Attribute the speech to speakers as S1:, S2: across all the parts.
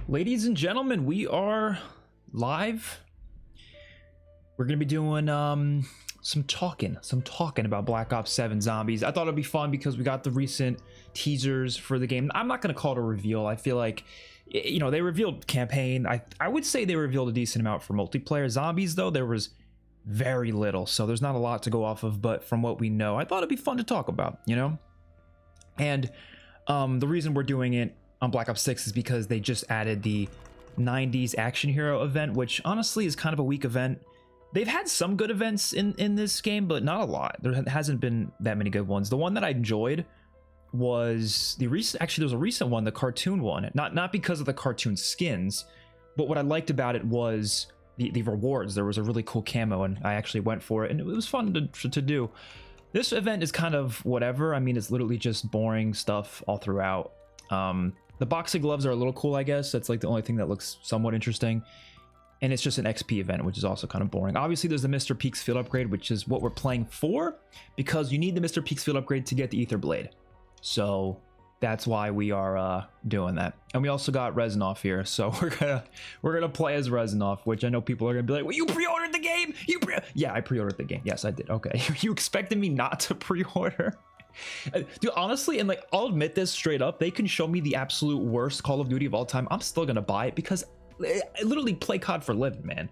S1: Ladies and gentlemen, we are live. We're gonna be doing some talking about Black Ops 7 Zombies. I thought it'd be fun because we got the recent teasers for the game. I'm not gonna call it a reveal. I feel like, you know, they revealed campaign. I would say they revealed a decent amount for multiplayer. Zombies though, there was very little, so there's not a lot to go off of, but from what we know, I thought it'd be fun to talk about, you know. And the reason we're doing it on Black Ops 6 is because they just added the 90s action hero event, which honestly is kind of a weak event. They've had some good events in this game, but not a lot. There hasn't been that many good ones. The one that I enjoyed was the recent, actually there was a recent one, the cartoon one. Not because of the cartoon skins, but what I liked about it was the rewards. There was a really cool camo and I actually went for it and it was fun to do. This event is kind of whatever. I mean, it's literally just boring stuff all throughout. The boxing gloves are a little cool, I guess. That's like the only thing that looks somewhat interesting. And it's just an XP event, which is also kind of boring. Obviously, there's the Mr. Peaks field upgrade, which is what we're playing for, because you need the Mr. Peaks field upgrade to get the Ether Blade. So that's why we are doing that. And we also got Reznov here, so we're gonna play as Reznov, which I know people are gonna be like, well, you pre-ordered the game? Yeah, I pre-ordered the game. Yes, I did. Okay. You expected me not to pre-order? Dude, honestly, and like, I'll admit this straight up, they can show me the absolute worst Call of Duty of all time, I'm still gonna buy it because I literally play COD for a living, man.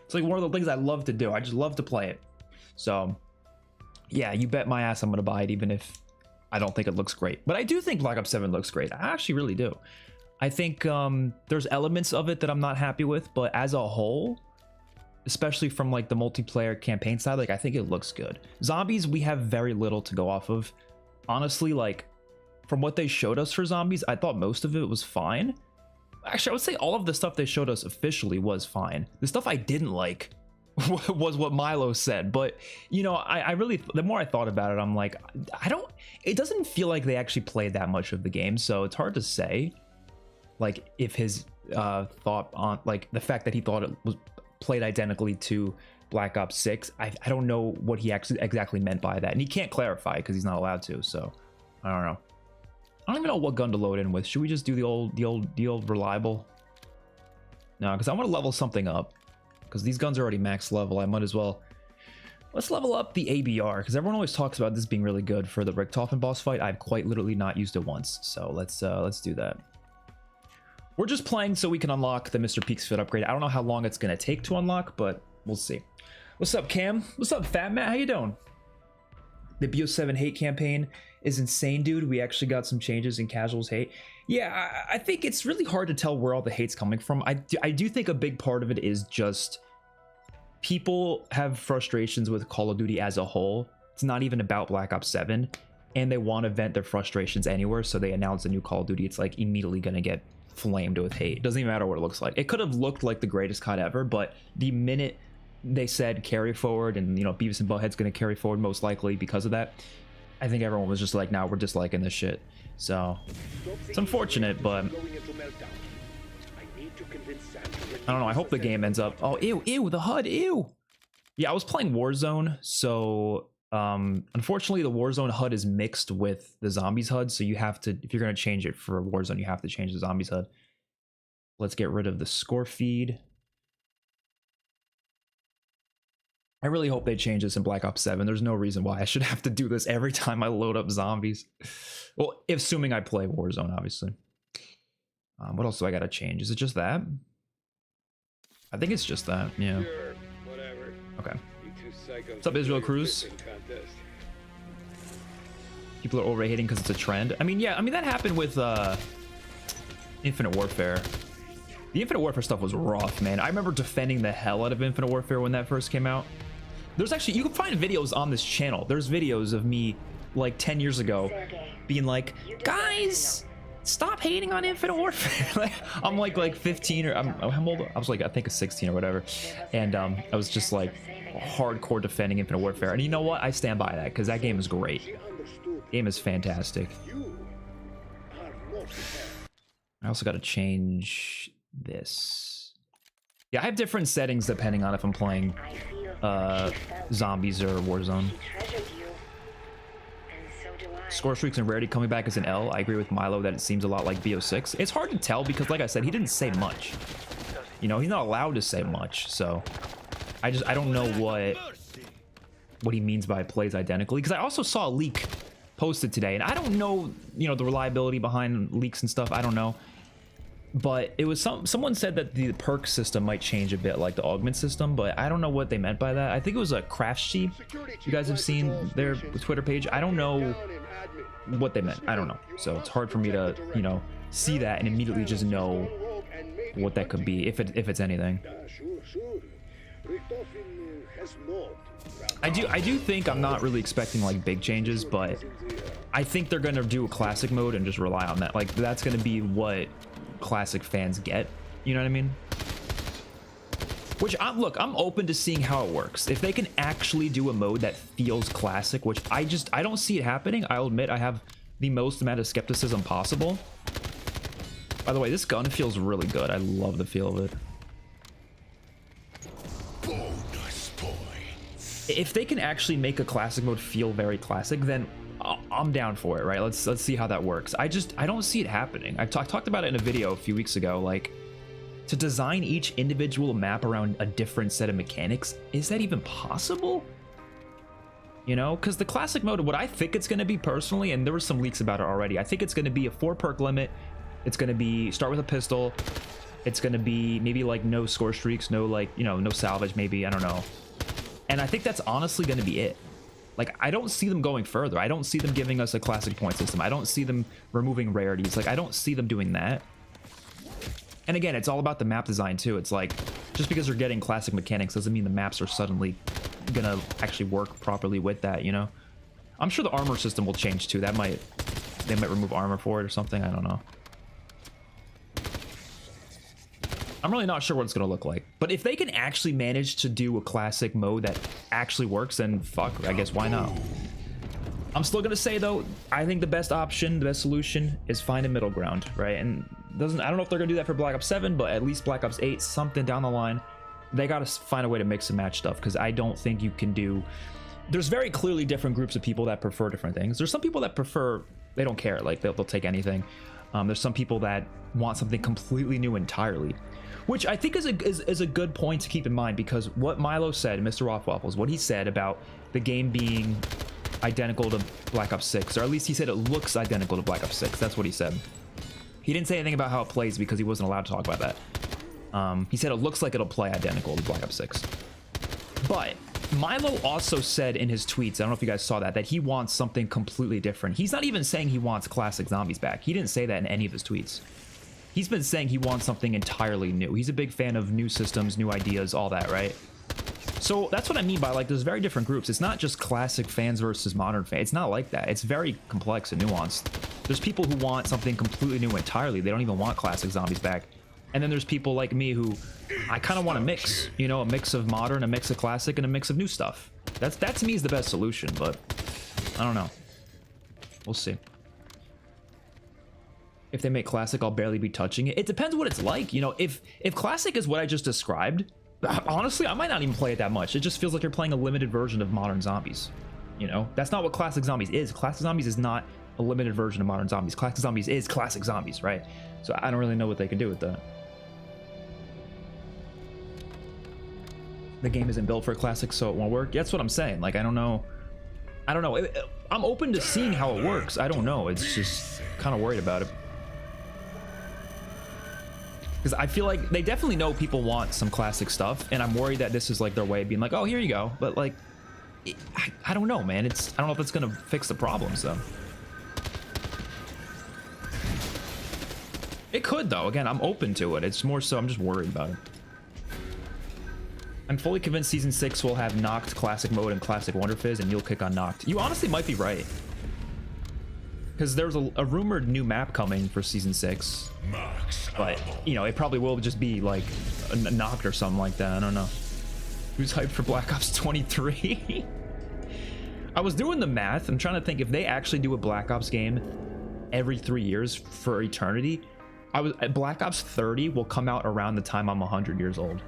S1: It's like one of the things I love to do. I just love to play it. So yeah, you bet my ass I'm gonna buy it, even if I don't think it looks great. But I do think Black Ops 7 looks great. I actually really do. I think there's elements of it that I'm not happy with, but as a whole, especially from like the multiplayer campaign side, like I think it looks good. Zombies, we have very little to go off of. Honestly, like from what they showed us for Zombies, I thought most of it was fine. Actually, I would say all of the stuff they showed us officially was fine. The stuff I didn't like was what Milo said, but you know, I really, the more I thought about it, I'm like, it doesn't feel like they actually played that much of the game, so it's hard to say like if his thought on like the fact that he thought it was played identically to Black Ops 6, I don't know what he actually exactly meant by that, and he can't clarify because he's not allowed to. So I don't know. I don't even know what gun to load in with. Should we just do the old reliable? No, because I want to level something up, because these guns are already max level. I might as well, let's level up the ABR, because everyone always talks about this being really good for the Richtofen boss fight. I've quite literally not used it once, so let's do that. We're just playing so we can unlock the Mr. Peaks fit upgrade. I don't know how long it's gonna take to unlock, but we'll see. What's up, Cam? What's up, Fat Matt? How you doing? The BO7 hate campaign is insane, dude. We actually got some changes in casuals hate. Yeah, I think it's really hard to tell where all the hate's coming from. I do think a big part of it is just people have frustrations with Call of Duty as a whole. It's not even about Black Ops 7, and they want to vent their frustrations anywhere, so they announce a new Call of Duty. It's like immediately gonna get flamed with hate. It doesn't even matter what it looks like. It could have looked like the greatest COD ever, but the minute they said carry forward, and you know, Beavis and Butthead's gonna carry forward most likely because of that, I think everyone was just like, nah, we're disliking this shit. So it's unfortunate, but I don't know. I hope the game ends up, oh, ew, the HUD, ew. Yeah, I was playing Warzone, so unfortunately the Warzone HUD is mixed with the Zombies HUD, so you have to, if you're going to change it for Warzone, you have to change the Zombies HUD. Let's get rid of the score feed. I really hope they change this in Black Ops 7. There's no reason why I should have to do this every time I load up Zombies. Well, assuming I play Warzone, obviously. What else do I got to change? Is it just that? I think it's just that, yeah.
S2: Sure, whatever.
S1: Okay. What's up, Israel Cruz? People are overhating because it's a trend. I mean, yeah, I mean, that happened with Infinite Warfare. The Infinite Warfare stuff was rough, man. I remember defending the hell out of Infinite Warfare when that first came out. There's actually, you can find videos on this channel. There's videos of me like 10 years ago being like, guys, stop hating on Infinite Warfare. Like, I'm like 15 or I'm old. I was like, I think 16 or whatever. And I was just like hardcore defending Infinite Warfare. And you know what? I stand by that because that game is great. Game is fantastic. I also got to change this. Yeah, I have different settings depending on if I'm playing Zombies or Warzone. score streaks and rarity coming back as an L. I agree with Milo that it seems a lot like BO6. It's hard to tell because, like I said, he didn't say much. You know, he's not allowed to say much, so I don't know what he means by plays identically, because I also saw a leak posted today, and I don't know, you know, the reliability behind leaks and stuff. I don't know, but it was someone said that the perk system might change a bit like the augment system, but I don't know what they meant by that. I think it was a craft sheet you guys have seen their Twitter page. I don't know what they meant. I don't know, so it's hard for me to, you know, see that and immediately just know what that could be, if it's anything. I do think I'm not really expecting like big changes, but I think they're gonna do a classic mode and just rely on that. Like, that's gonna be what classic fans get, you know what I mean? Which I'm open to seeing how it works. If they can actually do a mode that feels classic, which I don't see it happening. I'll admit I have the most amount of skepticism possible. By the way, this gun feels really good. I love the feel of it. If they can actually make a classic mode feel very classic, then I'm down for it, right? Let's see how that works. I don't see it happening. I talked about it in a video a few weeks ago. Like, to design each individual map around a different set of mechanics, is that even possible? You know, because the classic mode, what I think it's going to be personally, and there were some leaks about it already, I think it's going to be a 4 perk limit. It's going to be start with a pistol. It's going to be maybe like no score streaks, no, like, you know, no salvage, maybe, I don't know. And I think that's honestly going to be it. Like, I don't see them going further. I don't see them giving us a classic point system. I don't see them removing rarities. Like, I don't see them doing that. And again, it's all about the map design too. It's like, just because they're getting classic mechanics doesn't mean the maps are suddenly gonna actually work properly with that, you know? I'm sure the armor system will change too. They might remove armor for it or something. I don't know. I'm really not sure what it's going to look like. But if they can actually manage to do a classic mode that actually works, then fuck, I guess why not? I'm still going to say, though, I think the best option, the best solution is find a middle ground, right? And I don't know if they're going to do that for Black Ops 7, but at least Black Ops 8, something down the line, they got to find a way to mix and match stuff, because I don't think you can do... There's very clearly different groups of people that prefer different things. There's some people that prefer... They don't care. Like, they'll take anything. There's some people that want something completely new entirely, which I think is a good point to keep in mind, because what Milo said, Mr. Waffles, what he said about the game being identical to Black Ops 6, or at least he said it looks identical to Black Ops 6. That's what he said. He didn't say anything about how it plays because he wasn't allowed to talk about that. He said it looks like it'll play identical to Black Ops 6. But Milo also said in his tweets, I don't know if you guys saw that he wants something completely different. He's not even saying he wants classic zombies back. He didn't say that in any of his tweets. He's been saying he wants something entirely new. He's a big fan of new systems, new ideas, all that, right? So that's what I mean by, like, there's very different groups. It's not just classic fans versus modern fans. It's not like that. It's very complex and nuanced. There's people who want something completely new entirely. They don't even want classic zombies back. And then there's people like me who I kind of want a mix, you know, a mix of modern, a mix of classic, and a mix of new stuff. That to me is the best solution, but I don't know. We'll see. If they make classic, I'll barely be touching it. It depends what it's like. You know, if classic is what I just described, honestly, I might not even play it that much. It just feels like you're playing a limited version of modern zombies. You know, that's not what classic zombies is. Classic zombies is not a limited version of modern zombies. Classic zombies is classic zombies, right? So I don't really know what they can do with that. The game isn't built for classic, so it won't work. That's what I'm saying. Like, I don't know. I'm open to seeing how it works. I don't know. It's just kind of worried about it. Because I feel like they definitely know people want some classic stuff, and I'm worried that this is like their way of being like, oh, here you go. But like, I don't know, man. I don't know if it's gonna fix the problems though. It could though. Again, I'm open to it. It's more so I'm just worried about it. I'm fully convinced Season 6 will have Knocked Classic Mode and Classic Wonder Fizz, and you'll kick on Knocked. You honestly might be right. Because there's a rumored new map coming for Season 6. But, you know, it probably will just be like a Knocked or something like that. I don't know. Who's hyped for Black Ops 23? I was doing the math. I'm trying to think if they actually do a Black Ops game every 3 years for eternity. Black Ops 30 will come out around the time I'm 100 years old.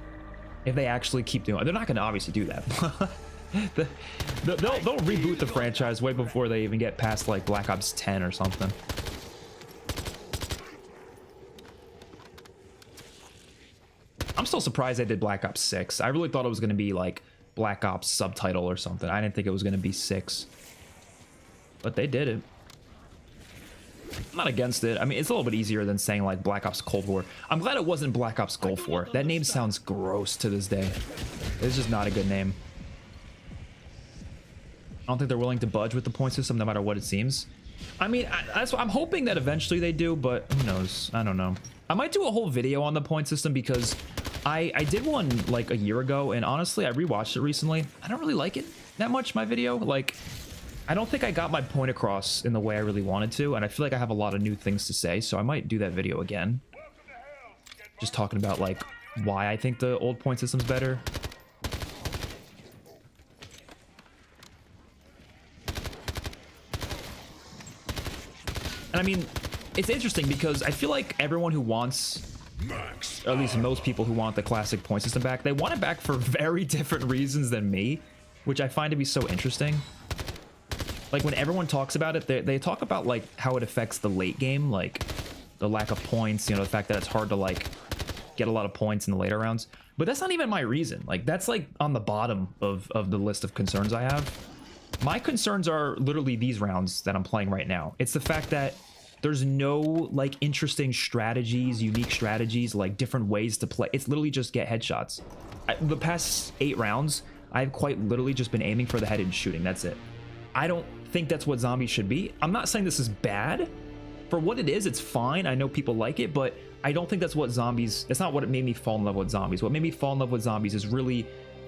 S1: If they actually keep doing it. They're not going to obviously do that. They'll reboot the franchise way before they even get past like Black Ops 10 or something. I'm still surprised they did Black Ops 6. I really thought it was going to be like Black Ops subtitle or something. I didn't think it was going to be 6. But they did it. I'm not against it. I mean, it's a little bit easier than saying like Black Ops Cold War. I'm glad it wasn't Black Ops Gulf War. That name sounds gross to this day. It's just not a good name. I don't think they're willing to budge with the point system no matter what it seems. I mean, I'm hoping that eventually they do, but who knows? I don't know. I might do a whole video on the point system because I did one like a year ago, and honestly, I rewatched it recently. I don't really like it that much, my video. Like, I don't think I got my point across in the way I really wanted to, and I feel like I have a lot of new things to say, so I might do that video again. Just talking about like why I think the old point system's better. And I mean, it's interesting because I feel like everyone who wants, or at least most people who want the classic point system back, they want it back for very different reasons than me, which I find to be so interesting. Like when everyone talks about it, they talk about like how it affects the late game, like the lack of points, you know, the fact that it's hard to like get a lot of points in the later rounds. But that's not even my reason. Like that's like on the bottom of the list of concerns I have. My concerns are literally these rounds that I'm playing right now. It's the fact that there's no like interesting strategies, unique strategies, like different ways to play. It's literally just get headshots. The past 8 rounds, I've quite literally just been aiming for the head and shooting. That's it. I don't think that's what zombies should be. I'm not saying this is bad. For what it is, it's fine. I know people like it, but I don't think that's what zombies... That's not what it made me fall in love with zombies. What made me fall in love with zombies is really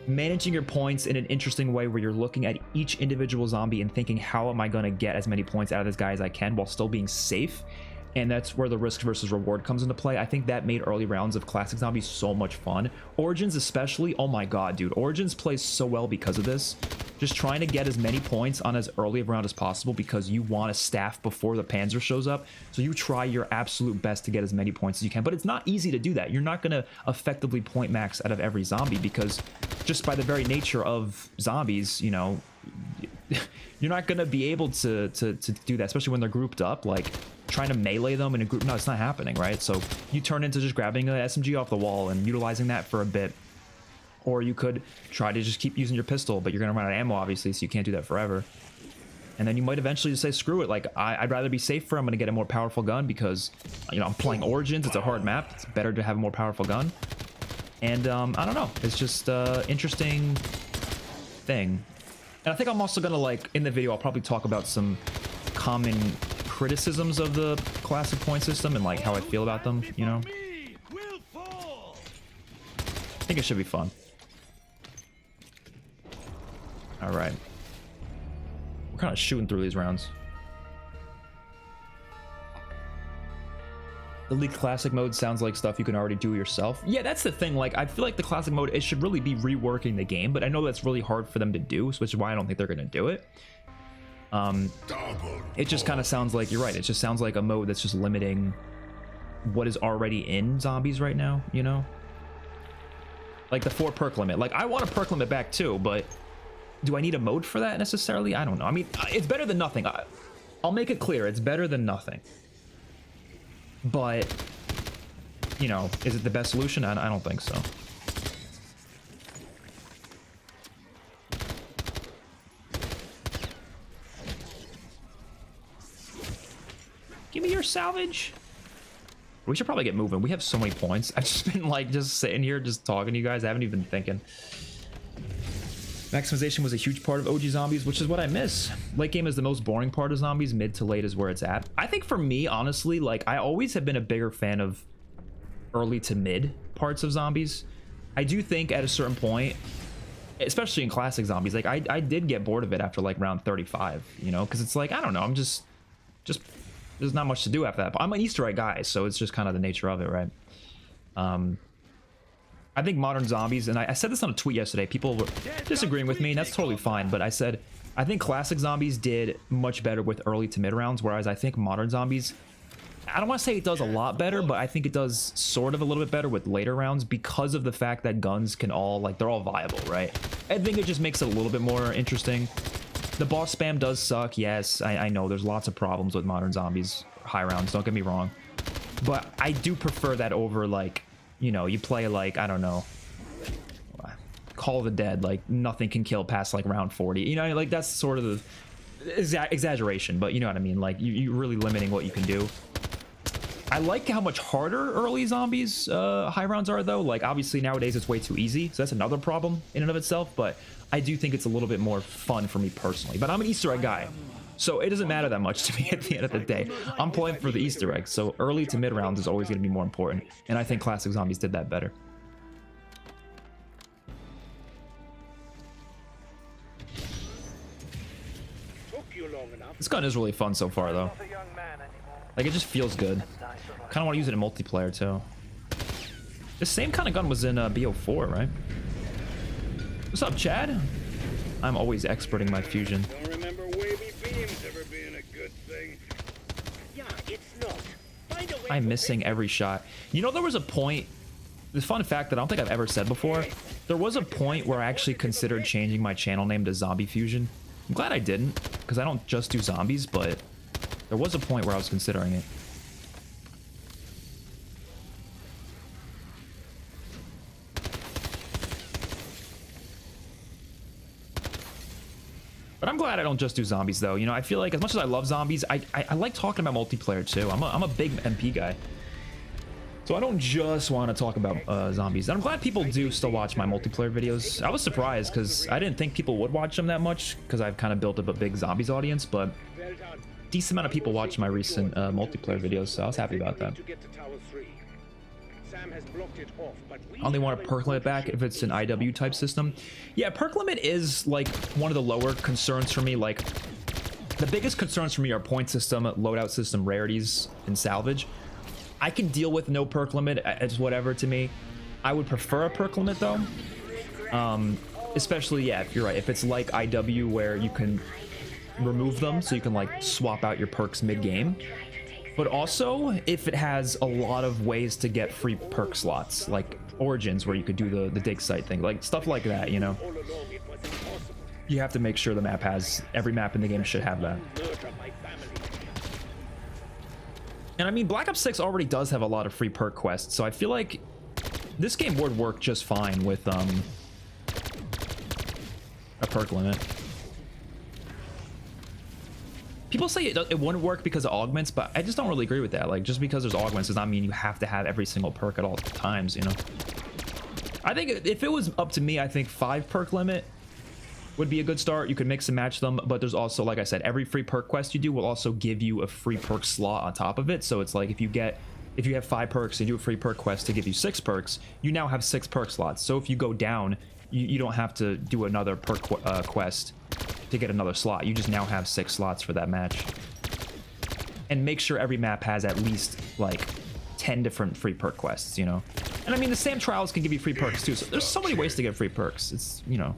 S1: managing your points in an interesting way where you're looking at each individual zombie and thinking, how am I going to get as many points out of this guy as I can while still being safe? And that's where the risk versus reward comes into play. I think that made early rounds of classic zombies so much fun. Origins especially, oh my god, dude. Origins plays so well because of this. Just trying to get as many points on as early a round as possible because you want to staff before the Panzer shows up. So you try your absolute best to get as many points as you can. But it's not easy to do that. You're not going to effectively point max out of every zombie because just by the very nature of zombies, you know, you're not going to be able to do that, especially when they're grouped up. Like, trying to melee them in a group, no, it's not happening, right? So you turn into just grabbing an SMG off the wall and utilizing that for a bit. Or you could try to just keep using your pistol, but you're going to run out of ammo, obviously, so you can't do that forever. And then you might eventually just say, screw it, like, I'd rather be safer. I'm going to get a more powerful gun because, you know, I'm playing Origins. It's a hard map. It's better to have a more powerful gun. And, I don't know. It's just an interesting thing. And I think I'm also going to, like, in the video, I'll probably talk about some common criticisms of the classic point system and, like, how I feel about them, you know? I think it should be fun. All right. We're kind of shooting through these rounds. The Elite Classic mode sounds like stuff you can already do yourself. Yeah, that's the thing. Like, I feel like the Classic mode, it should really be reworking the game, but I know that's really hard for them to do, which is why I don't think they're going to do it. It just kind of sounds like, you're right, it just sounds like a mode that's just limiting what is already in zombies right now, you know? Like the 4 perk limit. Like, I want a perk limit back too, but do I need a mode for that necessarily? I don't know. I mean, it's better than nothing. I'll make it clear, it's better than nothing. But, you know, is it the best solution? I don't think so. Give me your salvage. We should probably get moving. We have so many points. I've just been like just sitting here just talking to you guys. I haven't even been thinking. Maximization was a huge part of OG Zombies, which is what I miss. Late game is the most boring part of Zombies. Mid to late is where it's at. I think for me, honestly, like I always have been a bigger fan of early to mid parts of Zombies. I do think at a certain point, especially in classic Zombies, like I did get bored of it after like round 35, you know, because it's like, I don't know, I'm just there's not much to do after that. But I'm an Easter egg guy, so it's just kind of the nature of it, right? I think modern zombies, and I said this on a tweet yesterday, people were disagreeing with me, and that's totally fine, but I said, I think classic zombies did much better with early to mid rounds, whereas I think modern zombies, I don't want to say it does a lot better, but I think it does sort of a little bit better with later rounds because of the fact that guns can all, like, they're all viable, right? I think it just makes it a little bit more interesting. The boss spam does suck. Yes, I know there's lots of problems with modern zombies high rounds. Don't get me wrong. But I do prefer that over, like, you know, you play, like, I don't know, Call of the Dead, like, nothing can kill past, like, round 40. You know, like, that's sort of the exaggeration, but you know what I mean? Like, you're really limiting what you can do. I like how much harder early zombies high rounds are, though. Like, obviously, nowadays, it's way too easy, so that's another problem in and of itself, but I do think it's a little bit more fun for me personally. But I'm an Easter egg guy, so it doesn't matter that much to me at the end of the day. I'm playing for the Easter eggs, so early to mid rounds is always going to be more important, and I think classic zombies did that better. This gun is really fun so far, though. Like, it just feels good. Kind of want to use it in multiplayer, too. The same kind of gun was in BO4, right? What's up, Chad? I'm always experting my fusion.
S2: Don't remember wavy beams ever being a good thing. Yeah, it's not. Find a way.
S1: I'm missing every shot. You know, there was a point... The fun fact that I don't think I've ever said before. There was a point where I actually considered changing my channel name to Zombie Fusion. I'm glad I didn't, because I don't just do zombies, but there was a point where I was considering it. But I'm glad I don't just do zombies, though. You know, I feel like as much as I love zombies, I like talking about multiplayer, too. I'm a big MP guy. So I don't just want to talk about zombies. And I'm glad people do still watch my multiplayer videos. I was surprised because I didn't think people would watch them that much because I've kind of built up a big zombies audience, but decent amount of people watch my recent multiplayer videos, so I was happy about that. I only want to perk limit back if it's an IW type system. Yeah, perk limit is like one of the lower concerns for me. Like, the biggest concerns for me are point system, loadout system, rarities, and salvage. I can deal with no perk limit. It's whatever to me. I would prefer a perk limit, though. Especially, yeah, if you're right. If it's like IW where you can remove them so you can, like, swap out your perks mid-game. But also, if it has a lot of ways to get free perk slots, like Origins where you could do the dig site thing. Like, stuff like that, you know? You have to make sure the map has... Every map in the game should have that. And I mean, Black Ops 6 already does have a lot of free perk quests, so I feel like this game would work just fine with a perk limit. People say it wouldn't work because of augments, but I just don't really agree with that. Like, just because there's augments does not mean you have to have every single perk at all times, you know? I think if it was up to me, I think 5 perk limit would be a good start. You could mix and match them, but there's also, like I said, every free perk quest you do will also give you a free perk slot on top of it. So it's like if you have 5 perks and you do a free perk quest to give you 6 perks, you now have 6 perk slots. So if you go down, you don't have to do another perk quest to get another slot. You just now have 6 slots for that match. And make sure every map has at least like 10 different free perk quests, you know? And I mean, the same trials can give you free perks too. So there's so many ways to get free perks. It's, you know,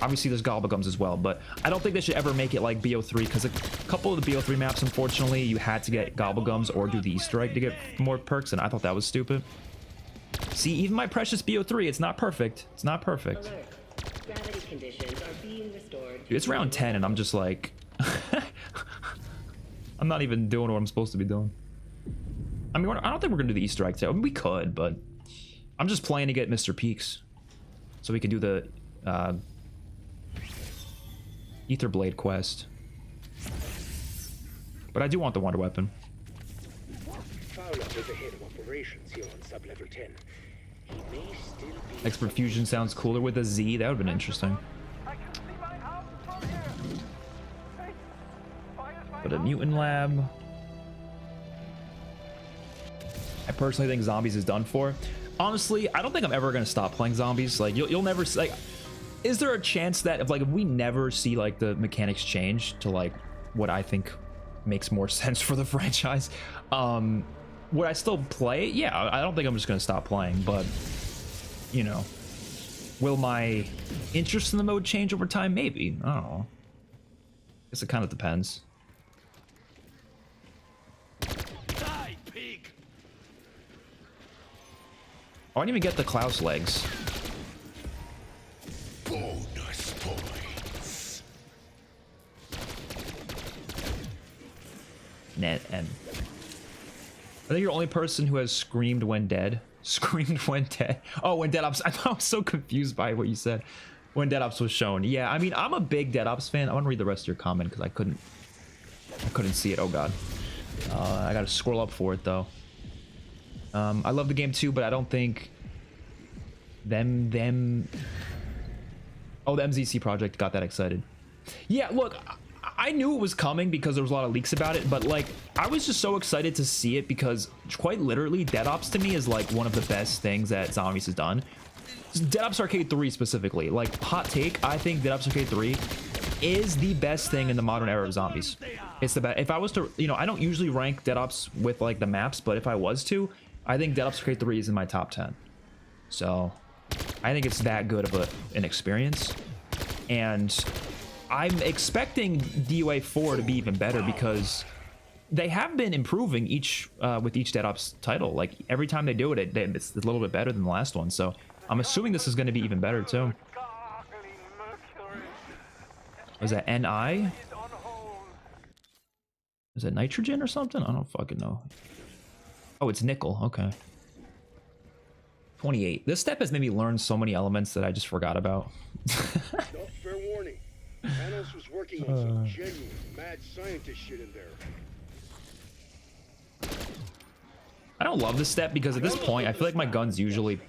S1: obviously there's gobblegums as well, but I don't think they should ever make it like BO3 because a couple of the BO3 maps, unfortunately, you had to get gobblegums or do the Easter egg to get more perks, and I thought that was stupid. See, even my precious BO3, it's not perfect. It's not perfect. Dude, it's round 10 and I'm just like... I'm not even doing what I'm supposed to be doing. I mean, I don't think we're going to do the Easter egg today. I mean, we could, but... I'm just playing to get Mr. Peaks. So we can do the... Ether Blade quest. But I do want the Wonder Weapon. XpertFusion sounds cooler with a Z. That would have been interesting. But a mutant lab. I personally think zombies is done for. Honestly, I don't think I'm ever going to stop playing zombies. Like, you'll never... like, is there a chance that if we never see like the mechanics change to like what I think makes more sense for the franchise, would I still play? Yeah, I don't think I'm just gonna stop playing, but you know, will my interest in the mode change over time? Maybe. I don't know. I guess it kind of depends.
S2: Die, pig.
S1: Oh, I didn't even get the Klaus legs.
S2: Bold
S1: think you're the only person who has screamed when dead. Screamed when dead. Oh, when Dead Ops. I was so confused by what you said. When Dead Ops was shown. Yeah, I mean, I'm a big Dead Ops fan. I want to read the rest of your comment because I couldn't see it. Oh god. I gotta scroll up for it though. I love the game too, but I don't think oh, the MZC project got that excited. Yeah, look, I knew it was coming because there was a lot of leaks about it, but like I was just so excited to see it because quite literally Dead Ops to me is like one of the best things that Zombies has done. Dead Ops Arcade 3 specifically, like hot take, I think Dead Ops Arcade 3 is the best thing in the modern era of zombies. It's the best. If I was to, you know, I don't usually rank Dead Ops with like the maps, but if I was to, I think Dead Ops Arcade 3 is in my top 10. So I think it's that good of an experience. And I'm expecting DOA 4 to be even better because they have been improving each with each Dead Ops title. Like every time they do it, it's a little bit better than the last one. So I'm assuming this is going to be even better too. Was that NI? Is it nitrogen or something? I don't fucking know. Oh, it's nickel. Okay. 28. This step has made me learn so many elements that I just forgot about.
S2: No, fair warning. Thanos was working on some genuine mad scientist shit in there.
S1: I don't love this step because at this point, I feel like my gun's usually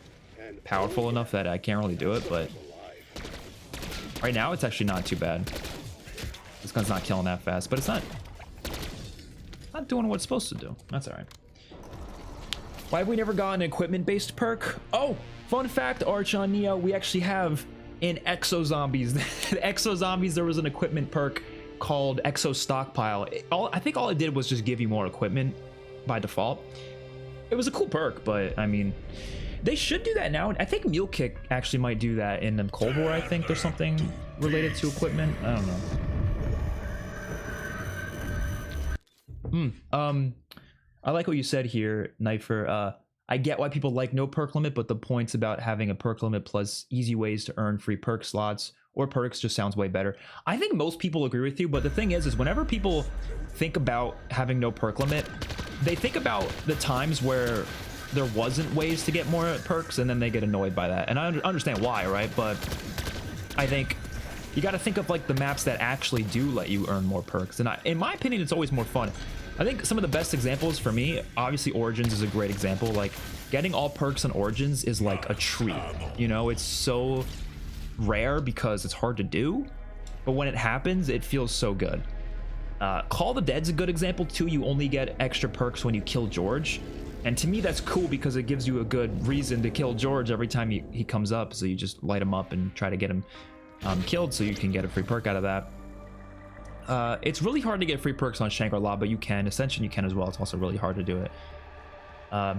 S1: powerful enough that I can't really do it, but right now it's actually not too bad. This gun's not killing that fast, but it's not doing what it's supposed to do. That's all right. Why have we never gotten an equipment-based perk? Oh, fun fact, Arch on Neo, we actually have in Exo Zombies. Exo Zombies, there was an equipment perk called Exo Stockpile. I think all it did was just give you more equipment by default. It was a cool perk, but I mean, they should do that now. I think Mule Kick actually might do that in Cold War. I think there's something related to equipment. I don't know. I like what you said here, Knifer. I get why people like no perk limit, but the points about having a perk limit plus easy ways to earn free perk slots or perks just sounds way better. I think most people agree with you, but the thing is whenever people think about having no perk limit, they think about the times where there wasn't ways to get more perks and then they get annoyed by that. And I understand why, right? But I think you got to think of like the maps that actually do let you earn more perks. And in my opinion, it's always more fun. I think some of the best examples for me, obviously Origins is a great example. Like getting all perks on Origins is like a treat. You know, it's so rare because it's hard to do, but when it happens, it feels so good. Call of the Dead's a good example too. You only get extra perks when you kill George. And to me, that's cool because it gives you a good reason to kill George every time he comes up. So you just light him up and try to get him killed so you can get a free perk out of that. It's really hard to get free perks on Shangri-La, but you can. Ascension, you can as well. It's also really hard to do it.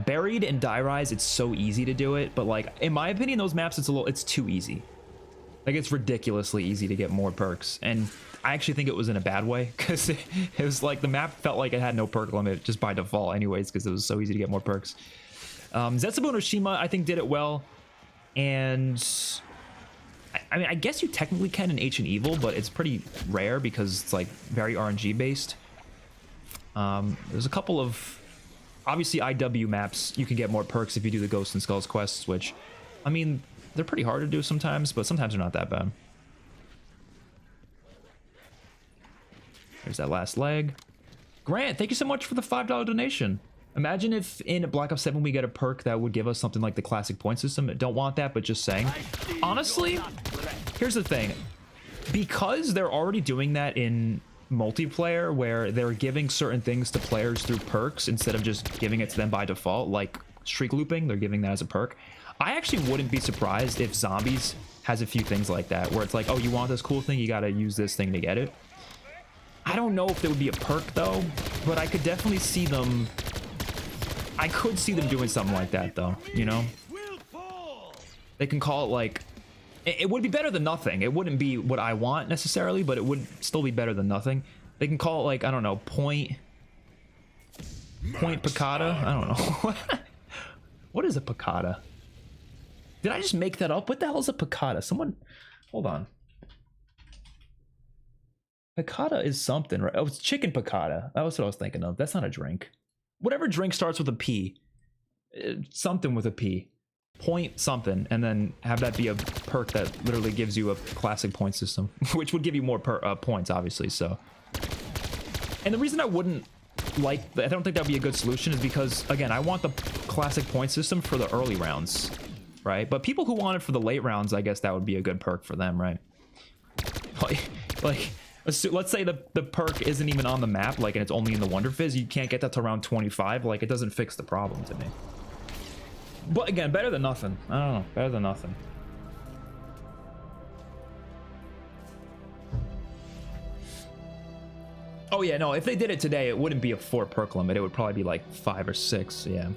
S1: Buried and Die Rise, it's so easy to do it. But like, in my opinion, those maps, it's too easy. Like, it's ridiculously easy to get more perks. And I actually think it was in a bad way because it was like the map felt like it had no perk limit just by default anyways because it was so easy to get more perks. Zetsubo no Shima, I think, did it well. And I mean, I guess you technically can in Ancient Evil, but it's pretty rare because it's like very RNG based. There's a couple of obviously IW maps you can get more perks if you do the Ghosts and Skulls quests, which I mean, they're pretty hard to do sometimes, but sometimes they're not that bad. There's that last leg. Grant, thank you so much for the $5 donation. Imagine if in Black Ops 7 we get a perk that would give us something like the classic point system. Don't want that, but just saying. Honestly, here's the thing. Because they're already doing that in multiplayer where they're giving certain things to players through perks instead of just giving it to them by default, like streak looping, they're giving that as a perk. I actually wouldn't be surprised if Zombies has a few things like that, where it's like, oh, you want this cool thing, you gotta use this thing to get it. I don't know if there would be a perk though, but I could definitely see them. I could see them doing something like that though, you know? They can call it like, it would be better than nothing. It wouldn't be what I want necessarily, but it would still be better than nothing. They can call it like, I don't know, point Picada? I don't know. What is a Picada? Did I just make that up? What the hell is a Picada? Someone, hold on. Picada is something, right? Oh, it's chicken picada. That was what I was thinking of. That's not a drink. whatever drink starts with a P, something with a P, point something, and then have that be a perk that literally gives you a classic point system, which would give you more points, obviously. So, and the reason I wouldn't I don't think that would be a good solution is because, again, I want the classic point system for the early rounds, right? But people who want it for the late rounds, I guess that would be a good perk for them, right? Like let's say the perk isn't even on the map, like, and it's only in the Wonder Fizz. You can't get that to round 25. Like, it doesn't fix the problem to me. But again, better than nothing. I don't know, better than nothing. Oh yeah, no, if they did it today, it wouldn't be a 4 perk limit. It would probably be like 5 or 6, yeah.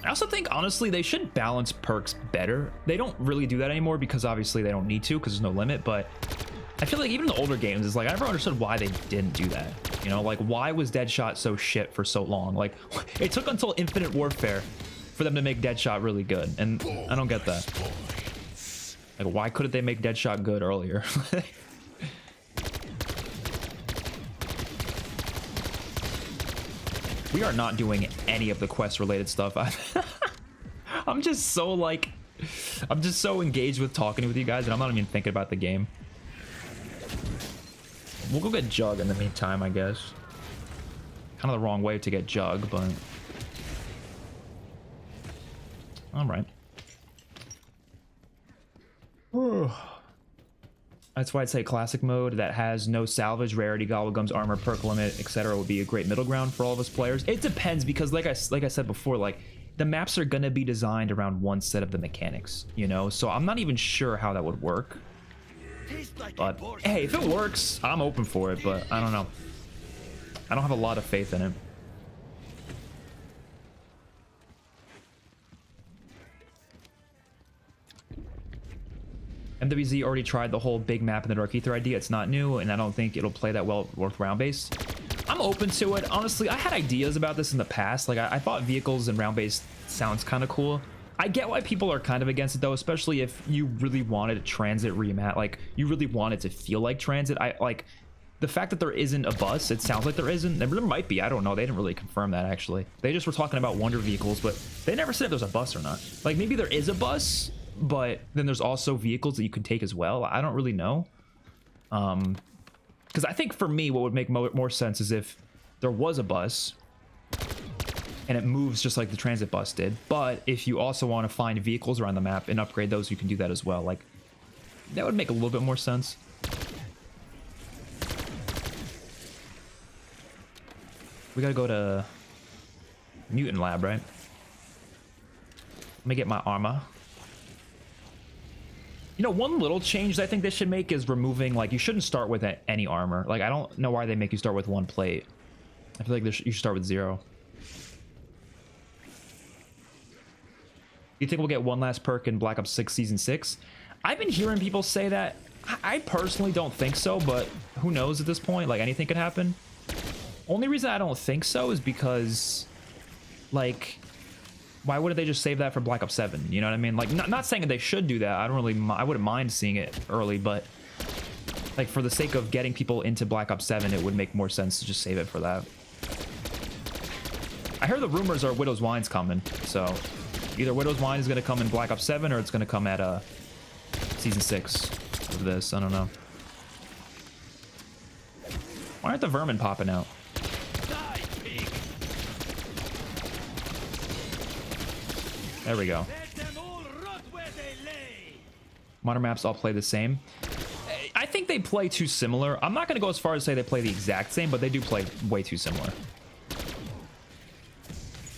S1: I also think, honestly, they should balance perks better. They don't really do that anymore because obviously they don't need to because there's no limit, but I feel like even in the older games, it's like I never understood why they didn't do that. You know, like, why was Deadshot so shit for so long? Like, it took until Infinite Warfare for them to make Deadshot really good, and I don't get that. Like, why couldn't they make Deadshot good earlier? We are not doing any of the quest related stuff. I'm just so like, I'm just so engaged with talking with you guys, and I'm not even thinking about the game. We'll go get Jug in the meantime, I guess. Kind of the wrong way to get Jug, but all right. That's why I'd say classic mode that has no salvage, rarity, gobblegums, armor, perk limit, etc. would be a great middle ground for all of us players. It depends because, like I said before, like, the maps are gonna be designed around one set of the mechanics, you know. So I'm not even sure how that would work. But hey, if it works, I'm open for it. But I don't know. I don't have a lot of faith in it. MWZ already tried the whole big map in the Dark Ether idea. It's not new, and I don't think it'll play that well with round-based. I'm open to it. Honestly, I had ideas about this in the past. Like, I thought vehicles and round-based sounds kind of cool. I get why people are kind of against it, though, especially if you really wanted a transit remap. Like, you really want it to feel like transit. Like, the fact that there isn't a bus, it sounds like there isn't. There might be. I don't know. They didn't really confirm that, actually. They just were talking about Wonder vehicles, but they never said if there's a bus or not. Like, maybe there is a bus, but then there's also vehicles that you can take as well. I don't really know. Because I think for me, what would make more sense is if there was a bus and it moves just like the transit bus did. But if you also want to find vehicles around the map and upgrade those, you can do that as well. Like, that would make a little bit more sense. We gotta go to Mutant Lab, right? Let me get my armor. You know, one little change that I think they should make is removing, like, you shouldn't start with any armor. Like, I don't know why they make you start with 1 plate. I feel like you should start with 0. You think we'll get one last perk in Black Ops 6 Season 6? I've been hearing people say that. I personally don't think so, but who knows at this point? Like, anything could happen. Only reason I don't think so is because, like, why wouldn't they just save that for Black Ops 7? You know what I mean? Like, not saying that they should do that. I wouldn't mind seeing it early, but like, for the sake of getting people into Black Ops 7, it would make more sense to just save it for that. I heard the rumors are Widow's Wine's coming, so either Widow's Wine is going to come in Black Ops 7 or it's going to come at Season 6 of this. I don't know. Why aren't the vermin popping out? There we go. Modern maps all play the same. I think they play too similar. I'm not going to go as far as say they play the exact same, but they do play way too similar.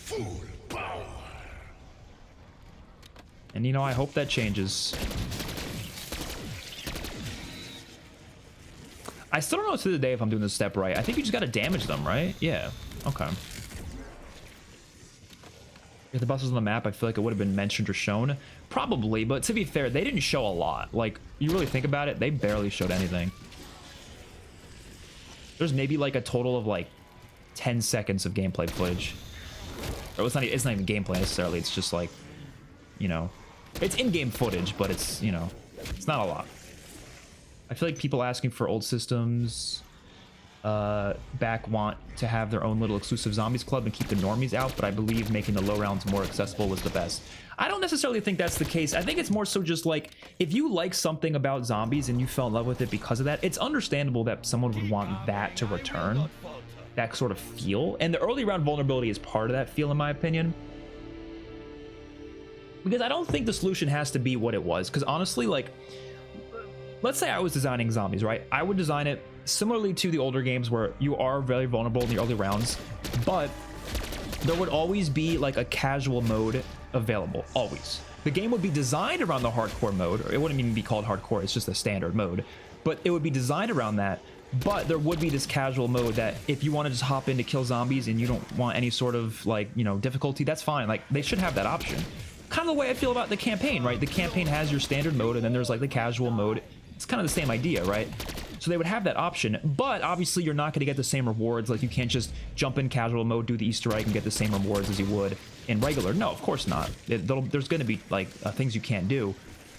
S1: Full power. And you know, I hope that changes. I still don't know to the day if I'm doing this step right. I think you just got to damage them, right? Yeah. Okay. If the bus was on the map, I feel like it would have been mentioned or shown. Probably, but to be fair, they didn't show a lot. Like, you really think about it, they barely showed anything. There's maybe like a total of like 10 seconds of gameplay footage. Or it's not even gameplay necessarily, it's just like, you know, it's in-game footage, but it's, you know, it's not a lot. I feel like people asking for old systems. back want to have their own little exclusive zombies club and keep the normies out, but I believe making the low rounds more accessible was the best. I don't necessarily think that's the case. I think it's more so just like, if you like something about zombies and you fell in love with it because of that, it's understandable that someone would want that to return, that sort of feel. And the early round vulnerability is part of that feel, in my opinion. Because I don't think the solution has to be what it was. Because honestly, like, let's say I was designing zombies, right? I would design it similarly to the older games where you are very vulnerable in the early rounds, but there would always be like a casual mode available, always. The game would be designed around the hardcore mode, or it wouldn't even be called hardcore, it's just a standard mode, but it would be designed around that. But there would be this casual mode that if you want to just hop in to kill zombies and you don't want any sort of like, you know, difficulty, that's fine. Like, they should have that option. Kind of the way I feel about the campaign, right? The campaign has your standard mode and then there's like the casual mode. It's kind of the same idea, right? So they would have that option, but obviously you're not going to get the same rewards. Like, you can't just jump in casual mode, do the Easter egg, and get the same rewards as you would in regular. No, of course not. There's going to be like things you can't do,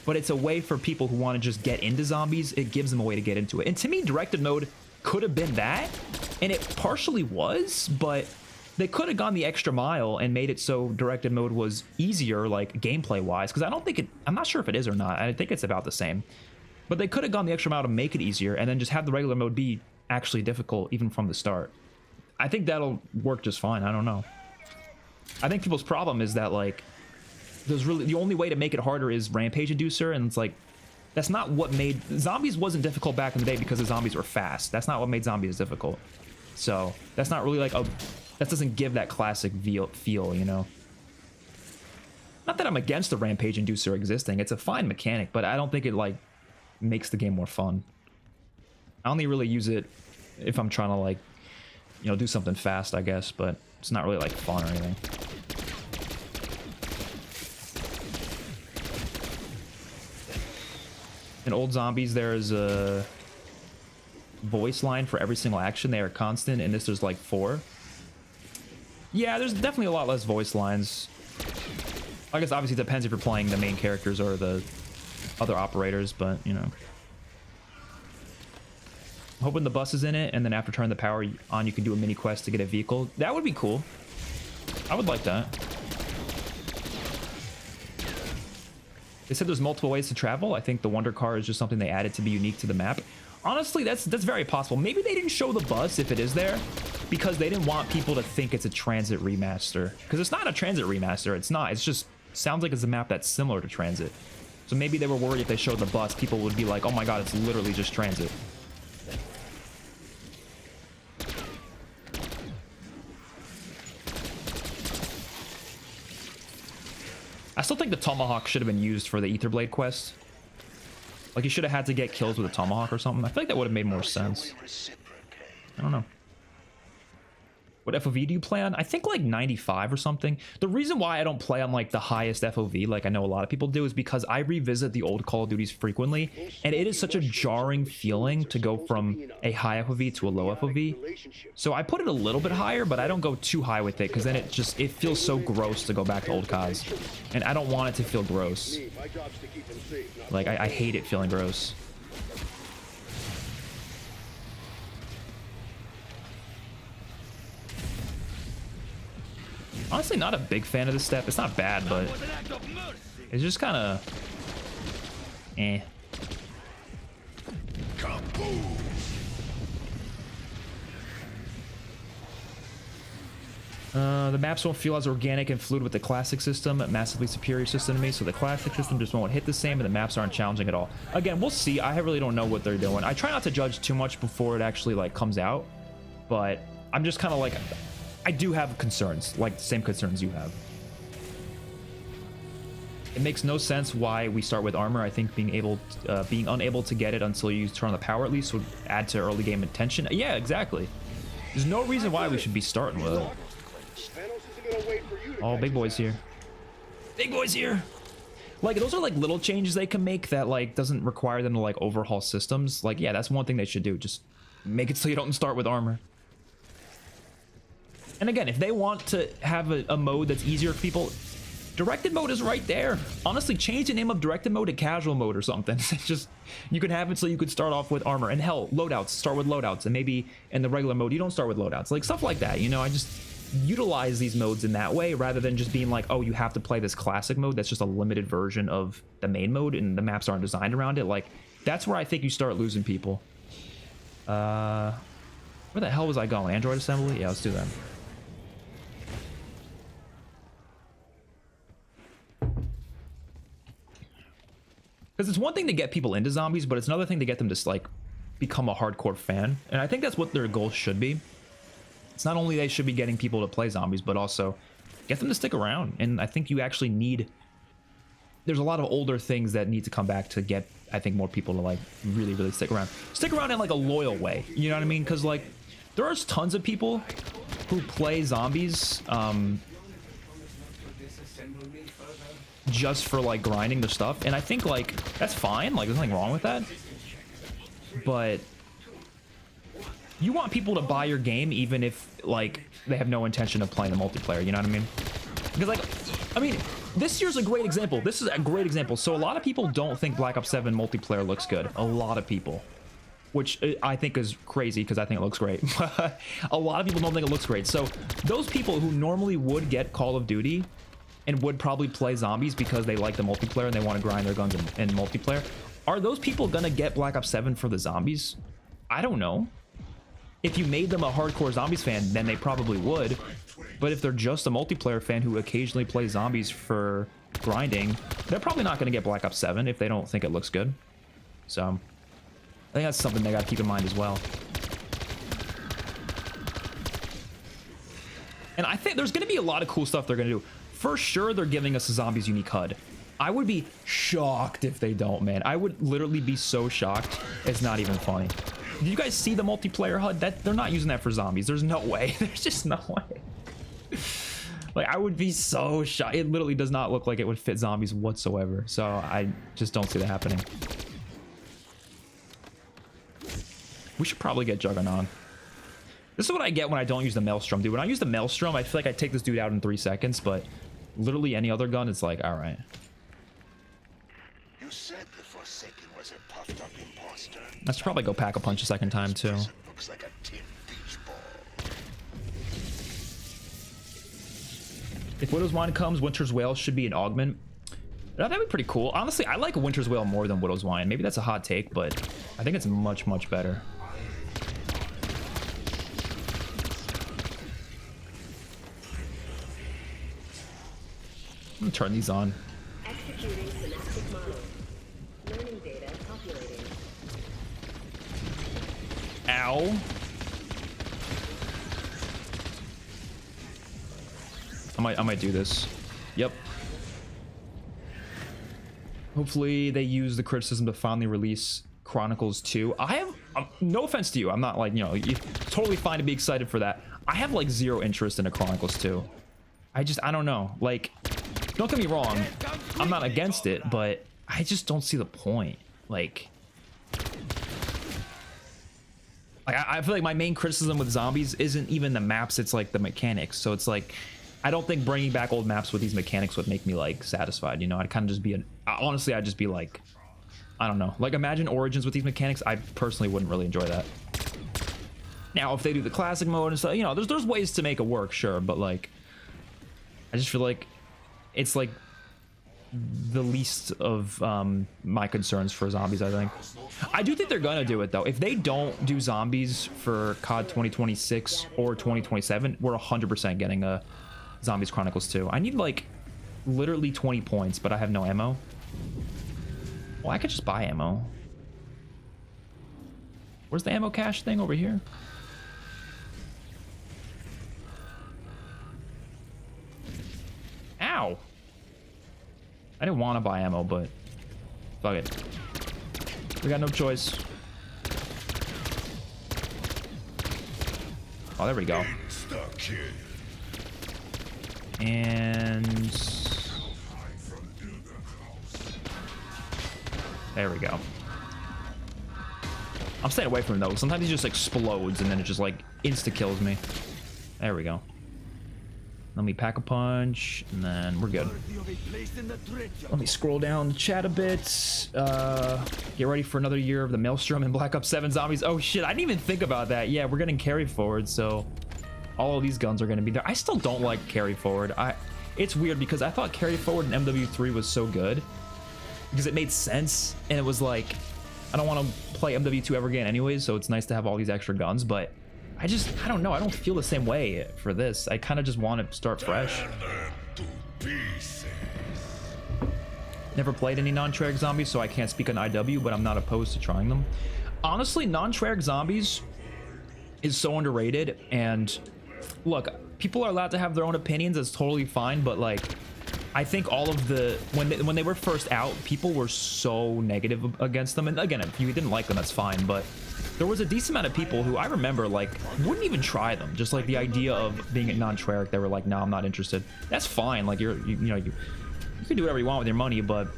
S1: but it's a way for people who want to just get into zombies. It gives them a way to get into it. And to me, directed mode could have been that, and it partially was, but they could have gone the extra mile and made it so directed mode was easier, like gameplay wise, because I don't think I'm not sure if it is or not. I think it's about the same. But they could have gone the extra mile to make it easier and then just have the regular mode be actually difficult even from the start. I think that'll work just fine. I don't know. I think people's problem is that, like, there's really the only way to make it harder is Rampage Inducer, and it's like, that's not what made zombies wasn't difficult back in the day because the zombies were fast. That's not what made zombies difficult. So that's not really like that doesn't give that classic feel, you know. Not that I'm against the Rampage Inducer existing. It's a fine mechanic, but I don't think it like makes the game more fun. I only really use it if I'm trying to, like, you know, do something fast, I guess, but it's not really like fun or anything. In old zombies, there's a voice line for every single action. They are constant. In this, there's like 4. Yeah, there's definitely a lot less voice lines. I guess obviously it depends if you're playing the main characters or the other operators, but, you know. I'm hoping the bus is in it, and then after turning the power on, you can do a mini quest to get a vehicle. That would be cool. I would like that. They said there's multiple ways to travel. I think the Wonder Car is just something they added to be unique to the map. Honestly, that's very possible. Maybe they didn't show the bus if it is there because they didn't want people to think it's a Transit remaster. Because it's not a Transit remaster. It's not. It's just sounds like it's a map that's similar to Transit. So maybe they were worried if they showed the bus, people would be like, oh my god, it's literally just Transit. I still think the Tomahawk should have been used for the Ether Blade quest. Like, you should have had to get kills with a Tomahawk or something. I feel like that would have made more sense. I don't know. What FOV do you play on? I think like 95 or something. The reason why I don't play on like the highest FOV, like I know a lot of people do, is because I revisit the old Call of Duties frequently, and it is such a jarring feeling to go from a high FOV to a low FOV. So I put it a little bit higher, but I don't go too high with it, because then it feels so gross to go back to old CODs. And I don't want it to feel gross. Like, I hate it feeling gross. Honestly, not a big fan of this step. It's not bad, but it's just kind of eh. The maps won't feel as organic and fluid with the classic system. Massively superior system to me, so the classic system just won't hit the same, and the maps aren't challenging at all. Again, we'll see. I really don't know what they're doing. I try not to judge too much before it actually like comes out, but I'm just kind of like, I do have concerns, like the same concerns you have. It makes no sense why we start with armor. I think being unable to get it until you turn on the power at least would add to early game intention. Yeah, exactly. There's no reason why we should be starting with it. Oh, big boys here. Big boys here. Like, those are like little changes they can make that like doesn't require them to like overhaul systems. Like, yeah, that's one thing they should do. Just make it so you don't start with armor. And again, if they want to have a mode that's easier for people, Directed mode is right there. Honestly, change the name of directed mode to casual mode or something. Just, you could have it so you could start off with armor. And hell, loadouts, start with loadouts. And maybe in the regular mode, you don't start with loadouts. Like, stuff like that, you know? I just utilize these modes in that way rather than just being like, oh, you have to play this classic mode. That's just a limited version of the main mode and the maps aren't designed around it. Like, that's where I think you start losing people. Where the hell was I going? Android assembly? Yeah, let's do that. Because it's one thing to get people into zombies, but it's another thing to get them to like become a hardcore fan. And I think that's what their goal should be. It's not only they should be getting people to play zombies, but also get them to stick around. And I think you actually need... There's a lot of older things that need to come back to get, I think, more people to like really, really stick around. Stick around in like a loyal way. You know what I mean? Because like there's tons of people who play zombies just for like grinding the stuff, and I think like that's fine, like there's nothing wrong with that, but you want people to buy your game even if like they have no intention of playing the multiplayer, you know what I mean? Because like, I mean, this year's a great example. This is a great example. So a lot of people don't think Black Ops 7 multiplayer looks good. A lot of people, which I think is crazy because I think it looks great. A lot of people don't think it looks great. So those people who normally would get Call of Duty and would probably play zombies because they like the multiplayer and they want to grind their guns in multiplayer, are those people gonna get Black Ops 7 for the zombies? I don't know. If you made them a hardcore zombies fan, then they probably would. But if they're just a multiplayer fan who occasionally plays zombies for grinding, they're probably not gonna get Black Ops 7 if they don't think it looks good. So I think that's something they gotta keep in mind as well. And I think there's gonna be a lot of cool stuff they're gonna do. For sure, they're giving us a zombies unique HUD. I would be shocked if they don't, man. I would literally be so shocked. It's not even funny. Did you guys see the multiplayer HUD? That they're not using that for zombies. There's no way. There's just no way. Like, I would be so shocked. It literally does not look like it would fit zombies whatsoever. So I just don't see that happening. We should probably get Juggernaut. This is what I get when I don't use the Maelstrom, dude. When I use the Maelstrom, I feel like I take this dude out in 3 seconds, but literally any other gun, it's like, all right.
S2: You said the Forsaken was a puffed up imposter.
S1: I should probably go pack a punch a second time, too.
S2: Looks like a tin beach ball.
S1: If Widow's Wine comes, Winter's Wail should be an augment. That'd be pretty cool. Honestly, I like Winter's Wail more than Widow's Wine. Maybe that's a hot take, but I think it's much, much better. I'm gonna turn these on.
S3: Executing synaptic model. Learning data populating.
S1: Ow. I might do this. Yep. Hopefully they use the criticism to finally release Chronicles 2. I have no offense to you. I'm not like, you know, it's totally fine to be excited for that. I have like zero interest in a Chronicles 2. I don't know. Like, don't get me wrong, I'm not against it, but I just don't see the point. Like I feel like my main criticism with zombies isn't even the maps, it's like the mechanics. So it's like, I don't think bringing back old maps with these mechanics would make me like satisfied, you know? I'd kind of just be honestly, I'd just be like, I don't know. Like, imagine Origins with these mechanics. I personally wouldn't really enjoy that. Now, if they do the classic mode and stuff, you know, there's ways to make it work, sure, but like, I just feel like it's like the least of my concerns for zombies, I think. I do think they're gonna do it though. If they don't do zombies for COD 2026 or 2027, we're 100% getting a Zombies Chronicles 2. I need like literally 20 points, but I have no ammo. Well, I could just buy ammo. Where's the ammo cache thing? Over here? Ow! I didn't want to buy ammo, but fuck it. We got no choice. Oh, there we go. And there we go. I'm staying away from him though. Sometimes he just explodes and then it just like insta kills me. There we go. Let me pack a punch, and then we're good. Let me scroll down the chat a bit. Get ready for another year of the Maelstrom and Black Ops 7 Zombies. Oh shit, I didn't even think about that. Yeah, we're getting carry forward, so all of these guns are going to be there. I still don't like carry forward. It's weird because I thought carry forward in MW3 was so good because it made sense, and it was like, I don't want to play MW2 ever again anyways, so it's nice to have all these extra guns, but I don't know. I don't feel the same way for this. I kind of just want to start fresh. Never played any non-Treyarch zombies, so I can't speak on IW, but I'm not opposed to trying them. Honestly, non-Treyarch zombies is so underrated, and look, people are allowed to have their own opinions. That's totally fine, but like, I think all of the when they were first out, people were so negative against them. And again, if you didn't like them, that's fine, but there was a decent amount of people who I remember like wouldn't even try them. Just like the idea of being a non-Treyarch, they were like, no, I'm not interested. That's fine. Like you know, you can do whatever you want with your money, but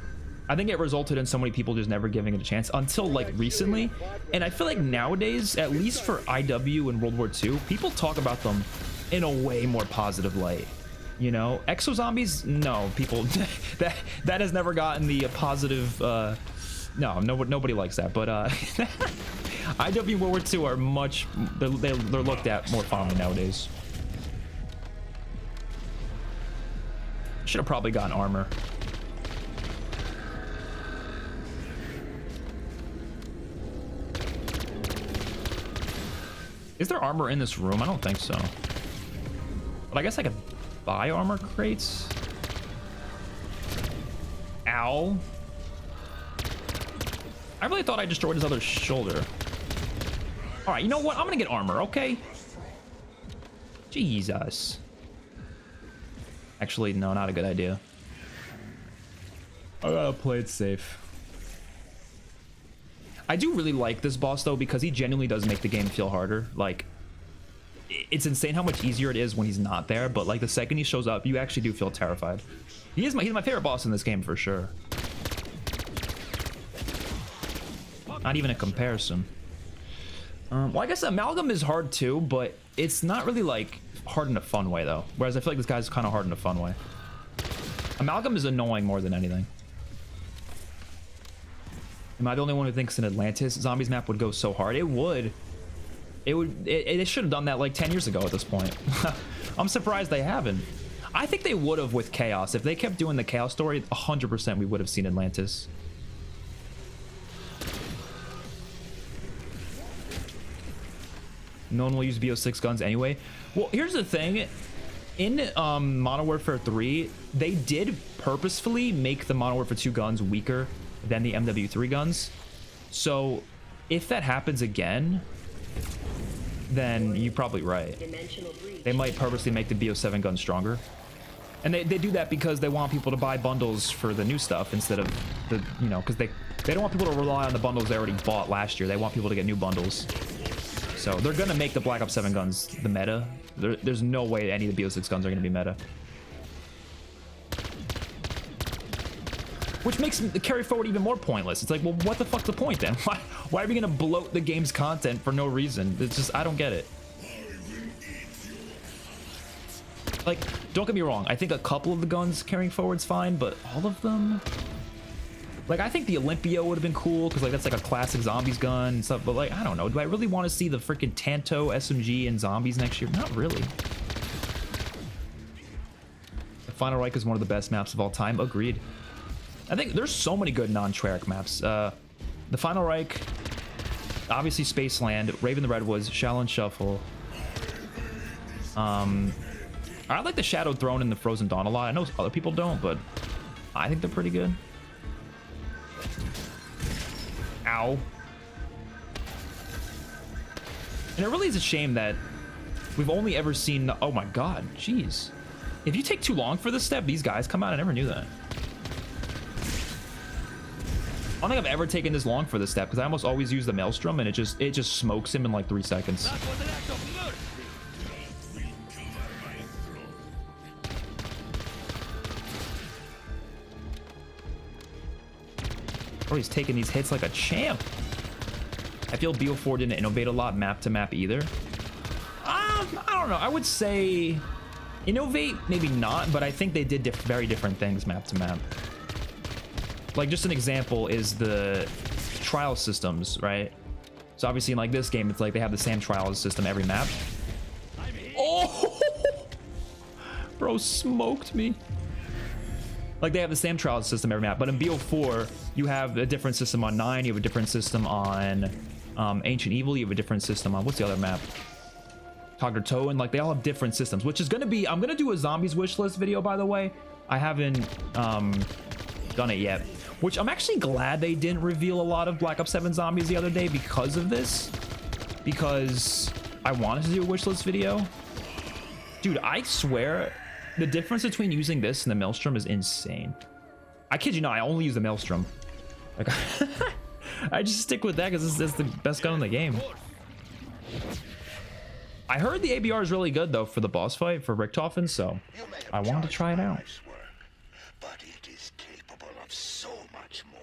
S1: I think it resulted in so many people just never giving it a chance until like recently. And I feel like nowadays, at least for IW and World War II, people talk about them in a way more positive light. You know, Exo Zombies, no, people that has never gotten the positive. No, nobody likes that. But IW and World War II are much. They're looked at more fondly nowadays. Should have probably gotten armor. Is there armor in this room? I don't think so. But I guess I could buy armor crates. Ow. I really thought I destroyed his other shoulder. All right, you know what? I'm gonna get armor, okay? Jesus. Actually, no, not a good idea. I gotta play it safe. I do really like this boss though, because he genuinely does make the game feel harder. Like, it's insane how much easier it is when he's not there, but like the second he shows up, you actually do feel terrified. He's my favorite boss in this game for sure. Not even a comparison. Well, I guess Amalgam is hard too, but it's not really like hard in a fun way though. Whereas I feel like this guy's kind of hard in a fun way. Amalgam is annoying more than anything. Am I the only one who thinks an Atlantis zombies map would go so hard? It would. It should have done that like 10 years ago at this point. I'm surprised they haven't. I think they would have with Chaos. If they kept doing the Chaos story, 100% we would have seen Atlantis. No one will use BO6 guns anyway. Well, here's the thing. In Modern Warfare 3, they did purposefully make the Modern Warfare 2 guns weaker than the MW3 guns. So if that happens again, then you're probably right. They might purposely make the BO7 gun stronger. And they do that because they want people to buy bundles for the new stuff instead of the, you know, because they don't want people to rely on the bundles they already bought last year. They want people to get new bundles. So they're going to make the Black Ops 7 guns the meta. There's no way any of the BO6 guns are going to be meta. Which makes the carry forward even more pointless. It's like, well, what the fuck's the point then? Why are we going to bloat the game's content for no reason? It's just, I don't get it. Like, don't get me wrong. I think a couple of the guns carrying forward's fine, but all of them? Like, I think the Olympia would have been cool because, like, that's like a classic zombies gun and stuff. But, like, I don't know. Do I really want to see the freaking Tanto SMG and zombies next year? Not really. The Final Reich is one of the best maps of all time. Agreed. I think there's so many good non-Treyarch maps. The Final Reich, obviously Spaceland, Raven the Redwoods, Shaolin Shuffle. I like the Shadowed Throne and the Frozen Dawn a lot. I know other people don't, but I think they're pretty good. Ow. And it really is a shame that we've only ever seen... Oh my god, jeez. If you take too long for this step, these guys come out. I never knew that. I don't think I've ever taken this long for this step because I almost always use the Maelstrom and it just smokes him in like 3 seconds. Oh, he's taking these hits like a champ. I feel BO4 didn't innovate a lot map to map either. I don't know. I would say Innovate, maybe not, but I think they did very different things map to map. Like, just an example is the trial systems, right? So obviously in like this game, it's like they have the same trial system every map. Oh! Bro smoked me. Like, they have the same trial system every map, but in BO4, you have a different system on 9, you have a different system on Ancient Evil, you have a different system on, what's the other map? Toggertoe, and like, they all have different systems, which is gonna be, I'm gonna do a zombies wish list video, by the way. I haven't done it yet, which I'm actually glad they didn't reveal a lot of Black Ops 7 Zombies the other day because of this, because I wanted to do a wish list video. Dude, I swear, the difference between using this and the Maelstrom is insane. I kid you not, I only use the Maelstrom. Like, I just stick with that because it's the best gun in the game. I heard the ABR is really good though for the boss fight for Richtofen, so I wanted to try it out.
S2: But it is capable of so much more.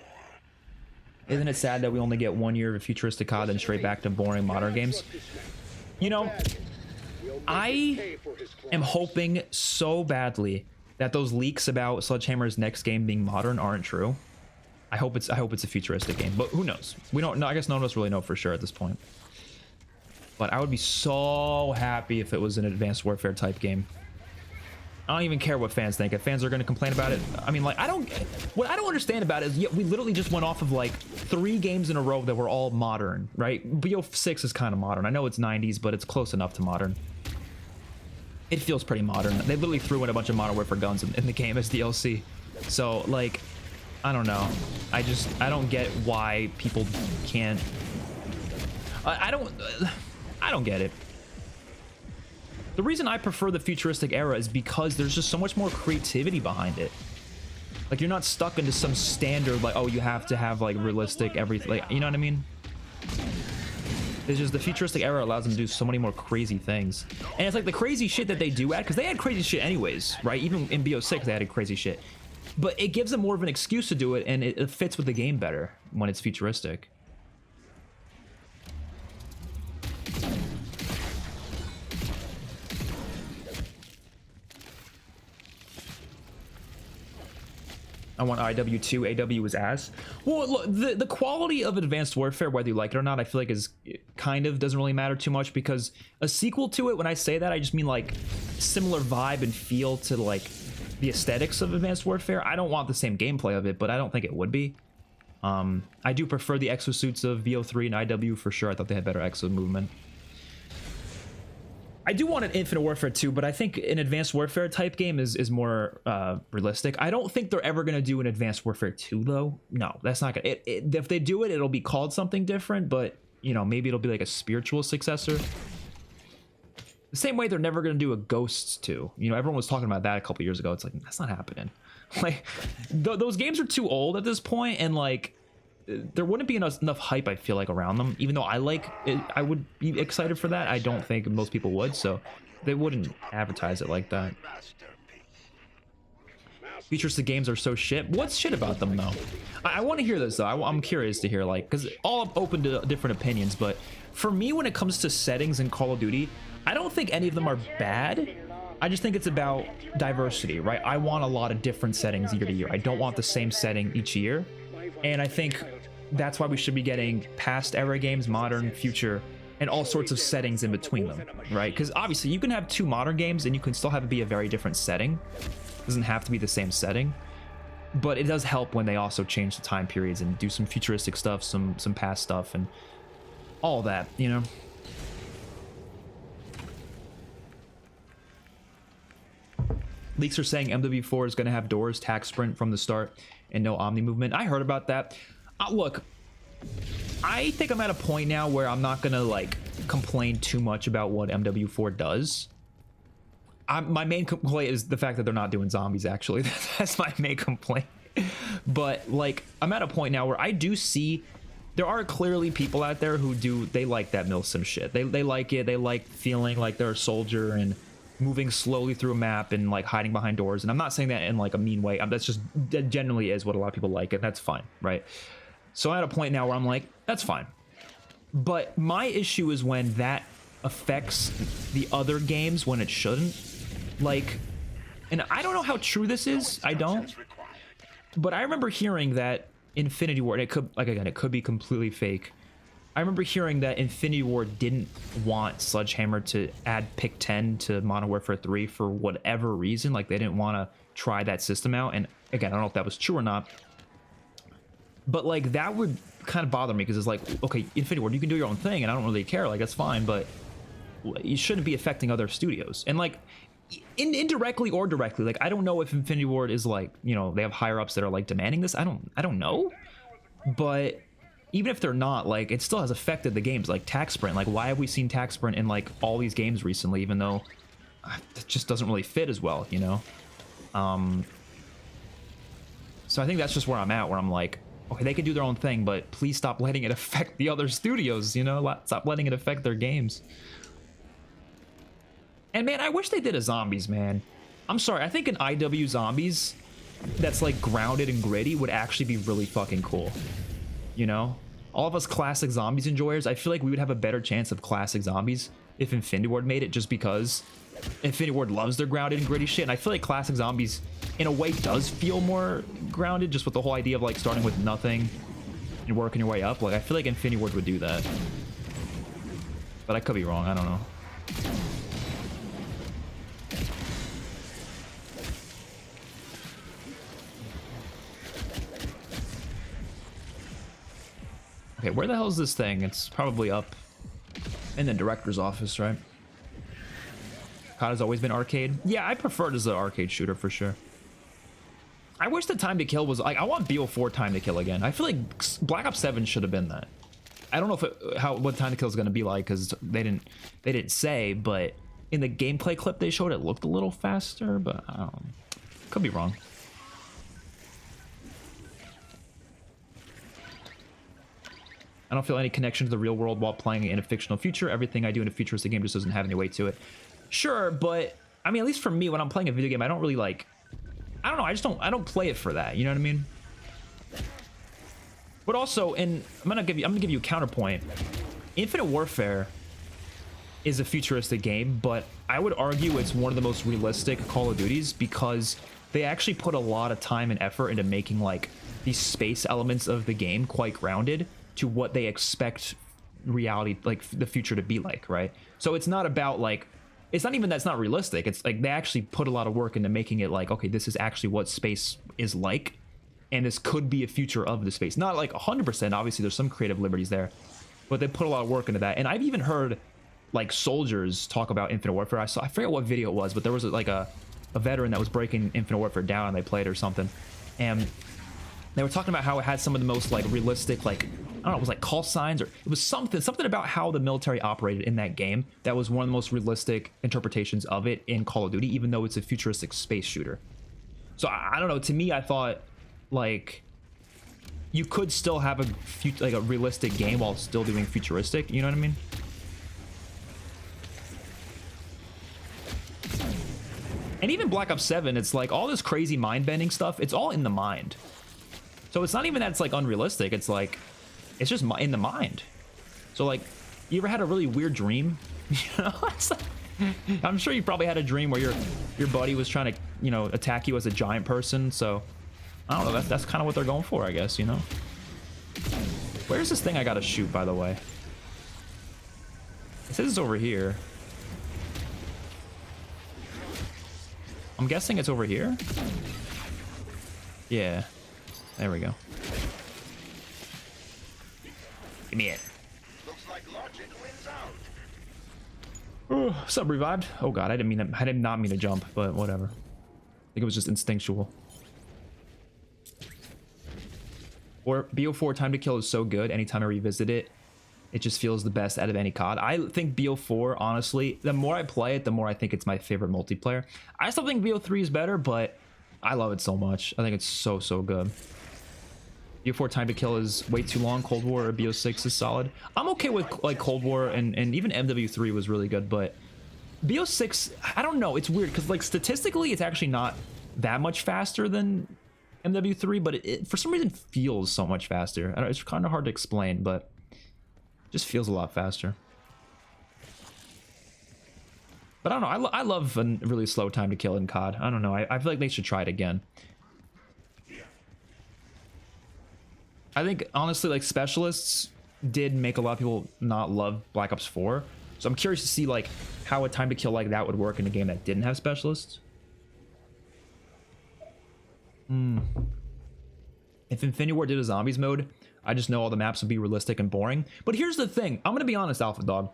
S1: Isn't it sad that we only get 1 year of a futuristic COD and straight back to boring modern games? You know, I am hoping so badly that those leaks about Sledgehammer's next game being modern aren't true. I hope it's a futuristic game, but who knows? We don't know. I guess none of us really know for sure at this point. But I would be so happy if it was an Advanced Warfare type game. I don't even care what fans think. If fans are going to complain about it, I mean, like, what I don't understand about it is, yeah, we literally just went off of like 3 games in a row that were all modern, right? BO6 is kind of modern. I know it's 90s, but it's close enough to modern. It feels pretty modern. They literally threw in a bunch of Modern Warfare guns in the game as DLC. So, like, I don't know. I don't get why people can't. I don't get it. The reason I prefer the futuristic era is because there's just so much more creativity behind it. Like, you're not stuck into some standard, like, oh, you have to have like realistic everything, like, you know what I mean? It's just the futuristic era allows them to do so many more crazy things. And it's like the crazy shit that they do add, because they had crazy shit anyways, right? Even in BO6 they added crazy shit. But it gives them more of an excuse to do it, and it fits with the game better when it's futuristic. I want IW2. AW is ass. Well, look, the quality of Advanced Warfare, whether you like it or not, I feel like is kind of doesn't really matter too much, because a sequel to it, when I say that, I just mean like similar vibe and feel to like the aesthetics of Advanced Warfare. I don't want the same gameplay of it, but I don't think it would be. I do prefer the exosuits of BO3 and IW for sure. I thought they had better exo movement. I do want an Infinite Warfare 2, but I think an Advanced Warfare type game is more realistic. I don't think they're ever going to do an Advanced Warfare 2, though. No, that's not going to... If they do it, it'll be called something different, but, you know, maybe it'll be like a spiritual successor. The same way they're never going to do a Ghosts 2. You know, everyone was talking about that a couple years ago. It's like, that's not happening. Like, those games are too old at this point, and, like, there wouldn't be enough hype, I feel like, around them. Even though I like it, I would be excited for that. I don't think most people would, so they wouldn't advertise it like that. Futuristic games are so shit. What's shit about them, though? I want to hear this, though. I'm curious to hear, like, because all open to different opinions, but for me, when it comes to settings in Call of Duty, I don't think any of them are bad. I just think it's about diversity, right? I want a lot of different settings year to year. I don't want the same setting each year. And I think that's why we should be getting past era games, modern, future, and all sorts of settings in between them, right? Because obviously you can have 2 modern games and you can still have it be a very different setting. It doesn't have to be the same setting, but it does help when they also change the time periods and do some futuristic stuff, some past stuff, and all that, you know? Leaks are saying MW4 is going to have doors, tac sprint from the start, and no Omni movement. I heard about that. Look, I think I'm at a point now where I'm not gonna like complain too much about what MW4 does. My main complaint is the fact that they're not doing zombies, actually. That's my main complaint. But like, I'm at a point now where I do see there are clearly people out there who they like that milsim shit. They like it. They like feeling like they're a soldier and moving slowly through a map and like hiding behind doors. And I'm not saying that in like a mean way. That generally is what a lot of people like, and that's fine, right? So I'm at a point now where I'm like, that's fine. But my issue is when that affects the other games when it shouldn't. Like, and I don't know how true this is. I don't. But I remember hearing that Infinity Ward, it could, like, again, it could be completely fake. I remember hearing that Infinity Ward didn't want Sledgehammer to add pick 10 to Modern Warfare 3 for whatever reason. Like, they didn't want to try that system out. And again, I don't know if that was true or not. But, like, that would kind of bother me because it's like, okay, Infinity Ward, you can do your own thing, and I don't really care. Like, that's fine, but you shouldn't be affecting other studios. And, like, indirectly or directly, like, I don't know if Infinity Ward is, like, you know, they have higher ups that are, like, demanding this. I don't know. But even if they're not, like, it still has affected the games, like Tac Sprint. Like, why have we seen Tac Sprint in, like, all these games recently, even though it just doesn't really fit as well, you know? So I think that's just where I'm at, where I'm like, okay, they can do their own thing, but please stop letting it affect the other studios, you know? Stop letting it affect their games. And man, I wish they did a Zombies, man. I'm sorry, I think an IW Zombies that's like grounded and gritty would actually be really fucking cool. You know? All of us classic Zombies enjoyers, I feel like we would have a better chance of classic Zombies if Infinity Ward made it, just because Infinity Ward loves their grounded and gritty shit, and I feel like classic Zombies in a way does feel more grounded, just with the whole idea of like starting with nothing and working your way up. Like, I feel like Infinity Ward would do that, but I could be wrong. I don't know. Okay, where the hell is this thing? It's probably up in the director's office, right? COD has always been arcade. Yeah, I prefer it as an arcade shooter for sure. I wish the time to kill was like, I want BO4 time to kill again. I feel like Black Ops 7 should have been that. I don't know if what time to kill is going to be like, because they didn't say, but in the gameplay clip they showed, it looked a little faster, but I don't know. Could be wrong. I don't feel any connection to the real world while playing in a fictional future. Everything I do in a futuristic game just doesn't have any weight to it. Sure, but I mean, at least for me, when I'm playing a video game, I don't really like, I don't know, I don't play it for that, you know what I mean? But also, and I'm gonna give you a counterpoint. Infinite Warfare is a futuristic game, but I would argue it's one of the most realistic Call of Duties, because they actually put a lot of time and effort into making like these space elements of the game quite grounded to what they expect reality, like the future, to be like, right? So it's not about like, it's not even that's not realistic. It's like they actually put a lot of work into making it like, okay, this is actually what space is like, and this could be a future of the space. Not like 100%, obviously there's some creative liberties there, but they put a lot of work into that. And I've even heard like soldiers talk about Infinite Warfare. I forget what video it was, but there was like a veteran that was breaking Infinite Warfare down, and they played or something, and they were talking about how it had some of the most like realistic, like, I don't know, it was like call signs, or it was something about how the military operated in that game that was one of the most realistic interpretations of it in Call of Duty, even though it's a futuristic space shooter. So I don't know, to me, I thought like you could still have a realistic game while still doing futuristic, you know what I mean? And even Black Ops 7, it's like all this crazy mind-bending stuff, it's all in the mind. So it's not even that it's like unrealistic, it's like, it's just in the mind. So like, you ever had a really weird dream? You know, it's like, I'm sure you probably had a dream where your buddy was trying to, you know, attack you as a giant person. So I don't know, that's kind of what they're going for, I guess, you know? Where's this thing I gotta shoot, by the way? It says it's over here. I'm guessing it's over here? Yeah. There we go. Give me it.
S2: Looks like logic wins out.
S1: Oh, sub revived. Oh god, I did not mean to jump, but whatever. I think it was just instinctual. Or BO4 time to kill is so good. Anytime I revisit it, it just feels the best out of any COD. I think BO4, honestly, the more I play it, the more I think it's my favorite multiplayer. I still think BO3 is better, but I love it so much. I think it's so good. BO4 time to kill is way too long. Cold War or BO6 is solid. I'm okay with like Cold War, and even MW3 was really good, but BO6, I don't know, it's weird because like statistically it's actually not that much faster than MW3, but it for some reason feels so much faster. I don't know, it's kind of hard to explain, but it just feels a lot faster. But I don't know. I love a really slow time to kill in COD. I don't know. I feel like they should try it again. I think honestly, like specialists did make a lot of people not love Black Ops 4. So I'm curious to see like how a time to kill like that would work in a game that didn't have specialists. If Infinity Ward did a zombies mode, I just know all the maps would be realistic and boring. But here's the thing. I'm gonna be honest, Alpha Dog.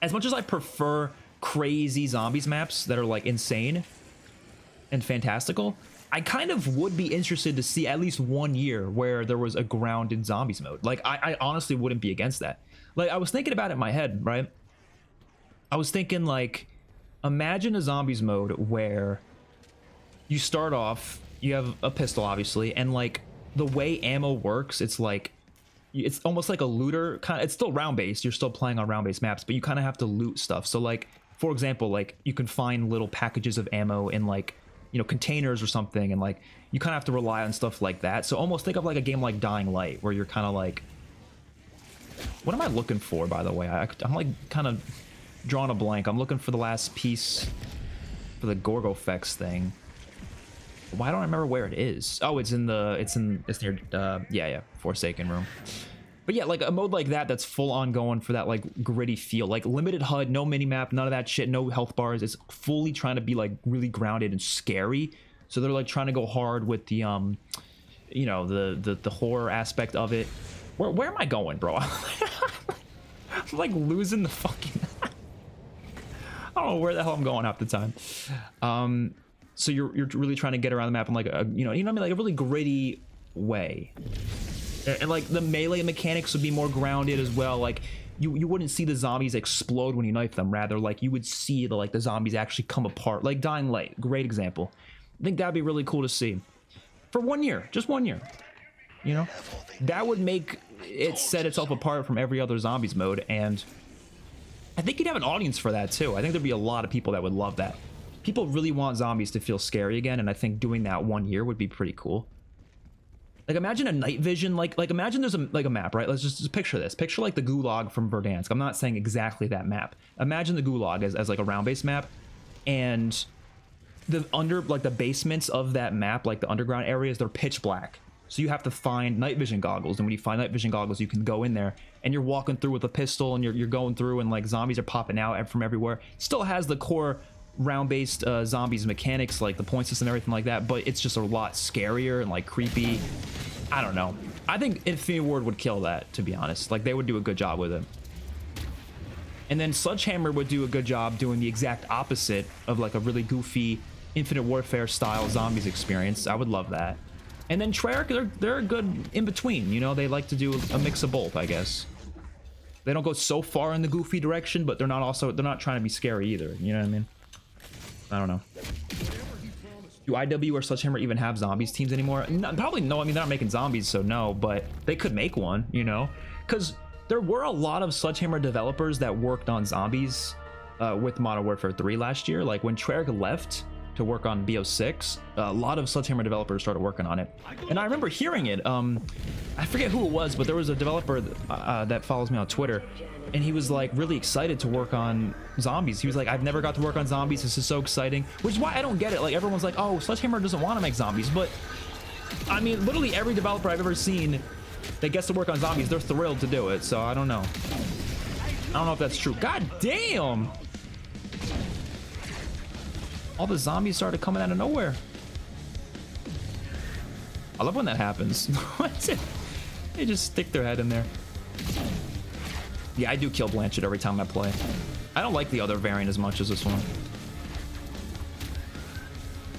S1: As much as I prefer crazy zombies maps that are like insane and fantastical, I kind of would be interested to see at least 1 year where there was a grounded zombies mode. Like, I honestly wouldn't be against that. Like, I was thinking about it in my head, right? I was thinking, like, imagine a zombies mode where you start off, you have a pistol, obviously, and, like, the way ammo works, it's like, it's almost like a looter kind of, it's still round-based, you're still playing on round-based maps, but you kind of have to loot stuff. So, like, for example, like, you can find little packages of ammo in, like, you know, containers or something, and like you kind of have to rely on stuff like that. So almost think of like a game like Dying Light, where you're kind of like, what am I looking for, by the way? I'm like kind of drawing a blank. I'm looking for the last piece for the Gorgofex thing. Why don't I remember where it is? Oh, it's near yeah, Forsaken room. But yeah, like a mode like that that's full on going for that like gritty feel, like limited HUD, no minimap, none of that shit, no health bars. It's fully trying to be like really grounded and scary. So they're like trying to go hard with the you know, the horror aspect of it. Where am I going, bro? I'm like losing the fucking I don't know where the hell I'm going half the time. So you're really trying to get around the map in like a you know what I mean, like a really gritty way. And like the melee mechanics would be more grounded as well. Like you wouldn't see the zombies explode when you knife them. Rather, like you would see the zombies actually come apart. Like Dying Light, great example. I think that'd be really cool to see for 1 year, just 1 year. You know, that would make it set itself apart from every other zombies mode, and I think you'd have an audience for that too. I think there'd be a lot of people that would love that. People really want zombies to feel scary again, and I think doing that 1 year would be pretty cool. Like imagine a night vision, like imagine there's a map, right? Let's just picture this. Picture like the Gulag from Verdansk. I'm not saying exactly that map. Imagine the Gulag as like a round-based map, and the basements of that map, like the underground areas, they're pitch black. So you have to find night vision goggles, and when you find night vision goggles, you can go in there and you're walking through with a pistol, and you're going through, and like zombies are popping out from everywhere. Still has the core round-based zombies mechanics, like the point system and everything like that, but it's just a lot scarier and like creepy. I don't know. I think Infinity Ward would kill that, to be honest. Like they would do a good job with it. And then Sledgehammer would do a good job doing the exact opposite of like a really goofy Infinite Warfare style zombies experience. I would love that. And then Treyarch, they're a good in between. You know, they like to do a mix of both, I guess. They don't go so far in the goofy direction, but they're not trying to be scary either. You know what I mean? I don't know. Do IW or Sledgehammer even have zombies teams anymore? No, probably no. I mean, they're not making zombies, so no, but they could make one, you know? Because there were a lot of Sledgehammer developers that worked on zombies with Modern Warfare 3 last year. Like when Treyarch left to work on BO6, a lot of Sledgehammer developers started working on it. And I remember hearing it. I forget who it was, but there was a developer that follows me on Twitter, and he was like really excited to work on zombies. He was like, I've never got to work on zombies. This is so exciting. Which is why I don't get it. Like everyone's like, oh, Sledgehammer doesn't want to make zombies. But I mean, literally every developer I've ever seen that gets to work on zombies, they're thrilled to do it. So I don't know. I don't know if that's true. God damn. All the zombies started coming out of nowhere. I love when that happens. They just stick their head in there. Yeah, I do kill Blanchett every time I play. I don't like the other variant as much as this one.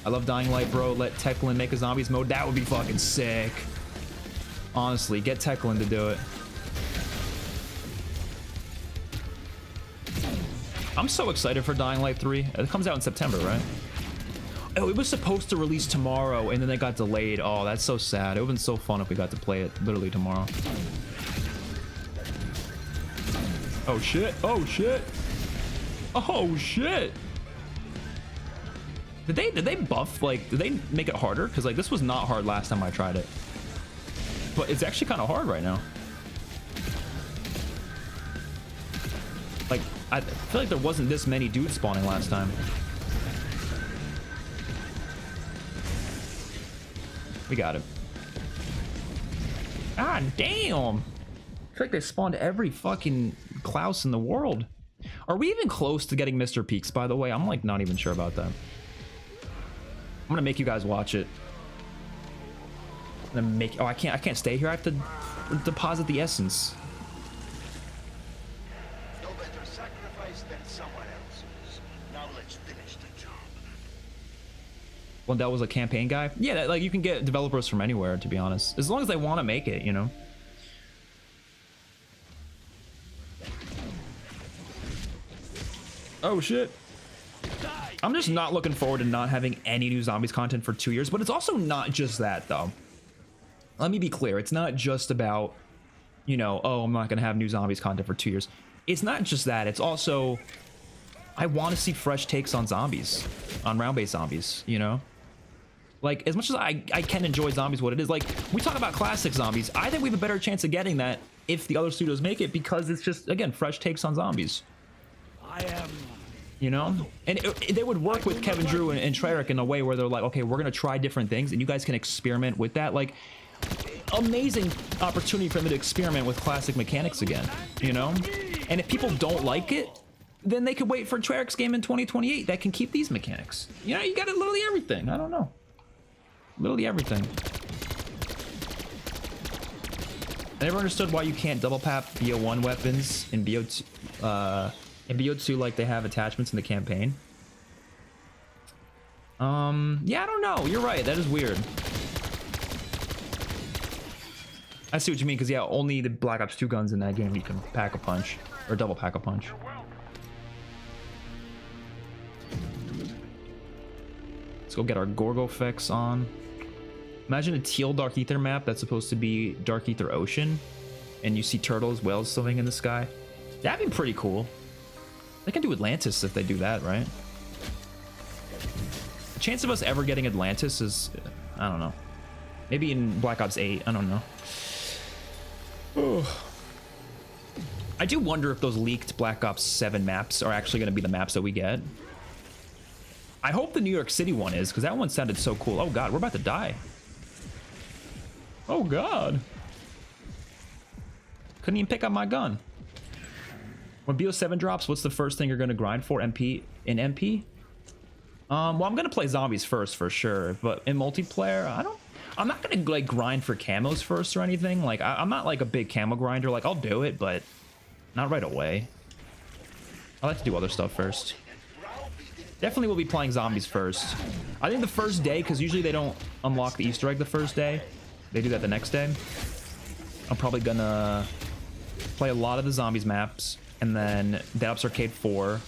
S1: I love Dying Light, bro. Let Techland make a zombies mode. That would be fucking sick. Honestly, get Techland to do it. I'm so excited for Dying Light 3. It comes out in September, right? Oh, it was supposed to release tomorrow, and then it got delayed. Oh, that's so sad. It would have been so fun if we got to play it literally tomorrow. Oh shit, oh shit. Oh shit. Did they buff, like, did they make it harder? Because like this was not hard last time I tried it. But it's actually kind of hard right now. Like I feel like there wasn't this many dudes spawning last time. We got it. Ah, damn. I feel like they spawned every fucking Klaus in the world. Are we even close to getting Mr. Peaks, by the way? I'm like not even sure about that. I'm gonna make you guys watch it. I'm gonna make, oh, I can't stay here. I have to deposit the essence.
S2: No better sacrifice than someone else's. Now let's finish the job.
S1: Well, that was a campaign guy. Yeah, that, like you can get developers from anywhere, to be honest, as long as they want to make it, you know. Oh shit. I'm just not looking forward to not having any new zombies content for 2 years, but it's also not just that though. Let me be clear, it's not just about, you know, oh, I'm not gonna have new zombies content for 2 years. It's not just that, it's also, I want to see fresh takes on zombies, on round-based zombies, you know? Like, as much as I can enjoy zombies what it is, like, we talk about classic zombies, I think we have a better chance of getting that if the other studios make it, because it's just, again, fresh takes on zombies. You know, and they would work with Kevin Drew and Treyarch in a way where they're like, okay, we're gonna try different things and you guys can experiment with that. Like, amazing opportunity for them to experiment with classic mechanics again, you know. And if people don't like it, then they could wait for Treyarch's game in 2028 that can keep these mechanics. You know, you got literally everything. I don't know, literally everything. I never understood why you can't double pap BO1 weapons in BO2. In BO2, like, they have attachments in the campaign. Yeah, I don't know. You're right. That is weird. I see what you mean, because, yeah, only the Black Ops 2 guns in that game you can pack a punch. Or double pack a punch. Let's go get our Gorgo effects on. Imagine a teal Dark Ether map that's supposed to be Dark Ether Ocean. And you see turtles, whales swimming in the sky. That'd be pretty cool. They can do Atlantis if they do that, right? The chance of us ever getting Atlantis is, I don't know. Maybe in Black Ops 8, I don't know. Oh. I do wonder if those leaked Black Ops 7 maps are actually going to be the maps that we get. I hope the New York City one is, because that one sounded so cool. Oh god, we're about to die. Oh god. Couldn't even pick up my gun. When BO7 drops, what's the first thing you're going to grind for? MP? In MP? Well, I'm going to play zombies first for sure, but in multiplayer, I'm not going to like grind for camos first or anything. Like, I'm not like a big camo grinder. Like, I'll do it, but not right away. I like to do other stuff first. Definitely will be playing zombies first. I think the first day, because usually they don't unlock the Easter egg the first day. They do that the next day. I'm probably going to play a lot of the zombies maps. And then Dead Ops Arcade 4,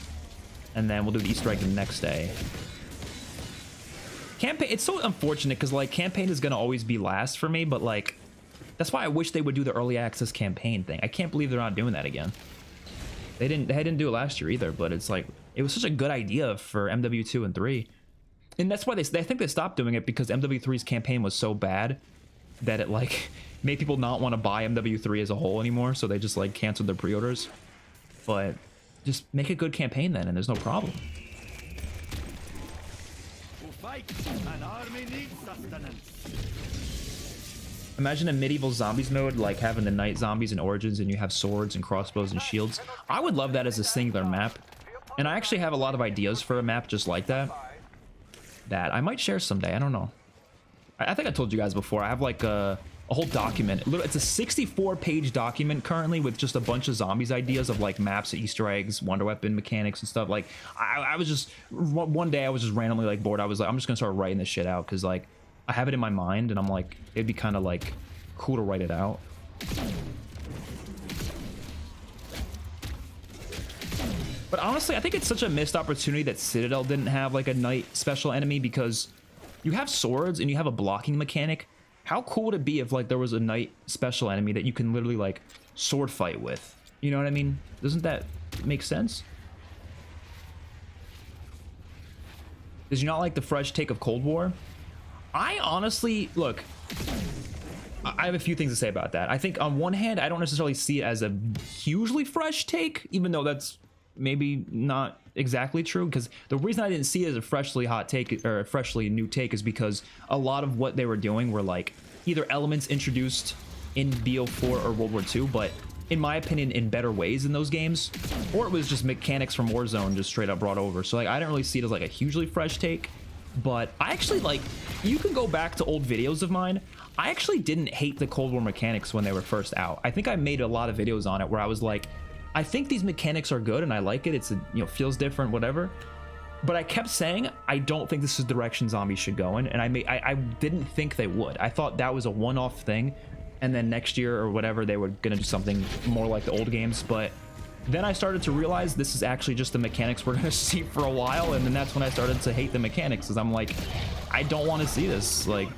S1: and then we'll do the Easter egg the next day. Campaign, it's so unfortunate because like campaign is gonna always be last for me, but like that's why I wish they would do the early access campaign thing. I can't believe they're not doing that again. They didn't do it last year either, but it's like it was such a good idea for MW2 and 3, and that's why I think they stopped doing it because MW3's campaign was so bad that it like made people not want to buy MW3 as a whole anymore, so they just like canceled their pre-orders. But just make a good campaign then, and there's no problem. Imagine a medieval zombies mode, like having the night zombies and origins, and you have swords and crossbows and shields. I would love that as a singular map. And I actually have a lot of ideas for a map just like that. That I might share someday, I don't know. I think I told you guys before, I have like a whole document. It's a 64-page document currently with just a bunch of zombies ideas of like maps, Easter eggs, wonder weapon mechanics and stuff. Like I was just one day I was just randomly like bored. I was like, I'm just gonna start writing this shit out because like I have it in my mind and I'm like it'd be kind of like cool to write it out. But honestly, I think it's such a missed opportunity that Citadel didn't have like a night special enemy, because you have swords and you have a blocking mechanic. How cool would it be if like there was a night special enemy that you can literally like sword fight with? You know what I mean? Doesn't that make sense? Did you not like the fresh take of Cold War? I honestly, look, I have a few things to say about that. I think on one hand, I don't necessarily see it as a hugely fresh take, even though that's maybe not exactly true, because the reason I didn't see it as a freshly hot take or a freshly new take is because a lot of what they were doing were like either elements introduced in BO4 or World War II, but in my opinion in better ways in those games, or it was just mechanics from Warzone just straight up brought over. So like I didn't really see it as like a hugely fresh take, but I actually like, you can go back to old videos of mine. I actually didn't hate the Cold War mechanics when they were first out. I think I made a lot of videos on it where I was like, I think these mechanics are good and I like it. It's a, you know, feels different, whatever. But I kept saying I don't think this is the direction zombies should go in, and I didn't think they would. I thought that was a one-off thing, and then next year or whatever they were gonna do something more like the old games. But then I started to realize this is actually just the mechanics we're gonna see for a while, and then that's when I started to hate the mechanics, because I'm like, I don't want to see this like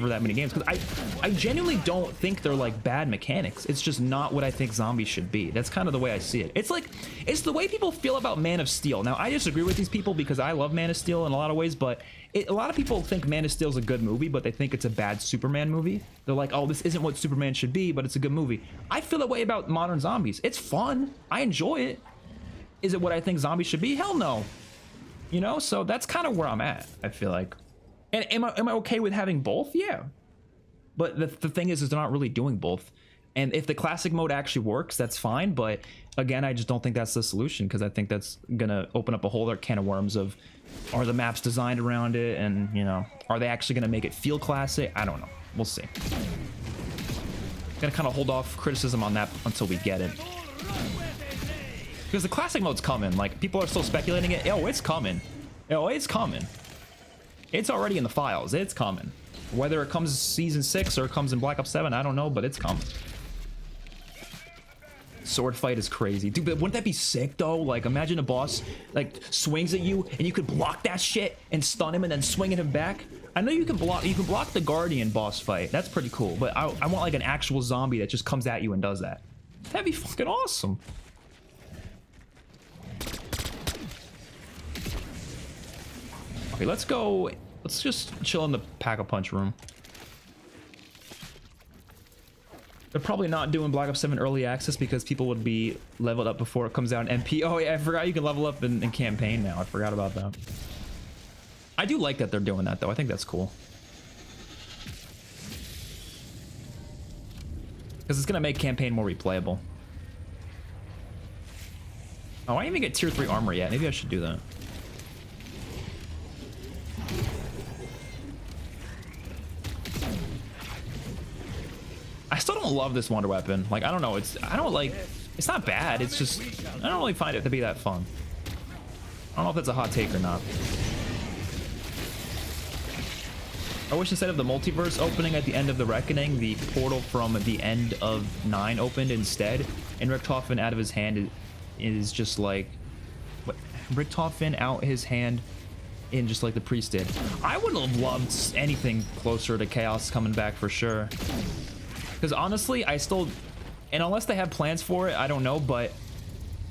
S1: for that many games, because I genuinely don't think they're like bad mechanics. It's just not what I think zombies should be. That's kind of the way I see it. It's like, it's the way people feel about Man of Steel. Now I disagree with these people because I love Man of Steel in a lot of ways, but a lot of people think Man of Steel is a good movie, but they think it's a bad Superman movie. They're like, oh, this isn't what Superman should be, but it's a good movie. I feel that way about modern zombies. It's fun. I enjoy it. Is it what I think zombies should be? Hell no. You know, so that's kind of where I'm at, I feel like. And am I okay with having both? Yeah. But the thing is they're not really doing both. And if the classic mode actually works, that's fine. But again, I just don't think that's the solution, because I think that's gonna open up a whole other can of worms of, are the maps designed around it, and you know, are they actually gonna make it feel classic? I don't know. We'll see. Gonna kind of hold off criticism on that until we get it, because the classic mode's coming. Like, people are still speculating it. Oh, it's coming. Oh, it's coming. It's already in the files. It's coming. Whether it comes season 6 or it comes in Black Ops 7, I don't know, but it's coming. Sword fight is crazy, dude. But wouldn't that be sick though? Like, imagine a boss like swings at you and you could block that shit and stun him and then swing at him back. I know you can block the Guardian boss fight. That's pretty cool. But I want like an actual zombie that just comes at you and does that. That'd be fucking awesome. Okay, let's go. Let's just chill in the Pack-a-Punch room. They're probably not doing Black Ops 7 early access because people would be leveled up before it comes out in MP. Oh yeah, I forgot you can level up in campaign now. I forgot about that. I do like that they're doing that though. I think that's cool. Because it's gonna make campaign more replayable. Oh, I didn't even get tier 3 armor yet. Maybe I should do that. I still don't love this wonder weapon. Like, I don't know. It's not bad. It's just, I don't really find it to be that fun. I don't know if that's a hot take or not. I wish instead of the multiverse opening at the end of the Reckoning, the portal from the end of 9 opened instead, and Richtofen out of his hand is just like, what? Richtofen out his hand in just like the priest did. I would have loved anything closer to Chaos coming back for sure. Because honestly, I still, and unless they have plans for it, I don't know, but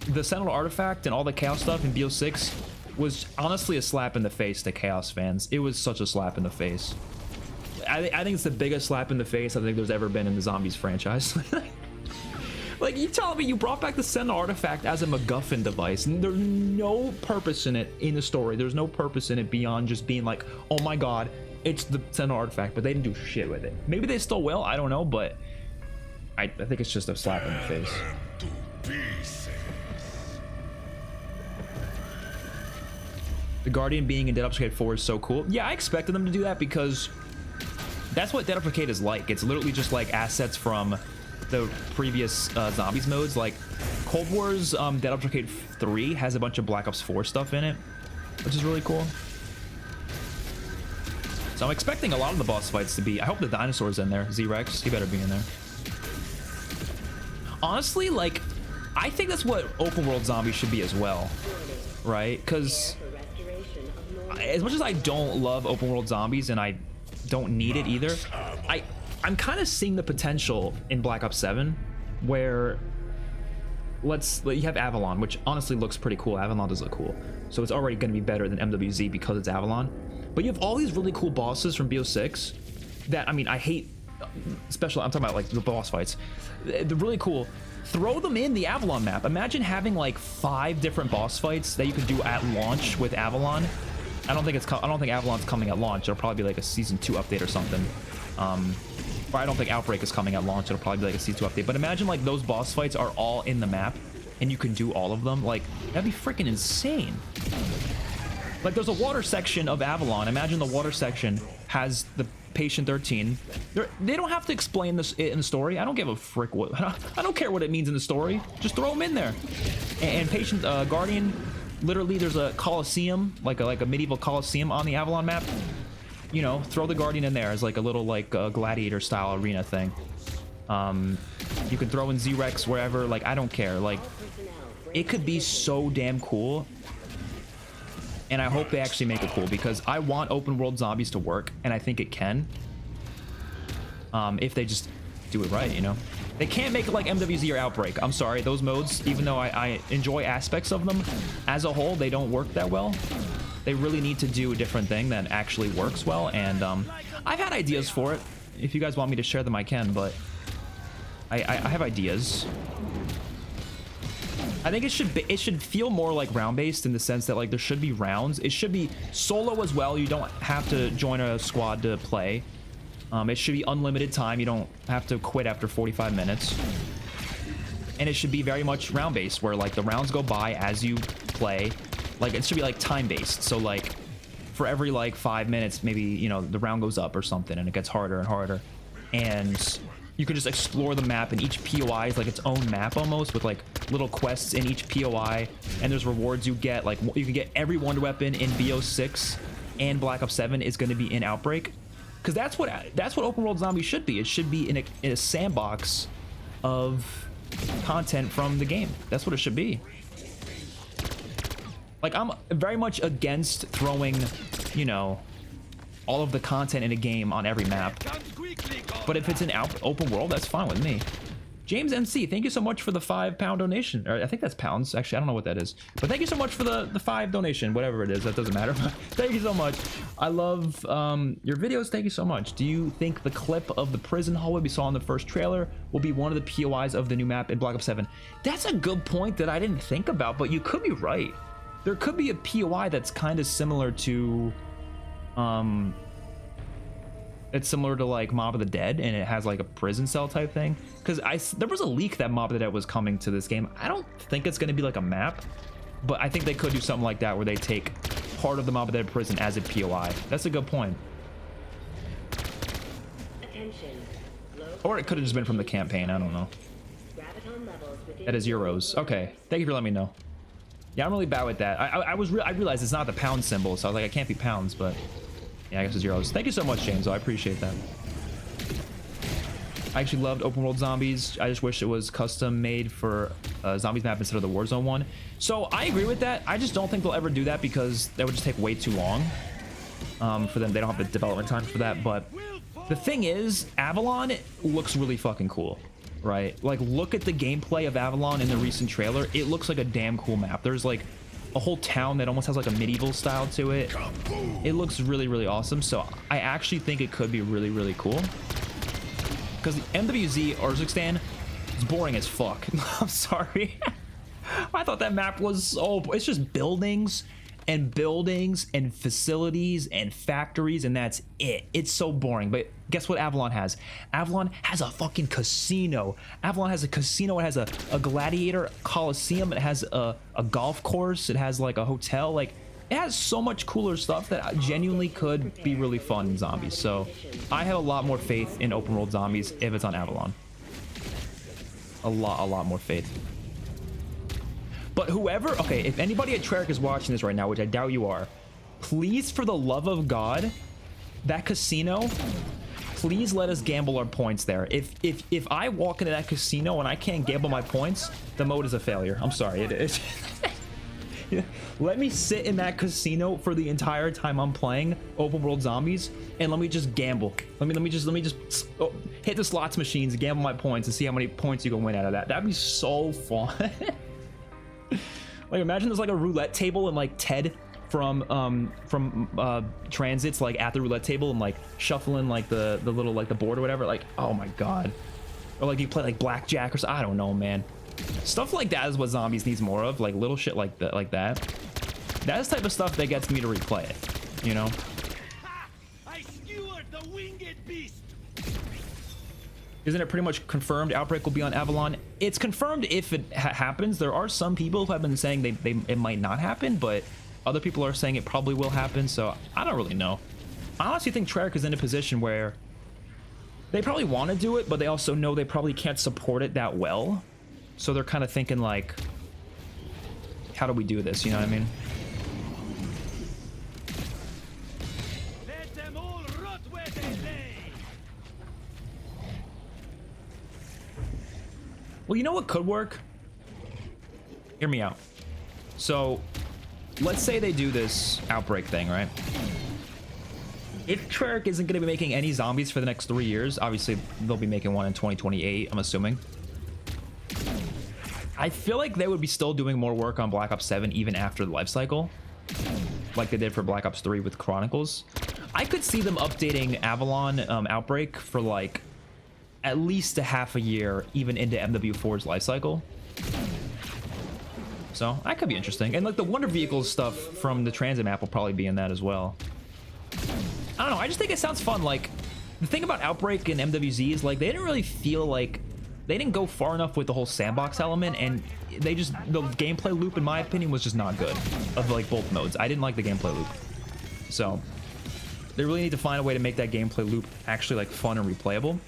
S1: the Sentinel artifact and all the Chaos stuff in BO6 was honestly a slap in the face to Chaos fans. It was such a slap in the face. I think it's the biggest slap in the face I think there's ever been in the Zombies franchise. Like, you telling me you brought back the Sentinel artifact as a MacGuffin device, and there's no purpose in it in the story. There's no purpose in it beyond just being like, oh my god, it's the Sentinel artifact, but they didn't do shit with it. Maybe they still will, I don't know, but I think it's just a slap in the face. The Guardian being in Dead Uppercade 4 is so cool. Yeah, I expected them to do that because that's what Dead Uppercade is like. It's literally just like assets from the previous Zombies modes. Like Cold War's Dead Uppercade 3 has a bunch of Black Ops 4 stuff in it, which is really cool. So I'm expecting a lot of the boss fights to be, I hope the dinosaur's in there. Z-Rex, he better be in there. Honestly, like, I think that's what open world zombies should be as well, right? Because as much as I don't love open world zombies and I don't need it either, I'm kind of seeing the potential in Black Ops 7 where you have Avalon, which honestly looks pretty cool. Avalon does look cool, so it's already going to be better than MWZ because it's Avalon. But you have all these really cool bosses from BO6 that, I mean, I hate special. I'm talking about like the boss fights. They're really cool, throw them in the Avalon map. Imagine having like 5 different boss fights that you can do at launch with Avalon. I don't think Avalon's coming at launch. It'll probably be like a season 2 update or something. Or I don't think Outbreak is coming at launch. It'll probably be like a season 2 update. But imagine like those boss fights are all in the map and you can do all of them. Like, that'd be freaking insane. Like, there's a water section of Avalon. Imagine the water section has the Patient 13. They don't have to explain this in the story. I don't give a frick what. I don't care what it means in the story. Just throw them in there. And Patient Guardian, literally, there's a Coliseum, like a medieval Coliseum on the Avalon map. You know, throw the Guardian in there as like a little like gladiator style arena thing. You can throw in Z-Rex wherever. Like, I don't care. Like, it could be so damn cool. And I hope they actually make it cool, because I want open world zombies to work, and I think it can. If they just do it right, you know? They can't make it like MWZ or Outbreak. I'm sorry, those modes, even though I enjoy aspects of them, as a whole, they don't work that well. They really need to do a different thing that actually works well, and I've had ideas for it. If you guys want me to share them, I can, but I have ideas. I think it should feel more like round-based in the sense that like there should be rounds. It should be solo as well. You don't have to join a squad to play. It should be unlimited time. You don't have to quit after 45 minutes. And it should be very much round-based, where like the rounds go by as you play. Like, it should be like time-based. So like for every like 5 minutes, maybe, you know, the round goes up or something, and it gets harder and harder. And you can just explore the map, and each POI is like its own map almost, with like little quests in each POI, and there's rewards you get. Like, you can get every wonder weapon in BO6, and Black Ops 7 is going to be in Outbreak, because that's what open world zombies should be. It should be in a sandbox of content from the game. That's what it should be. Like, I'm very much against throwing, you know, all of the content in a game on every map. But if it's an open world, that's fine with me. James MC, thank you so much for the £5 donation. Or I think that's pounds. Actually, I don't know what that is. But thank you so much for the 5 donation, whatever it is. That doesn't matter. Thank you so much. I love your videos. Thank you so much. Do you think the clip of the prison hallway we saw in the first trailer will be one of the POIs of the new map in Black Ops 7? That's a good point that I didn't think about, but you could be right. There could be a POI that's kind of similar to... it's similar to like Mob of the Dead, and it has like a prison cell type thing. Because there was a leak that Mob of the Dead was coming to this game. I don't think it's going to be like a map, but I think they could do something like that where they take part of the Mob of the Dead prison as a POI. That's a good point.
S3: Attention.
S1: Or it could have just been from the campaign. I don't know. That is euros. Okay, thank you for letting me know. Yeah, I'm really bad with that. I realized it's not the pound symbol, so I was like, I can't be pounds, but yeah, I guess it's euros. Thank you so much, James. I appreciate that. I actually loved open world zombies. I just wish it was custom made for zombies map instead of the Warzone one. So I agree with that. I just don't think they'll ever do that, because that would just take way too long for them. They don't have the development time for that. But the thing is, Avalon looks really fucking cool, right? Like, look at the gameplay of Avalon in the recent trailer. It looks like a damn cool map. There's like a whole town that almost has like a medieval style to it. It looks really, really awesome. So I actually think it could be really, really cool. Because the MWZ Urzikstan is boring as fuck. I'm sorry. I thought that map was, oh, it's just buildings and facilities and factories, and that's it. It's so boring. But guess what Avalon has? Avalon has a fucking casino. Avalon has a casino. It has a gladiator coliseum. It has a golf course. It has like a hotel. Like, it has so much cooler stuff that genuinely could be really fun in zombies. So I have a lot more faith in open world zombies if it's on Avalon. A lot more faith. But whoever, okay, if anybody at Treyarch is watching this right now, which I doubt you are, please, for the love of God, that casino, please let us gamble our points there. If I walk into that casino and I can't gamble my points, the mode is a failure. I'm sorry, it is. Let me sit in that casino for the entire time I'm playing open world zombies, and let me just gamble. Let me just hit the slots machines, gamble my points, and see how many points you can win out of that. That'd be so fun. Like, imagine there's like a roulette table, and like Ted from Transit's like at the roulette table and like shuffling like the little like the board or whatever. Like, oh my god, Or like you play like blackjack or so. I don't know, man. Stuff like that is what Zombies needs more of. Like little shit like that, That's the type of stuff that gets me to replay it, you know?
S2: Ha! I skewered the winged beast.
S1: Isn't it pretty much confirmed Outbreak will be on Avalon? It's confirmed if it happens. There are some people who have been saying it might not happen, but other people are saying it probably will happen, so I don't really know. I honestly think Treyarch is in a position where they probably want to do it, but they also know they probably can't support it that well. So they're kind of thinking like, how do we do this? You know what I mean?
S2: Let them all rot where they lay.
S1: Well, you know what could work? Hear me out. So let's say they do this Outbreak thing, right? If Treyarch isn't going to be making any zombies for the next 3 years, obviously they'll be making one in 2028, I'm assuming. I feel like they would be still doing more work on Black Ops 7 even after the life cycle, like they did for Black Ops 3 with Chronicles. I could see them updating Avalon Outbreak for like at least a half a year, even into MW4's life cycle. So that could be interesting. And like the Wonder Vehicles stuff from the transit map will probably be in that as well. I don't know, I just think it sounds fun. Like the thing about Outbreak and MWZ is like they didn't really feel like they didn't go far enough with the whole sandbox element, and they just, the gameplay loop in my opinion was just not good of like both modes. I didn't like the gameplay loop. So they really need to find a way to make that gameplay loop actually like fun and replayable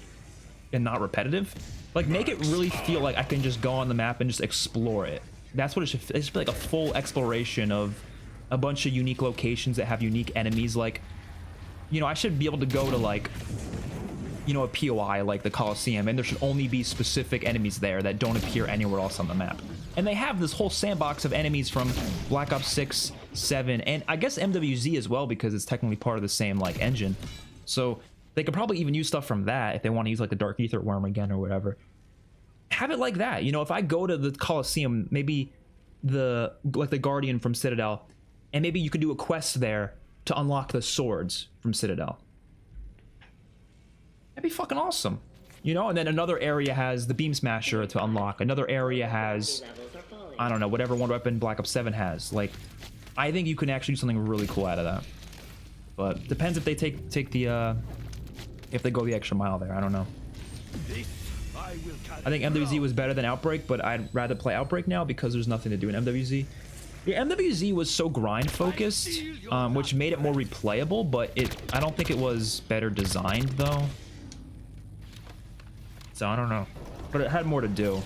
S1: and not repetitive. Like make it really feel like I can just go on the map and just explore it. That's what it should be like, a full exploration of a bunch of unique locations that have unique enemies. Like, you know, I should be able to go to like, you know, a POI like the Coliseum, and there should only be specific enemies there that don't appear anywhere else on the map. And they have this whole sandbox of enemies from Black Ops 6, 7, and I guess MWZ as well, because it's technically part of the same like engine. So they could probably even use stuff from that if they want to use like the Dark Ether Worm again or whatever. Have it like that, you know, if I go to the Coliseum, maybe the Guardian from Citadel, and maybe you can do a quest there to unlock the swords from Citadel. That'd be fucking awesome, you know. And then another area has the Beam Smasher to unlock. Another area has, I don't know, whatever one weapon Black Ops 7 has. Like, I think you can actually do something really cool out of that. But depends if they take the if they go the extra mile there. I don't know. I think MWZ was better than Outbreak, but I'd rather play Outbreak now because there's nothing to do in MWZ. Yeah, MWZ was so grind focused, which made it more replayable, but I don't think it was better designed though. So I don't know, but it had more to do.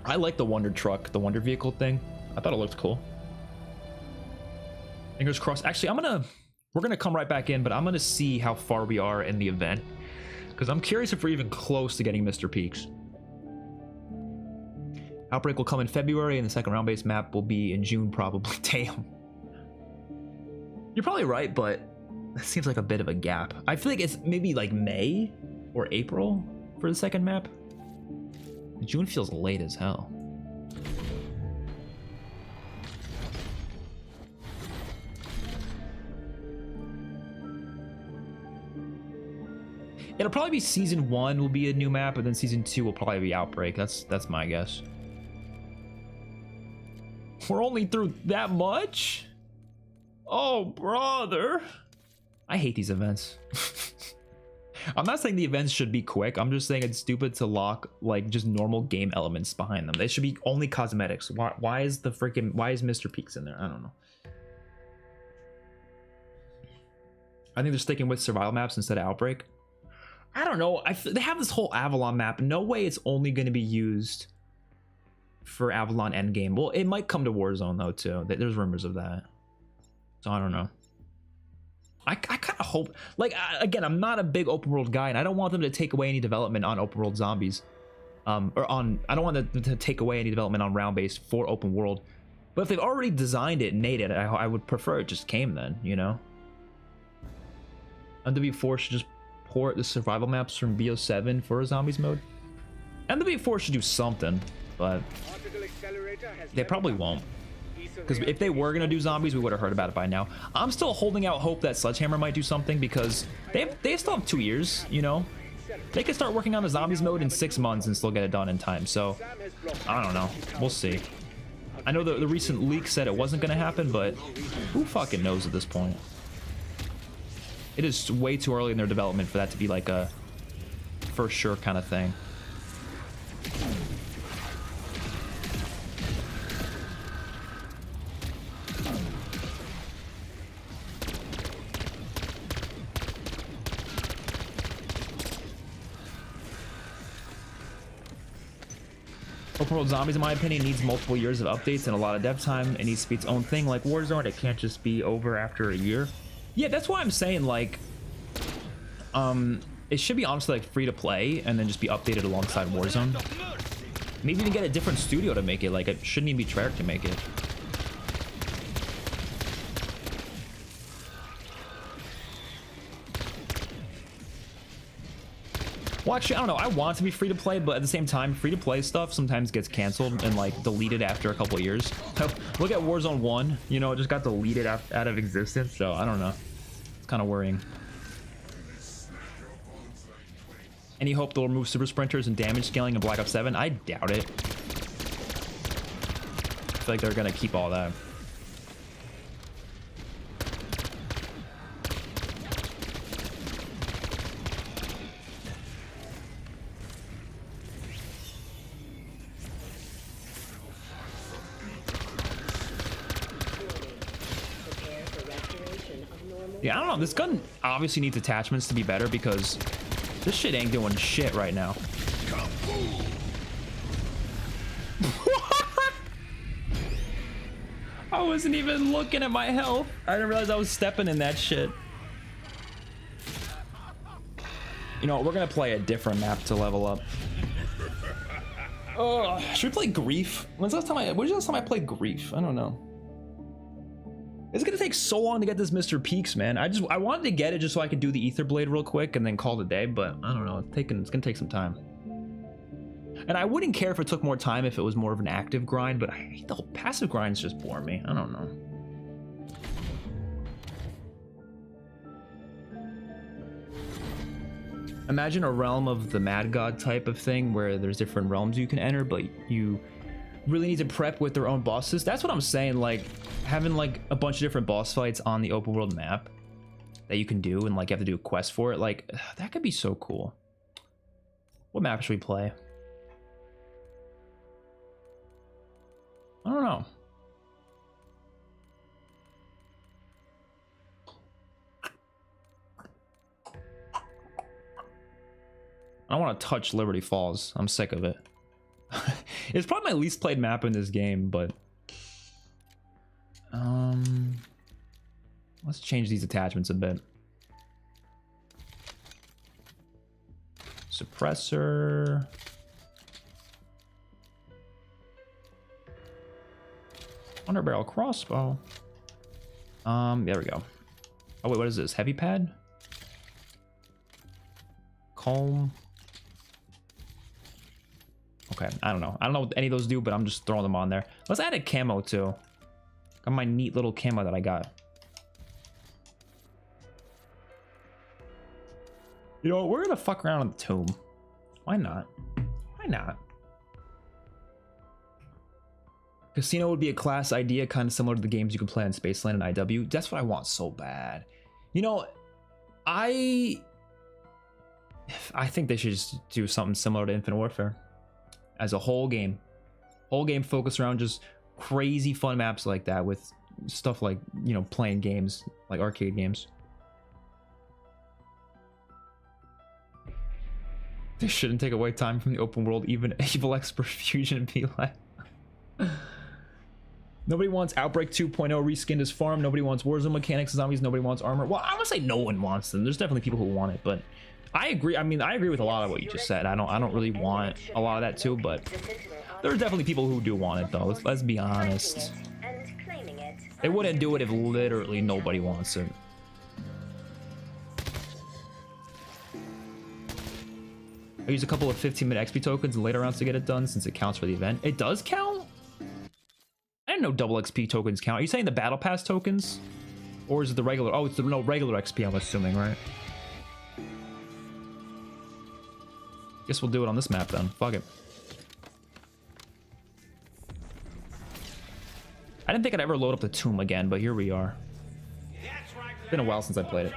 S1: I like the Wonder Truck, the Wonder Vehicle thing. I thought it looked cool. Fingers crossed. Actually, we're gonna come right back in, but I'm gonna see how far we are in the event, because I'm curious if we're even close to getting Mr. Peaks. Outbreak will come in February, and the second round-based map will be in June, probably. Damn. You're probably right, but that seems like a bit of a gap. I feel like it's maybe like May or April for the second map. June feels late as hell. It'll probably be season 1 will be a new map, and then season 2 will probably be Outbreak. That's my guess. We're only through that much? Oh, brother. I hate these events. I'm not saying the events should be quick. I'm just saying it's stupid to lock like just normal game elements behind them. They should be only cosmetics. Why is Mr. Peaks in there? I don't know. I think they're sticking with survival maps instead of Outbreak. I don't know. They have this whole Avalon map. No way it's only going to be used for Avalon Endgame. Well, it might come to Warzone though too. There's rumors of that. So I don't know. I kind of hope, like, again, I'm not a big open world guy, and I don't want them to take away any development on open world zombies. I don't want them to take away any development on round based for open world. But if they've already designed it and made it, I would prefer it just came then, you know? MW4 should just port the survival maps from BO7 for a zombies mode. MW4 should do something, but they probably won't. Because if they were gonna do zombies, we would have heard about it by now. I'm still holding out hope that Sledgehammer might do something because they still have 2 years, you know? They could start working on the zombies mode in 6 months and still get it done in time, so I don't know. We'll see. I know the recent leak said it wasn't gonna happen, but who fucking knows at this point? It is way too early in their development for that to be like a for sure kind of thing. Open World Zombies, in my opinion, needs multiple years of updates and a lot of dev time. It needs to be its own thing like Warzone. It can't just be over after a year. Yeah, that's why I'm saying, like, it should be honestly like free to play and then just be updated alongside Warzone. Maybe even get a different studio to make it. Like, it shouldn't even be Treyarch to make it. Well, actually, I don't know. I want it to be free to play, but at the same time, free to play stuff sometimes gets canceled and like deleted after a couple of years. Look at Warzone 1, you know, it just got deleted out of existence. So I don't know. It's kind of worrying. Any hope they'll remove super sprinters and damage scaling in Black Ops 7? I doubt it. I feel like they're gonna keep all that. Yeah, I don't know. This gun obviously needs attachments to be better because this shit ain't doing shit right now. I wasn't even looking at my health. I didn't realize I was stepping in that shit. You know, we're gonna play a different map to level up. Oh, should we play Grief? When's the last time I played Grief? I don't know. It's gonna take so long to get this Mr. Peaks, man. I wanted to get it just so I could do the Ether Blade real quick and then call it a day, but I don't know. It's gonna take some time. And I wouldn't care if it took more time if it was more of an active grind, but I hate the whole passive grinds just bore me. I don't know. Imagine a realm of the Mad God type of thing where there's different realms you can enter, but you really need to prep with their own bosses. That's what I'm saying, like having like a bunch of different boss fights on the open world map that you can do and like you have to do a quest for it. Like that could be so cool. What map should we play? I don't know. I don't want to touch Liberty Falls. I'm sick of it. It's probably my least played map in this game, but let's change these attachments a bit. Suppressor. Underbarrel crossbow. There we go. Oh wait, what is this? Heavy pad? Calm. Okay, I don't know. I don't know what any of those do, but I'm just throwing them on there. Let's add a camo too. Got my neat little camo that I got. You know what? We're gonna fuck around on the tomb. Why not? Why not? Casino would be a class idea, kind of similar to the games you can play on Spaceland and IW. That's what I want so bad. You know, I think they should just do something similar to Infinite Warfare. As a whole game focused around just crazy fun maps like that with stuff like, you know, playing games like arcade games. They shouldn't take away time from the open world, even evil XpertFusion be like. Nobody wants Outbreak 2.0 reskinned as farm. Nobody wants Warzone mechanics as zombies. Nobody wants armor. Well, I would say no one wants them. There's definitely people who want it, but I agree. I mean, I agree with a lot of what you just said. I don't really want a lot of that too, but there are definitely people who do want it though. Let's be honest. They wouldn't do it if literally nobody wants it. I use a couple of 15-minute XP tokens in later rounds to get it done since it counts for the event. It does count? I didn't know double XP tokens count. Are you saying the battle pass tokens? Or is it the regular? Oh, it's the no regular XP, I'm assuming, right? Guess we'll do it on this map then. Fuck it. I didn't think I'd ever load up the tomb again, but here we are. It's been a while since I played it.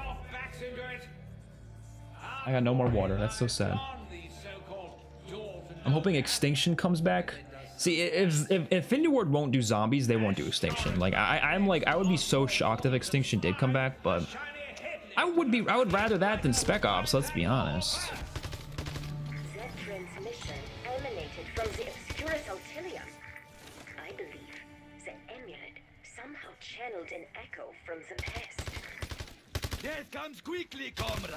S1: I got no more water. That's so sad. I'm hoping Extinction comes back. See, if Infinity Ward won't do zombies, they won't do Extinction. Like I would be so shocked if Extinction did come back, but I would rather that than Spec Ops. Let's be honest.
S3: That transmission emanated from the Obscurus Altilium. I believe the amulet somehow channeled an echo from the past.
S2: Death comes quickly, comrade.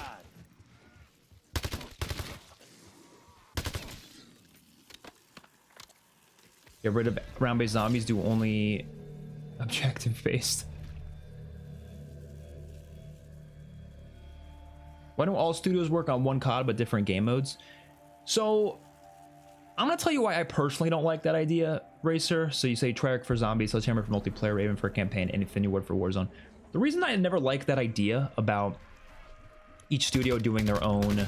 S1: Get rid of round-based zombies, do only objective-based. Why don't all studios work on one COD but different game modes? So, I'm gonna tell you why I personally don't like that idea, Racer. So you say Treyarch for zombies, Sledgehammer for multiplayer, Raven for campaign, and Infinity Ward for Warzone. The reason I never liked that idea about each studio doing their own,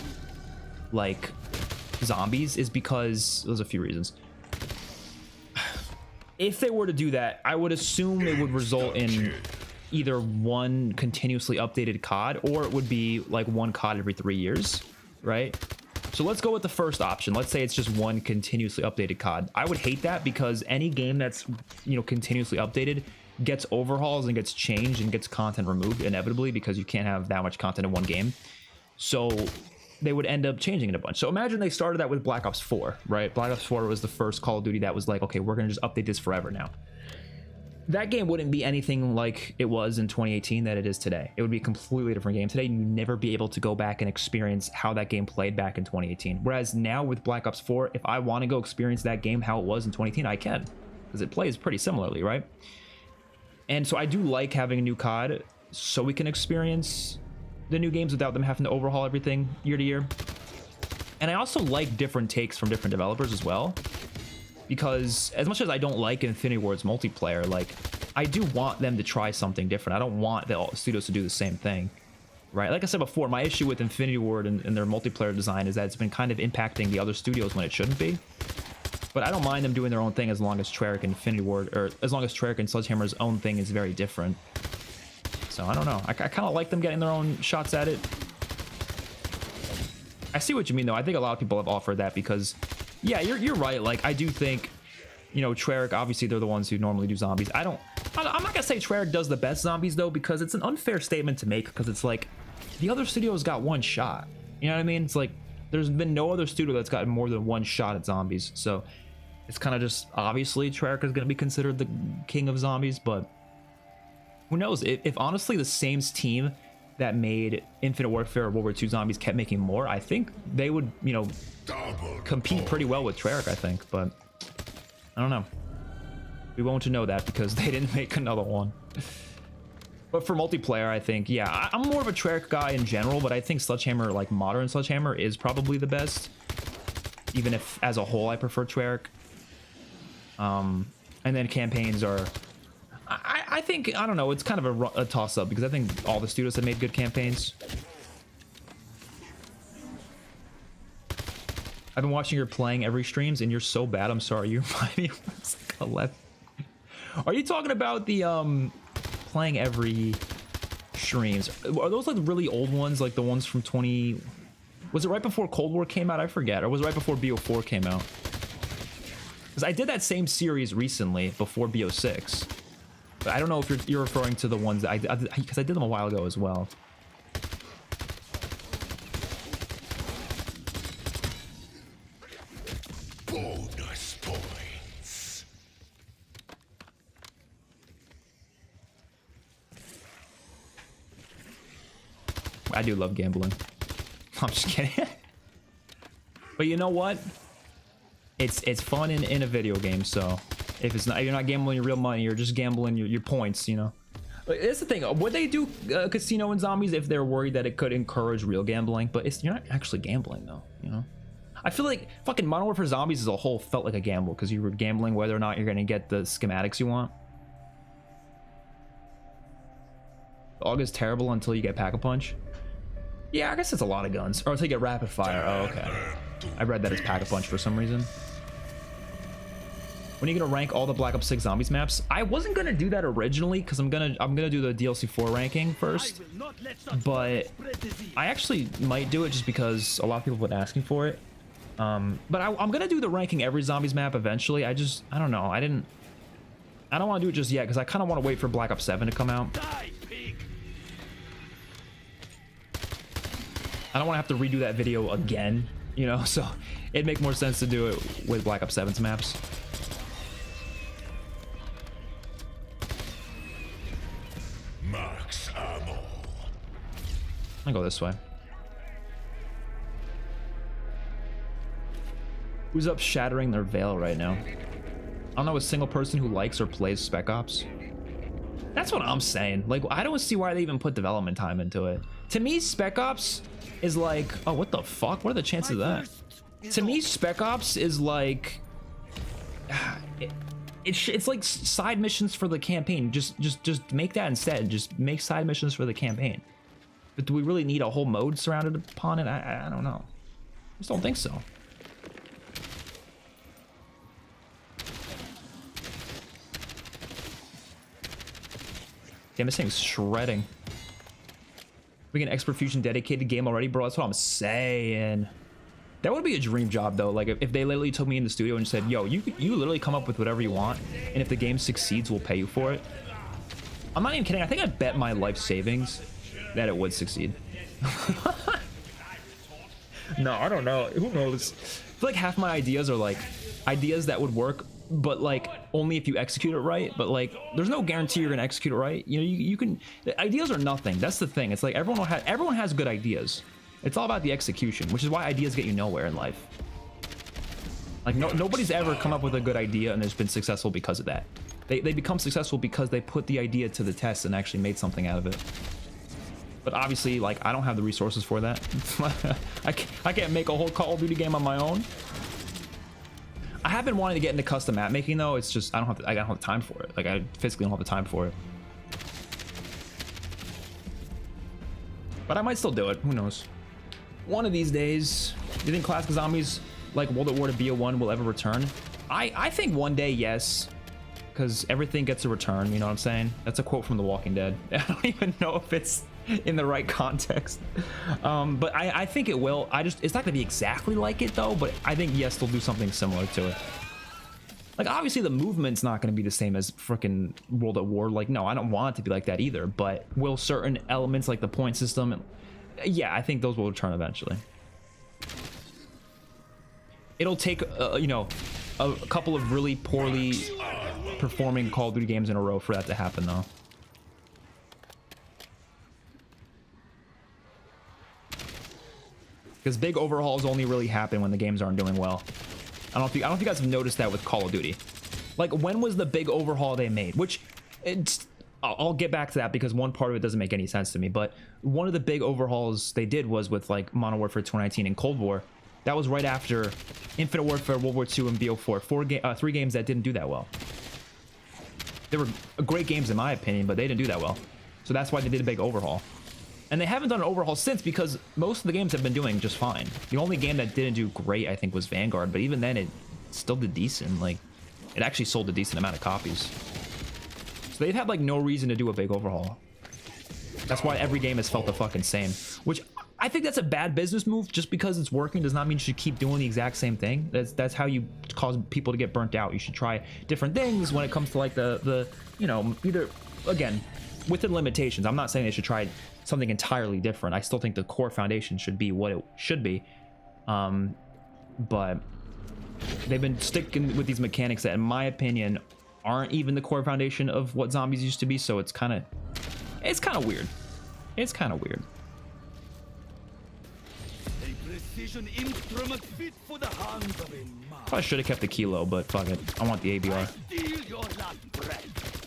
S1: like, zombies is because there's a few reasons. If they were to do that, I would assume it would result in either one continuously updated COD, or it would be like one COD every 3 years, right? So let's go with the first option. Let's say it's just one continuously updated COD. I would hate that because any game that's, you know, continuously updated gets overhauls and gets changed and gets content removed inevitably because you can't have that much content in one game. So they would end up changing it a bunch. So imagine they started that with Black Ops 4, right? Black Ops 4 was the first Call of Duty that was like, okay, we're gonna just update this forever now. That game wouldn't be anything like it was in 2018 that it is today. It would be a completely different game today. You'd never be able to go back and experience how that game played back in 2018. Whereas now with Black Ops 4, if I want to go experience that game how it was in 2018, I can, because it plays pretty similarly, right? And so I do like having a new COD so we can experience the new games without them having to overhaul everything year to year. And I also like different takes from different developers as well, because as much as I don't like Infinity Ward's multiplayer, like, I do want them to try something different. I don't want the studios to do the same thing, right? Like I said before, my issue with Infinity Ward and their multiplayer design is that it's been kind of impacting the other studios when it shouldn't be. But I don't mind them doing their own thing as long as Treyarch and Infinity Ward, or as long as Treyarch and Sledgehammer's own thing is very different. So I don't know. I kind of like them getting their own shots at it. I see what you mean, though. I think a lot of people have offered that because, yeah, you're right. Like, I do think, you know, Treyarch, obviously they're the ones who normally do zombies. I'm not gonna say Treyarch does the best zombies, though, because it's an unfair statement to make, because it's like the other studios got one shot. You know what I mean? It's like there's been no other studio that's gotten more than one shot at zombies. So it's kind of just, obviously Treyarch is gonna be considered the king of zombies, but who knows? If honestly the same team that made Infinite Warfare or World War II Zombies kept making more, I think they would, you know, compete pretty well with Treyarch, I think. But I don't know. We won't know that because they didn't make another one. But for multiplayer, I think, yeah, I'm more of a Treyarch guy in general, but I think Sledgehammer, like modern Sledgehammer, is probably the best. Even if, as a whole, I prefer Treyarch. And then campaigns are... I think, I don't know, it's kind of a toss-up because I think all the studios have made good campaigns. I've been watching your playing every streams and you're so bad, I'm sorry. You remind me of like 11. Are you talking about the playing every streams? Are those like really old ones, like the ones from 20... Was it right before Cold War came out? I forget. Or was it right before BO4 came out? Because I did that same series recently before BO6. But I don't know if you're referring to the ones that because I did them a while ago as well.
S2: Bonus points.
S1: I do love gambling. I'm just kidding. But you know what? It's fun in a video game, so if it's not, you're not gambling your real money, you're just gambling your points, you know. But that's the thing. Would they do casino and zombies if they're worried that it could encourage real gambling? But you're not actually gambling though, you know. I feel like fucking Modern Warfare Zombies as a whole felt like a gamble because you were gambling whether or not you're gonna get the schematics you want. AUG is terrible until you get Pack-a-Punch. Yeah, I guess it's a lot of guns. Or until you get Rapid Fire. Oh, okay. I read that as Pack-a-Punch for some reason. When are you gonna rank all the Black Ops 6 Zombies maps? I wasn't gonna do that originally because I'm gonna do the DLC 4 ranking first, but I actually might do it just because a lot of people have been asking for it. But I'm gonna do the ranking every Zombies map eventually. I don't know. I don't want to do it just yet because I kind of want to wait for Black Ops 7 to come out. I don't want to have to redo that video again, you know. So it'd make more sense to do it with Black Ops 7's maps.
S2: Max ammo.
S1: I'll go this way. Who's up shattering their veil right now? I don't know a single person who likes or plays Spec Ops. That's what I'm saying. Like, I don't see why they even put development time into it. To me, Spec Ops is like, oh, what the fuck? What are the chances of that? To me, Spec Ops is like, it's like side missions for the campaign. Just make that instead. Just make side missions for the campaign. But do we really need a whole mode surrounded upon it? I don't know. I just don't think so. Damn, this thing's shredding. We get an XpertFusion dedicated game already, bro. That's what I'm saying. That would be a dream job, though. Like, if they literally took me in the studio and said, yo, you literally come up with whatever you want, and if the game succeeds, we'll pay you for it. I'm not even kidding. I think I bet my life savings that it would succeed. No, I don't know. Who knows? I feel like half my ideas are, like, ideas that would work, but like only if you execute it right. But like there's no guarantee you're gonna execute it right. You know, you can, the ideas are nothing. That's the thing. It's like everyone has good ideas. It's all about the execution, which is why ideas get you nowhere in life. Like nobody's ever come up with a good idea and has been successful because of that. They become successful because they put the idea to the test and actually made something out of it. But obviously, like, I don't have the resources for that. I can't make a whole Call of Duty game on my own. I have been wanting to get into custom map making, though. It's just I don't have the time for it. Like, I physically don't have the time for it. But I might still do it. Who knows? One of these days. Do you think classic zombies like World at War to BO1 will ever return? I think one day, yes. Because everything gets a return, you know what I'm saying? That's a quote from The Walking Dead. I don't even know if it's in the right context. But I think it will. It's not gonna be exactly like it though, but I think yes, they'll do something similar to it. Like obviously the movement's not gonna be the same as freaking World at War. Like no, I don't want it to be like that either, but will certain elements like the point system, yeah, I think those will return eventually. It'll take you know, a couple of really poorly performing Call of Duty games in a row for that to happen though. Because big overhauls only really happen when the games aren't doing well. I don't know if you guys have noticed that with Call of Duty. Like when was the big overhaul they made? Which I'll get back to that because one part of it doesn't make any sense to me. But one of the big overhauls they did was with like Modern Warfare 2019 and Cold War. That was right after Infinite Warfare, World War II, and BO4. 3 games that didn't do that well. They were great games in my opinion, but they didn't do that well. So that's why they did a big overhaul. And they haven't done an overhaul since because most of the games have been doing just fine. The only game that didn't do great, I think, was Vanguard. But even then, it still did decent. Like, it actually sold a decent amount of copies. So they've had, like, no reason to do a big overhaul. That's why every game has felt the fucking same. Which, I think that's a bad business move. Just because it's working does not mean you should keep doing the exact same thing. That's how you cause people to get burnt out. You should try different things when it comes to, like, the you know, either, again, within limitations. I'm not saying they should try something entirely different. I still think the core foundation should be what it should be. But they've been sticking with these mechanics that, in my opinion, aren't even the core foundation of what zombies used to be. So it's kind of weird. It's kind of weird.
S4: A precision instrument fit for the hands of a man.
S1: Probably should have kept the kilo, but fuck it. I want the ABR.
S4: Steal your last breath.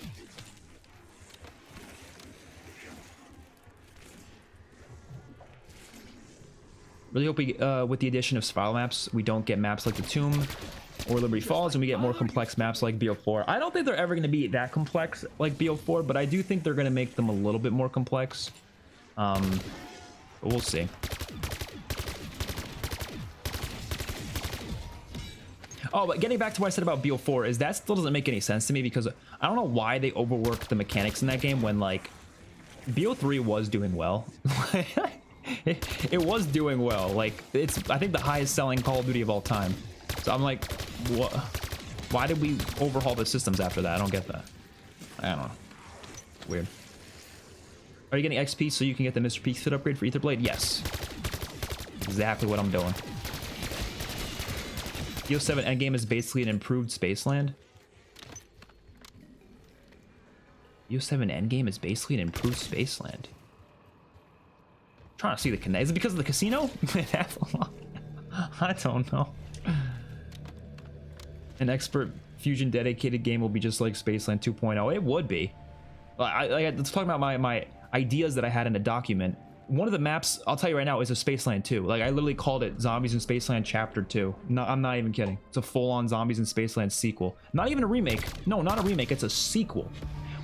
S1: Really hope we, with the addition of spiral maps, we don't get maps like the Tomb. or Liberty Falls, and we get more complex maps like BO4. I don't think they're ever going to be that complex like BO4, but I do think they're going to make them a little bit more complex. But we'll see. Oh, but getting back to what I said about BO4 is that still doesn't make any sense to me, because I don't know why they overworked the mechanics in that game when, like, BO3 was doing well. It was doing well. Like, it's, I think, the highest selling Call of Duty of all time. So I'm like, what? Why did we overhaul the systems after that? I don't get that. I don't know. Weird. Are you getting XP so you can get the Mr. Peak fit upgrade for Etherblade? Yes. Exactly what I'm doing. BO7 Endgame is basically an improved Spaceland. BO7 Endgame is basically an improved Spaceland. I'm trying to see the connect. Is it because of the casino? I don't know. An XpertFusion dedicated game will be just like Spaceland 2.0. It would be. Let's talk about my ideas that I had in a document. One of the maps, I'll tell you right now, is a Spaceland 2. Like, I literally called it Zombies in Spaceland Chapter 2. No, I'm not even kidding. It's a full-on Zombies in Spaceland sequel. Not even a remake. No, not a remake. It's a sequel.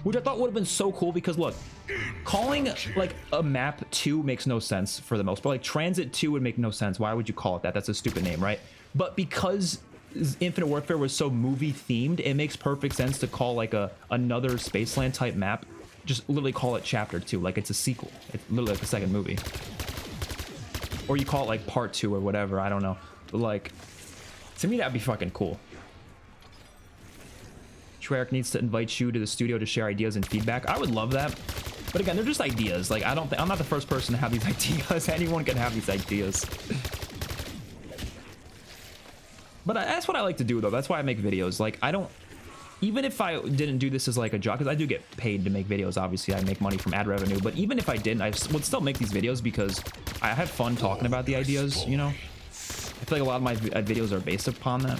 S1: Which I thought would have been so cool, because, look, calling, like, a map 2 makes no sense for the most part. Like, Transit 2 would make no sense. Why would you call it that? That's a stupid name, right? But because Infinite Warfare was so movie-themed, it makes perfect sense to call, like, another Spaceland-type map. Just literally call it Chapter 2, like it's a sequel. It's literally like the second movie. Or you call it like Part 2 or whatever, I don't know. But like, to me that'd be fucking cool. Treyarch needs to invite you to the studio to share ideas and feedback. I would love that. But again, they're just ideas. Like, I'm not the first person to have these ideas. Anyone can have these ideas. But that's what I like to do, though. That's why I make videos. Like, I don't... Even if I didn't do this as like a job, because I do get paid to make videos, obviously I make money from ad revenue, but even if I didn't, I would still make these videos because I have fun talking about the ideas, you know? I feel like a lot of my videos are based upon that.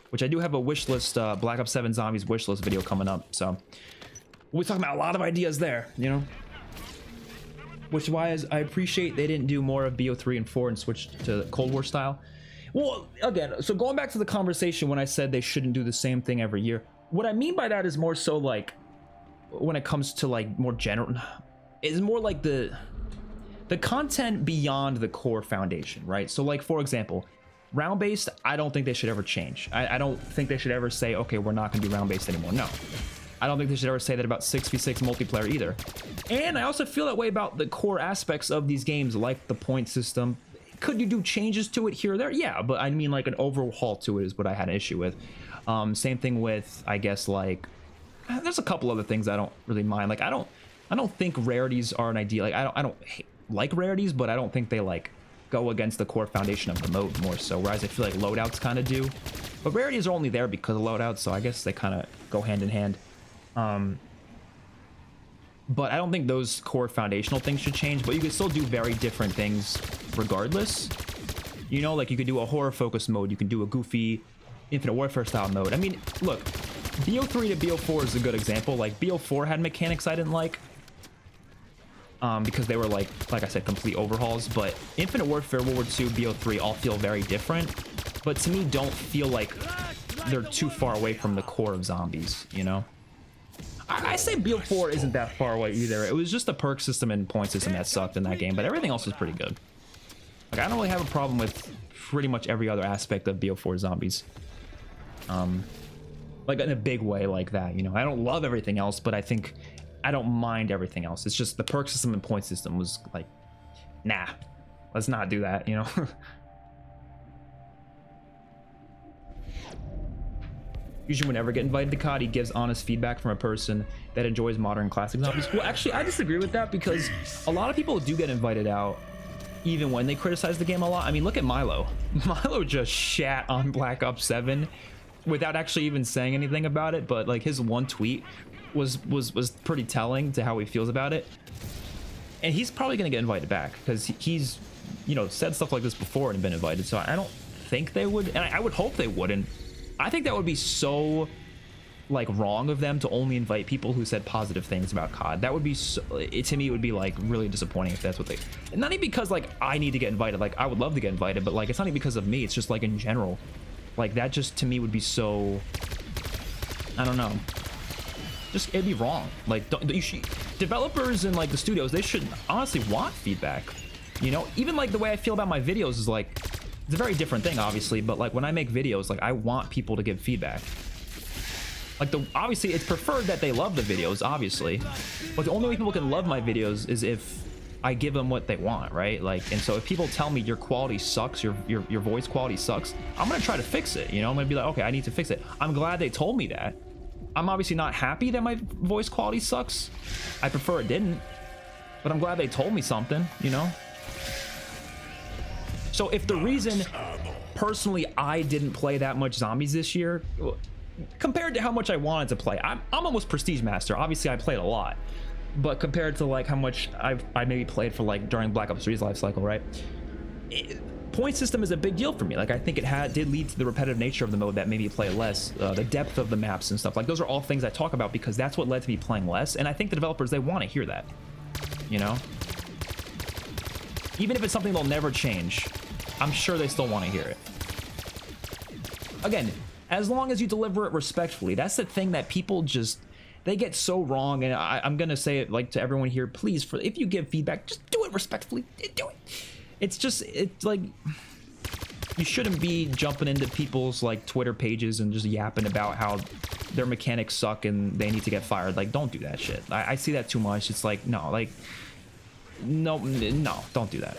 S1: Which I do have a wish list, Black Ops 7 Zombies wish list video coming up, so we're talking about a lot of ideas there, you know? Which is why I appreciate they didn't do more of BO3 and 4 and switch to Cold War style. Well, again, so going back to the conversation when I said they shouldn't do the same thing every year, what I mean by that is more so like, when it comes to like more general, is more like the content beyond the core foundation, right? So like, for example, round-based, I don't think they should ever change. I don't think they should ever say, okay, we're not gonna do round-based anymore. No. I don't think they should ever say that about 6v6 multiplayer either. And I also feel that way about the core aspects of these games, like the point system. Could you do changes to it here or there? Yeah, but I mean like an overhaul to it is what I had an issue with. Same thing with, I guess, like, there's a couple other things I don't really mind. Like, I don't think rarities are an idea. Like, I don't like rarities, but I don't think they like go against the core foundation of the mode more so. Whereas I feel like loadouts kind of do. But rarities are only there because of loadouts, so I guess they kind of go hand in hand. But I don't think those core foundational things should change, but you could still do very different things regardless. You know, like you could do a horror focused mode, you can do a goofy Infinite Warfare style mode. I mean, look, BO3 to BO4 is a good example. Like, BO4 had mechanics I didn't like, because they were like I said, complete overhauls. But Infinite Warfare, World War II, BO3 all feel very different, but to me don't feel like they're too far away from the core of Zombies, you know? I say BO4 isn't that far away either. It was just the perk system and point system that sucked in that game, but everything else was pretty good. Like, I don't really have a problem with pretty much every other aspect of BO4 Zombies. Like in a big way like that, you know? I don't love everything else, but I think I don't mind everything else. It's just the perk system and point system was like, nah, let's not do that, you know? Fusion would never get invited to COD. He gives honest feedback from a person that enjoys modern classic zombies. Well, actually, I disagree with that because a lot of people do get invited out even when they criticize the game a lot. I mean, look at Milo. Milo just shat on Black Ops 7 without actually even saying anything about it, but like his one tweet was pretty telling to how he feels about it. And he's probably going to get invited back because he's, you know, said stuff like this before and been invited. So I don't think they would, and I would hope they wouldn't. I think that would be so like wrong of them to only invite people who said positive things about COD. That would be so, to me it would be like really disappointing if that's what they, not even because like I need to get invited, like I would love to get invited, but like it's not even because of me, it's just like in general, like that just to me would be so, I don't know, just it'd be wrong. Like you should, developers and like the studios, they should honestly want feedback, you know. Even like the way I feel about my videos is like, it's a very different thing obviously, but like when I make videos, like I want people to give feedback. Like obviously it's preferred that they love the videos, obviously, but the only way people can love my videos is if I give them what they want, right? Like, and so if people tell me your quality sucks, your voice quality sucks, I'm gonna try to fix it, you know. I'm gonna be like, okay, I need to fix it. I'm glad they told me that. I'm obviously not happy that my voice quality sucks. I prefer it didn't, but I'm glad they told me something, you know. So if the reason personally I didn't play that much zombies this year, compared to how much I wanted to play, I'm almost Prestige Master. Obviously I played a lot, but compared to like how much I maybe played for like during Black Ops 3's life cycle, right? Point system is a big deal for me. Like I think it did lead to the repetitive nature of the mode that made me play less, the depth of the maps and stuff. Like those are all things I talk about because that's what led to me playing less, and I think the developers, they want to hear that, you know. Even if it's something they'll never change, I'm sure they still want to hear it. Again, as long as you deliver it respectfully. That's the thing that people just, they get so wrong. And I'm gonna say it like to everyone here, please, if you give feedback, just do it respectfully. Do it. It's like, you shouldn't be jumping into people's like Twitter pages and just yapping about how their mechanics suck and they need to get fired. Like, don't do that shit. I see that too much. It's like, no, like, no, don't do that.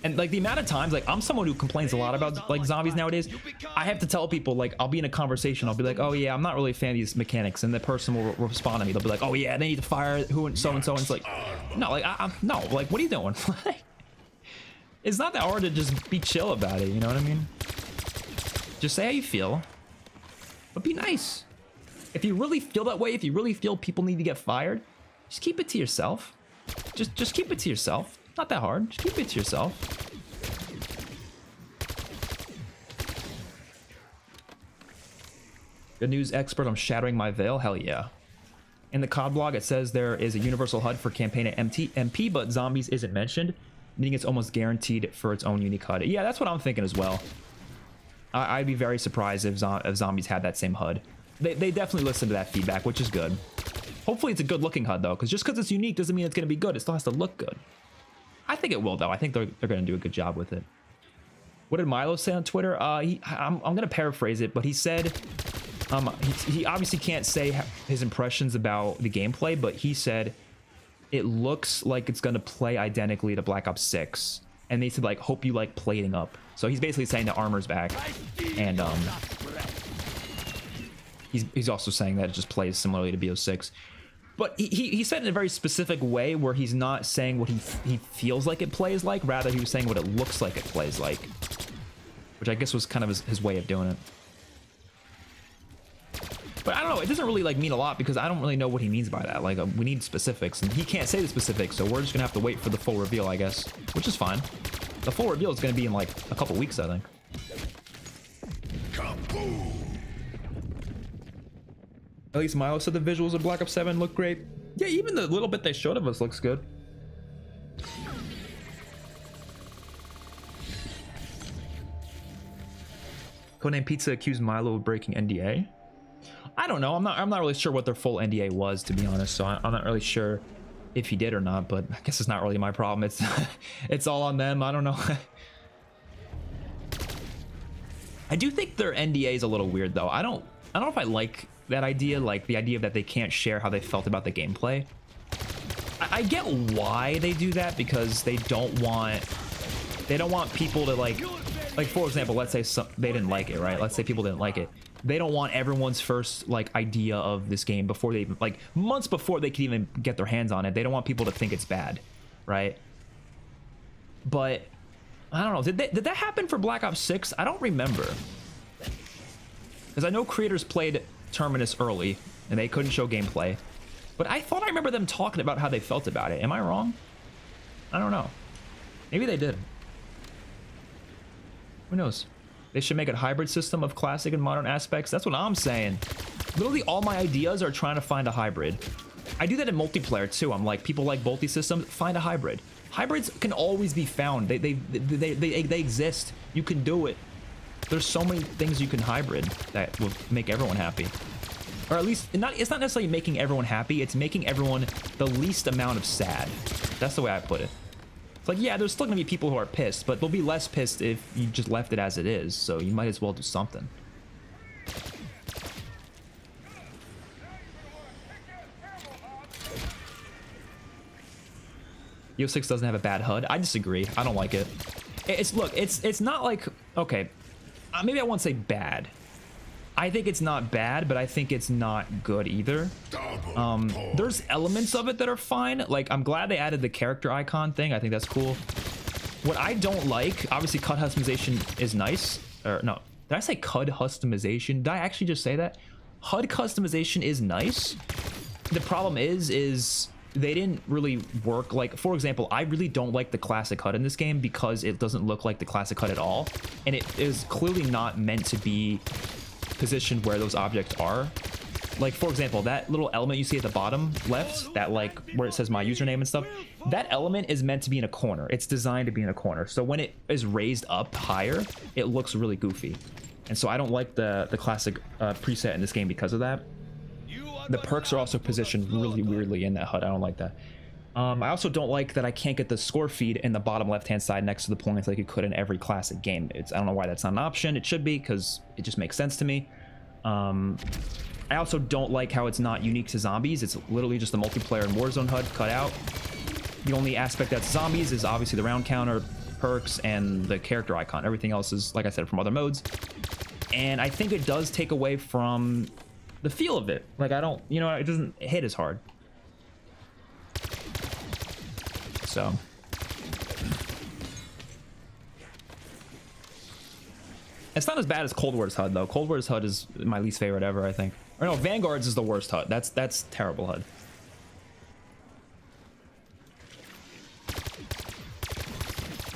S1: And like the amount of times, like I'm someone who complains a lot about like zombies nowadays. I have to tell people, like I'll be in a conversation, I'll be like, oh yeah, I'm not really a fan of these mechanics, and the person will respond to me. They'll be like, oh yeah, they need to fire who and so and so. And it's like, no, like no, like what are you doing? It's not that hard to just be chill about it. You know what I mean? Just say how you feel, but be nice. If you really feel that way, if you really feel people need to get fired, just keep it to yourself. Just keep it to yourself. Not that hard. Just keep it to yourself. Good news, expert. I'm shattering my veil. Hell yeah. In the COD blog, it says there is a universal HUD for campaign at MP, but zombies isn't mentioned, meaning it's almost guaranteed for its own unique HUD. Yeah, that's what I'm thinking as well. I'd be very surprised if zombies had that same HUD. They definitely listen to that feedback, which is good. Hopefully it's a good looking HUD though, because just because it's unique doesn't mean it's going to be good. It still has to look good. I think it will though. I think they're going to do a good job with it. What did Milo say on Twitter? I'm going to paraphrase it, but he said he obviously can't say his impressions about the gameplay, but he said it looks like it's going to play identically to Black Ops 6, and they said like hope you like plating up. So he's basically saying the armor's back, and he's also saying that it just plays similarly to BO6. But he said in a very specific way where he's not saying what he feels like it plays like, rather he was saying what it looks like it plays like, which I guess was kind of his way of doing it. But I don't know, it doesn't really like mean a lot because I don't really know what he means by that. Like we need specifics, and he can't say the specifics, so we're just gonna have to wait for the full reveal, I guess, which is fine. The full reveal is gonna be in like a couple weeks, I think. Kaboom! At least Milo said the visuals of Black Ops 7 look great. Yeah, even the little bit they showed of us looks good. Codename Pizza accused Milo of breaking NDA. I don't know. I'm not really sure what their full NDA was, to be honest. So I'm not really sure if he did or not. But I guess it's not really my problem. It's it's all on them. I don't know. I do think their NDA is a little weird, though. I don't know if I like that idea, like the idea that they can't share how they felt about the gameplay. I get why they do that, because they don't want people to like for example, let's say they didn't like it, right? Let's say people didn't like it. They don't want everyone's first like idea of this game before they even, like months before they can even get their hands on it. They don't want people to think it's bad, right? But I don't know. Did that happen for Black Ops 6? I don't remember, because I know creators played Terminus early and they couldn't show gameplay, but I thought I remember them talking about how they felt about it. Am I wrong? I don't know. Maybe they did. Who knows? They should make a hybrid system of classic and modern aspects. That's what I'm saying. Literally all my ideas are trying to find a hybrid. I do that in multiplayer too. I'm like, people like multi-systems, find a hybrid. Hybrids can always be found. They exist. You can do it. There's so many things you can hybrid that will make everyone happy. Or at least, it's not necessarily making everyone happy, it's making everyone the least amount of sad. That's the way I put it. It's like, yeah, there's still gonna be people who are pissed, but they'll be less pissed if you just left it as it is, so you might as well do something. BO6 doesn't have a bad HUD. I disagree. I don't like it. Look, it's not like, okay, maybe I won't say bad. I think it's not bad, but I think it's not good either. There's elements of it that are fine. Like, I'm glad they added the character icon thing. I think that's cool. What I don't like, obviously CUD customization is nice. Or no, did I say CUD customization? Did I actually just say that? HUD customization is nice. The problem is they didn't really work. Like, for example, I really don't like the classic HUD in this game because it doesn't look like the classic HUD at all. And it is clearly not meant to be positioned where those objects are. Like, for example, that little element you see at the bottom left, that like where it says my username and stuff, that element is meant to be in a corner. It's designed to be in a corner. So when it is raised up higher, it looks really goofy. And so I don't like the classic preset in this game because of that. The perks are also positioned really weirdly in that HUD. I don't like that. I also don't like that I can't get the score feed in the bottom left-hand side next to the points like you could in every classic game. I don't know why that's not an option. It should be, because it just makes sense to me. I also don't like how it's not unique to zombies. It's literally just the multiplayer and Warzone HUD cut out. The only aspect that's zombies is obviously the round counter, perks, and the character icon. Everything else is, like I said, from other modes. And I think it does take away from the feel of it. Like, I don't, you know, it doesn't hit as hard. So it's not as bad as Cold War's HUD though. Cold War's HUD is my least favorite ever, I think. Or no, Vanguard's is the worst HUD. That's terrible HUD.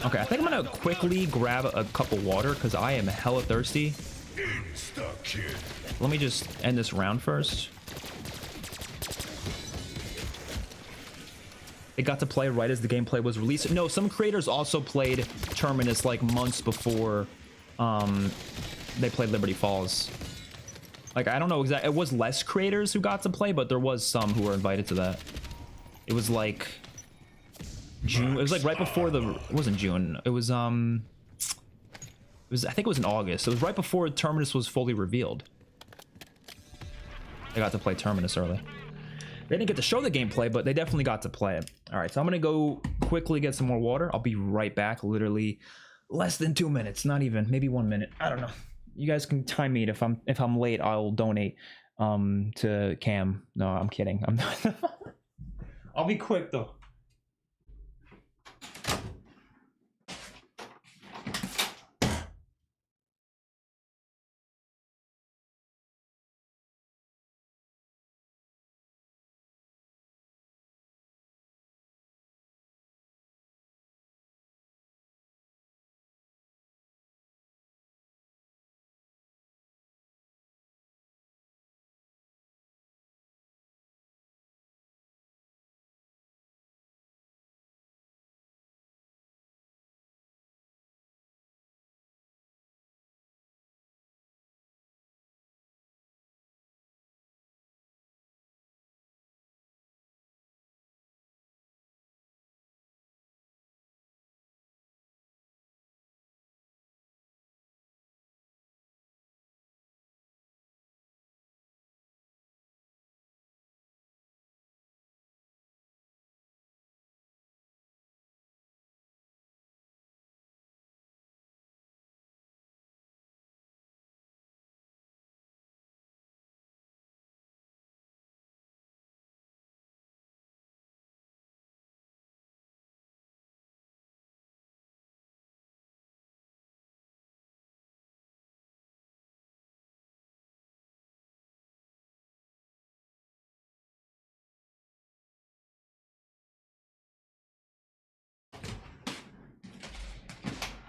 S1: Okay, I think I'm gonna quickly grab a cup of water because I am hella thirsty. Let me just end this round first. It got to play right as the gameplay was released. No, some creators also played Terminus like months before they played Liberty Falls. Like, I don't know exactly. It was less creators who got to play, but there was some who were invited to that. It was like June. It was like right before the. It wasn't June. It was I think it was in August. It was right before Terminus was fully revealed. I got to play Terminus early. They didn't get to show the gameplay, but they definitely got to play it. All right, so I'm gonna go quickly get some more water. I'll be right back. Literally less than 2 minutes, not even, maybe 1 minute. I don't know. You guys can time me. If I'm late, I'll donate to Cam. No, I'm kidding. I'm not. I'll be quick though.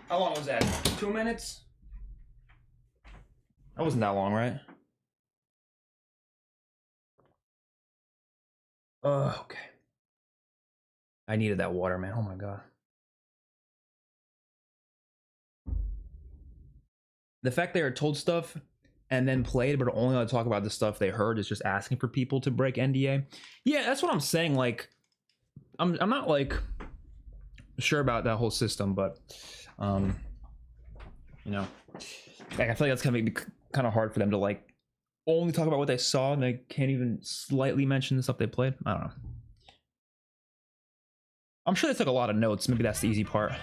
S1: How long was that? 2 minutes? That wasn't that long, right? Okay. I needed that water, man. Oh my god. The fact they are told stuff and then played, but are only allowed to talk about the stuff they heard is just asking for people to break NDA. Yeah, that's what I'm saying. Like, I'm not like sure about that whole system, but you know, like, I feel like that's gonna be kind of hard for them to like only talk about what they saw and they can't even slightly mention the stuff they played. I don't know. I'm sure they took a lot of notes. Maybe that's the easy part.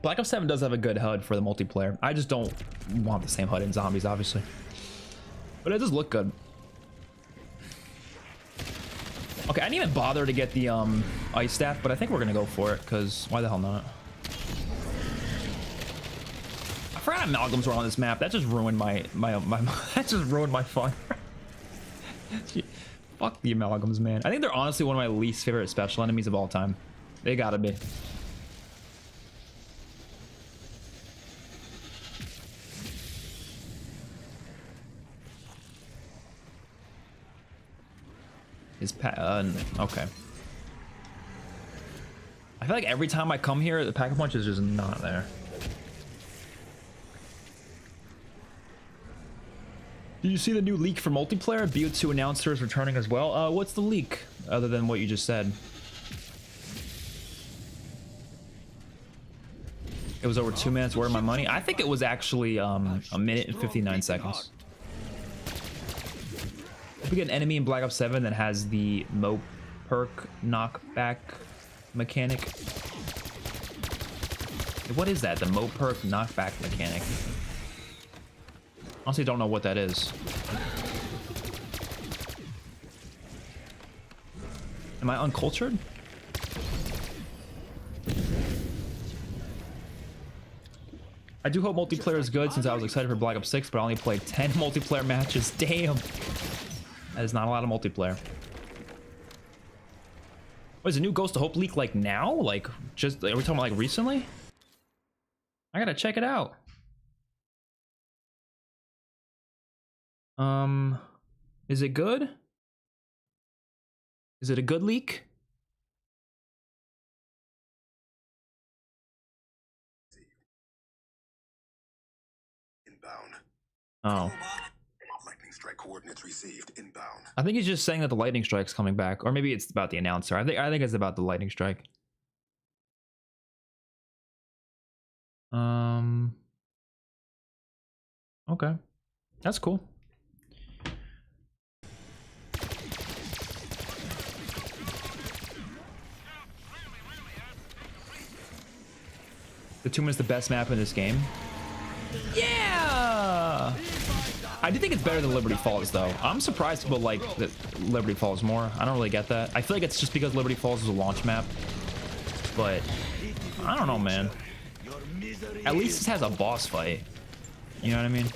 S1: Black Ops 7 does have a good HUD for the multiplayer. I just don't want the same HUD in Zombies, obviously. But it does look good. Okay, I didn't even bother to get the ice staff, but I think we're gonna go for it, because why the hell not? I forgot amalgams were on this map. That just ruined my that just ruined my fun. Fuck the amalgams, man. I think they're honestly one of my least favorite special enemies of all time. They gotta be. Okay. I feel like every time I come here, the pack-a-punch is just not there. Did you see the new leak for multiplayer? BO2 announcer is returning as well. What's the leak, other than what you just said? It was over 2 minutes. Where are my money? I think it was actually a minute and 59 seconds. If we get an enemy in Black Ops 7 that has the Mo perk knockback mechanic. What is that? The Mo perk knockback mechanic. Honestly, don't know what that is. Am I uncultured? I do hope multiplayer is good since I was excited for Black Ops 6, but I only played 10 multiplayer matches. Damn. That is not a lot of multiplayer. What is a new Ghost of Hope leak like now? Like, just, are we talking about like recently? I gotta check it out. Is it good? Is it a good leak?
S5: Inbound.
S1: Oh.
S5: Lightning strike coordinates received inbound.
S1: I think he's just saying that the lightning strike's coming back, or maybe it's about the announcer. I think it's about the lightning strike. Okay, that's cool. The Tomb is the best map in this game. Yeah! I do think it's better than Liberty Falls, though. I'm surprised people like that Liberty Falls more. I don't really get that. I feel like it's just because Liberty Falls is a launch map. But I don't know, man. At least it has a boss fight. You know what I mean?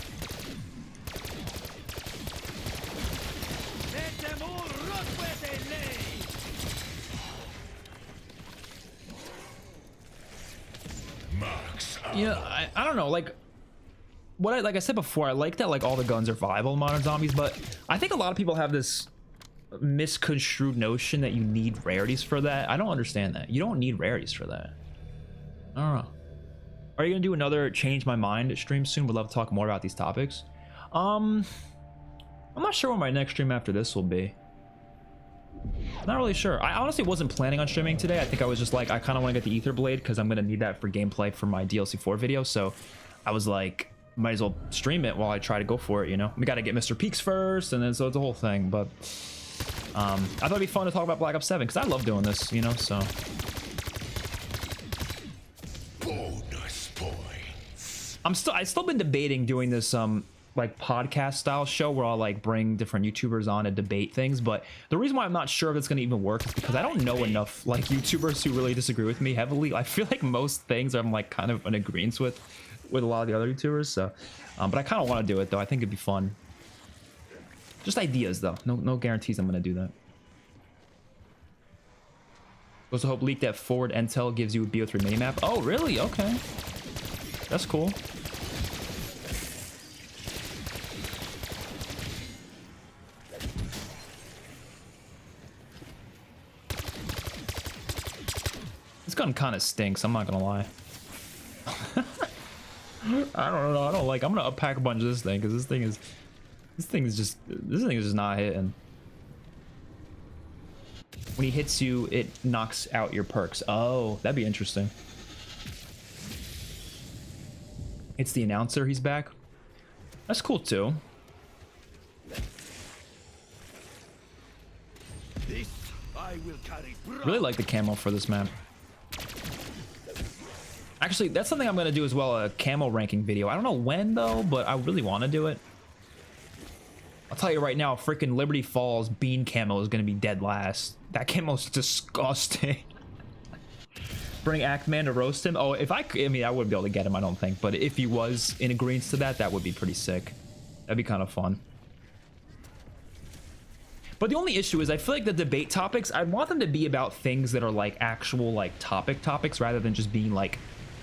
S1: Yeah, I don't know, like like I said before, I like that like all the guns are viable in Modern Zombies, but I think a lot of people have this misconstrued notion that you need rarities for that. I don't understand that. You don't need rarities for that. I don't know. Are you gonna do another Change My Mind stream soon? Would love to talk more about these topics. I'm not sure what my next stream after this will be. Not really sure. I honestly wasn't planning on streaming today. I think I was just like, I kind of want to get the Ether Blade because I'm gonna need that for gameplay for my DLC 4 video. So I was like, might as well stream it while I try to go for it, you know? We got to get Mr. Peaks first, and then so it's a whole thing. But I thought it'd be fun to talk about Black Ops 7 because I love doing this, you know, so.
S5: Bonus points.
S1: I still been debating doing this like podcast style show where I'll like bring different YouTubers on and debate things, but the reason why I'm not sure if it's gonna even work is because I don't know enough like YouTubers who really disagree with me heavily. I feel like most things I'm like kind of in agreement with a lot of the other YouTubers, so but I kind of want to do it though. I think it'd be fun. Just ideas though, no guarantees I'm gonna do that. Was to hope leak that forward intel gives you a BO3 minimap. Oh, really? Okay. That's cool. This gun kind of stinks, I'm not gonna lie. I don't know. I don't like. I'm gonna unpack a bunch of this thing because this thing is just not hitting. When he hits you, it knocks out your perks. Oh, that'd be interesting. It's the announcer. He's back. That's cool too.
S4: This I will carry.
S1: Really like the camo for this map. Actually, that's something I'm gonna do as well, a camo ranking video. I don't know when though, but I really want to do it. I'll tell you right now, freaking Liberty Falls bean camo is gonna be dead last. That camo's disgusting. Bring Actman to roast him. Oh, I mean, I wouldn't be able to get him, I don't think. But if he was in agreement to that, that would be pretty sick. That'd be kind of fun. But the only issue is I feel like the debate topics, I want them to be about things that are like actual like topics rather than just being like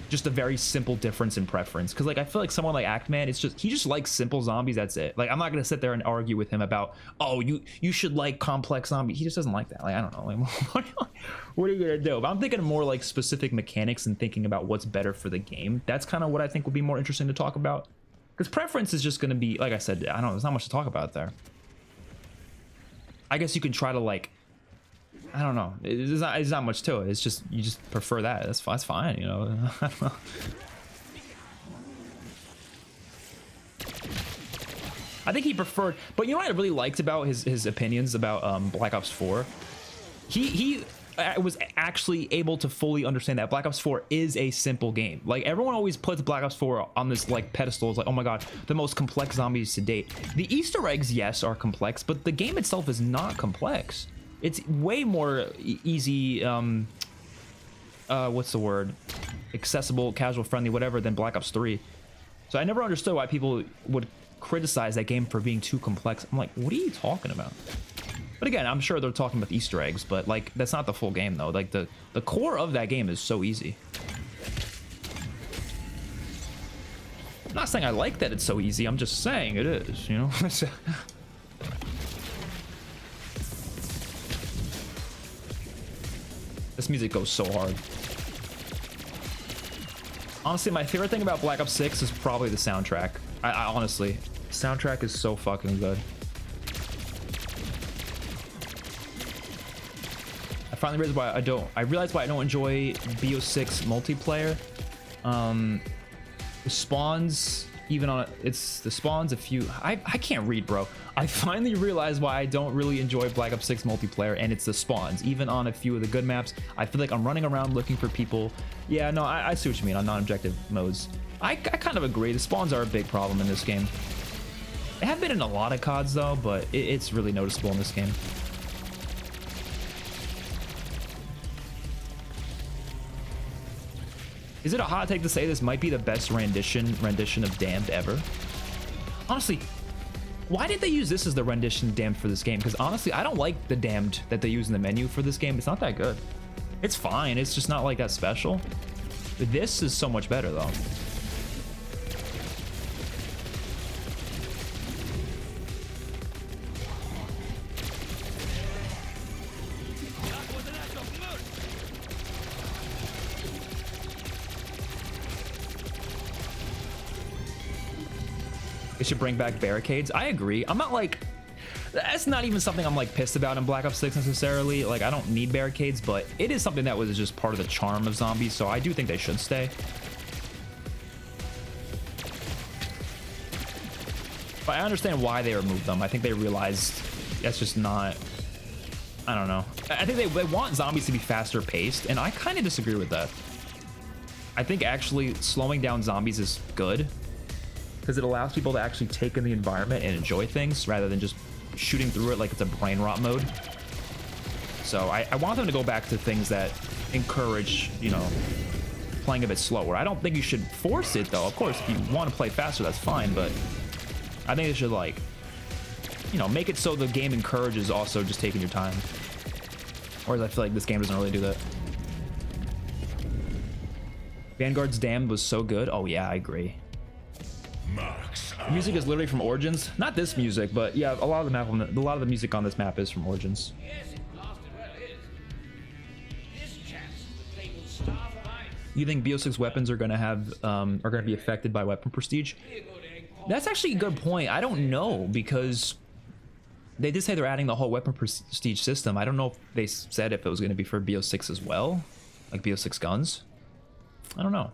S1: just a very simple difference in preference. Because like I feel like someone like Actman, he just likes simple zombies. That's it. Like I'm not gonna sit there and argue with him about, oh, you should like complex zombies. He just doesn't like that. Like I don't know. Like, what are you gonna do? But I'm thinking more like specific mechanics and thinking about what's better for the game. That's kind of what I think would be more interesting to talk about. Because preference is just gonna be, like I said, I don't know. There's not much to talk about there. I guess you can try to like, I don't know. There's not much to it. It's just you just prefer that. That's fine. You know. I think he preferred, but you know what I really liked about his opinions about Black Ops 4. He was actually able to fully understand that Black Ops 4 is a simple game. Like everyone always puts Black Ops 4 on this like pedestal. It's like, oh my god, the most complex zombies to date. The Easter eggs, yes, are complex, but the game itself is not complex. It's way more easy, what's the word? Accessible, casual, friendly, whatever, than Black Ops 3. So I never understood why people would criticize that game for being too complex. I'm like, what are you talking about? But again, I'm sure they're talking about the Easter eggs, but like, that's not the full game though. Like the core of that game is so easy. I'm not saying I like that it's so easy, I'm just saying it is, you know? This music goes so hard. Honestly, my favorite thing about Black Ops 6 is probably the soundtrack. I honestly, soundtrack is so fucking good. I finally realized why I realized why I don't enjoy BO6 multiplayer. The spawns, even on the spawns a few, I can't read, bro. I finally realized why I don't really enjoy Black Ops 6 multiplayer, and it's the spawns. Even on a few of the good maps, I feel like I'm running around looking for people. Yeah, no, I see what you mean on non-objective modes. I kind of agree. The spawns are a big problem in this game. They have been in a lot of CODs though, but it's really noticeable in this game. Is it a hot take to say this might be the best rendition of Damned ever? Honestly, why did they use this as the rendition of Damned for this game? Because honestly, I don't like the Damned that they use in the menu for this game. It's not that good. It's fine. It's just not like that special. But this is so much better though. They should bring back barricades. I agree. I'm not like, that's not even something I'm like pissed about in Black Ops 6 necessarily. Like I don't need barricades, but it is something that was just part of the charm of zombies. So I do think they should stay. But I understand why they removed them. I think they realized that's just not, I don't know. I think they want zombies to be faster paced, and I kind of disagree with that. I think actually slowing down zombies is good, because it allows people to actually take in the environment and enjoy things rather than just shooting through it like it's a brain rot mode. So I want them to go back to things that encourage, you know, playing a bit slower. I don't think you should force it though. Of course, if you want to play faster, that's fine, but I think they should, like, you know, make it so the game encourages also just taking your time. Or I feel like this game doesn't really do that. Vanguard's Damned was so good. Oh yeah, I agree. The music is literally from Origins. Not this music, but yeah, a lot of the music on this map is from Origins. You think BO6 weapons are gonna have are gonna be affected by weapon prestige? That's actually a good point. I don't know, because they did say they're adding the whole weapon prestige system. I don't know if they said if it was gonna be for BO6 as well, like BO6 guns. I don't know.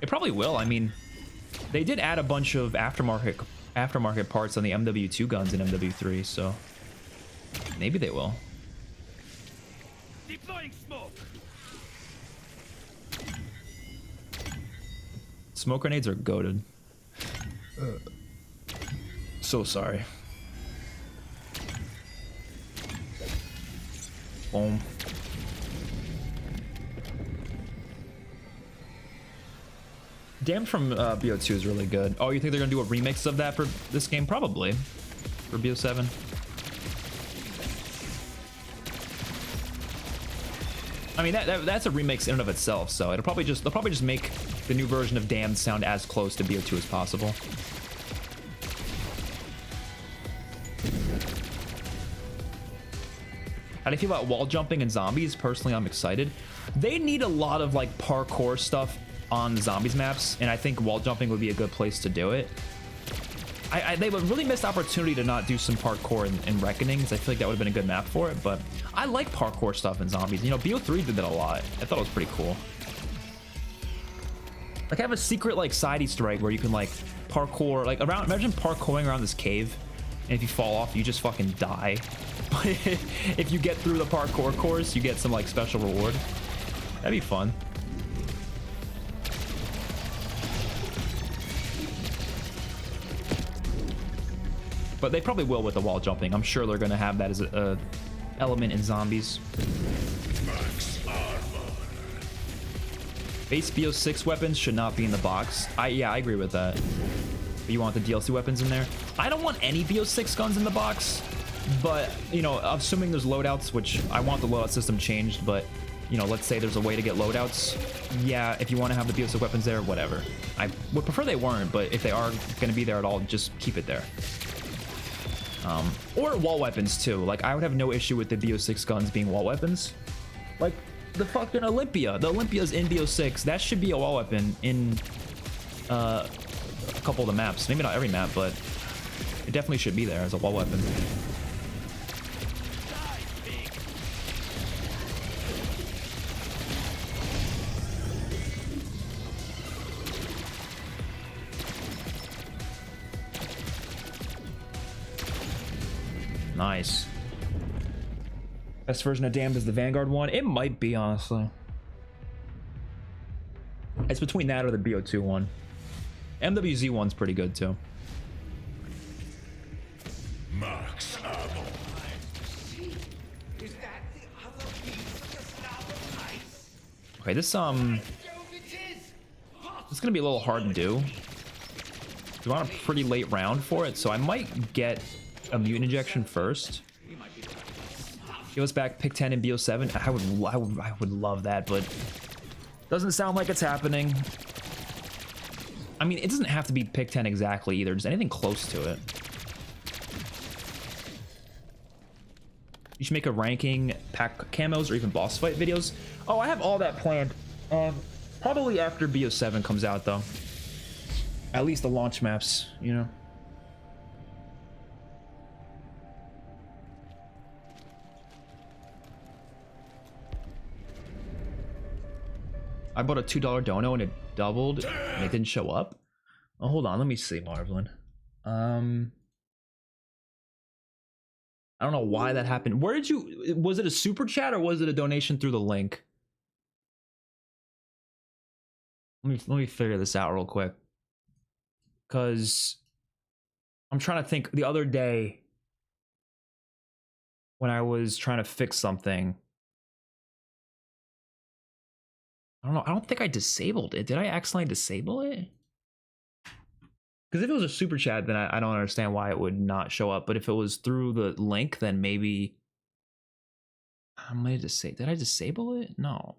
S1: It probably will. I mean, they did add a bunch of aftermarket parts on the MW2 guns in MW3, so maybe they will.
S4: Deploying smoke.
S1: Smoke grenades are goated. So sorry. Boom. Damned from BO2 is really good. Oh, you think they're gonna do a remix of that for this game? Probably. For BO7. I mean, that's a remix in and of itself, so they'll probably just make the new version of Damned sound as close to BO2 as possible. How do you feel about wall jumping and zombies? Personally, I'm excited. They need a lot of like parkour stuff on the zombies maps, and I think wall jumping would be a good place to do it. They would really missed opportunity to not do some parkour in Reckoning, because I feel like that would have been a good map for it, but I like parkour stuff in zombies. You know, BO3 did that a lot. I thought it was pretty cool. Like, I have a secret like side Easter egg where you can like parkour, like around, imagine parkouring around this cave, and if you fall off, you just fucking die. But if you get through the parkour course, you get some like special reward. That'd be fun. But they probably will with the wall jumping. I'm sure they're going to have that as a element in zombies. Base BO6 weapons should not be in the box. Yeah, I agree with that. But you want the DLC weapons in there? I don't want any BO6 guns in the box, but, you know, assuming there's loadouts, which I want the loadout system changed, but, you know, let's say there's a way to get loadouts. Yeah, if you want to have the BO6 weapons there, whatever. I would prefer they weren't, but if they are going to be there at all, just keep it there. Or wall weapons too. Like, I would have no issue with the BO6 guns being wall weapons. Like the fucking Olympia. The Olympia's in BO6. That should be a wall weapon in a couple of the maps. Maybe not every map, but it definitely should be there as a wall weapon. Nice. Best version of Damned is the Vanguard one. It might be, honestly. It's between that or the BO2 one. MWZ one's pretty good too.
S5: Max ammo.
S1: Okay, this is gonna be a little hard to do. You want a pretty late round for it, so I might get a mutant injection first. Give us back pick 10 and BO7. I would love that, but doesn't sound like it's happening. I mean, it doesn't have to be pick 10 exactly either, just anything close to it. You should make a ranking, pack camos, or even boss fight videos. Oh, I have all that planned. Probably after BO7 comes out though. At least the launch maps, you know. I bought a $2 dono and it doubled and it didn't show up. Oh, hold on, let me see, Marvelin. I don't know why that happened. Where did you, was it a super chat or was it a donation through the link? Let me figure this out real quick. Cause I'm trying to think. The other day when I was trying to fix something, I don't know. I don't think I disabled it. Did I accidentally disable it? Because if it was a super chat, then I don't understand why it would not show up. But if it was through the link, then maybe I might did I disable it? No.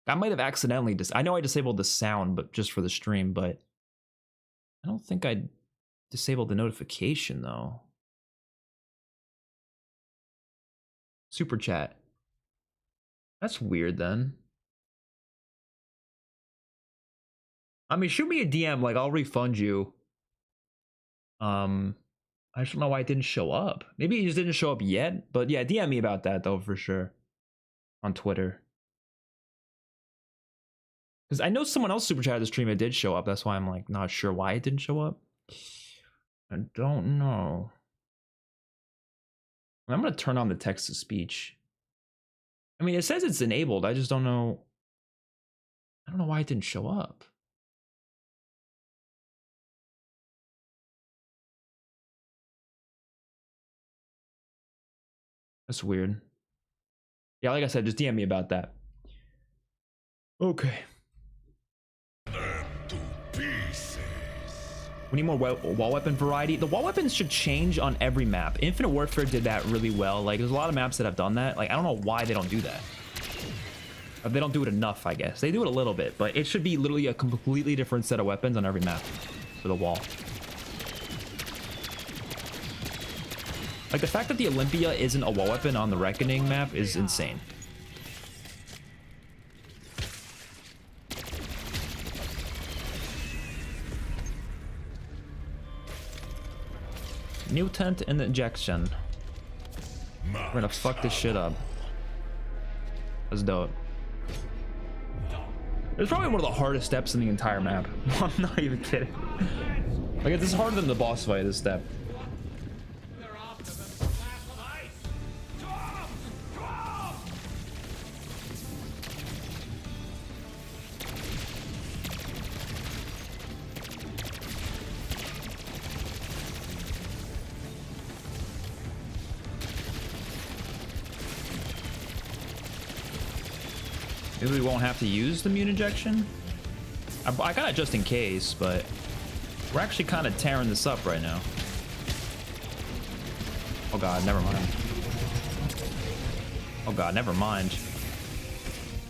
S1: I might have accidentally I know I disabled the sound, but just for the stream, but I don't think I disabled the notification though. Super chat. That's weird then. I mean, shoot me a DM, like I'll refund you. I just don't know why it didn't show up. Maybe it just didn't show up yet, but yeah, DM me about that though for sure on Twitter. Because I know someone else super chatted the stream, it did show up. That's why I'm like not sure why it didn't show up. I don't know. I'm gonna turn on the text to speech. I mean, it says it's enabled. I just don't know. I don't know why it didn't show up. That's weird. Yeah, like I said, just DM me about that. Okay.
S5: To pieces.
S1: We need more wall weapon variety. The wall weapons should change on every map. Infinite Warfare did that really well. Like, there's a lot of maps that have done that. Like, I don't know why they don't do that. Or they don't do it enough, I guess. They do it a little bit, but it should be literally a completely different set of weapons on every map for the wall. Like, the fact that the Olympia isn't a wall weapon on the Reckoning map is insane. New tent and injection. We're gonna fuck this shit up. Let's do it. It's probably one of the hardest steps in the entire map. I'm not even kidding. Like, this is harder than the boss fight, this step. Maybe we won't have to use the mute injection. I got it just in case, but we're actually kind of tearing this up right now. Oh god, never mind. Oh god, never mind.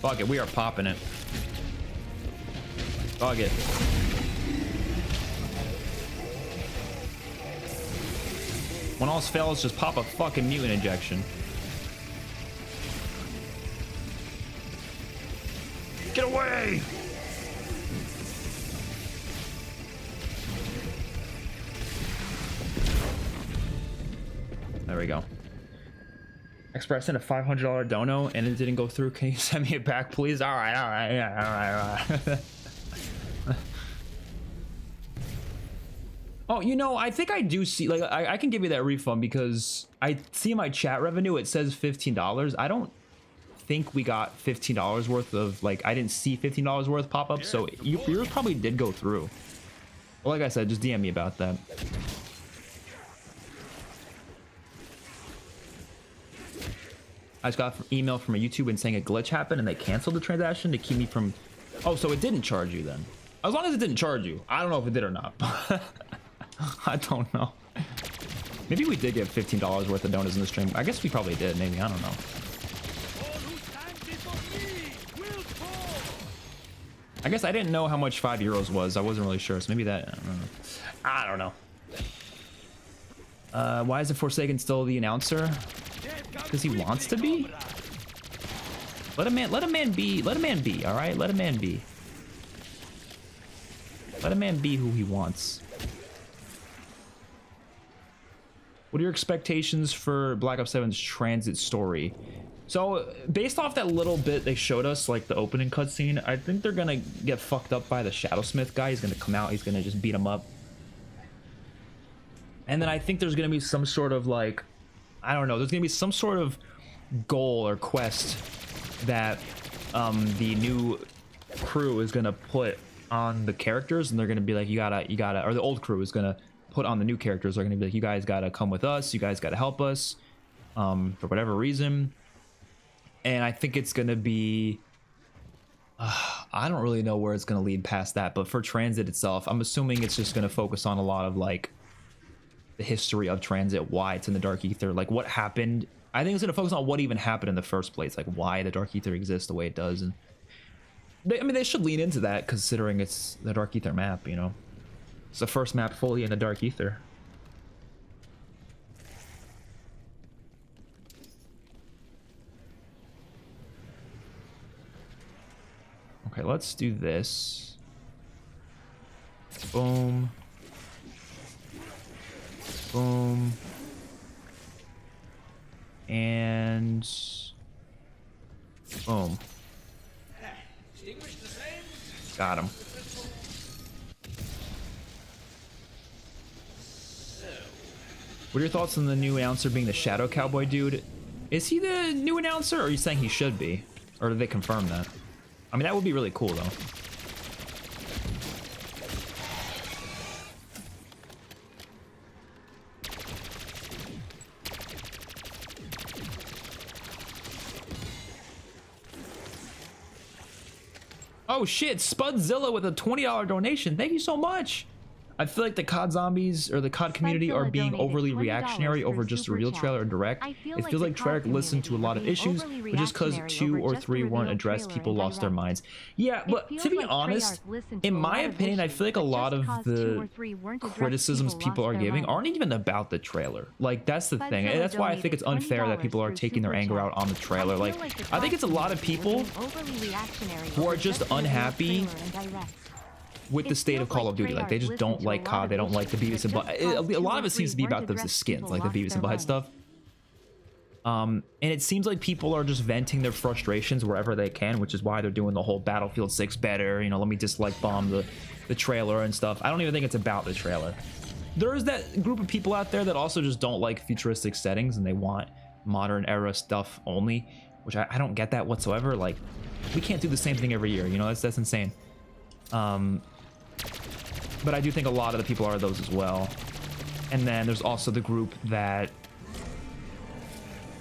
S1: Fuck it, we are popping it. Fuck it. When all's fails, just pop a fucking mutant injection. Get away! There we go. Express sent a $500 dono and it didn't go through. Can you send me it back, please? All right, yeah, all right. Oh, you know, I think I do see, like, I can give you that refund because I see in my chat revenue it says $15. I don't think we got $15 worth of, like, I didn't see $15 worth pop up, so yours probably did go through. Well, like I said, just DM me about that. I just got an email from a YouTube and saying a glitch happened and they canceled the transaction to keep me from. Oh, so it didn't charge you then? As long as it didn't charge you. I don't know if it did or not. I don't know. Maybe we did get $15 worth of donuts in the stream. I guess we probably did. Maybe, I don't know. I guess I didn't know how much €5 was. I wasn't really sure, so maybe that. I don't know. Why is the Forsaken still the announcer? Because he wants to be. Let a man be. Let a man be. All right, let a man be. Let a man be who he wants. What are your expectations for Black Ops 7's transit story? So, based off that little bit they showed us, like the opening cutscene, I think they're gonna get fucked up by the Shadowsmith guy. He's gonna come out, he's gonna just beat him up. And then I think there's gonna be some sort of, like, I don't know, there's gonna be some sort of goal or quest that the new crew is gonna put on the characters, and they're gonna be like, you gotta, or the old crew is gonna put on the new characters. They're gonna be like, you guys gotta come with us, you guys gotta help us, for whatever reason. And I think it's gonna be I don't really know where it's going to lead past that, but for Transit itself, I'm assuming it's just going to focus on a lot of like the history of Transit, why it's in the Dark Ether, like what happened. I think it's going to focus on what even happened in the first place, like why the Dark Ether exists the way it does. And I mean, they should lean into that considering it's the Dark Ether map, you know. It's the first map fully in the Dark Ether. Okay, let's do this. Boom. Boom. And boom. Got him. What are your thoughts on the new announcer being the Shadow Cowboy dude? Is he the new announcer, or are you saying he should be? Or did they confirm that? I mean, that would be really cool, though. Oh shit, Spudzilla with a $20 donation. Thank you so much. I feel like the COD zombies or the COD community are being overly reactionary over just a real trailer or direct. It feels like Treyarch listened to a lot of issues, but just because 2 or 3 weren't addressed, people lost their minds. Yeah, but to be honest, in my opinion, I feel like a lot of the criticisms people are giving aren't even about the trailer. Like, that's the thing. And that's why I think it's unfair that people are taking their anger out on the trailer. Like, I think it's a lot of people who are just unhappy with the state of Call of Duty. Like, they just don't like COD, they don't like the Beavis and Butthead. A lot of it seems to be about the skins, like the Beavis and Butthead stuff. And it seems like people are just venting their frustrations wherever they can, which is why they're doing the whole Battlefield 6 better, you know, let me dislike bomb the trailer and stuff. I don't even think it's about the trailer. There's that group of people out there that also just don't like futuristic settings and they want modern era stuff only, which I don't get that whatsoever. Like, we can't do the same thing every year, you know, that's insane. But I do think a lot of the people are those as well. And then there's also the group that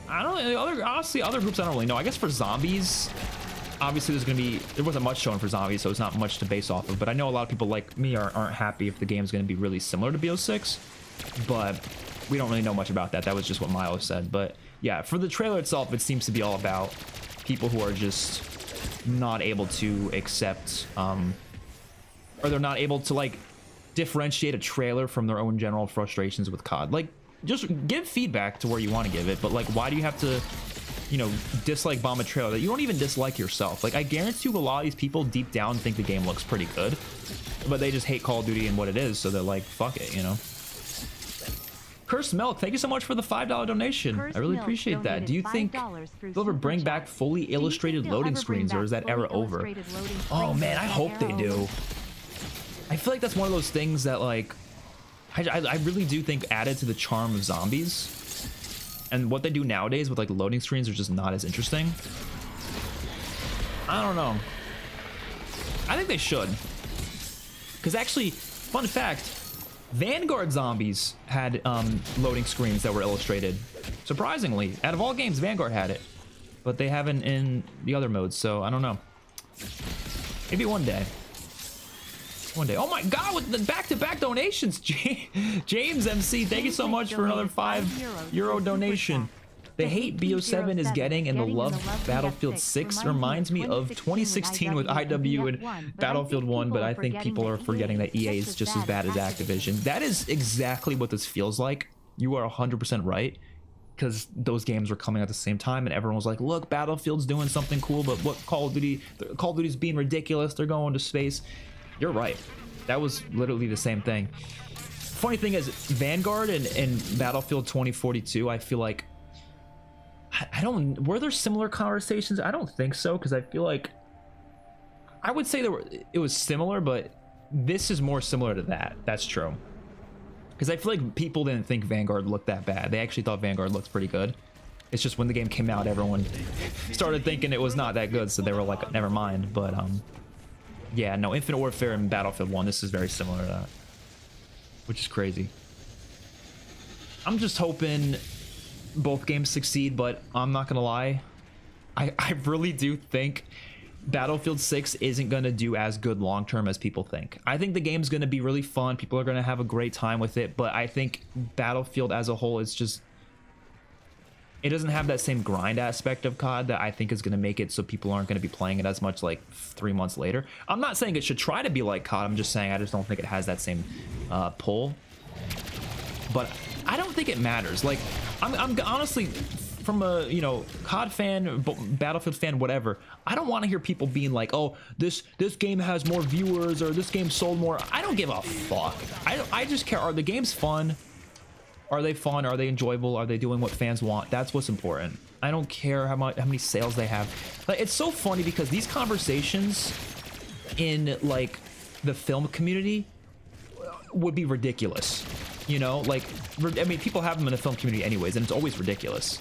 S1: I don't know, honestly, other groups I don't really know. I guess for zombies, obviously there wasn't much shown for zombies, so it's not much to base off of. But I know a lot of people like me aren't happy if the game's going to be really similar to BO6, but we don't really know much about that. That was just what Milo said. But yeah, for the trailer itself, it seems to be all about people who are just not able to accept, or they're not able to like differentiate a trailer from their own general frustrations with COD. Like, just give feedback to where you want to give it, but like, why do you have to, you know, dislike bomb a trailer that you don't even dislike yourself? Like, I guarantee you a lot of these people deep down think the game looks pretty good, but they just hate Call of Duty and what it is, so they're like, fuck it, you know. Cursed Milk, thank you so much for the $5 donation. I really appreciate that. Do you think they'll ever bring back fully illustrated loading screens, or is that era over? Oh man, I hope they do. I feel like that's one of those things that, like, I really do think added to the charm of zombies. And what they do nowadays with like loading screens are just not as interesting. I don't know. I think they should. Because actually, fun fact, Vanguard zombies had loading screens that were illustrated. Surprisingly, out of all games, Vanguard had it. But they haven't in the other modes, so I don't know. Maybe one day. One day. Oh my god, with the back-to-back donations. James MC, thank you so much for another €5 donation. The hate BO7 is getting and the love Battlefield 6 reminds me of 2016 with IW and Battlefield 1, but I think people are forgetting that EA is just as bad as Activision. That is exactly what this feels like. You are 100% right, because those games were coming at the same time and everyone was like, look, Battlefield's doing something cool, but what Call of Duty's being ridiculous, they're going to space. You're right. That was literally the same thing. Funny thing is, Vanguard and Battlefield 2042, I feel like, were there similar conversations? I don't think so, because I feel like, I would say it was similar, but this is more similar to that. That's true. Because I feel like people didn't think Vanguard looked that bad. They actually thought Vanguard looked pretty good. It's just when the game came out, everyone started thinking it was not that good, so they were like, never mind. But yeah, no, Infinite Warfare and Battlefield 1, this is very similar to that, which is crazy. I'm just hoping both games succeed, but I'm not gonna lie, I really do think Battlefield 6 isn't going to do as good long term as people think. I think the game's going to be really fun. People are going to have a great time with it, but I think Battlefield as a whole is just, it doesn't have that same grind aspect of COD that I think is going to make it so people aren't going to be playing it as much like 3 months later. I'm not saying it should try to be like COD. I'm just saying I just don't think it has that same pull. But I don't think it matters. Like, I'm honestly, from a, you know, COD fan, Battlefield fan, whatever, I don't want to hear people being like, oh, this game has more viewers or this game sold more. I don't give a fuck. I just care, are the games fun? Are they fun? Are they enjoyable? Are they doing what fans want? That's what's important. I don't care how many sales they have. Like, it's so funny because these conversations in like the film community would be ridiculous. You know, like, I mean, people have them in the film community anyways, and it's always ridiculous.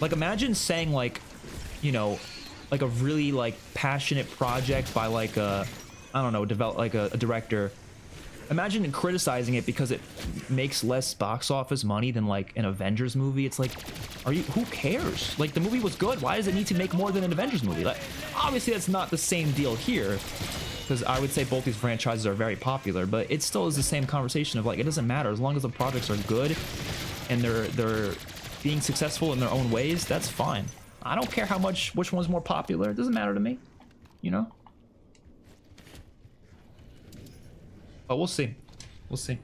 S1: Like, imagine saying like, you know, like a really like passionate project by like a, I don't know, a director. Imagine criticizing it because it makes less box office money than like an Avengers movie. It's like, who cares? Like, the movie was good. Why does it need to make more than an Avengers movie? Like, obviously that's not the same deal here, because I would say both these franchises are very popular, but it still is the same conversation of like, it doesn't matter as long as the projects are good and they're being successful in their own ways. That's fine. I don't care which one's more popular. It doesn't matter to me, you know. But we'll see. We'll see.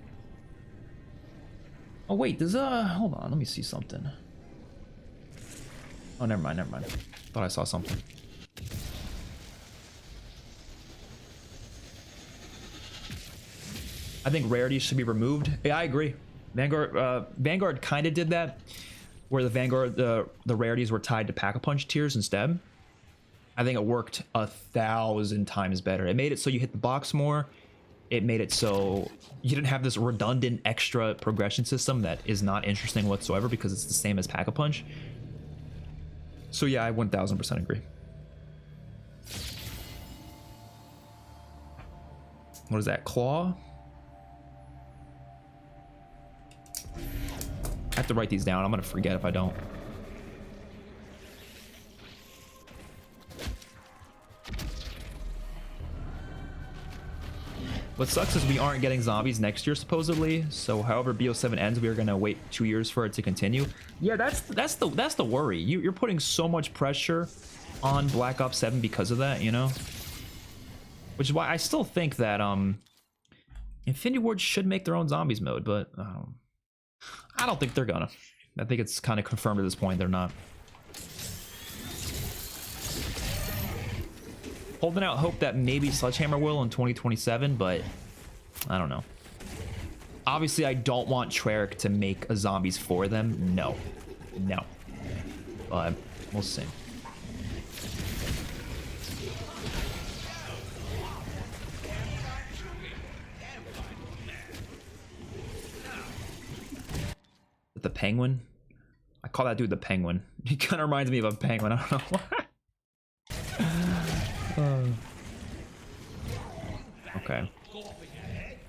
S1: Oh wait, there's hold on, let me see something. Oh, never mind. Thought I saw something. I think rarities should be removed. Yeah, I agree. Vanguard kind of did that, where the rarities were tied to Pack-a-Punch tiers instead. I think it worked 1,000 times better. It made it so you hit the box more. It made it so you didn't have this redundant extra progression system that is not interesting whatsoever because it's the same as Pack-a-Punch. So yeah, I 1000% agree. What is that? Claw? I have to write these down. I'm gonna forget if I don't. What sucks is we aren't getting zombies next year supposedly. So however BO7 ends, we are gonna wait 2 years for it to continue. Yeah, that's the worry. You're putting so much pressure on Black Ops 7 because of that, you know. Which is why I still think that Infinity Ward should make their own zombies mode, but I don't think they're gonna. I think it's kind of confirmed at this point they're not. Holding out hope that maybe Sledgehammer will in 2027, but I don't know. Obviously, I don't want Treyarch to make a zombies for them. No. But we'll see. The Penguin? I call that dude the Penguin. He kind of reminds me of a penguin. I don't know why. Okay.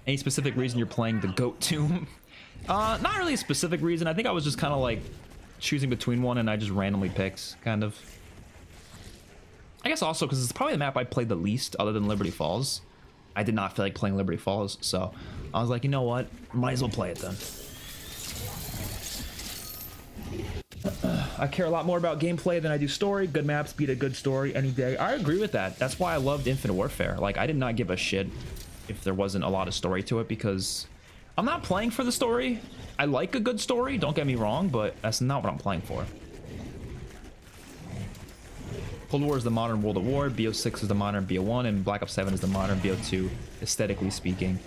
S1: Any specific reason you're playing the Goat Tomb? Not really a specific reason. I think I was just kind of like choosing between one and I just randomly picked, kind of. I guess also because it's probably the map I played the least other than Liberty Falls. I did not feel like playing Liberty Falls, so I was like, you know what? Might as well play it then. I care a lot more about gameplay than I do story. Good maps beat a good story any day. I agree with that. That's why I loved Infinite Warfare. Like, I did not give a shit if there wasn't a lot of story to it because I'm not playing for the story. I like a good story, don't get me wrong, but that's not what I'm playing for. Cold War is the modern World at War, BO6 is the modern BO1, and Black Ops 7 is the modern BO2, aesthetically speaking.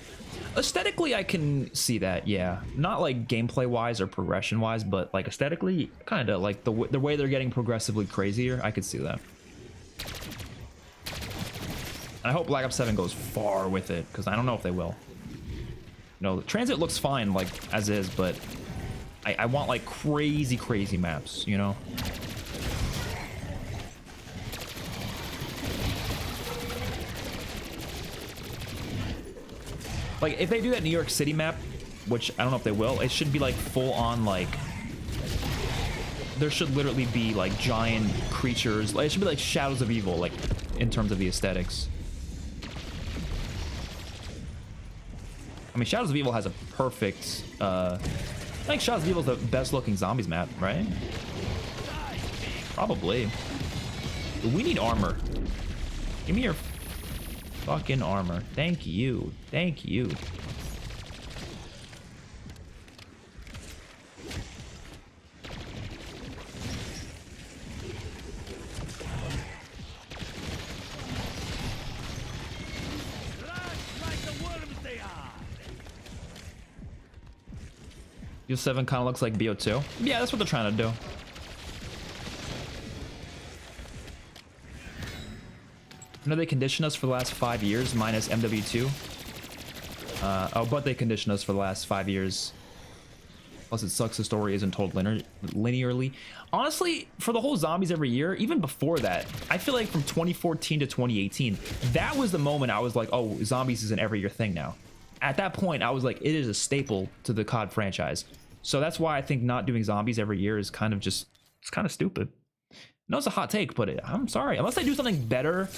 S1: Aesthetically, I can see that, yeah. Not like gameplay-wise or progression-wise, but like aesthetically, kind of like the way they're getting progressively crazier, I could see that. And I hope Black Ops 7 goes far with it, because I don't know if they will. You know, Transit looks fine, like, as is, but I want, like, crazy maps, you know? Like, if they do that New York City map, which I don't know if they will, it should be, like, full-on, like... There should literally be, like, giant creatures. Like, it should be, like, Shadows of Evil. Like, in terms of the aesthetics. I mean, Shadows of Evil has a perfect, I think Shadows of Evil is the best looking zombies map, right? Probably. But we need armor. Give me your fucking armor. Thank you. Thank you. BO7 kind of looks like BO2. Yeah, that's what they're trying to do. I know they conditioned us for the last 5 years, minus MW2. Oh, but they conditioned us for the last 5 years. Plus, it sucks the story isn't told linearly. Honestly, for the whole zombies every year, even before that, I feel like from 2014 to 2018, that was the moment I was like, oh, zombies is an every year thing now. At that point, I was like, it is a staple to the COD franchise. So that's why I think not doing zombies every year is kind of just, it's kind of stupid. No, it's a hot take, but I'm sorry. Unless they do something better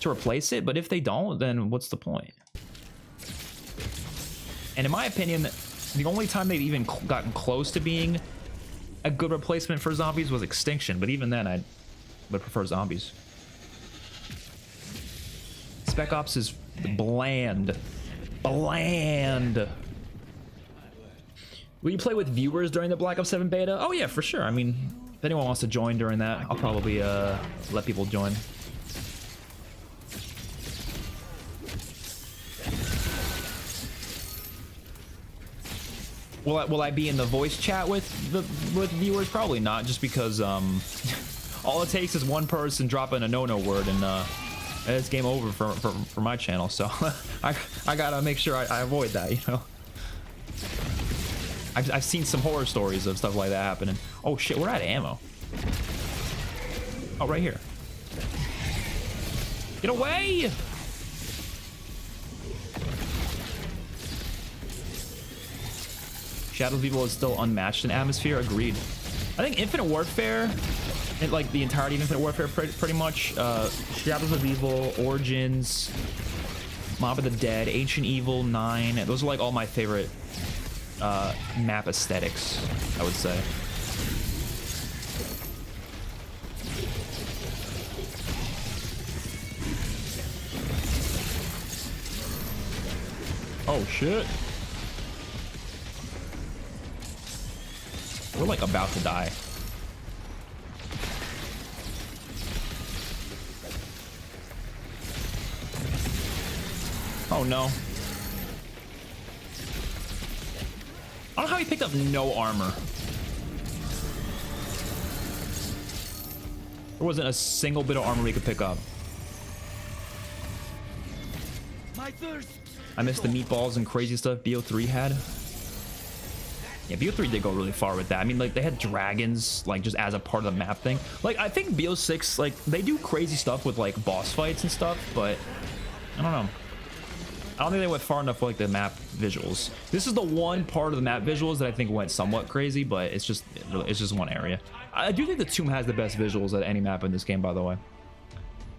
S1: to replace it, but if they don't, then what's the point? And in my opinion, the only time they've even gotten close to being a good replacement for zombies was Extinction, but even then I would prefer zombies. Spec Ops is bland. Bland. Will you play with viewers during the Black Ops 7 beta? Oh yeah, for sure. I mean, if anyone wants to join during that, I'll probably let people join. Will I be in the voice chat with viewers? Probably not, just because all it takes is one person dropping a no-no word and it's game over for my channel. So I gotta make sure I avoid that, you know. I've seen some horror stories of stuff like that happening. Oh shit, we're out of ammo. Oh, right here. Get away! Shadows of Evil is still unmatched in atmosphere. Agreed. I think Infinite Warfare, and like the entirety of Infinite Warfare, pretty much. Shadows of Evil, Origins, Mob of the Dead, Ancient Evil 9. Those are like all my favorite map aesthetics, I would say. Oh shit. We're like about to die. Oh no. I don't know how he picked up no armor. There wasn't a single bit of armor he could pick up. I missed the meatballs and crazy stuff BO3 had. Yeah, BO3 did go really far with that. I mean, like, they had dragons, like, just as a part of the map thing. Like, I think BO6, like, they do crazy stuff with, like, boss fights and stuff, but I don't know. I don't think they went far enough for, like, the map visuals. This is the one part of the map visuals that I think went somewhat crazy, but it's just one area. I do think the Tomb has the best visuals at any map in this game, by the way.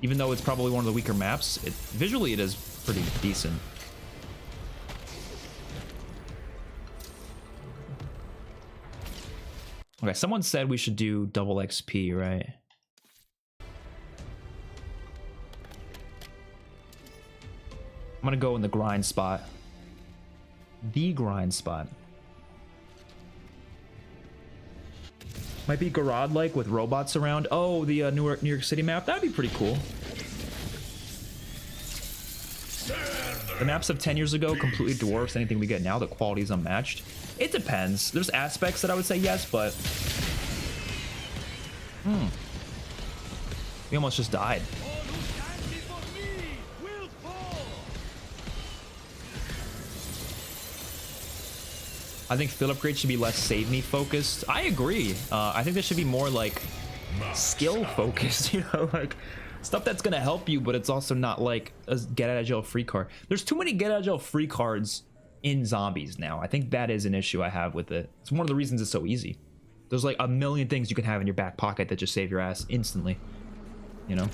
S1: Even though it's probably one of the weaker maps, visually it is pretty decent. Okay, someone said we should do double XP, right? I'm gonna go in the grind spot. The grind spot. Might be Garage-like with robots around. Oh, the New York City map. That'd be pretty cool. The maps of 10 years ago completely dwarfs anything we get now. The quality is unmatched. It depends. There's aspects that I would say yes, but... We almost just died. I think field upgrades should be less save me focused. I agree. I think there should be more like skill focused, you know, like stuff that's gonna help you, but it's also not like a get out of jail free card. There's too many get out of jail free cards in zombies now. I think that is an issue I have with it. It's one of the reasons it's so easy. There's like a million things you can have in your back pocket that just save your ass instantly, you know.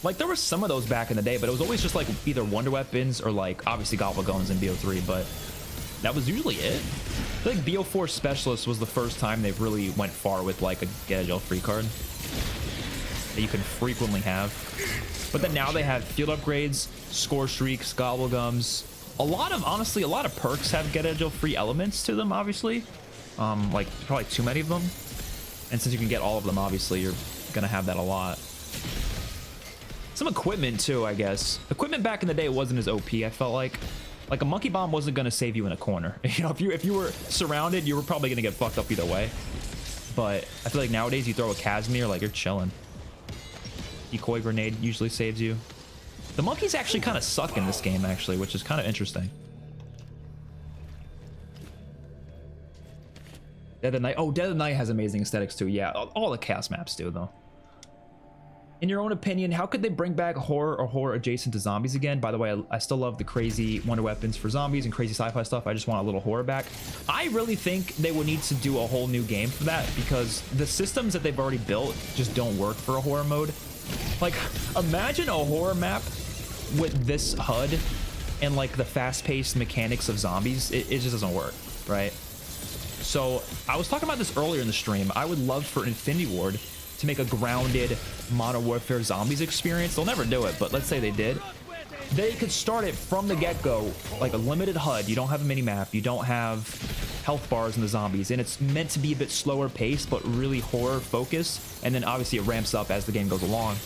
S1: Like there were some of those back in the day, but it was always just like either wonder weapons or like obviously gobble guns in BO3, but that was usually it. I feel like BO4 Specialist was the first time they really went far with like a get a gel free card that you can frequently have. But then now they have field upgrades, score streaks, gobble gums. Honestly, a lot of perks have get a gel free elements to them, obviously. Like probably too many of them. And since you can get all of them, obviously you're gonna have that a lot. Some equipment too, I guess. Equipment back in the day wasn't as OP, I felt like. Like a monkey bomb wasn't gonna save you in a corner. You know, if you were surrounded, you were probably gonna get fucked up either way. But I feel like nowadays you throw a Casimir, like you're chilling. Decoy grenade usually saves you. The monkeys actually kind of suck in this game, actually, which is kind of interesting. Dead of Night. Oh, Dead of Night has amazing aesthetics too. Yeah, all the chaos maps do, though. In your own opinion, how could they bring back horror or horror adjacent to zombies again? By the way, I still love the crazy wonder weapons for zombies and crazy sci-fi stuff. I just want a little horror back. I really think they would need to do a whole new game for that because the systems that they've already built just don't work for a horror mode. Like, imagine a horror map with this HUD and like the fast-paced mechanics of zombies. It just doesn't work, right? So I was talking about this earlier in the stream. I would love for Infinity Ward to make a grounded Modern Warfare Zombies experience. They'll never do it, but let's say they did. They could start it from the get-go, like a limited HUD. You don't have a mini-map. You don't have health bars in the zombies, and it's meant to be a bit slower paced, but really horror focused. And then obviously it ramps up as the game goes along.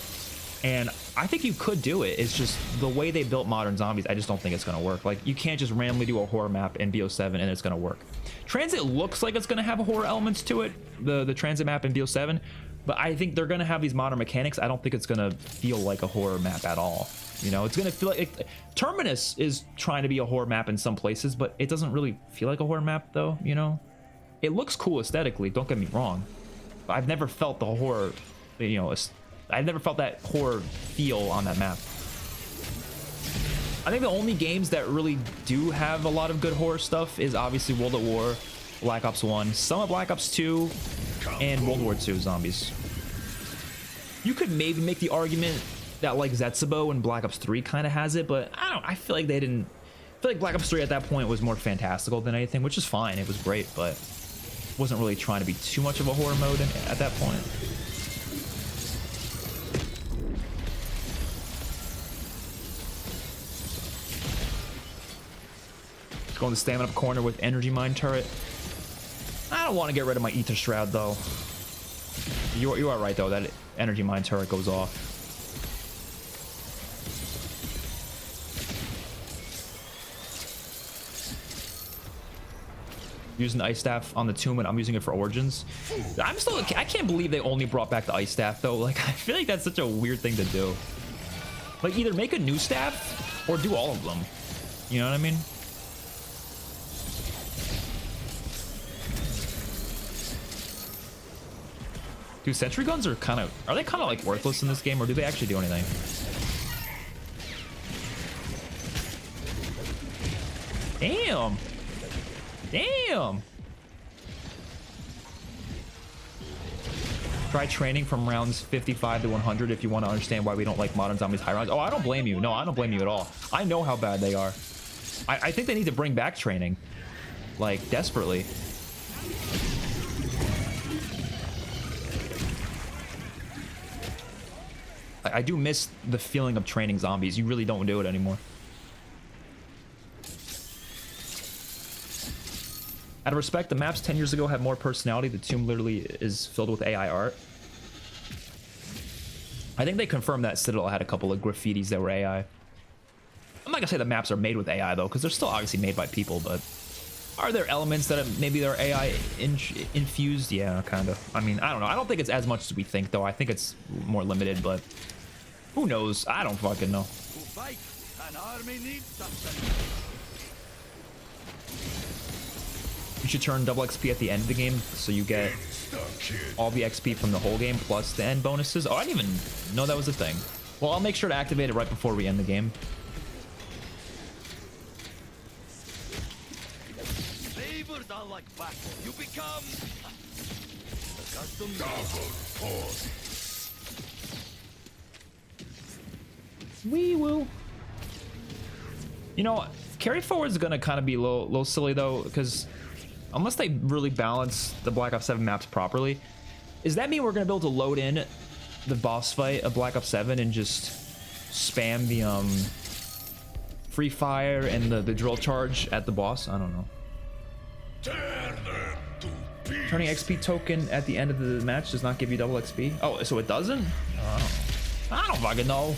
S1: And I think you could do it. It's just the way they built modern zombies, I just don't think it's going to work. Like, you can't just randomly do a horror map in BO7 and it's going to work. Transit looks like it's going to have horror elements to it, the transit map in BO7, but I think they're going to have these modern mechanics. I don't think it's going to feel like a horror map at all. You know, it's going to feel like Terminus is trying to be a horror map in some places, but it doesn't really feel like a horror map though, you know? It looks cool aesthetically, don't get me wrong. But I've never felt the horror, you know, I've never felt that horror feel on that map. I think the only games that really do have a lot of good horror stuff is obviously World at War, Black Ops 1, some of Black Ops 2, and World War 2 zombies. You could maybe make the argument that like Zetsubo and Black Ops 3 kind of has it, but I feel like they didn't. I feel like Black Ops 3 at that point was more fantastical than anything, which is fine. It was great, but wasn't really trying to be too much of a horror mode at that point. Going to stamina up corner with energy mine turret. I don't want to get rid of my ether shroud though. You are right though, that energy mine turret goes off. Using the ice staff on the tomb, and I'm using it for origins. I can't believe they only brought back the ice staff though. Like, I feel like that's such a weird thing to do. Like, either make a new staff or do all of them. You know what I mean? Dude, sentry guns are they kind of like worthless in this game, or do they actually do anything? Damn. Damn. Try training from rounds 55 to 100 if you want to understand why we don't like modern zombies high rounds. Oh, I don't blame you. No, I don't blame you at all. I know how bad they are. I think they need to bring back training, like, desperately. I do miss the feeling of training zombies. You really don't do it anymore. Out of respect, the maps 10 years ago had more personality. The tomb literally is filled with AI art. I think they confirmed that Citadel had a couple of graffitis that were AI. I'm not gonna say the maps are made with AI though, because they're still obviously made by people, but are there elements that maybe they're AI infused? Yeah, kind of. I mean, I don't know. I don't think it's as much as we think though. I think it's more limited, but who knows? I don't fucking know.
S4: An army needs something.
S1: You should turn double XP at the end of the game so you get all the XP from the whole game plus the end bonuses. Oh, I didn't even know that was a thing. Well, I'll make sure to activate it right before we end the game.
S4: Flavors are like battle. You become accustomed.
S1: Wee woo. You know, carry forward is gonna kind of be a little silly though, because unless they really balance the Black Ops 7 maps properly, does that mean we're gonna be able to load in the boss fight of Black Ops 7 and just spam the free fire and the drill charge at the boss? I don't know. Turning XP token at the end of the match does not give you double XP. Oh, so it doesn't? I don't fucking know.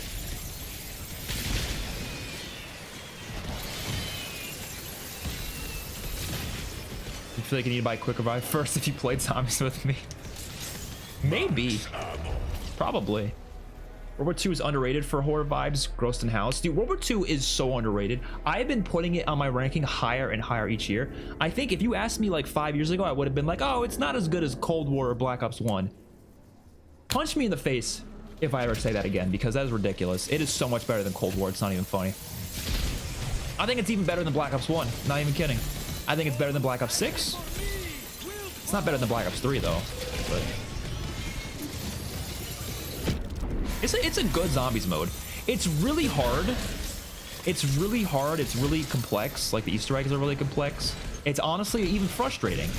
S1: You feel like you need to buy Quick Revive first if you played Zombies with me? Maybe. Probably. World War II is underrated for horror vibes. Grossed in House. Dude, World War II is so underrated. I've been putting it on my ranking higher and higher each year. I think if you asked me like 5 years ago, I would have been like, oh, it's not as good as Cold War or Black Ops 1. Punch me in the face if I ever say that again, because that is ridiculous. It is so much better than Cold War. It's not even funny. I think it's even better than Black Ops 1. Not even kidding. I think it's better than Black Ops 6. It's not better than Black Ops 3 though. But it's a good zombies mode. It's really hard. It's really hard. It's really complex. Like the Easter eggs are really complex. It's honestly even frustrating.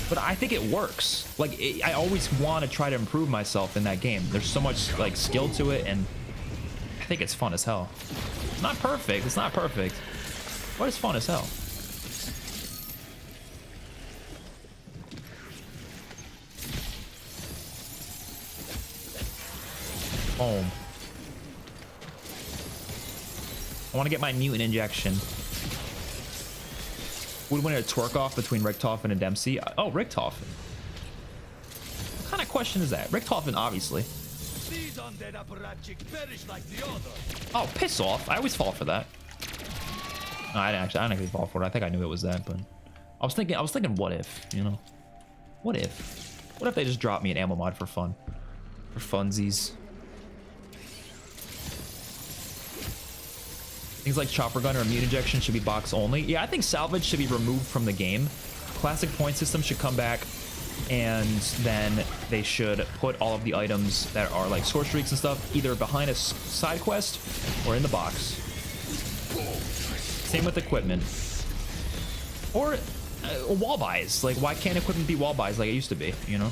S1: But I think it works. Like I always want to try to improve myself in that game. There's so much like skill to it, and I think it's fun as hell. It's not perfect. It's not perfect. But it's fun as hell. Home. I want to get my mutant injection. Would win a twerk off between Richtofen and Dempsey. Oh, Richtofen. What kind of question is that? Richtofen, obviously.
S4: These undead apparatchiks perish like the others.
S1: Oh, piss off. I always fall for that. No, I didn't actually fall for it. I think I knew it was that, but I was thinking what if, you know? What if? What if they just dropped me an ammo mod for fun? For funsies. Things like chopper gun or immune injection should be box only. Yeah, I think salvage should be removed from the game. Classic point system should come back, and then they should put all of the items that are like score streaks and stuff either behind a side quest or in the box. Same with equipment. Or wall buys. Like, why can't equipment be wall buys like it used to be, you know?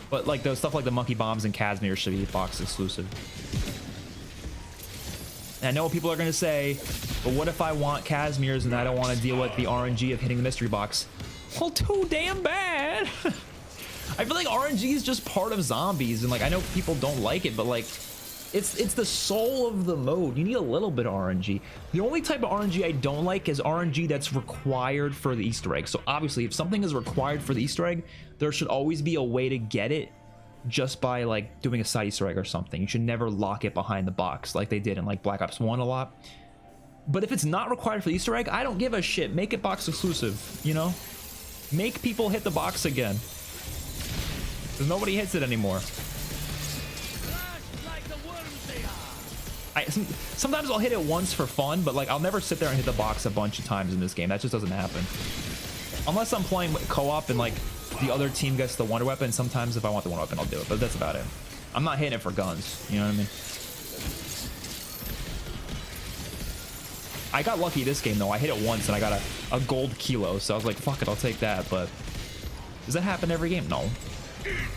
S1: But like the stuff like the monkey bombs and Casimir should be box exclusive. And I know what people are going to say, but what if I want Casimir's and I don't want to deal with the RNG of hitting the mystery box? Well, too damn bad. I feel like RNG is just part of zombies, and like I know people don't like it, but like it's the soul of the mode. You need a little bit of RNG. The only type of RNG I don't like is RNG that's required for the Easter egg. So obviously, if something is required for the Easter egg, there should always be a way to get it just by like doing a side Easter egg or something. You should never lock it behind the box like they did in like Black Ops 1 a lot. But if it's not required for the Easter egg, I don't give a shit. Make it box exclusive, you know? Make people hit the box again. Because nobody hits it anymore. Sometimes I'll hit it once for fun, but like I'll never sit there and hit the box a bunch of times in this game. That just doesn't happen. Unless I'm playing co-op and like the other team gets the wonder weapon. Sometimes if I want the wonder weapon, I'll do it, but that's about it. I'm not hitting it for guns, you know what I mean? I got lucky this game though. I hit it once and I got a gold kilo, so I was like, fuck it, I'll take that. But does that happen every game? No.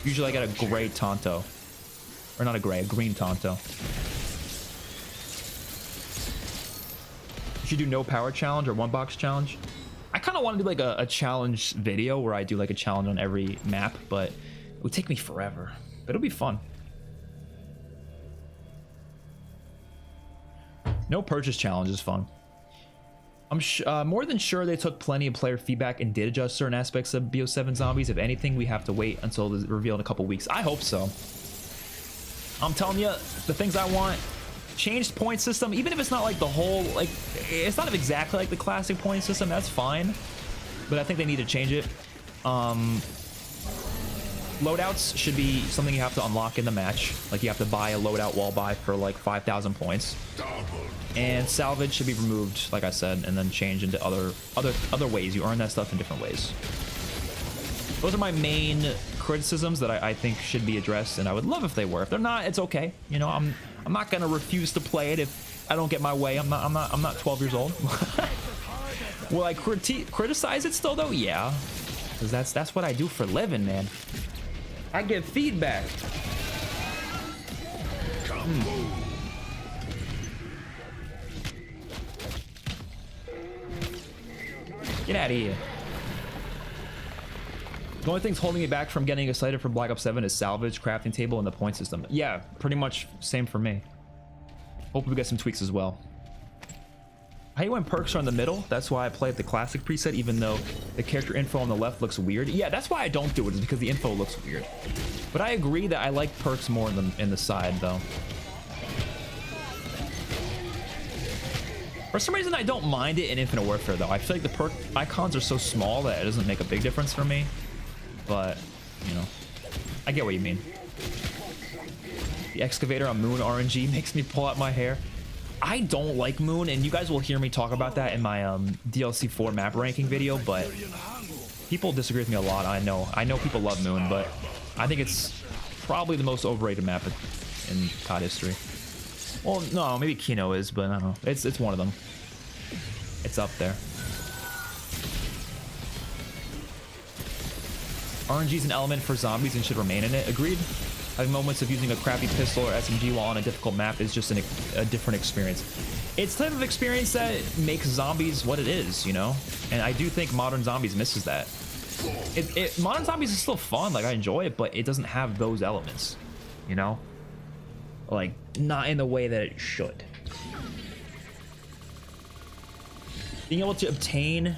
S1: Usually I get a gray Tonto. Or not a gray, a green Tonto. You should do no power challenge or one box challenge. I kind of want to do like a challenge video where I do like a challenge on every map, but it would take me forever. But it'll be fun. No purchase challenge is fun. I'm more than sure they took plenty of player feedback and did adjust certain aspects of BO7 Zombies. If anything, we have to wait until the reveal in a couple weeks. I hope so. I'm telling you, the things I want. Changed point system, even if it's not like the whole, like it's not exactly like the classic point system, that's fine, but I think they need to change it. Loadouts should be something you have to unlock in the match, like you have to buy a loadout wall buy for like 5,000 points, and salvage should be removed like I said, and then change into other ways. You earn that stuff in different ways. Those are my main criticisms that I think should be addressed, and I would love if they were. If they're not, it's okay, you know. I'm not gonna refuse to play it if I don't get my way. I'm not 12 years old. Will I criticize it still though? Yeah, because that's what I do for a living, man. I give feedback. Get out of here. The only things holding me back from getting excited for Black Ops 7 is salvage, crafting table, and the point system. Yeah, pretty much same for me. Hope we get some tweaks as well. I hate when perks are in the middle. That's why I played the classic preset, even though the character info on the left looks weird. Yeah, that's why I don't do it, is because the info looks weird. But I agree that I like perks more in the side, though. For some reason, I don't mind it in Infinite Warfare, though. I feel like the perk icons are so small that it doesn't make a big difference for me. But, you know, I get what you mean. The excavator on Moon RNG makes me pull out my hair. I don't like Moon, and you guys will hear me talk about that in my DLC 4 map ranking video, but people disagree with me a lot. I know people love Moon, but I think it's probably the most overrated map in COD history. Well, no, maybe Kino is, but I don't know. It's one of them. It's up there. RNG is an element for zombies and should remain in it. Agreed. Having moments of using a crappy pistol or SMG while on a difficult map is just a different experience. It's the type of experience that makes zombies what it is, you know? And I do think Modern Zombies misses that. Modern Zombies is still fun, like I enjoy it, but it doesn't have those elements, you know? Like, not in the way that it should. Being able to obtain,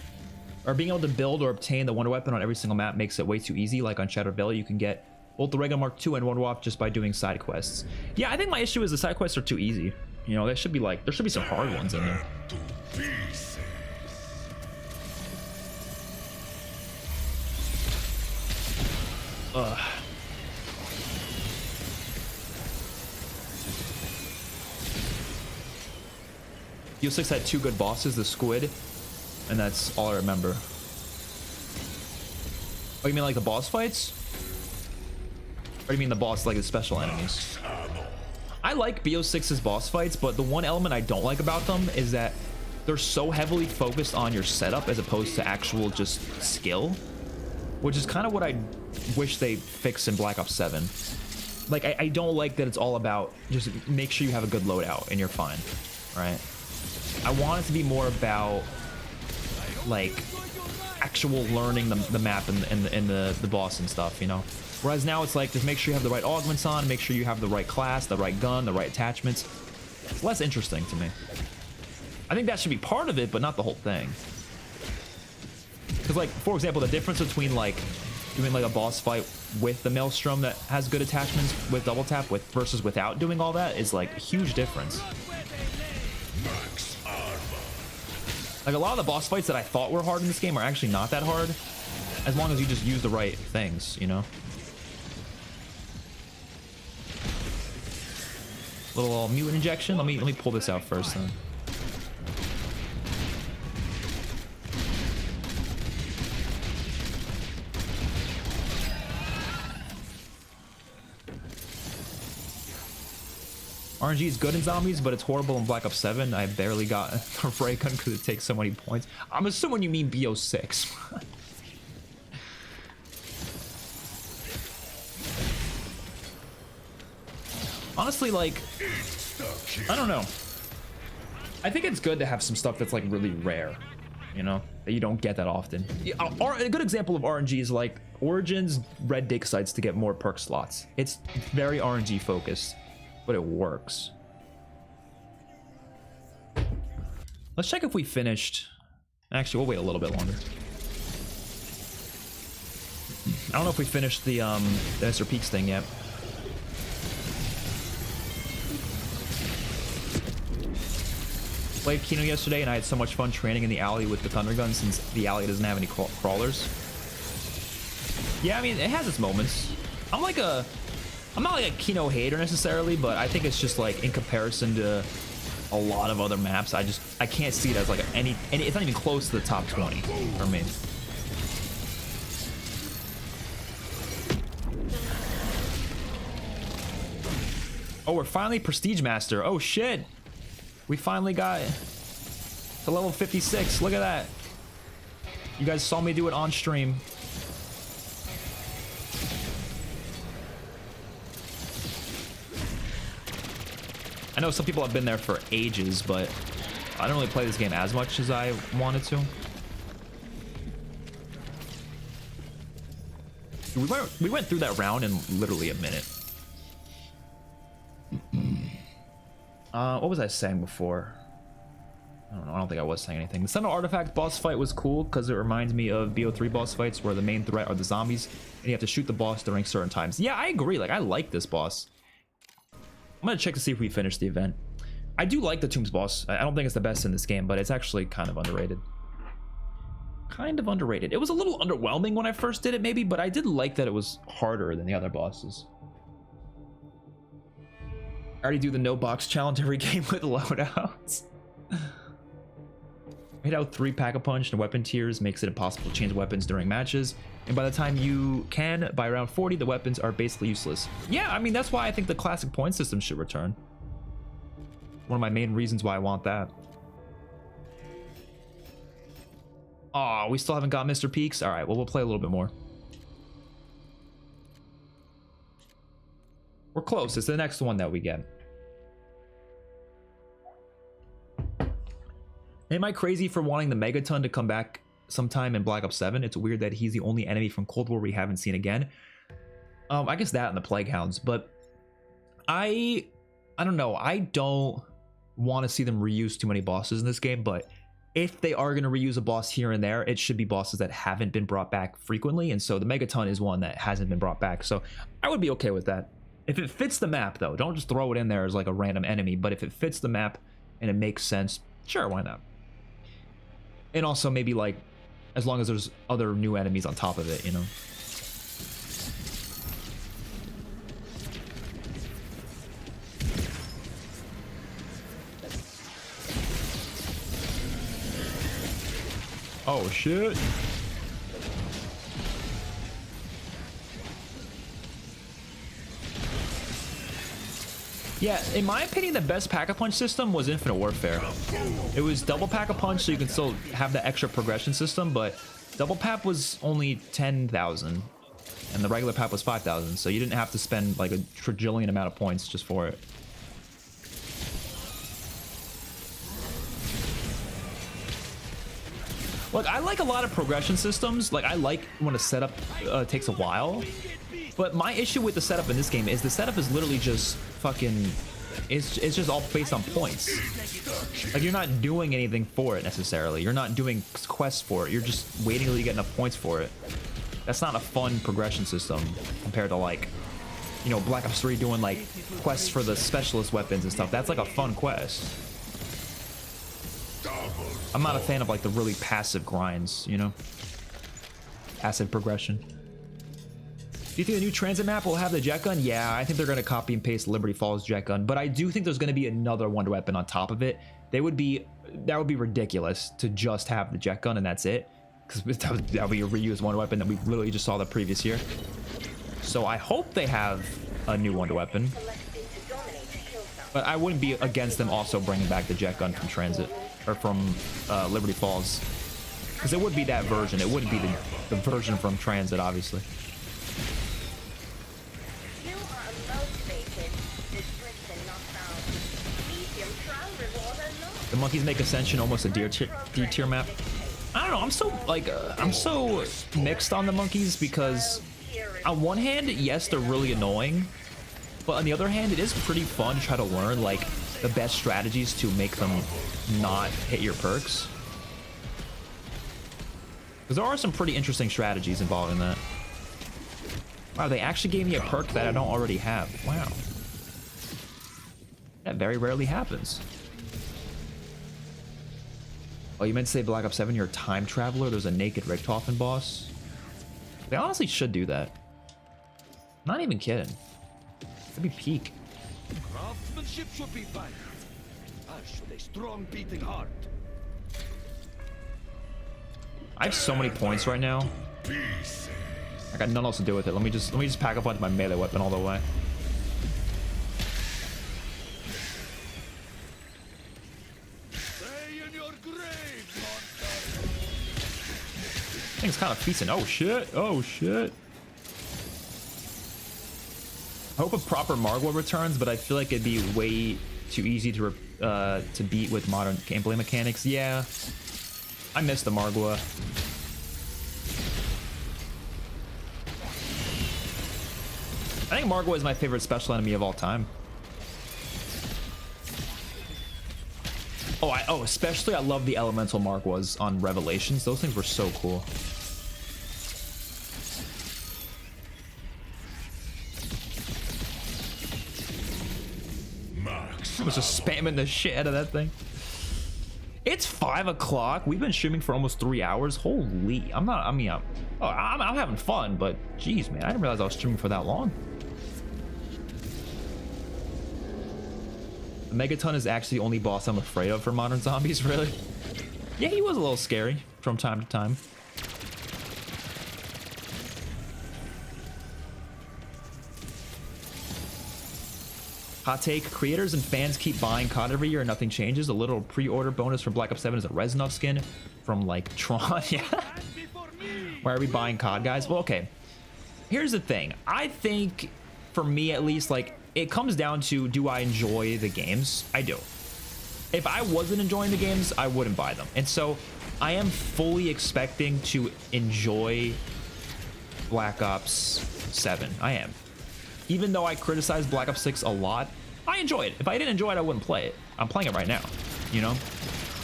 S1: or being able to build or obtain the Wonder Weapon on every single map makes it way too easy. Like on Shattered Valley, you can get both the regular Mark II and Wonder Weapon just by doing side quests. Yeah, I think my issue is the side quests are too easy. You know, there should be some hard ones in there. Ugh. BO6 had two good bosses, the squid, and that's all I remember. Oh, you mean like the boss fights? Or you mean the boss, like the special enemies? I like BO6's boss fights, but the one element I don't like about them is that they're so heavily focused on your setup as opposed to actual just skill, which is kind of what I wish they fixed in Black Ops 7. Like, I don't like that it's all about just make sure you have a good loadout and you're fine, right? I want it to be more about like actual learning the map and the boss and stuff, you know. Whereas now it's like just make sure you have the right augments on, make sure you have the right class, the right gun, the right attachments. It's less interesting to me. I think that should be part of it, but not the whole thing. Because like, for example, the difference between like doing like a boss fight with the Maelstrom that has good attachments with double tap with versus without doing all that is like a huge difference. Like a lot of the boss fights that I thought were hard in this game are actually not that hard, as long as you just use the right things, you know. Little mutant injection. Let me pull this out first then. RNG is good in zombies, but it's horrible in Black Ops 7. I barely got a ray gun because it takes so many points. I'm assuming you mean BO6. Honestly, like, I don't know. I think it's good to have some stuff that's like really rare, you know, that you don't get that often. A good example of RNG is like Origins red dig sites to get more perk slots. It's very RNG focused, but it works. Let's check if we finished. Actually, we'll wait a little bit longer. I don't know if we finished the Mr. Peaks thing yet. Played Kino yesterday, and I had so much fun training in the alley with the Thunder Gun since the alley doesn't have any crawlers. Yeah, I mean, it has its moments. I'm not like a Kino hater necessarily, but I think it's just like in comparison to a lot of other maps, I can't see it as like any it's not even close to the top 20 for me. Oh, we're finally Prestige Master. Oh, shit. We finally got to level 56. Look at that. You guys saw me do it on stream. I know some people have been there for ages, but I don't really play this game as much as I wanted to. We went through that round in literally a minute. What was I saying before? I don't know. I don't think I was saying anything. The Sentinel Artifact boss fight was cool because it reminds me of BO3 boss fights where the main threat are the zombies and you have to shoot the boss during certain times. Yeah, I agree. Like, I like this boss. I'm gonna check to see if we finished the event. I do like the Tombs boss. I don't think it's the best in this game, but it's actually kind of underrated. Kind of underrated. It was a little underwhelming when I first did it, maybe, but I did like that it was harder than the other bosses. I already do the no box challenge every game with loadouts. Hit out 3 Pack-a-Punch and weapon tiers makes it impossible to change weapons during matches, and by the time you can, by round 40, the weapons are basically useless. Yeah, I mean, that's why I think the classic point system should return. One of my main reasons why I want that. Aw, we still haven't got Mr. Peaks? Alright, well, we'll play a little bit more. We're close. It's the next one that we get. Am I crazy for wanting the Megaton to come back sometime in Black Ops 7? It's weird that he's the only enemy from Cold War we haven't seen again. I guess that and the Plague Hounds, but I don't know. I don't want to see them reuse too many bosses in this game, but if they are going to reuse a boss here and there, it should be bosses that haven't been brought back frequently, and so the Megaton is one that hasn't been brought back, so I would be okay with that. If it fits the map, though, don't just throw it in there as like a random enemy, but if it fits the map and it makes sense, sure, why not? And also maybe like, as long as there's other new enemies on top of it, you know? Oh, shit. Yeah, in my opinion, the best Pack-a-Punch system was Infinite Warfare. It was double Pack-a-Punch, so you can still have the extra progression system, but double Pap was only 10,000, and the regular Pap was 5,000, so you didn't have to spend like a trillion amount of points just for it. Look, I like a lot of progression systems. Like, I like when a setup takes a while. But my issue with the setup in this game is the setup is literally just fucking... It's just all based on points. Like, you're not doing anything for it, necessarily. You're not doing quests for it. You're just waiting until you get enough points for it. That's not a fun progression system compared to, like, you know, Black Ops 3 doing, like, quests for the specialist weapons and stuff. That's, like, a fun quest. I'm not a fan of like the really passive grinds, you know? Passive progression. Do you think the new transit map will have the jet gun? Yeah, I think they're going to copy and paste Liberty Falls jet gun, but I do think there's going to be another wonder weapon on top of it. That would be ridiculous to just have the jet gun and that's it, because that would be a reused wonder weapon that we literally just saw the previous year. So I hope they have a new wonder weapon, but I wouldn't be against them also bringing back the jet gun from transit. Or from Liberty Falls, because it would be that version. It wouldn't be the version from Transit, obviously. The monkeys make Ascension almost a D tier map. I don't know. I'm so like I'm so mixed on the monkeys because on one hand, yes, they're really annoying, but on the other hand, it is pretty fun to try to learn like the best strategies to make them not hit your perks. Because there are some pretty interesting strategies involved in that. Wow, they actually gave me a perk that I don't already have. Wow. That very rarely happens. Oh, you meant to say Black Ops 7, you're a time traveler? There's a naked Richtofen boss? They honestly should do that. Not even kidding. That'd be peak.
S4: Craftsmanship should be valued, as should a strong beating heart.
S1: I have so many points right now. I got nothing else to do with it. Let me just pack up onto my melee weapon all the way. Thing's kind of feasting. Oh shit! Oh shit! I hope a proper Margwa returns, but I feel like it'd be way too easy to beat with modern gameplay mechanics. Yeah, I miss the Margwa. I think Margwa is my favorite special enemy of all time. Oh, especially I love the elemental Margwas on Revelations. Those things were so cool. I was just spamming the shit out of that thing. It's 5 o'clock. We've been streaming for almost 3 hours. Holy, I'm having fun, but geez, man, I didn't realize I was streaming for that long. Megaton is actually the only boss I'm afraid of for Modern Zombies, really. Yeah, he was a little scary from time to time. Hot take, creators and fans keep buying COD every year and nothing changes. A little pre-order bonus from Black Ops 7 is a Reznov skin from like Tron. Yeah. Why are we buying COD, guys? Well, okay. Here's the thing. I think, for me at least, like, it comes down to, do I enjoy the games? I do. If I wasn't enjoying the games, I wouldn't buy them. And so I am fully expecting to enjoy Black Ops 7. I am. Even though I criticize Black Ops 6 a lot, I enjoy it. If I didn't enjoy it, I wouldn't play it. I'm playing it right now, you know?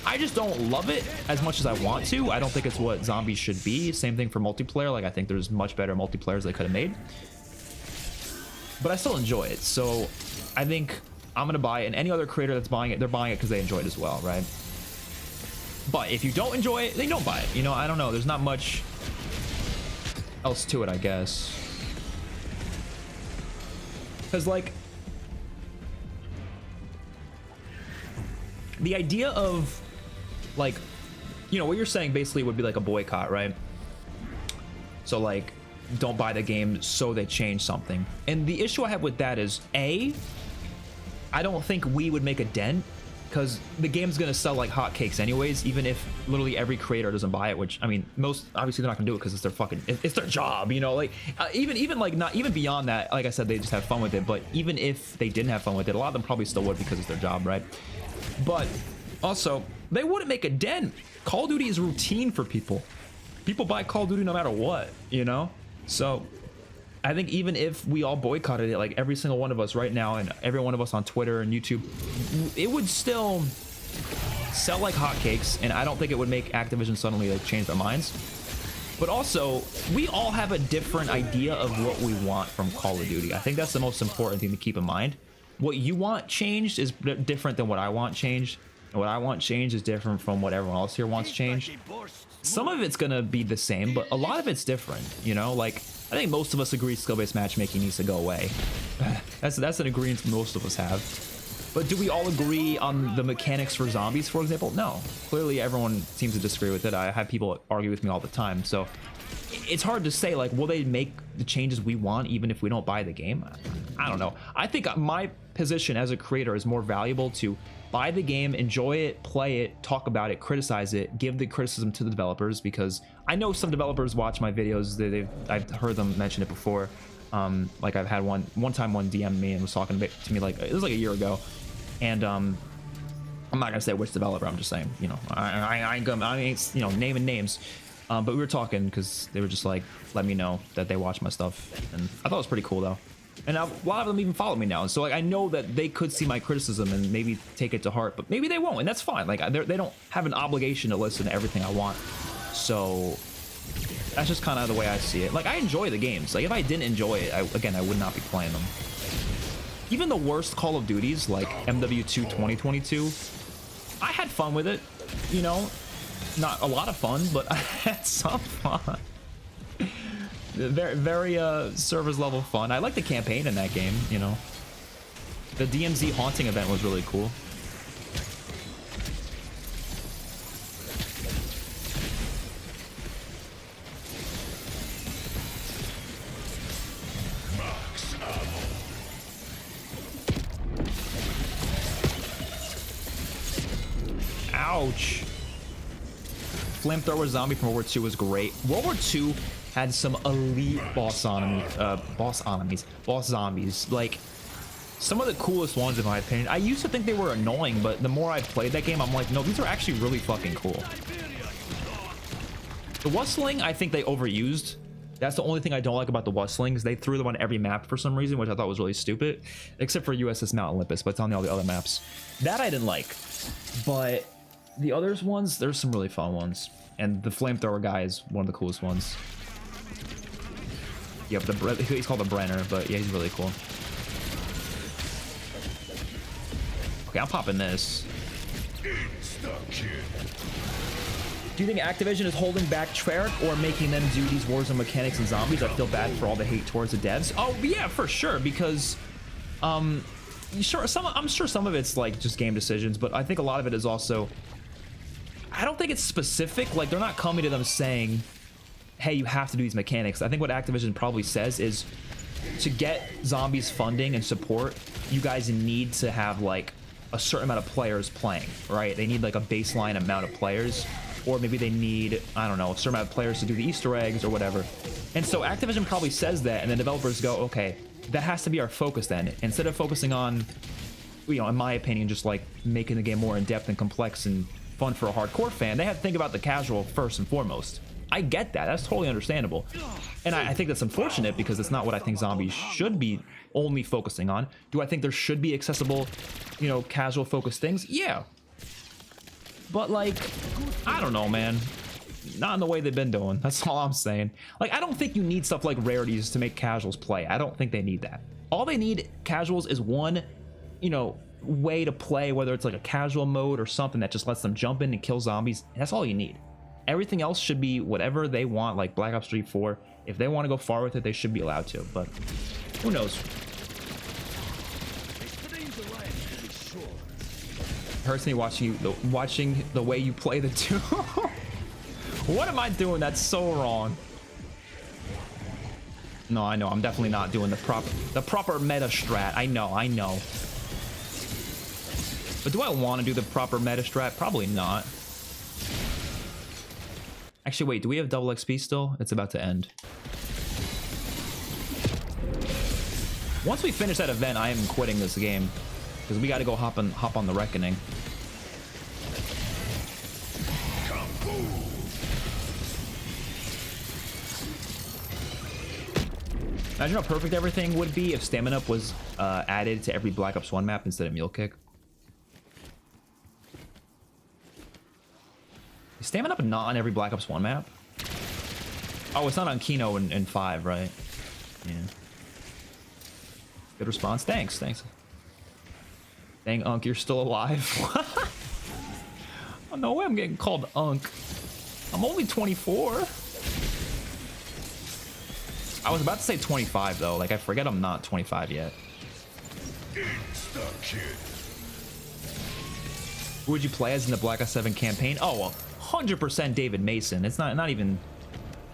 S1: I just don't love it as much as I want to. I don't think it's what zombies should be. Same thing for multiplayer. Like, I think there's much better multiplayers they could have made. But I still enjoy it. So I think I'm going to buy it. And any other creator that's buying it, they're buying it because they enjoy it as well, right? But if you don't enjoy it, then don't buy it. You know, I don't know. There's not much else to it, I guess. Because, like, the idea of, like, you know, what you're saying basically would be like a boycott, right? So, like, don't buy the game so they change something. And the issue I have with that is, A, I don't think we would make a dent, because the game's gonna sell like hotcakes anyways, even if literally every creator doesn't buy it, which, I mean, most, obviously they're not gonna do it because it's their fucking, it's their job, you know? Like, even like, not even beyond that, like I said, they just have fun with it. But even if they didn't have fun with it, a lot of them probably still would because it's their job, right? But also, they wouldn't make a dent. Call of Duty is routine for people. People buy Call of Duty no matter what, you know? So I think even if we all boycotted it, like every single one of us right now, and every one of us on Twitter and YouTube, it would still sell like hotcakes, and I don't think it would make Activision suddenly like change their minds. But also, we all have a different idea of what we want from Call of Duty. I think that's the most important thing to keep in mind. What you want changed is different than what I want changed, and what I want changed is different from what everyone else here wants changed. Some of it's gonna be the same, but a lot of it's different, you know? Like, I think most of us agree skill-based matchmaking needs to go away. That's an agreement most of us have. But do we all agree on the mechanics for zombies, for example? No. Clearly, everyone seems to disagree with it. I have people argue with me all the time. So it's hard to say, like, will they make the changes we want even if we don't buy the game? I don't know. I think my position as a creator is more valuable to buy the game, enjoy it, play it, talk about it, criticize it, give the criticism to the developers, because I know some developers watch my videos. I've heard them mention it before. Like, I've had one time one DM me and was talking to me, like, it was like a year ago, and I'm not gonna say which developer. I'm just saying, you know, I ain't you know, naming names, but we were talking because they were just like, let me know that they watch my stuff, and I thought it was pretty cool though. And a lot of them even follow me now. So, like, I know that they could see my criticism and maybe take it to heart, but maybe they won't, and that's fine. Like, they don't have an obligation to listen to everything I want. So that's just kind of the way I see it. Like, I enjoy the games. Like, if I didn't enjoy it, I would not be playing them. Even the worst Call of Duties, like MW2 2022, I had fun with it. You know, not a lot of fun, but I had some fun. Very service level fun. I like the campaign in that game, you know. The DMZ haunting event was really cool. Ouch. flamethrower zombie from World War II was great. World War II had some elite boss zombies. Like, some of the coolest ones in my opinion. I used to think they were annoying, but the more I played that game, I'm like, no, these are actually really fucking cool. The Wustling, I think they overused. That's the only thing I don't like about the Wustlings. They threw them on every map for some reason, which I thought was really stupid. Except for USS Mount Olympus, but it's on all the other maps. That I didn't like. But the others ones, there's some really fun ones. And the flamethrower guy is one of the coolest ones. Yep, he's called the Brenner, but yeah, he's really cool. Okay, I'm popping this. Do you think Activision is holding back Treyarch or making them do these Warzone mechanics and zombies? I feel bad for all the hate towards the devs. Oh yeah, for sure, because I'm sure some of it's like just game decisions, but I think a lot of it is also, I don't think it's specific. Like, they're not coming to them saying, hey, you have to do these mechanics. I think what Activision probably says is, to get zombies funding and support, you guys need to have like a certain amount of players playing, right? They need like a baseline amount of players, or maybe they need, I don't know, a certain amount of players to do the Easter eggs or whatever. And so Activision probably says that, and the developers go, okay, that has to be our focus then. Instead of focusing on, you know, in my opinion, just like making the game more in-depth and complex and fun for a hardcore fan, they have to think about the casual first and foremost. I get that. That's totally understandable. And I think that's unfortunate because it's not what I think zombies should be only focusing on. Do I think there should be accessible, you know, casual focused things? Yeah. But like, I don't know, man. Not in the way they've been doing. That's all I'm saying. Like, I don't think you need stuff like rarities to make casuals play. I don't think they need that. All they need, casuals, is one, you know, way to play, whether it's like a casual mode or something that just lets them jump in and kill zombies. That's all you need. Everything else should be whatever they want, like Black Ops 3, 4. If they want to go far with it, they should be allowed to, but who knows? Hurts me watching the way you play the two. What am I doing? That's so wrong. No, I know. I'm definitely not doing the proper meta strat. I know. But do I want to do the proper meta strat? Probably not. Actually, wait, do we have double XP still? It's about to end. Once we finish that event, I am quitting this game because we got to go hop on the Reckoning. Imagine how perfect everything would be if Stamina Up was added to every Black Ops 1 map instead of Mule Kick. Is Stamina Up not on every Black Ops 1 map? Oh, it's not on Kino in 5, right? Yeah. Good response. Thanks. Dang, Unk, you're still alive. Oh, no way I'm getting called Unk. I'm only 24. I was about to say 25, though. Like, I forget I'm not 25 yet. Who would you play as in the Black Ops 7 campaign? Oh, well, 100% David Mason. It's not even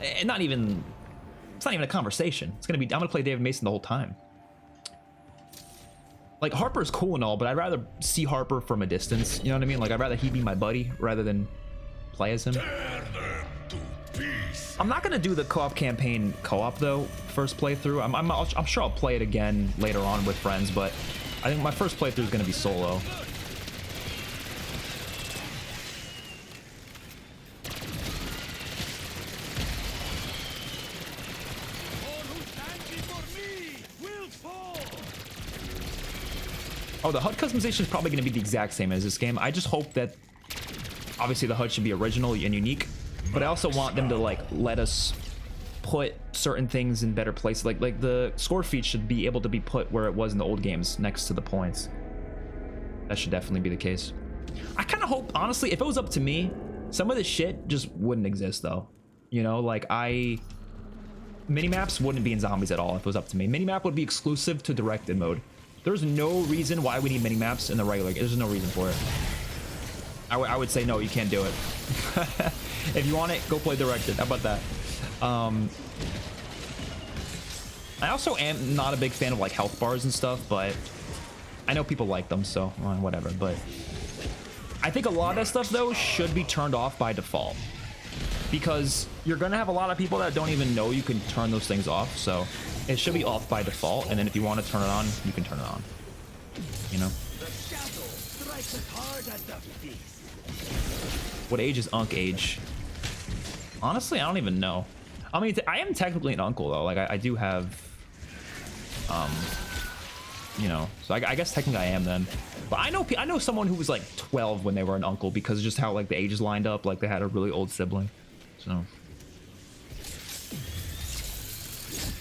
S1: a conversation. I'm gonna play David Mason the whole time. Like, Harper's cool and all, but I'd rather see Harper from a distance. You know what I mean? Like, I'd rather he be my buddy rather than play as him. I'm not gonna do the co-op campaign co-op though. First playthrough. I'm sure I'll play it again later on with friends, but I think my first playthrough is gonna be solo. Oh, the HUD customization is probably going to be the exact same as this game. I just hope that, obviously, the HUD should be original and unique, but I also want them to like let us put certain things in better places. Like the score feed should be able to be put where it was in the old games, next to the points. That should definitely be the case. I kind of hope, honestly, if it was up to me, some of this shit just wouldn't exist though. You know, like minimaps wouldn't be in Zombies at all if it was up to me. Minimap would be exclusive to directed mode. There's no reason why we need minimaps in the regular game. There's no reason for it. I would say no, you can't do it. If you want it, go play directed. How about that? I also am not a big fan of like health bars and stuff, but I know people like them, so whatever. But I think a lot of that stuff though should be turned off by default. because you're gonna have a lot of people that don't even know you can turn those things off. So it should be off by default, and then if you want to turn it on, you can turn it on. You know. What age is Unk age? Honestly, I don't even know. I mean, I am technically an uncle though. Like I do have, you know. So I guess technically I am then. But I know someone who was like 12 when they were an uncle because of just how like the ages lined up. Like they had a really old sibling, so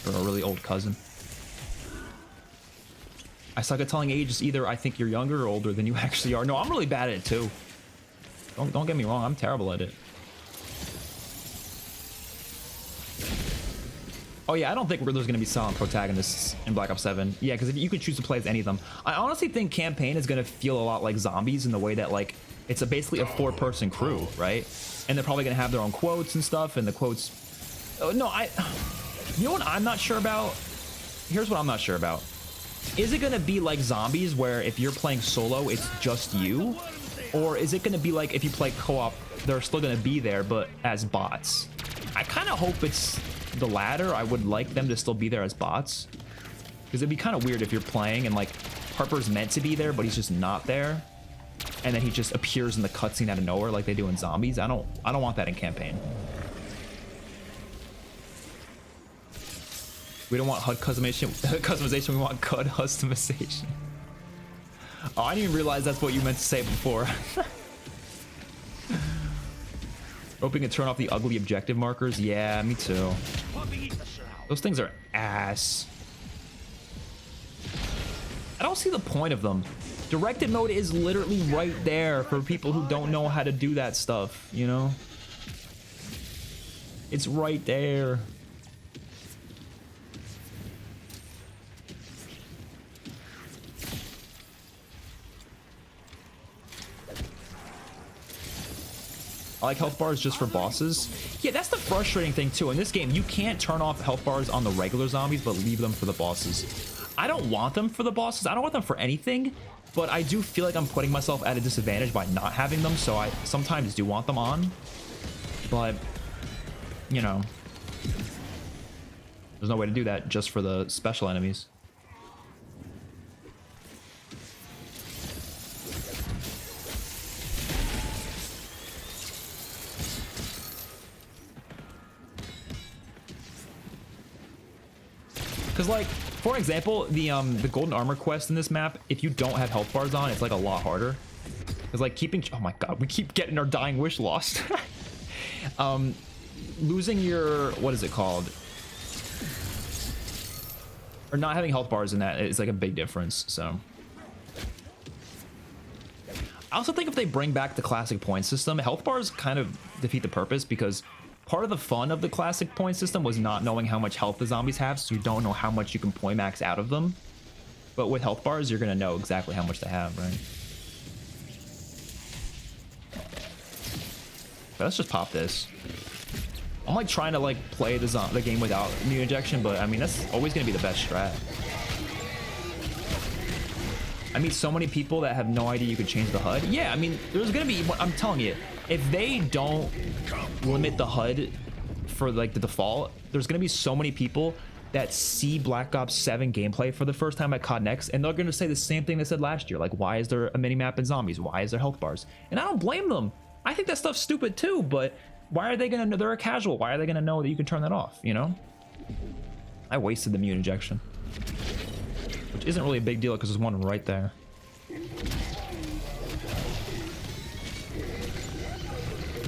S1: or a really old cousin. I suck at telling ages. Either I think you're younger or older than you actually are. No, I'm really bad at it too. Don't get me wrong. I'm terrible at it. Oh yeah, I don't think there's gonna be silent protagonists in Black Ops 7. Yeah, because if you could choose to play as any of them, I honestly think campaign is gonna feel a lot like zombies in the way that like it's basically a 4-person crew, right? And they're probably gonna have their own quotes and stuff, and the quotes. Oh no, you know what I'm not sure about? Here's what I'm not sure about. Is it gonna be like zombies where if you're playing solo, it's just you? Or is it gonna be like if you play co-op, they're still gonna be there, but as bots? I kind of hope it's the latter. I would like them to still be there as bots, because it'd be kind of weird if you're playing and like Harper's meant to be there, but he's just not there, and then he just appears in the cutscene out of nowhere like they do in zombies. I don't want that in campaign. We don't want HUD customization. We want CUD customization. Oh, I didn't even realize that's what you meant to say before. Hoping to turn off the ugly objective markers. Yeah, me too. Those things are ass. I don't see the point of them. Directed mode is literally right there for people who don't know how to do that stuff, you know? It's right there. I like health bars just for bosses. Yeah, that's the frustrating thing too. In this game, you can't turn off health bars on the regular zombies, but leave them for the bosses. I don't want them for the bosses. I don't want them for anything, but I do feel like I'm putting myself at a disadvantage by not having them, so I sometimes do want them on. But, you know, there's no way to do that just for the special enemies. Because, like, for example, the golden armor quest in this map, if you don't have health bars on, it's like a lot harder. Because, like, oh my god, we keep getting our dying wish lost. Losing your, what is it called? Or not having health bars in that is like a big difference, so. I also think if they bring back the classic point system, health bars kind of defeat the purpose, because part of the fun of the classic point system was not knowing how much health the zombies have, so you don't know how much you can point max out of them. But with health bars, you're gonna know exactly how much they have, right? But let's just pop this. I'm like trying to like play the game without immune injection, but I mean that's always gonna be the best strat. I meet so many people that have no idea you could change the HUD. Yeah, I mean, there's gonna be, I'm telling you, if they don't limit the HUD for like the default, there's gonna be so many people that see Black Ops 7 gameplay for the first time at COD Next, and they're gonna say the same thing they said last year. Like, why is there a mini-map in zombies? Why is there health bars? And I don't blame them. I think that stuff's stupid too, but why are they gonna know? They're a casual. Why are they gonna know that you can turn that off, you know? I wasted the immune injection. Which isn't really a big deal because there's one right there.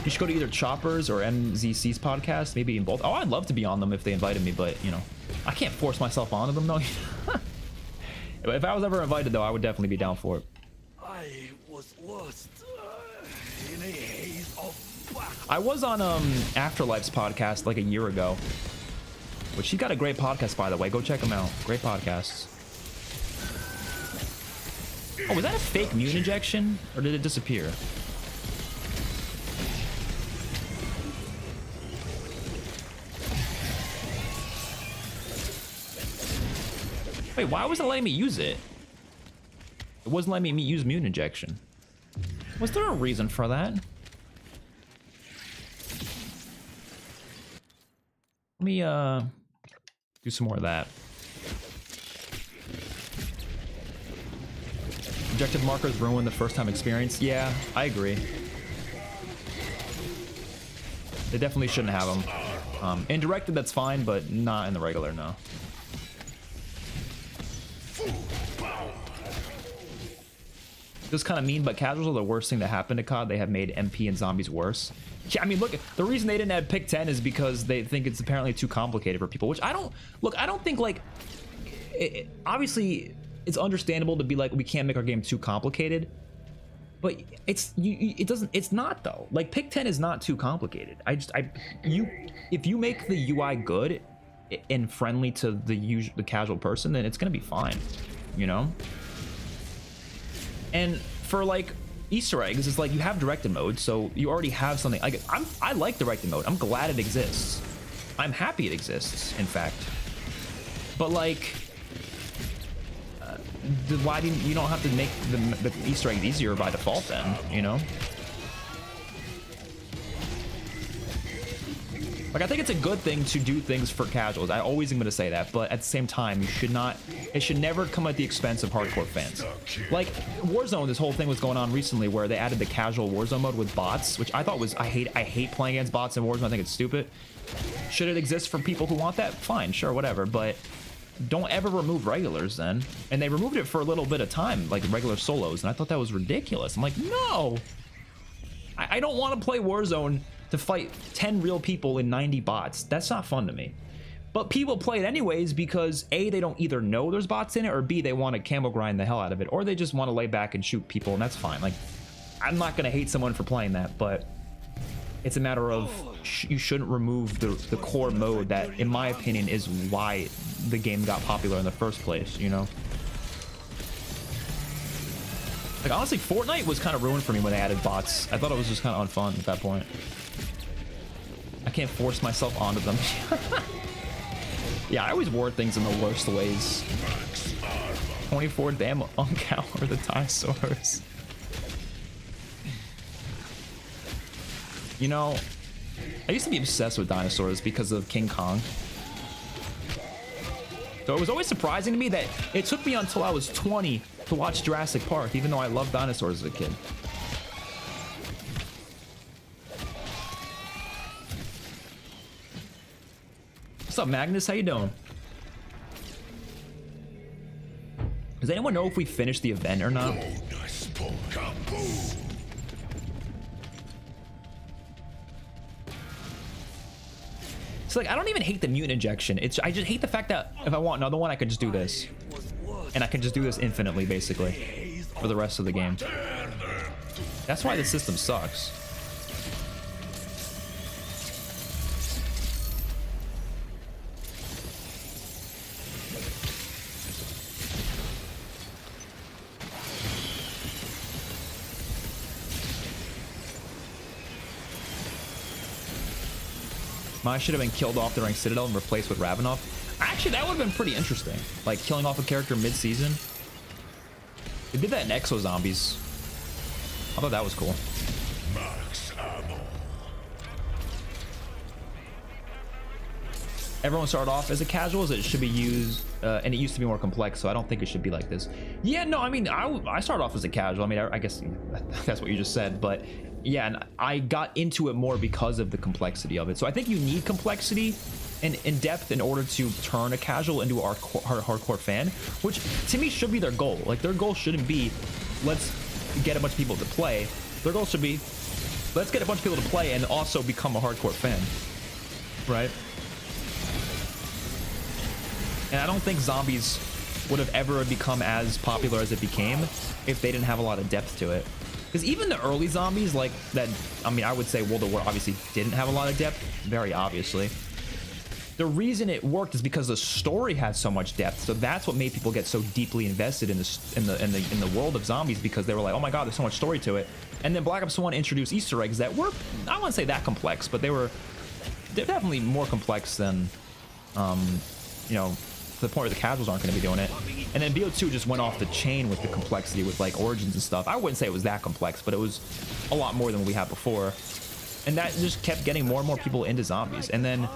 S1: You should go to either Chopper's or MZC's podcast, maybe in both. Oh, I'd love to be on them if they invited me, but, you know, I can't force myself onto them, though. If I was ever invited, though, I would definitely be down for it.
S4: I was lost in a haze of black.
S1: I was on Afterlife's podcast like a year ago, which he got a great podcast, by the way. Go check him out. Great podcasts. Oh, was that a fake immune injection, or did it disappear? Wait, why wasn't it letting me use it? It wasn't letting me use immune injection. Was there a reason for that? Let me do some more of that. Objective markers ruin the first time experience. Yeah, I agree. They definitely shouldn't have them. In directed, that's fine, but not in the regular, no. This kind of mean, but casuals are the worst thing that happened to COD. They have made MP and zombies worse. Yeah, I mean, look, the reason they didn't add pick 10 is because they think it's apparently too complicated for people, which I don't, look, I don't think, like, obviously, it's understandable to be like, we can't make our game too complicated, but it's not though. Like, pick 10 is not too complicated. If you make the UI good and friendly to the casual person, then it's gonna be fine, you know? And for like Easter eggs, it's like you have directed mode, so you already have something. Like I like directed mode. I'm glad it exists. I'm happy it exists, in fact. But like, why didn't you don't have to make the Easter egg easier by default then? You know. Like, I think it's a good thing to do things for casuals. I always am going to say that, but at the same time, you should not. It should never come at the expense of hardcore fans. Like Warzone, this whole thing was going on recently where they added the casual Warzone mode with bots, which I thought was I hate playing against bots in Warzone. I think it's stupid. Should it exist for people who want that? Fine, sure, whatever. But don't ever remove regulars then. And they removed it for a little bit of time, like regular solos, and I thought that was ridiculous. I'm like, no, I don't want to play Warzone to fight 10 real people in 90 bots. That's not fun to me. But people play it anyways because A, they don't either know there's bots in it, or B, they want to camo grind the hell out of it, or they just want to lay back and shoot people, and that's fine. Like, I'm not going to hate someone for playing that, but it's a matter of you shouldn't remove the core mode that, in my opinion, is why the game got popular in the first place, you know? Like, honestly, Fortnite was kind of ruined for me when they added bots. I thought it was just kind of unfun at that point. I can't force myself onto them. Yeah, I always wore things in the worst ways. 24 damn uncounter the dinosaurs. You know, I used to be obsessed with dinosaurs because of King Kong. So it was always surprising to me that it took me until I was 20 to watch Jurassic Park, even though I loved dinosaurs as a kid. What's up, Magnus? How you doing? Does anyone know if we finished the event or not? It's like, I don't even hate the mutant injection. I just hate the fact that if I want another one, I could just do this. And I can just do this infinitely, basically, for the rest of the game. That's why the system sucks. Mine should have been killed off during Citadel and replaced with Ravenov. Actually, that would have been pretty interesting. Like, killing off a character mid-season. They did that in Exo Zombies. I thought that was cool. Everyone started off as a casual, as it should be used, and it used to be more complex, so I don't think it should be like this. Yeah, no, I mean, I started off as a casual. I mean, I guess that's what you just said, but yeah, and I got into it more because of the complexity of it. So I think you need complexity and in depth in order to turn a casual into a hardcore fan, which to me should be their goal. Like, their goal shouldn't be, let's get a bunch of people to play. Their goal should be, let's get a bunch of people to play and also become a hardcore fan, right? And I don't think Zombies would have ever become as popular as it became if they didn't have a lot of depth to it. Because even the early Zombies, like that, I mean, I would say World at War obviously didn't have a lot of depth, very obviously. The reason it worked is because the story had so much depth, so that's what made people get so deeply invested in this in the world of Zombies, because they were like, oh my god, there's so much story to it. And then Black Ops 1 introduced Easter eggs that were, I don't want to say that complex, but they're definitely more complex than, you know, to the point where the casuals aren't going to be doing it. And then BO2 just went off the chain with the complexity with like origins and stuff. I wouldn't say it was that complex, but it was a lot more than what we had before. And that just kept getting more and more people into zombies. And then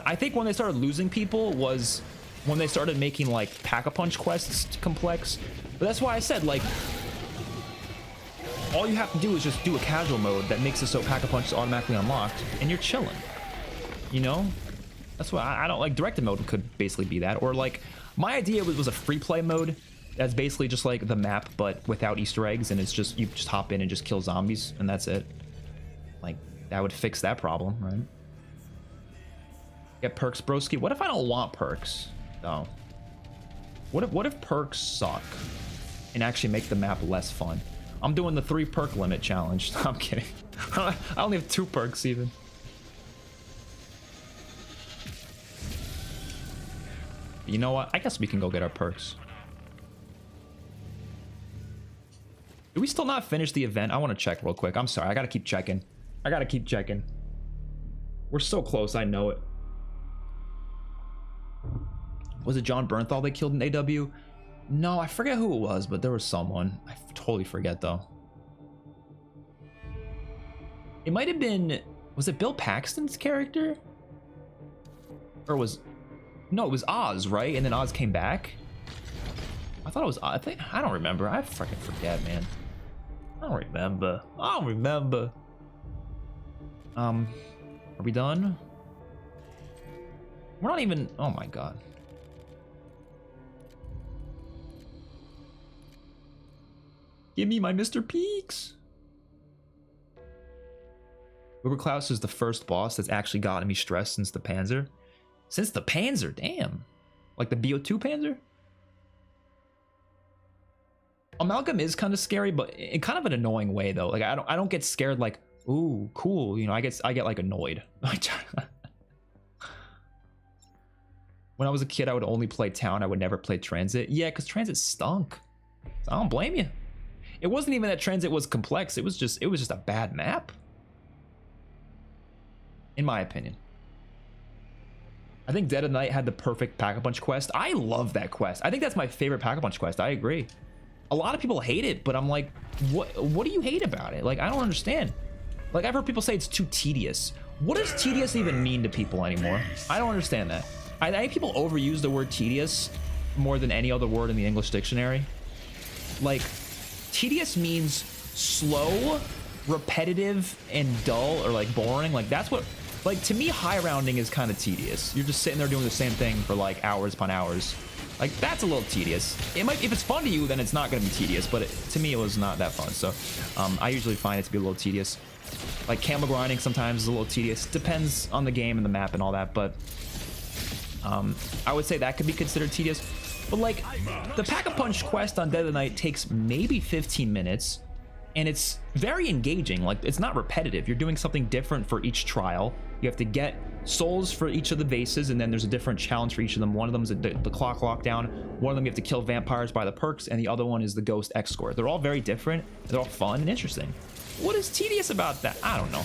S1: I think when they started losing people was when they started making like pack-a-punch quests complex. But that's why I said, like, all you have to do is just do a casual mode that makes it so pack-a-punch is automatically unlocked, and you're chilling. You know? That's why I don't like directed mode could basically be that. Or like, my idea was a free play mode that's basically just like the map, but without Easter eggs, and it's just, you just hop in and just kill zombies, and that's it. Like, that would fix that problem, right? Get perks, broski. What if I don't want perks, though? What if perks suck and actually make the map less fun? I'm doing the 3 perk limit challenge. I'm kidding. I only have 2 perks even. You know what? I guess we can go get our perks. Did we still not finish the event? I want to check real quick. I'm sorry. I got to keep checking. We're so close. I know it. Was it John Bernthal they killed in AW? No, I forget who it was, but there was someone. I totally forget, though. It might have been... Was it Bill Paxton's character? Or was... No, it was Oz, right? And then Oz came back? I thought it was... I don't remember. I freaking forget, man. I don't remember. Are we done? We're not even... Oh my god. Give me my Mr. Peaks. Uber Klaus is the first boss that's actually gotten me stressed since the Panzer. Since the Panzer, damn. Like the BO2 Panzer? Amalgam is kind of scary, but in kind of an annoying way though. Like I don't get scared like, ooh, cool. You know, I get like annoyed. When I was a kid, I would only play Town. I would never play Transit. Yeah, because Transit stunk. So I don't blame you. It wasn't even that Transit was complex. It was just a bad map. In my opinion. I think Dead of Night had the perfect Pack-a-Punch quest. I love that quest. I think that's my favorite Pack-a-Punch quest. I agree. A lot of people hate it, but I'm like, what do you hate about it? Like, I don't understand. Like, I've heard people say it's too tedious. What does tedious even mean to people anymore? I don't understand that. I think people overuse the word tedious more than any other word in the English dictionary. Like, tedious means slow, repetitive, and dull, or like boring. Like, that's what... Like, to me, high rounding is kind of tedious. You're just sitting there doing the same thing for like hours upon hours. Like, that's a little tedious. It might, if it's fun to you, then it's not going to be tedious, but to me, it was not that fun. So I usually find it to be a little tedious. Like, camel grinding sometimes is a little tedious. Depends on the game and the map and all that, but I would say that could be considered tedious. But like, the Pack-a-Punch quest on Dead of the Night takes maybe 15 minutes, and it's very engaging. Like, it's not repetitive. You're doing something different for each trial. You have to get souls for each of the vases, and then there's a different challenge for each of them. One of them is the clock lockdown. One of them you have to kill vampires by the perks, and the other one is the ghost escort. They're all very different. They're all fun and interesting. What is tedious about that? I don't know.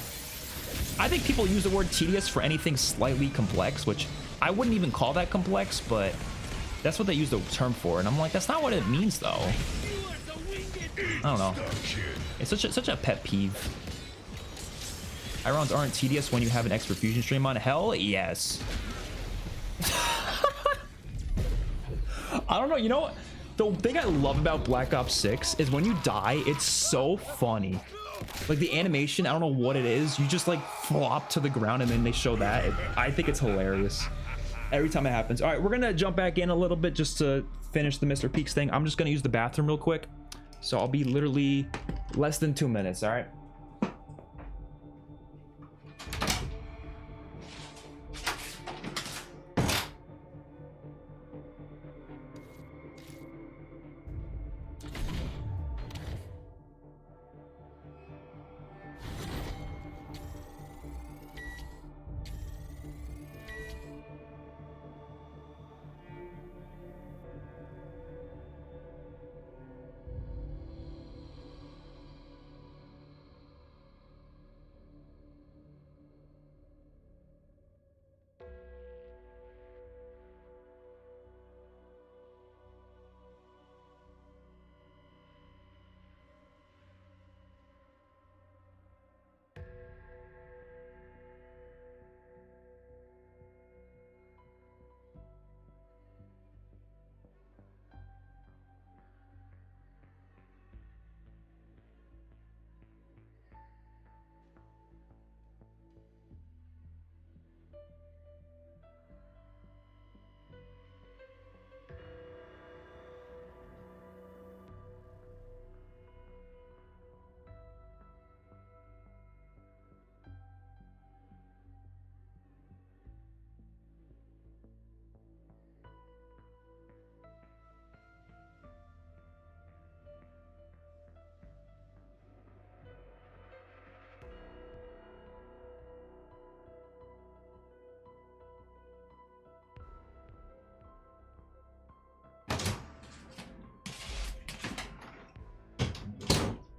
S1: I think people use the word tedious for anything slightly complex, which I wouldn't even call that complex, but that's what they use the term for. And I'm like, that's not what it means, though. I don't know. It's such a pet peeve. Irons aren't tedious when you have an XpertFusion stream on. Hell yes. I don't know. You know what? The thing I love about Black Ops 6 is when you die, it's so funny. Like, the animation, I don't know what it is. You just like flop to the ground and then they show that. I think it's hilarious. Every time it happens. All right, we're gonna jump back in a little bit just to finish the Mr. Peaks thing. I'm just gonna use the bathroom real quick. So I'll be literally less than 2 minutes, all right?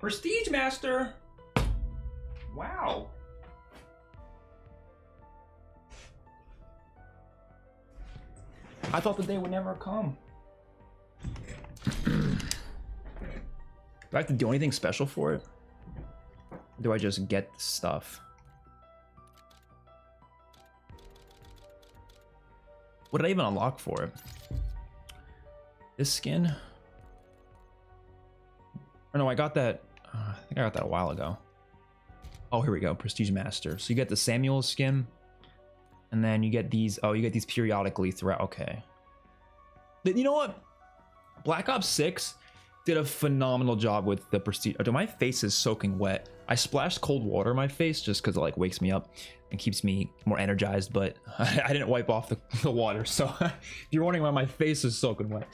S1: Prestige Master. Wow. I thought the day would never come. Do I have to do anything special for it? Or do I just get the stuff? What did I even unlock for it? This skin? Oh no, I got that. I think I got that a while ago. Oh, here we go. Prestige Master. So you get the Samuel skin, and then you get these. Oh, you get these periodically throughout. Okay. You know what? Black Ops 6 did a phenomenal job with the prestige. Oh, my face is soaking wet. I splashed cold water in my face just because it like wakes me up and keeps me more energized, but I didn't wipe off the water. So if you're wondering why my face is soaking wet,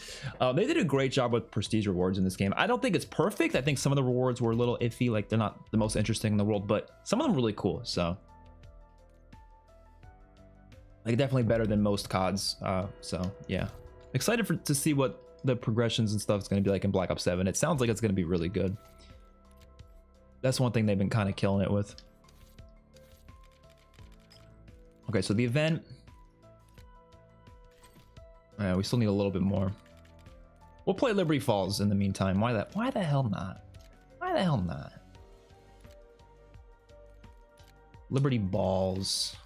S1: they did a great job with prestige rewards in this game. I don't think it's perfect. I think some of the rewards were a little iffy, like they're not the most interesting in the world, but some of them really cool. So like definitely better than most CODs. So yeah, excited to see what the progressions and stuff is going to be like in Black Ops 7. It sounds like it's going to be really good. That's one thing they've been kind of killing it with. Okay, so the event. We still need a little bit more. We'll play Liberty Falls in the meantime. Why the hell not? Why the hell not? Liberty Balls.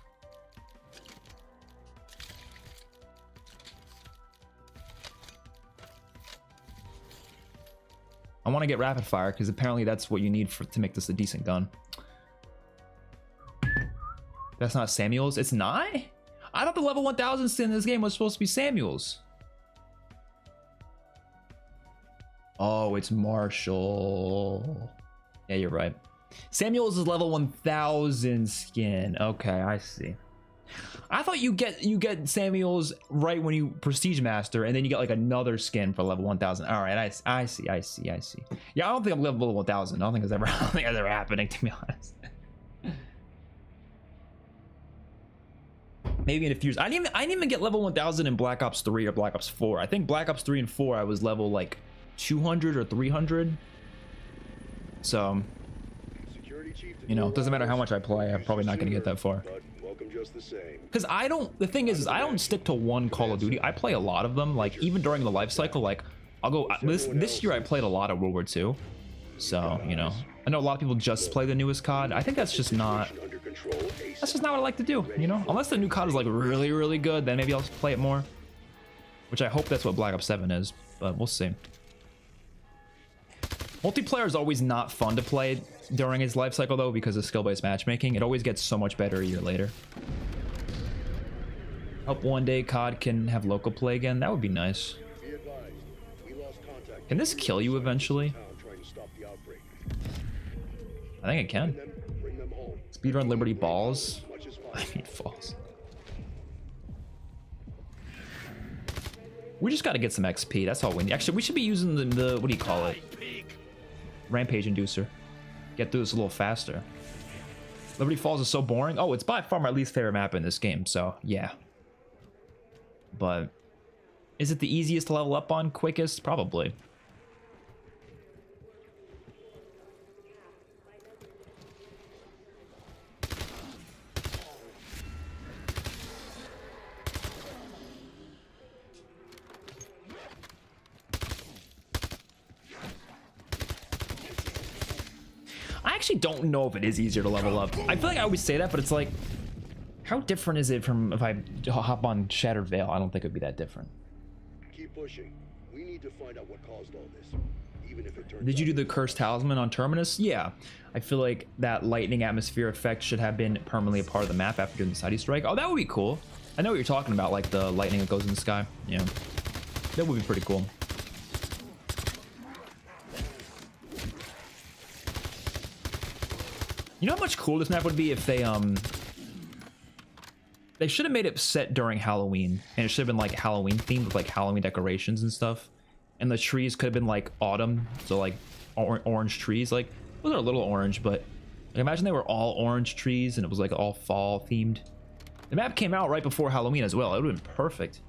S1: I want to get rapid fire because apparently that's what you need to make this a decent gun. That's not Samuel's. It's not? I thought the level 1000 skin in this game was supposed to be Samuel's. Oh, it's Marshall. Yeah, you're right. Samuel's is level 1000 skin. Okay, I see. I thought you get Samuel's right when you Prestige Master, and then you get like another skin for level 1000. All right, I see. Yeah, I don't think I'm level 1000. I don't think it's ever happening, to be honest. Maybe in a few years. I didn't even get level 1000 in Black Ops 3 or Black Ops 4. I think Black Ops 3 and 4 I was level like 200 or 300. So, you know, it doesn't matter how much I play. I'm probably not going to get that far. Because the thing is I don't stick to one Call of Duty. I play a lot of them. Like even during the life cycle, like I'll go. This year I played a lot of World War II. So you know, I know a lot of people just play the newest COD. I think that's just not what I like to do. You know, unless the new COD is like really, really good, then maybe I'll play it more. Which I hope that's what Black Ops 7 is, but we'll see. Multiplayer is always not fun to play during its life cycle though, because of skill-based matchmaking. It always gets so much better a year later. Hope one day COD can have local play again. That would be nice. Can this kill you eventually? I think it can. Speedrun Liberty Balls. I mean Falls. We just got to get some XP. That's all we need. Actually, we should be using the what do you call it? Rampage Inducer. Get through this a little faster. Liberty Falls is so boring. Oh, it's by far my least favorite map in this game, so yeah. But is it the easiest to level up on? Quickest? Probably. I actually don't know if it is easier to level up. I feel like I always say that, but it's like, how different is it from if I hop on Shattered Veil? I don't think it'd be that different.
S2: Keep pushing. We need to find out what caused all this. Even if it turns
S1: Did you do the Cursed Talisman on Terminus? Yeah. I feel like that lightning atmosphere effect should have been permanently a part of the map after doing the Side Strike. Oh, that would be cool. I know what you're talking about, like the lightning that goes in the sky. Yeah. That would be pretty cool. You know how much cooler this map would be if they should have made it set during Halloween, and it should have been like Halloween themed with like Halloween decorations and stuff, and the trees could have been like autumn, so like orange trees. Like those are a little orange, but like, imagine they were all orange trees and it was like all fall themed. The map came out right before Halloween as well. It would have been perfect.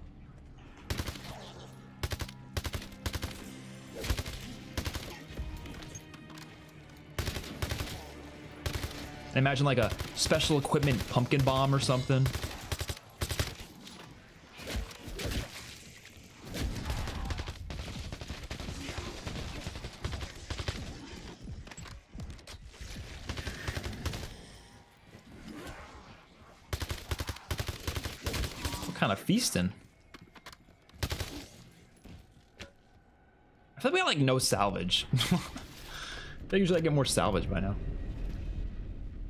S1: I imagine like a special equipment pumpkin bomb or something. What kind of feasting? I feel like we got like no salvage. I usually get more salvage by now.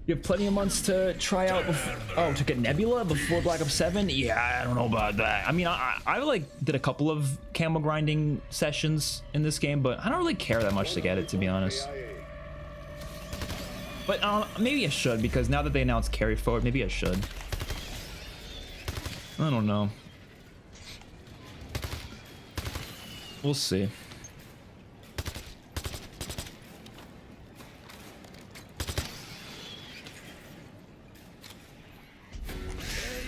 S1: You have plenty of months to try out. Oh, to get Nebula before Black Ops 7? Yeah, I don't know about that. I mean, I like did a couple of camo grinding sessions in this game, but I don't really care that much to get it, to be honest. But maybe I should, because now that they announced carry forward, maybe I should. I don't know. We'll see.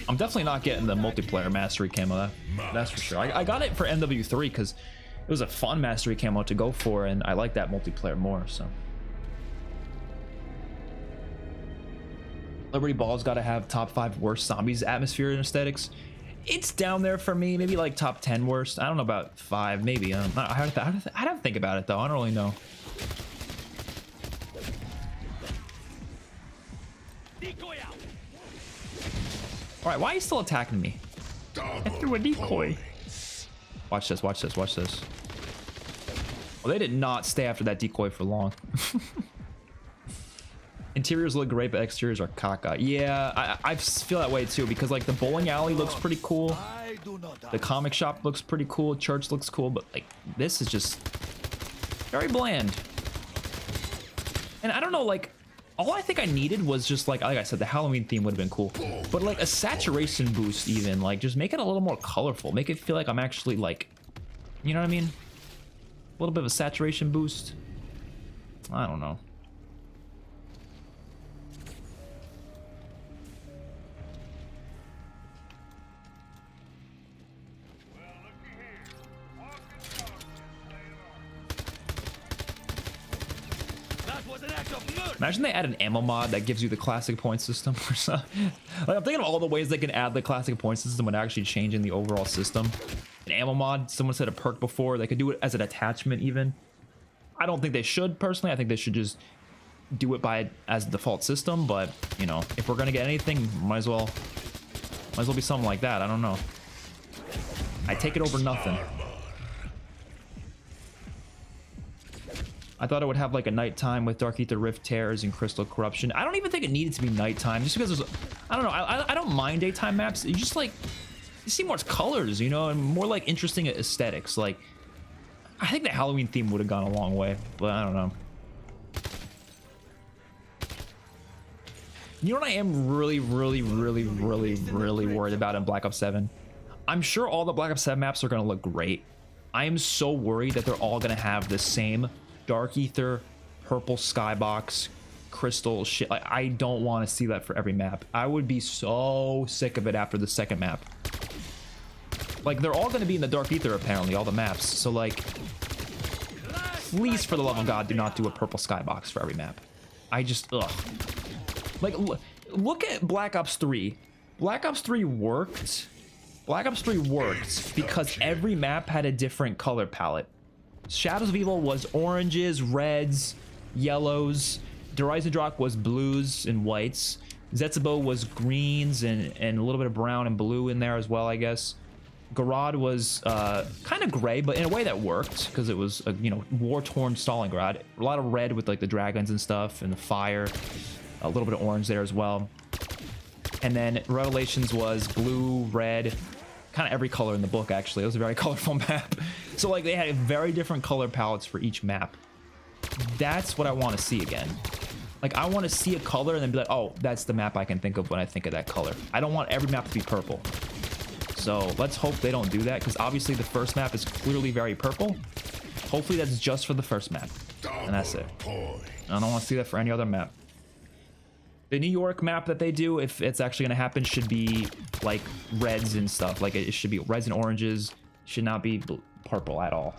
S1: I'm definitely not getting the multiplayer mastery camo, that's for sure. I got it for MW3 because it was a fun mastery camo to go for, and I like that multiplayer more, so. Liberty Ball's got to have top 5 worst zombies atmosphere and aesthetics. It's down there for me, maybe like top 10 worst. I don't know about 5, maybe. I have to think about it though. I don't really know. All right, why are you still attacking me? I threw a decoy. Watch this, watch this, watch this. Well, they did not stay after that decoy for long. Interiors look great, but exteriors are caca. Yeah, I feel that way too, because like the bowling alley looks pretty cool. The comic shop looks pretty cool. Church looks cool, but like this is just very bland. And I don't know, like, all I think I needed was just like I said, the Halloween theme would have been cool, but like a saturation boost, even like just make it a little more colorful, make it feel like I'm actually like, you know what I mean, a little bit of a saturation boost. I don't know. Imagine they add an ammo mod that gives you the classic point system or something. Like, I'm thinking of all the ways they can add the classic point system without actually changing the overall system. An ammo mod, someone said a perk before, they could do it as an attachment even. I don't think they should personally. I think they should just do it as a default system, but you know, if we're gonna get anything, might as well be something like that. I don't know. I take it over nothing. I thought it would have like a nighttime with Dark Ether Rift Tears and Crystal Corruption. I don't even think it needed to be nighttime, just because there's, I don't know, I don't mind daytime maps. You just like, you see more colors, you know, and more like interesting aesthetics. Like, I think the Halloween theme would have gone a long way, but I don't know. You know what I am really worried about in Black Ops 7? I'm sure all the Black Ops 7 maps are going to look great. I am so worried that they're all going to have the same Dark Ether, purple skybox, crystal shit. Like, I don't want to see that for every map. I would be so sick of it after the second map. Like, they're all going to be in the Dark Ether, apparently, all the maps. So, like, please, for the love of God, do not do a purple skybox for every map. I just, ugh. Like, look at Black Ops 3. Black Ops 3 worked. Black Ops 3 worked because every map had a different color palette. Shadows of Evil was oranges, reds, yellows. Dreisendrach was blues and whites. Zetsubo was greens and a little bit of brown and blue in there as well, I guess. Garad was kind of gray, but in a way that worked because it was a, you know, war-torn Stalingrad. A lot of red with like the dragons and stuff and the fire. A little bit of orange there as well. And then Revelations was blue, red, kind of every color in the book, actually. It was a very colorful map. So like they had very different color palettes for each map. That's what I want to see again. Like, I want to see a color and then be like, oh, that's the map I can think of when I think of that color. I don't want every map to be purple. So let's hope they don't do that, because obviously the first map is clearly very purple. Hopefully that's just for the first map. And that's it. I don't want to see that for any other map. The New York map that they do, if it's actually going to happen, should be like reds and stuff. Like, it should be reds and oranges. Should not be purple at all.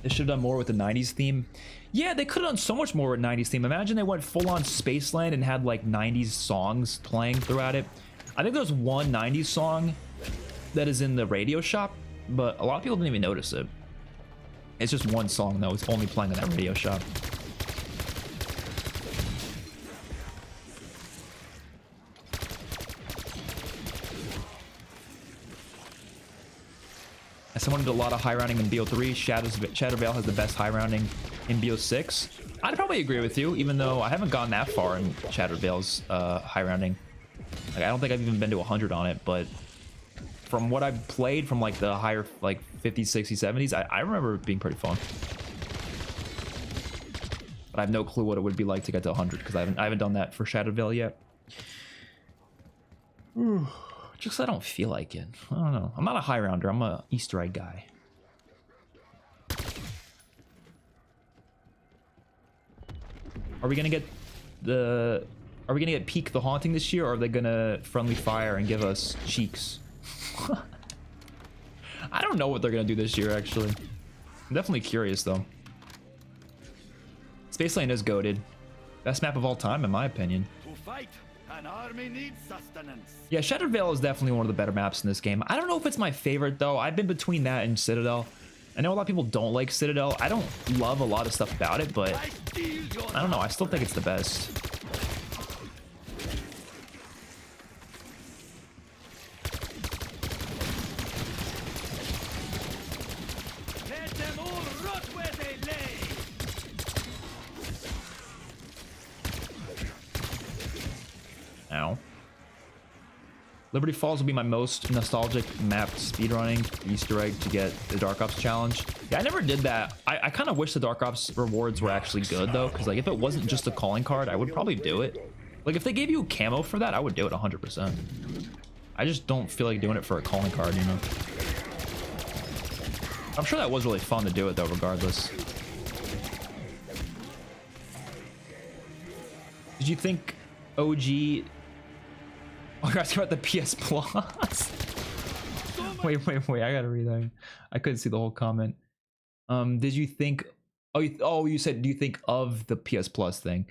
S1: They should have done more with the 90s theme. Yeah, they could have done so much more with 90s theme. Imagine they went full on Spaceland and had like 90s songs playing throughout it. I think there's one 90s song that is in the radio shop, but a lot of people didn't even notice it. It's just one song though. It's only playing in that radio shop. As someone who did a lot of high rounding in BO3, Shadowvale has the best high rounding in BO6. I'd probably agree with you, even though I haven't gone that far in Shadowvale's high rounding. Like, I don't think I've even been to 100 on it, but from what I've played from like the higher like 50s, 60s, 70s, I remember it being pretty fun. But I have no clue what it would be like to get to 100 because I haven't done that for Shadowvale yet. Just I don't feel like it. I don't know. I'm not a high rounder. I'm a Easter egg guy. Are we gonna get the? Are we gonna get Peak the Haunting this year, or are they gonna friendly fire and give us cheeks? I don't know what they're gonna do this year. Actually, I'm definitely curious though. Space Lane is goated. Best map of all time, in my opinion.
S4: To fight, an army needs sustenance.
S1: Yeah, Shattered Veil is definitely one of the better maps in this game. I don't know if it's my favorite though. I've been between that and Citadel. I know a lot of people don't like Citadel. I don't love a lot of stuff about it, but I don't know. I still think it's the best.
S4: Let them all rot where they lay.
S1: Ow. Liberty Falls will be my most nostalgic map speedrunning Easter egg to get the Dark Ops challenge. Yeah, I never did that. I kind of wish the Dark Ops rewards were actually good though, because like if it wasn't just a calling card, I would probably do it. Like if they gave you a camo for that, I would do it 100%. I just don't feel like doing it for a calling card, you know. I'm sure that was really fun to do it though, regardless. Did you think OG... Oh, you're asking about the PS Plus? wait, I gotta read that. I couldn't see the whole comment. Did you think... Oh, you said, do you think of the PS Plus thing?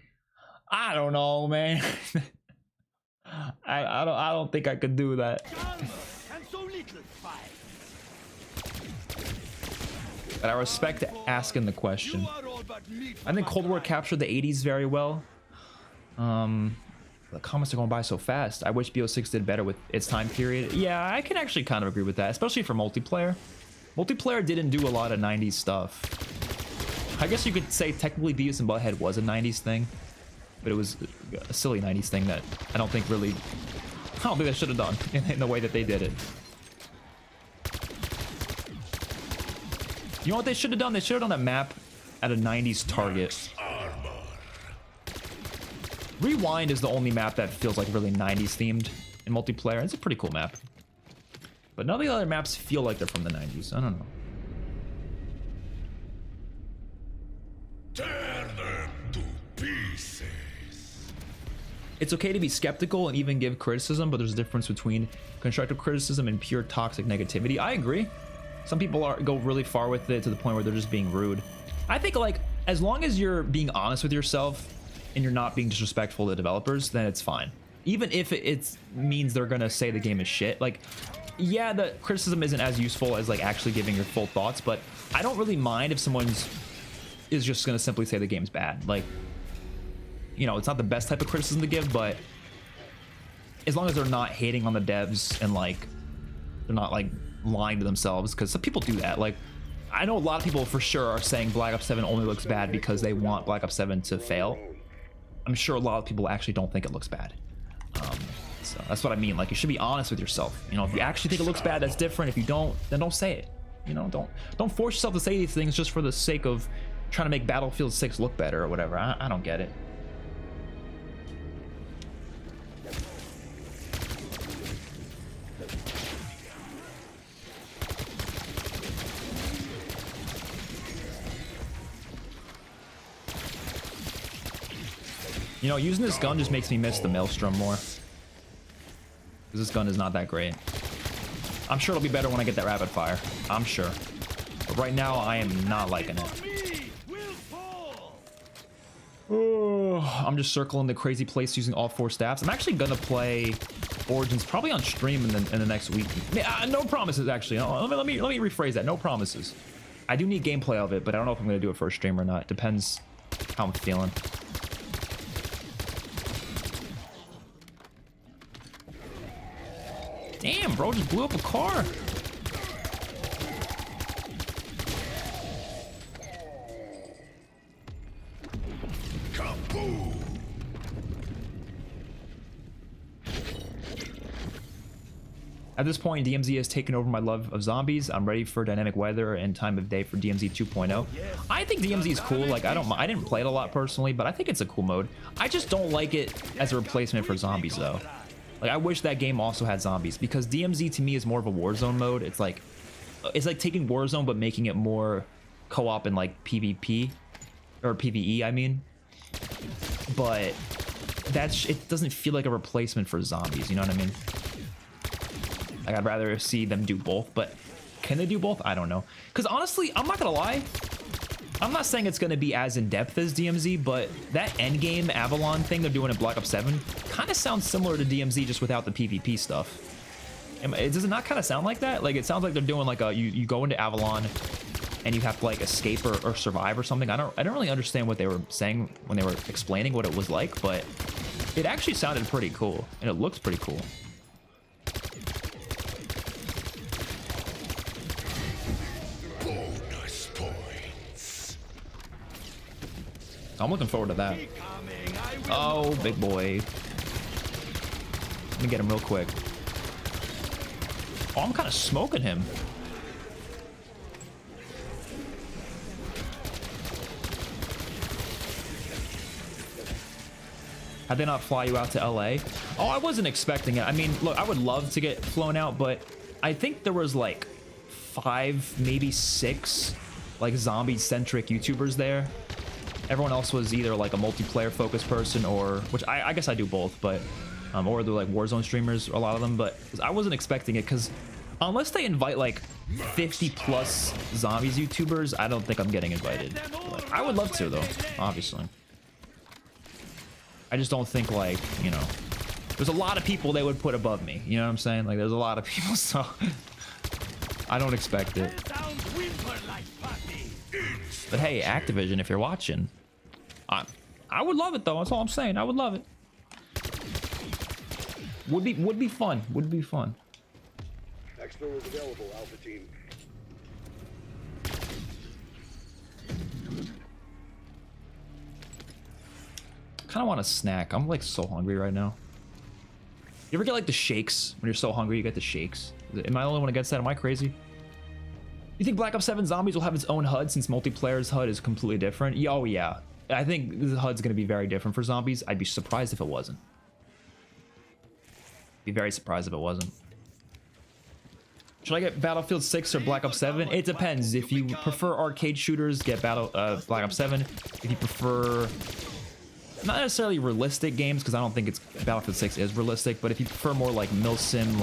S1: I don't know, man. I don't think I could do that. But I respect asking the question. I think Cold War captured the 80s very well. The comments are going by so fast. I wish BO6 did better with its time period. Yeah, I can actually kind of agree with that, especially for multiplayer. Multiplayer didn't do a lot of 90s stuff. I guess you could say technically Beavis and Butthead was a 90s thing, but it was a silly 90s thing that I don't think they should have done in the way that they did it. You know what they should have done? They should have done that map at a 90s target. Rewind is the only map that feels like really 90s themed in multiplayer. It's a pretty cool map. But none of the other maps feel like they're from the 90s. I don't know.
S5: Tear them to pieces.
S1: It's okay to be skeptical and even give criticism, but there's a difference between constructive criticism and pure toxic negativity. I agree. Some people go really far with it to the point where they're just being rude. I think like as long as you're being honest with yourself and you're not being disrespectful to developers, then it's fine. Even if it means they're gonna say the game is shit. Like, yeah, the criticism isn't as useful as like actually giving your full thoughts, but I don't really mind if someone's is just gonna simply say the game's bad. Like, you know, it's not the best type of criticism to give, but as long as they're not hating on the devs and like they're not like lying to themselves, because some people do that. Like, I know a lot of people for sure are saying Black Ops 7 only looks bad because they want Black Ops 7 to fail. I'm sure a lot of people actually don't think it looks bad. So that's what I mean. Like, you should be honest with yourself. You know, if you actually think it looks bad, that's different. If you don't, then don't say it. You know, don't force yourself to say these things just for the sake of trying to make Battlefield 6 look better or whatever. I don't get it. You know, using this gun just makes me miss the Maelstrom more. Because this gun is not that great. I'm sure it'll be better when I get that rapid fire. I'm sure. But right now, I am not liking it. Oh, I'm just circling the crazy place using all 4 staffs. I'm actually gonna play Origins probably on stream in the next week. No promises, actually. Let me rephrase that. No promises. I do need gameplay of it, but I don't know if I'm gonna do it for a stream or not. Depends how I'm feeling. Damn, bro, just blew up a car.
S5: Kaboom!
S1: At this point, DMZ has taken over my love of zombies. I'm ready for dynamic weather and time of day for DMZ 2.0. I think DMZ is cool. Like, I didn't play it a lot personally, but I think it's a cool mode. I just don't like it as a replacement for zombies, though. Like, I wish that game also had zombies, because DMZ to me is more of a Warzone mode. It's like taking Warzone but making it more co-op and like PvP or PvE, I mean. But it doesn't feel like a replacement for zombies, you know what I mean? Like, I'd rather see them do both, but can they do both? I don't know. Because honestly, I'm not gonna lie, I'm not saying it's gonna be as in-depth as DMZ, but that endgame Avalon thing they're doing in Black Ops 7 kind of sounds similar to DMZ, just without the PvP stuff. Does it not kind of sound like that? Like, it sounds like they're doing like you go into Avalon and you have to like escape or survive or something. I don't really understand what they were saying when they were explaining what it was like, but it actually sounded pretty cool and it looks pretty cool.
S5: Bonus points.
S1: I'm looking forward to that. Oh, big boy. Let me get him real quick. Oh, I'm kind of smoking him. Had they not fly you out to LA? Oh, I wasn't expecting it. I mean, look, I would love to get flown out, but I think there was like 5, maybe 6 like zombie-centric YouTubers there. Everyone else was either like a multiplayer focused person, or which I guess I do both, but or they're like Warzone streamers, a lot of them. But I wasn't expecting it, because unless they invite like 50 plus zombies YouTubers, I don't think I'm getting invited. But I would love to, though, obviously. I just don't think, like, you know, there's a lot of people they would put above me, you know what I'm saying? Like, there's a lot of people, so I don't expect it. But hey, Activision, if you're watching, I would love it, though. That's all I'm saying. I would love it. Would be fun. Would be fun.
S2: Expo is available, Alpha Team.
S1: Kind of want a snack. I'm like so hungry right now. You ever get like the shakes when you're so hungry? You get the shakes. Am I the only one who gets that? Am I crazy? You think Black Ops 7 Zombies will have its own HUD since multiplayer's HUD is completely different? Yeah, oh yeah. I think the HUD's going to be very different for zombies. I'd be surprised if it wasn't. Be very surprised if it wasn't. Should I get Battlefield 6 or Black Ops 7? It depends. If you prefer arcade shooters, get Black Ops 7. If you prefer not necessarily realistic games, because I don't think Battlefield 6 is realistic, but if you prefer more like milsim,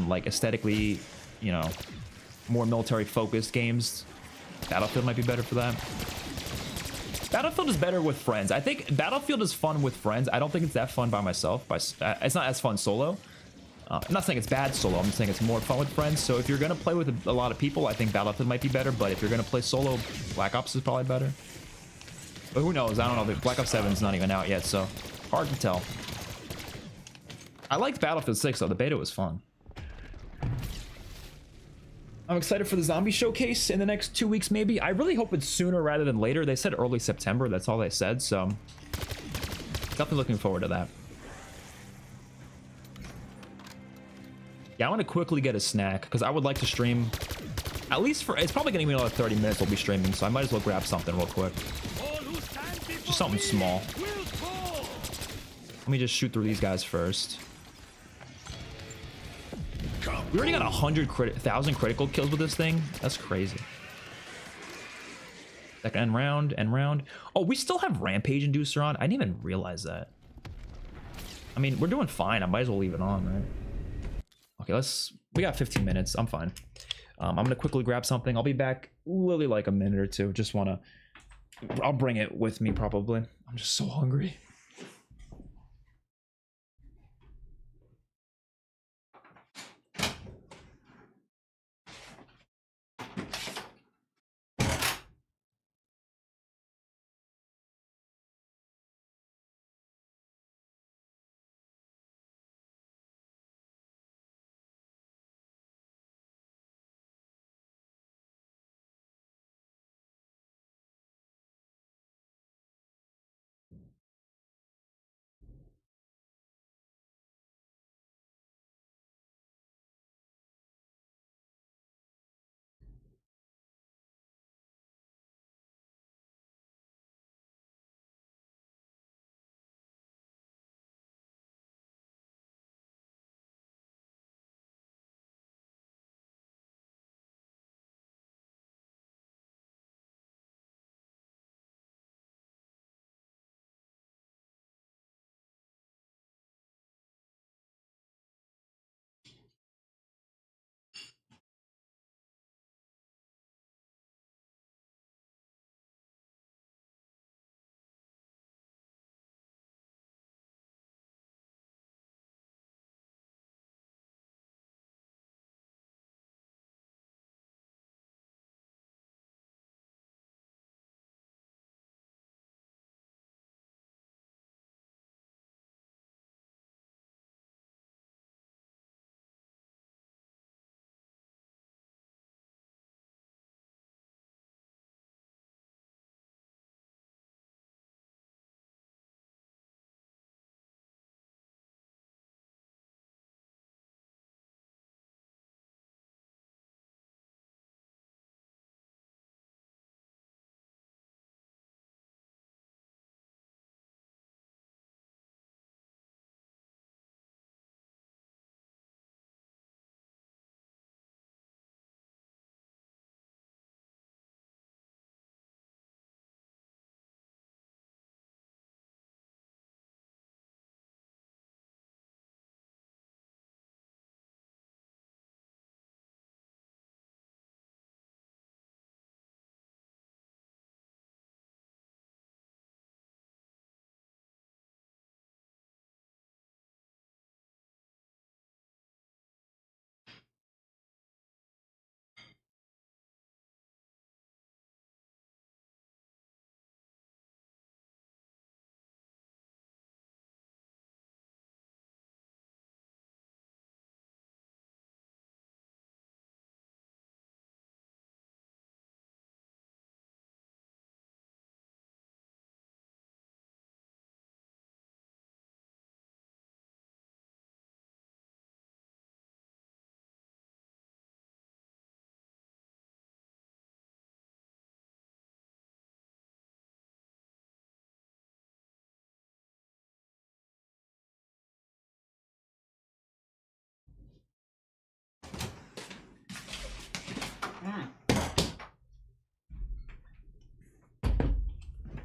S1: like aesthetically, you know, more military focused games, Battlefield might be better for that. Battlefield is better with friends. I think Battlefield is fun with friends. I don't think it's that fun by myself. It's not as fun solo. I'm not saying it's bad solo. I'm saying it's more fun with friends. So if you're gonna play with a lot of people, I think Battlefield might be better. But if you're gonna play solo, Black Ops is probably better. But who knows? I don't know. Black Ops 7 is not even out yet, so hard to tell. I liked Battlefield 6 though. The beta was fun. I'm excited for the zombie showcase in the next 2 weeks, maybe. I really hope it's sooner rather than later. They said early September. That's all they said, so definitely looking forward to that. Yeah, I want to quickly get a snack because I would like to stream at least for, it's probably going to be another 30 minutes we'll be streaming, so I might as well grab something real quick. Just something small. Let me just shoot through these guys first. We already got 1,000 critical kills with this thing. That's crazy. Second end round. Oh, we still have Rampage Inducer on. I didn't even realize that. I mean, we're doing fine. I might as well leave it on, right? Okay, we got 15 minutes. I'm fine. I'm gonna quickly grab something. I'll be back literally like a minute or two. Just want to I'll bring it with me probably. I'm just so hungry.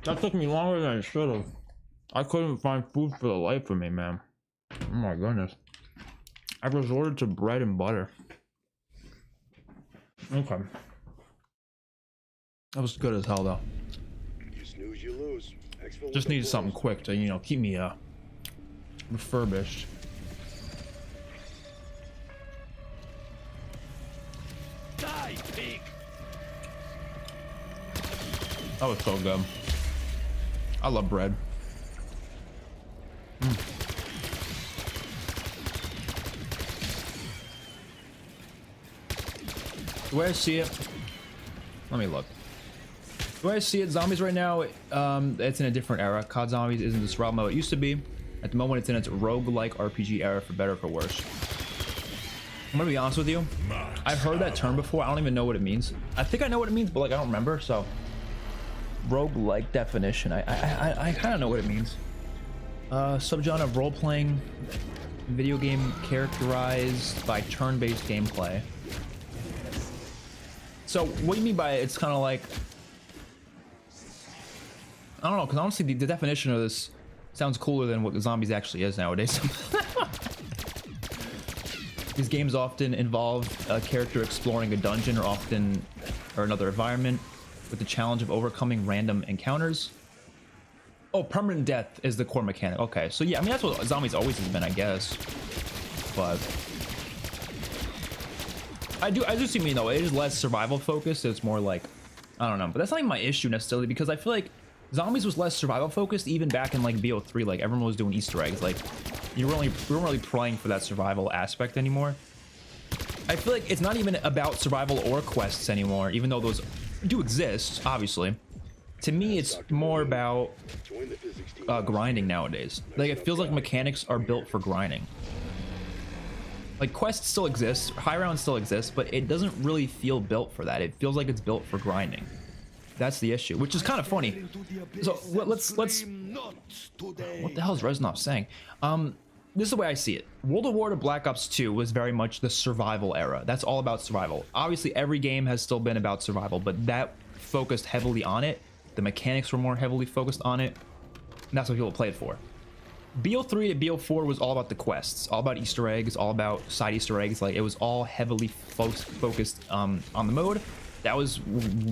S1: That took me longer than it should have. I couldn't find food for the life of me, man. Oh my goodness. I resorted to bread and butter. Okay. That was good as hell though.
S2: You snooze, you lose. Exfil
S1: Just
S2: with
S1: needed
S2: the
S1: something
S2: boys.
S1: quick to, you know, keep me refurbished.
S4: Die, pig!
S1: That was so good. I love bread. The way I see it, let me look. The way I see it, zombies right now, it's in a different era. COD Zombies isn't the survival mode it used to be. At the moment, it's in its roguelike RPG era, for better or for worse. I'm gonna be honest with you. I've heard that term before. I don't even know what it means. I think I know what it means, but like I don't remember. So, roguelike definition. I kind of know what it means. Subgenre of role-playing video game characterized by turn-based gameplay. So, what do you mean by it? It's kind of like, I don't know, because honestly, the definition of this sounds cooler than what zombies actually is nowadays. These games often involve a character exploring a dungeon or another environment, with the challenge of overcoming random encounters. Oh, permanent death is the core mechanic. Okay, so yeah, I mean that's what zombies always has been, I guess. But I do see what you mean though. It is less survival focused. It's more like, I don't know, but that's not even my issue necessarily, because I feel like zombies was less survival focused even back in like BO3. Like everyone was doing Easter eggs. Like we weren't really praying for that survival aspect anymore. I feel like it's not even about survival or quests anymore, even though those do exist, obviously. To me, it's more about grinding nowadays. Like it feels like mechanics are built for grinding. Like quests still exist, high rounds still exist, but it doesn't really feel built for that. It feels like it's built for grinding. That's the issue, which is kind of funny. So let's what the hell is Reznov saying? This is the way I see it. World of War to Black Ops 2 was very much the survival era. That's all about survival. Obviously, every game has still been about survival, but that focused heavily on it. The mechanics were more heavily focused on it. And that's what people played for. BO3 to BO4 was all about the quests, all about Easter eggs, all about side Easter eggs. Like it was all heavily focused on the mode. That was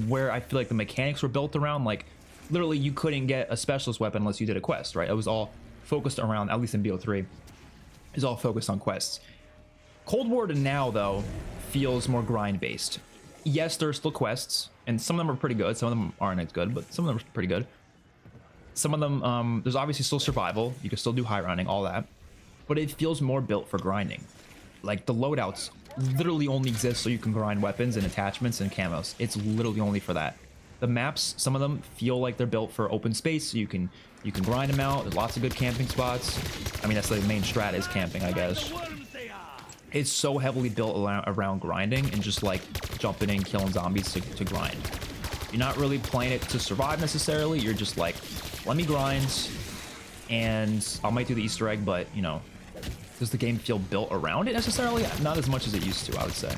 S1: where I feel like the mechanics were built around. Like literally you couldn't get a specialist weapon unless you did a quest, right? It was all focused around, at least in BO3, is all focused on quests. Cold War to now though feels more grind based. Yes, there are still quests and some of them are pretty good. Some of them aren't as good, but some of them are pretty good. Some of them, there's obviously still survival. You can still do high rounding, all that. But it feels more built for grinding. Like the loadouts literally only exist so you can grind weapons and attachments and camos. It's literally only for that. The maps, some of them feel like they're built for open space, so you can grind them out. There's lots of good camping spots. I mean, that's the main strat is camping, I guess. It's so heavily built around grinding and just like jumping in, killing zombies to grind. You're not really playing it to survive necessarily. You're just like, let me grind, and I might do the Easter egg, but you know, does the game feel built around it necessarily? Not as much as it used to, I would say.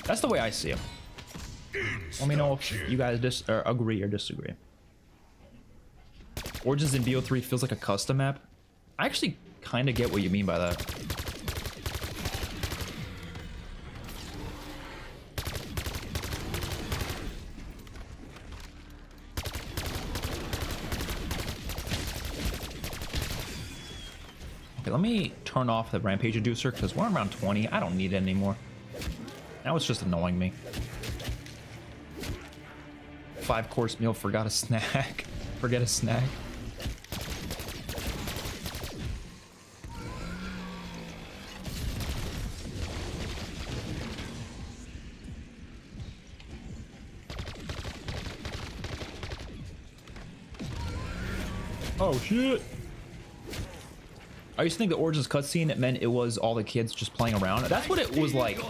S1: That's the way I see it. Let me know if you guys agree or disagree. Origins in BO3 feels like a custom map. I actually kind of get what you mean by that. Okay, let me turn off the rampage reducer because we're around 20. I don't need it anymore. Now it's just annoying me. 5-course meal, forgot a snack. Forget a snack. Oh shit. I used to think the Origins cutscene, it meant it was all the kids just playing around. That's what it was like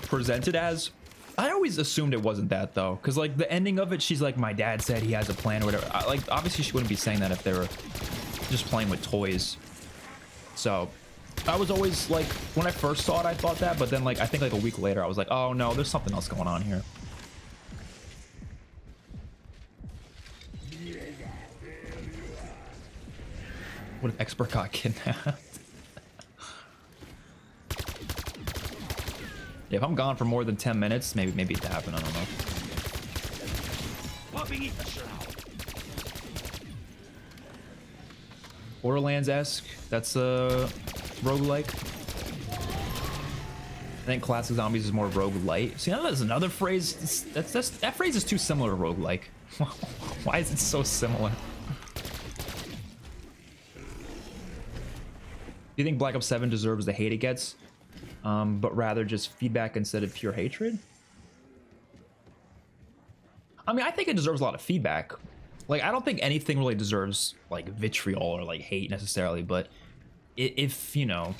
S1: presented as. I always assumed it wasn't that though, because like the ending of it, she's like, my dad said he has a plan or whatever. Like obviously she wouldn't be saying that if they were just playing with toys. So I was always like, when I first saw it, I thought that, but then like I think like a week later, I was like, oh no, there's something else going on here. What if Expert got kidnapped? Yeah, if I'm gone for more than 10 minutes, maybe it happened, I don't know. Borderlands-esque, that's a roguelike. I think Classic Zombies is more roguelite. See, now that's another phrase. That phrase is too similar to roguelike. Why is it so similar? Do you think Black Ops 7 deserves the hate it gets, but rather just feedback instead of pure hatred? I mean, I think it deserves a lot of feedback. Like, I don't think anything really deserves like vitriol or like hate necessarily, but if you know,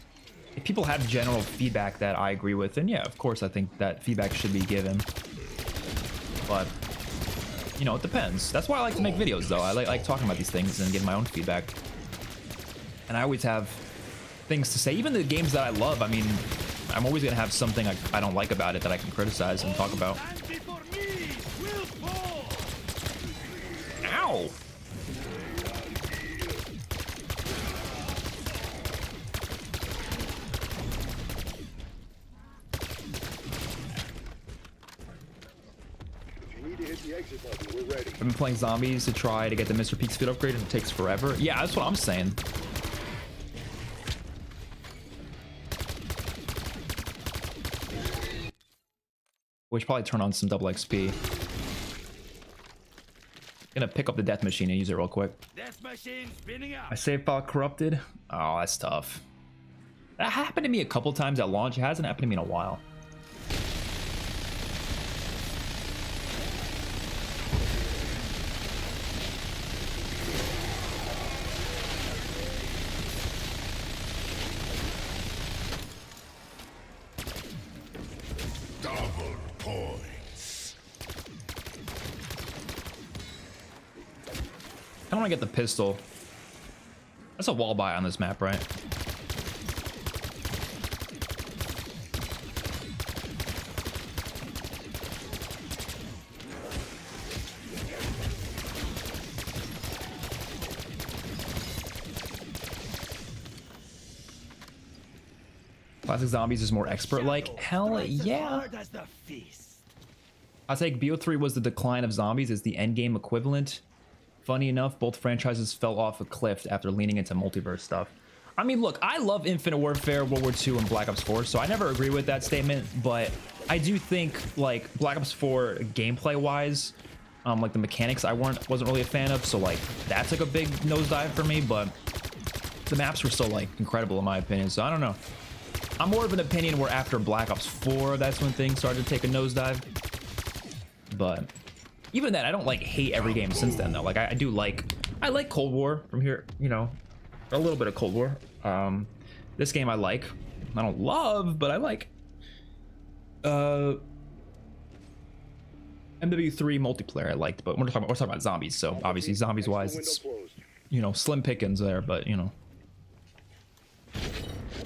S1: if people have general feedback that I agree with, then yeah, of course I think that feedback should be given. But you know, it depends. That's why I like to make videos though. I like talking about these things and giving my own feedback. And I always have things to say. Even the games that I love, I mean, I'm always gonna have something I don't like about it that I can criticize and talk about. Ow!
S2: hit the exit button, we're ready.
S1: I've been playing zombies to try to get the Mr. Peak speed upgrade and it takes forever. Yeah, that's what I'm saying. We should probably turn on some double XP. Gonna pick up the death machine and use it real quick.
S4: Death machine spinning up.
S1: My save file corrupted. Oh, that's tough. That happened to me a couple times at launch. It hasn't happened to me in a while.
S5: Double points.
S1: I want to get the pistol. That's a wall buy on this map, right? Classic Zombies is more expert-like. Hell yeah.
S4: Hard as the fist.
S1: I'll take BO3 was the decline of zombies as the endgame equivalent. Funny enough, both franchises fell off a cliff after leaning into multiverse stuff. I mean, look, I love Infinite Warfare, World War II, and Black Ops 4, so I never agree with that statement, but I do think, like, Black Ops 4 gameplay-wise, like, the mechanics I wasn't really a fan of, so, like, that took a big nosedive for me, but the maps were still, like, incredible in my opinion, so I don't know. I'm more of an opinion where after Black Ops 4, that's when things started to take a nosedive. But even then, I don't like hate every game since then though. Like I like Cold War from here, you know, a little bit of Cold War. This game I like. I don't love, but I like. MW3 multiplayer I liked, but we're talking about zombies. So obviously zombies wise, it's, you know, slim pickings there, but you know.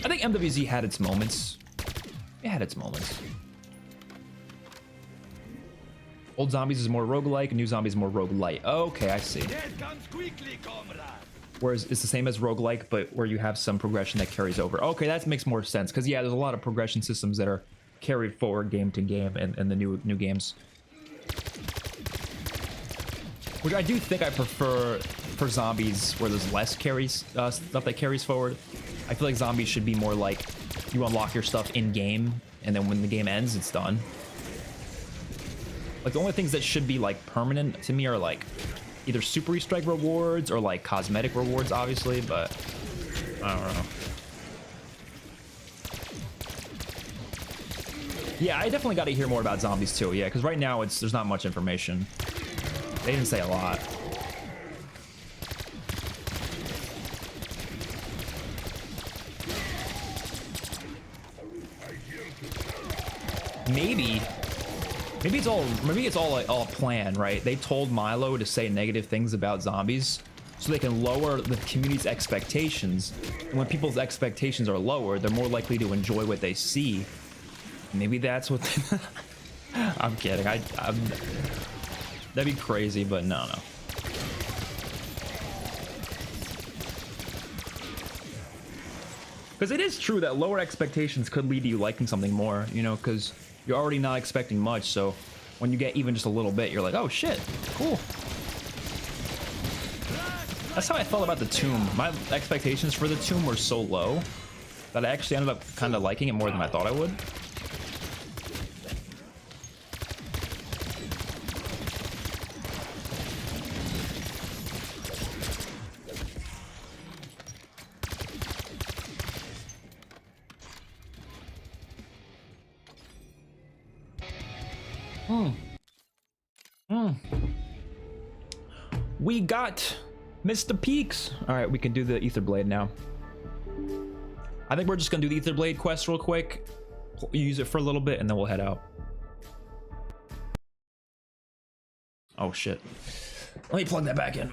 S1: I think MWZ had its moments. It had its moments. Old Zombies is more roguelike, and New Zombies is more roguelite. Okay, I see.
S4: Death comes quickly, comrade.
S1: Whereas it's the same as roguelike, but where you have some progression that carries over. Okay, that makes more sense. Because, yeah, there's a lot of progression systems that are carried forward game to game in the new games. Which I do think I prefer for zombies where there's less stuff that carries forward. I feel like zombies should be more like you unlock your stuff in game, and then when the game ends, it's done. Like the only things that should be like permanent to me are like either super restrike rewards or like cosmetic rewards, obviously, but I don't know. Yeah, I definitely got to hear more about zombies too. Yeah, because right now there's not much information. They didn't say a lot. Maybe it's all a plan, right? They told Milo to say negative things about zombies so they can lower the community's expectations. And when people's expectations are lower, they're more likely to enjoy what they see. Maybe that's what I'm kidding. That'd be crazy, but no. Because it is true that lower expectations could lead to you liking something more, you know, because you're already not expecting much, so when you get even just a little bit, you're like, oh shit, cool. That's how I felt about the Tomb. My expectations for the Tomb were so low that I actually ended up kind of liking it more than I thought I would. We got Mr. Peaks. All right, we can do the Ether Blade now. I think we're just gonna do the Ether Blade quest real quick, use it for a little bit, and then we'll head out. Oh shit. Let me plug that back in.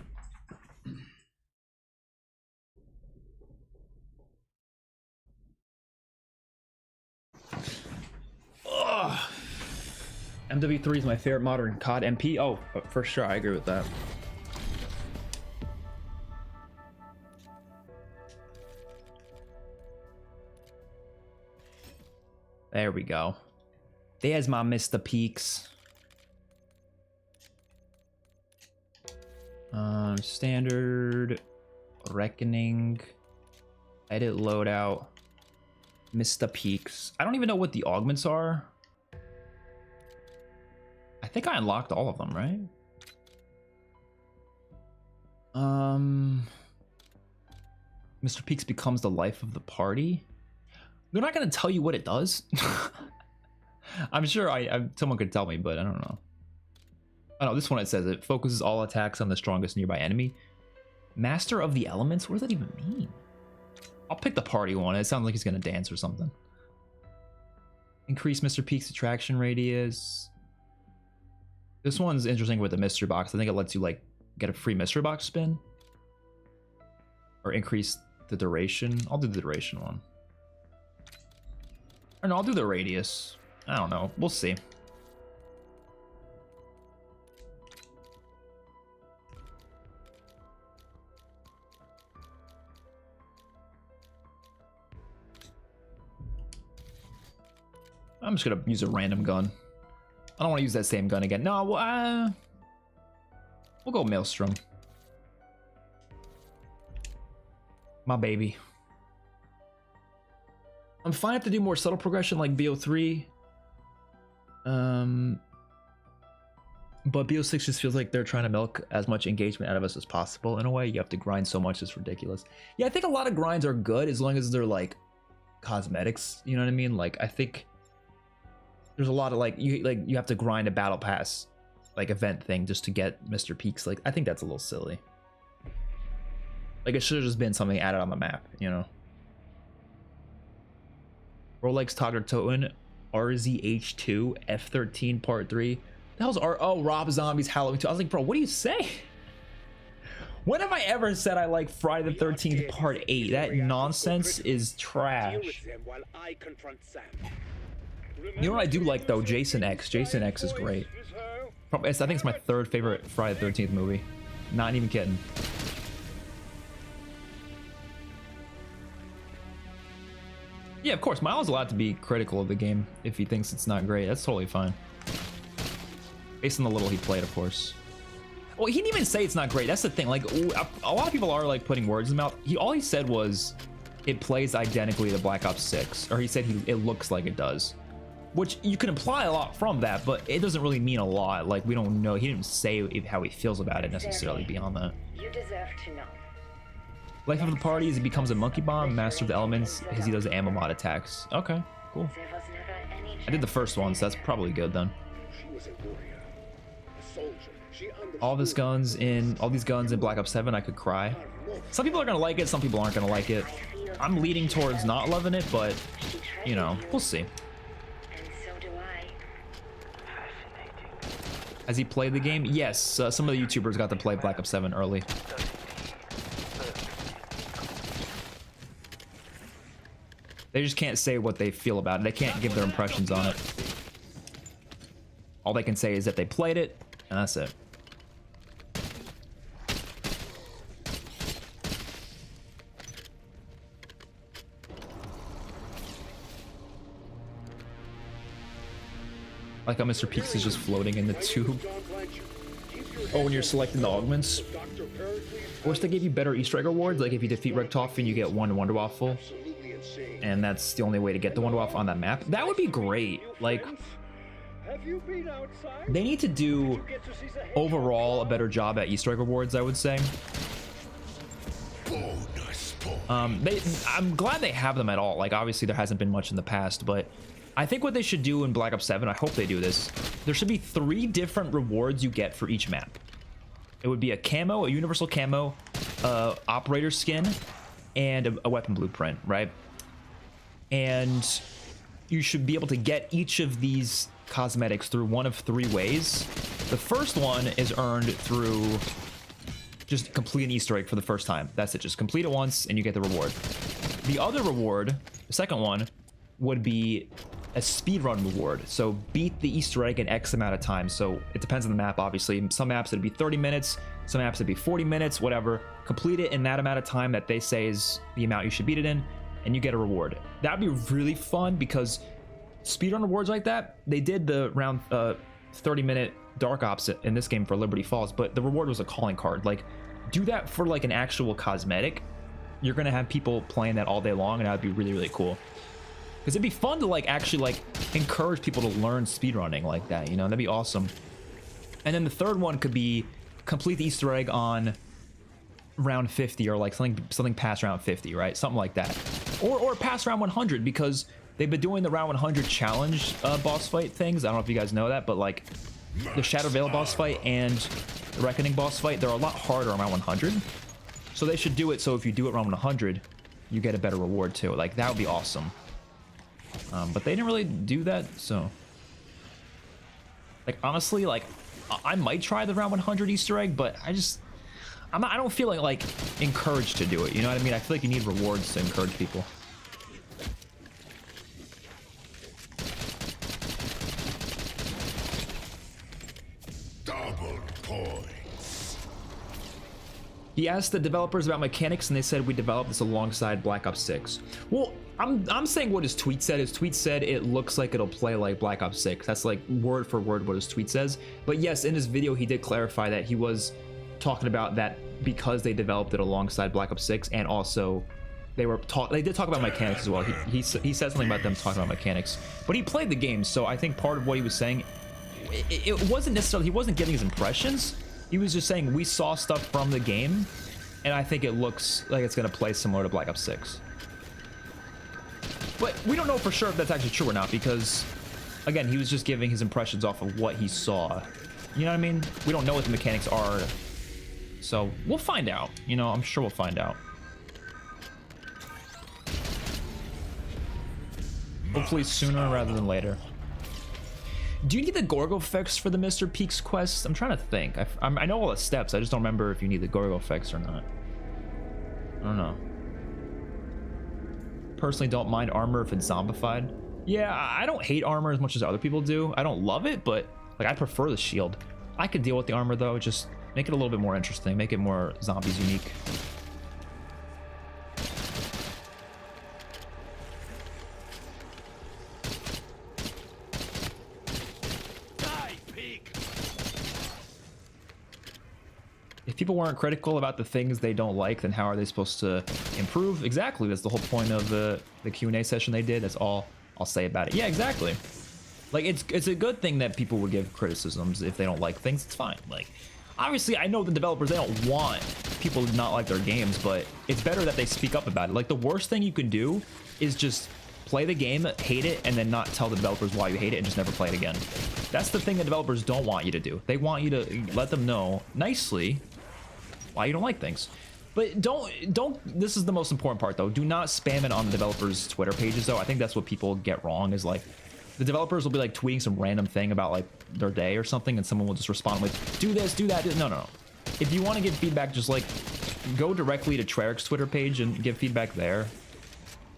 S1: Ugh. MW3 is my favorite modern COD MP. Oh, for sure, I agree with that. There we go. There's my Mr. Peaks. Standard, reckoning, edit loadout, Mr. Peaks. I don't even know what the augments are. I think I unlocked all of them, right? Mr. Peaks becomes the life of the party. They're not going to tell you what it does. I'm sure someone could tell me, but I don't know. Oh no, this one it says it focuses all attacks on the strongest nearby enemy. Master of the Elements? What does that even mean? I'll pick the party one. It sounds like he's gonna dance or something. Increase Mr. Peak's attraction radius. This one's interesting with the mystery box. I think it lets you like get a free mystery box spin. Or increase the duration. I'll do the duration one. Or no, I'll do the radius. I don't know. We'll see. I'm just gonna use a random gun. I don't want to use that same gun again. No, we'll go Maelstrom. My baby. I'm fine if they do more subtle progression like BO3. But BO6 just feels like they're trying to milk as much engagement out of us as possible. In a way, you have to grind so much, it's ridiculous. Yeah, I think a lot of grinds are good as long as they're like cosmetics. You know what I mean? Like I think there's a lot of you have to grind a battle pass like event thing just to get Mr. Peaks. Like I think that's a little silly. Like it should have just been something added on the map, you know. Rolex Togger Toten, RZH2, F13 Part 3. The hell's Rob Zombie's Halloween 2. I was like, bro, what do you say? When have I ever said I like Friday the 13th Part 8? That nonsense is trash. You know what I do like though? Jason X. Jason X is great. Probably, I think it's my third favorite Friday the 13th movie. Not even kidding. Yeah, of course, Miles is allowed to be critical of the game if he thinks it's not great. That's totally fine. Based on the little he played, of course. Well, he didn't even say it's not great. That's the thing. Like, a lot of people are like putting words in his mouth. All he said was it plays identically to Black Ops 6, or he said it looks like it does, which you can imply a lot from that, but it doesn't really mean a lot. Like, we don't know. He didn't say how he feels about it necessarily beyond that.
S3: You deserve to know.
S1: Life of the party is he becomes a monkey bomb, master of the elements, as he does ammo mod attacks. Okay, cool.
S3: There was never any
S1: I did the first one, so that's probably good then.
S2: She was a warrior, a soldier. She understood
S1: All these guns in Black Ops 7, I could cry. Some people are gonna like it, some people aren't gonna like it. I'm leaning towards not loving it, but you know, we'll see.
S3: And so do I.
S1: Has he played the game? Yes, some of the YouTubers got to play Black Ops 7 early. They just can't say what they feel about it. They can't give their impressions on it. All they can say is that they played it, and that's it. Like how Mr. Peaks is just floating in the tube. Oh, when you're selecting the augments. I wish they gave you better Easter egg rewards. Like if you defeat Richtofen, you get one Wonder Waffle. And that's the only way to get the Wonder Waffle on that map. That would be great. Like, they need to do overall a better job at Easter egg rewards, I would say. I'm glad they have them at all. Like, obviously there hasn't been much in the past, but I think what they should do in Black Ops 7, I hope they do this, there should be 3 different rewards you get for each map. It would be a camo, a universal camo, operator skin, and a weapon blueprint, right? And you should be able to get each of these cosmetics through one of 3 ways. The first one is earned through just complete an Easter egg for the first time. That's it. Just complete it once and you get the reward. The other reward, the second one, would be a speedrun reward. So beat the Easter egg in X amount of time. So it depends on the map, obviously. Some maps it'd be 30 minutes, some maps it'd be 40 minutes, whatever. Complete it in that amount of time that they say is the amount you should beat it in, and you get a reward. That'd be really fun because speedrun rewards like that, they did the round 30-minute Dark Ops in this game for Liberty Falls, but the reward was a calling card. Like, do that for like an actual cosmetic. You're gonna have people playing that all day long, and that would be really, really cool. Because it'd be fun to like actually like encourage people to learn speedrunning like that, you know? That'd be awesome. And then the third one could be complete the Easter egg on round 50, or like something past round 50, right? Something like that. Or past round 100, because they've been doing the round 100 challenge boss fight things. I don't know if you guys know that, but like the Shadow Veil boss fight and the Reckoning boss fight, they're a lot harder around 100. So they should do it so if you do it around 100, you get a better reward too. Like, that would be awesome. But they didn't really do that, so... Like, honestly, like, I might try the round 100 Easter egg, but I don't feel like encouraged to do it, you know what I mean? I feel like you need rewards to encourage people.
S5: Double points.
S1: He asked the developers about mechanics, and they said we developed this alongside Black Ops 6. Well, I'm saying what his tweet said. His tweet said it looks like it'll play like Black Ops 6. That's like word for word what his tweet says. But yes, in his video, he did clarify that he was talking about that because they developed it alongside Black Ops 6, and also they did talk about mechanics as well. He said something about them talking about mechanics, but he played the game, so I think part of what he was saying, it wasn't necessarily, he wasn't giving his impressions. He was just saying we saw stuff from the game, and I think it looks like it's going to play similar to Black Ops 6. But we don't know for sure if that's actually true or not, because, again, he was just giving his impressions off of what he saw. You know what I mean? We don't know what the mechanics are, so we'll find out. You know, I'm sure we'll find out. Hopefully sooner rather than later. Do you need the Gorgo fix for the Mr. Peaks quest? I'm trying to think. I know all the steps. I just don't remember if you need the Gorgo fix or not. I don't know. Personally, don't mind armor if it's zombified. Yeah, I don't hate armor as much as other people do. I don't love it, but like I prefer the shield. I could deal with the armor though. Just make it a little bit more interesting. Make it more zombies unique. If people weren't critical about the things they don't like, then how are they supposed to improve? Exactly. That's the whole point of the Q&A session they did. That's all I'll say about it. Yeah, exactly. Like, it's a good thing that people would give criticisms if they don't like things. It's fine. Like, obviously, I know the developers, they don't want people to not like their games, but it's better that they speak up about it. Like, the worst thing you can do is just play the game, hate it, and then not tell the developers why you hate it and just never play it again. That's the thing that developers don't want you to do. They want you to let them know nicely why you don't like things. But don't this is the most important part though, do not spam it on the developers' Twitter pages though. I think that's what people get wrong, is like the developers will be like tweeting some random thing about like their day or something, and someone will just respond with do this, do that. No. If you want to give feedback, just like go directly to Treyarch's Twitter page and give feedback there,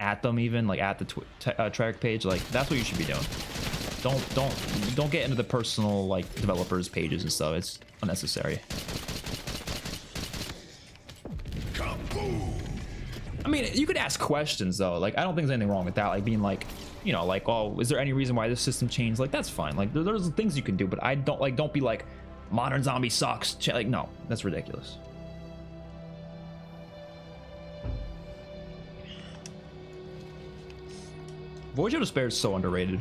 S1: at them, even like at the Treyarch page. Like, that's what you should be doing. Don't get into the personal like developers pages and stuff. It's unnecessary. I mean, you could ask questions though. Like, I don't think there's anything wrong with that. Like being like, you know, like, oh, is there any reason why this system changed? Like, that's fine. Like, there's things you can do, but I don't be like, modern zombie sucks. Like, no, that's ridiculous. Voyage of Despair is so underrated.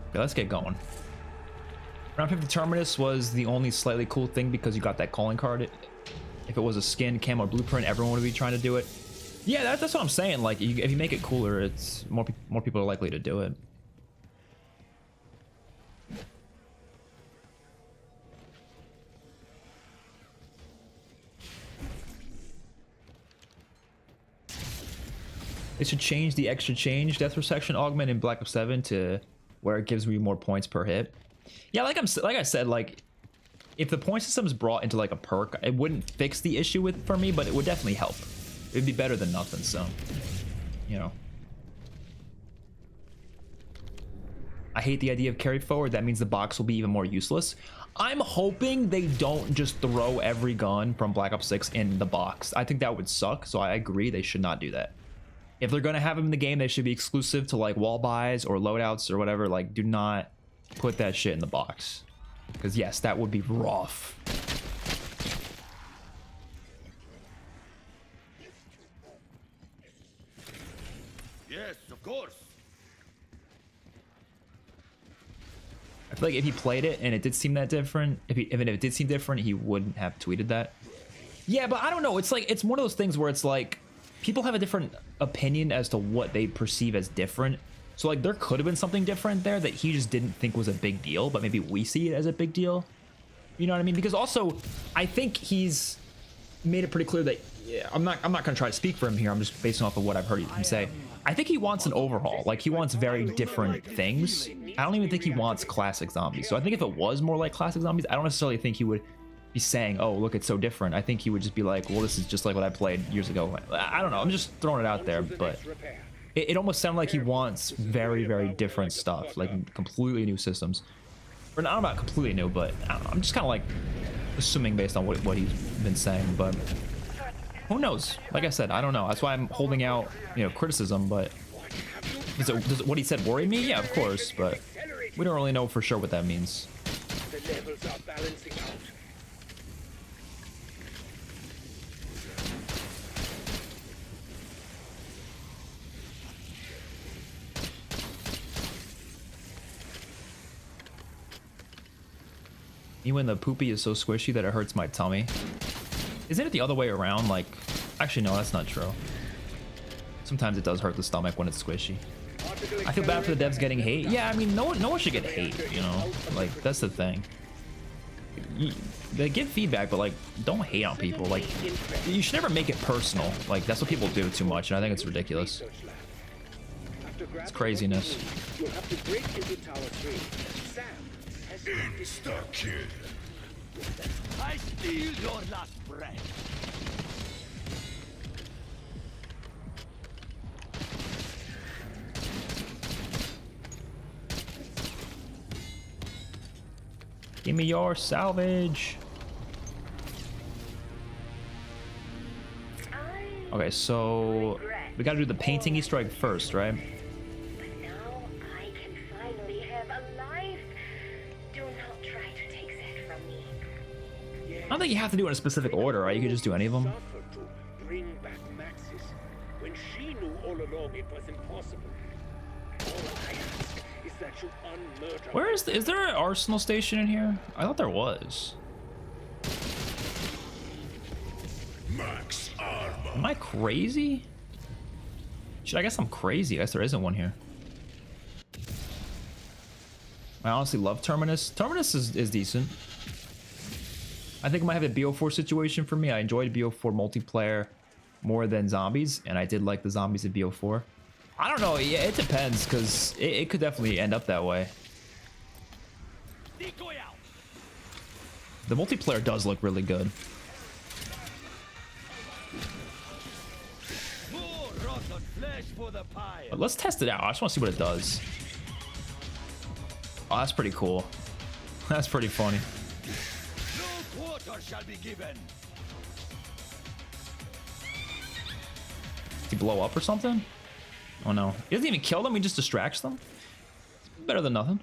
S1: Okay, let's get going. Round 50 Terminus was the only slightly cool thing because you got that calling card. If it was a skin, cam, or blueprint, everyone would be trying to do it. Yeah, that's what I'm saying. Like, if you make it cooler, it's more people are likely to do it. They should change the extra change death resection augment in Black Ops 7 to where it gives me more points per hit. Yeah, like I said, like if the point system is brought into like a perk, it wouldn't fix the issue for me, but it would definitely help. It'd be better than nothing. So, you know, I hate the idea of carry forward. That means the box will be even more useless. I'm hoping they don't just throw every gun from Black Ops 6 in the box. I think that would suck. So I agree, they should not do that. if they're gonna have them in the game, they should be exclusive to like wall buys or loadouts or whatever. Like, do not put that shit in the box, because yes, that would be rough.
S4: Yes, of course.
S1: I feel like if he played it and it did seem that different, if it did seem different, he wouldn't have tweeted that. Yeah, but I don't know. It's like, it's one of those things where it's like people have a different opinion as to what they perceive as different. So like there could have been something different there that he just didn't think was a big deal, but maybe we see it as a big deal. You know what I mean? Because also I think he's made it pretty clear that, yeah, I'm not gonna try to speak for him here. I'm just basing off of what I've heard him say. I think he wants an overhaul. Like, he wants very different things. I don't even think he wants classic zombies. So I think if it was more like classic zombies, I don't necessarily think he would be saying, oh, look, it's so different. I think he would just be like, well, this is just like what I played years ago. I don't know. I'm just throwing it out there, but it almost sounded like he wants very, very different stuff, like completely new systems. Or not about completely new, but I don't know. I'm just kind of like assuming based on what he's been saying, but who knows? Like I said, I don't know. That's why I'm holding out, you know, criticism, but does what he said worry me? Yeah, of course, but we don't really know for sure what that means.
S2: The levels are balancing out.
S1: Me when the poopy is so squishy that it hurts my tummy. Isn't it the other way around? Like, actually, no, that's not true. Sometimes it does hurt the stomach when it's squishy. I feel bad for the devs getting hate. Yeah, I mean, no one should get hate, you know? Like, that's the thing. They give feedback, but, like, don't hate on people. Like, you should never make it personal. Like, that's what people do too much, and I think it's ridiculous. It's craziness.
S2: You'll have to break into Tower 3. Sam has
S5: Insta-kill.
S4: I steal your last breath.
S1: Give me your salvage. Okay, so we gotta do the painting Easter egg first, right?
S3: But now I can finally have a life. Do not try to take that from me.
S1: I don't think you have to do it in a specific order, right? You could just do any of them.
S2: suffered to bring back Maxis when she knew all along it was impossible. All I ask is that you unmurder.
S1: Where is there an arsenal station in here? I thought there was.
S5: Max armor.
S1: Am I crazy? Shit, I guess I'm crazy. I guess there isn't one here. I honestly love Terminus. Terminus is decent. I think it might have a BO4 situation for me. I enjoyed BO4 multiplayer more than zombies, and I did like the zombies at BO4. I don't know. Yeah, it depends, because it could definitely end up that way.
S4: Decoy out.
S1: The multiplayer does look really good.
S4: More rotten flesh for the pile.
S1: But let's test it out. I just want to see what it does. Oh, that's pretty cool. That's pretty funny.
S4: No quarter shall be given.
S1: Does he blow up or something? Oh no. He doesn't even kill them, he just distracts them? Better than nothing.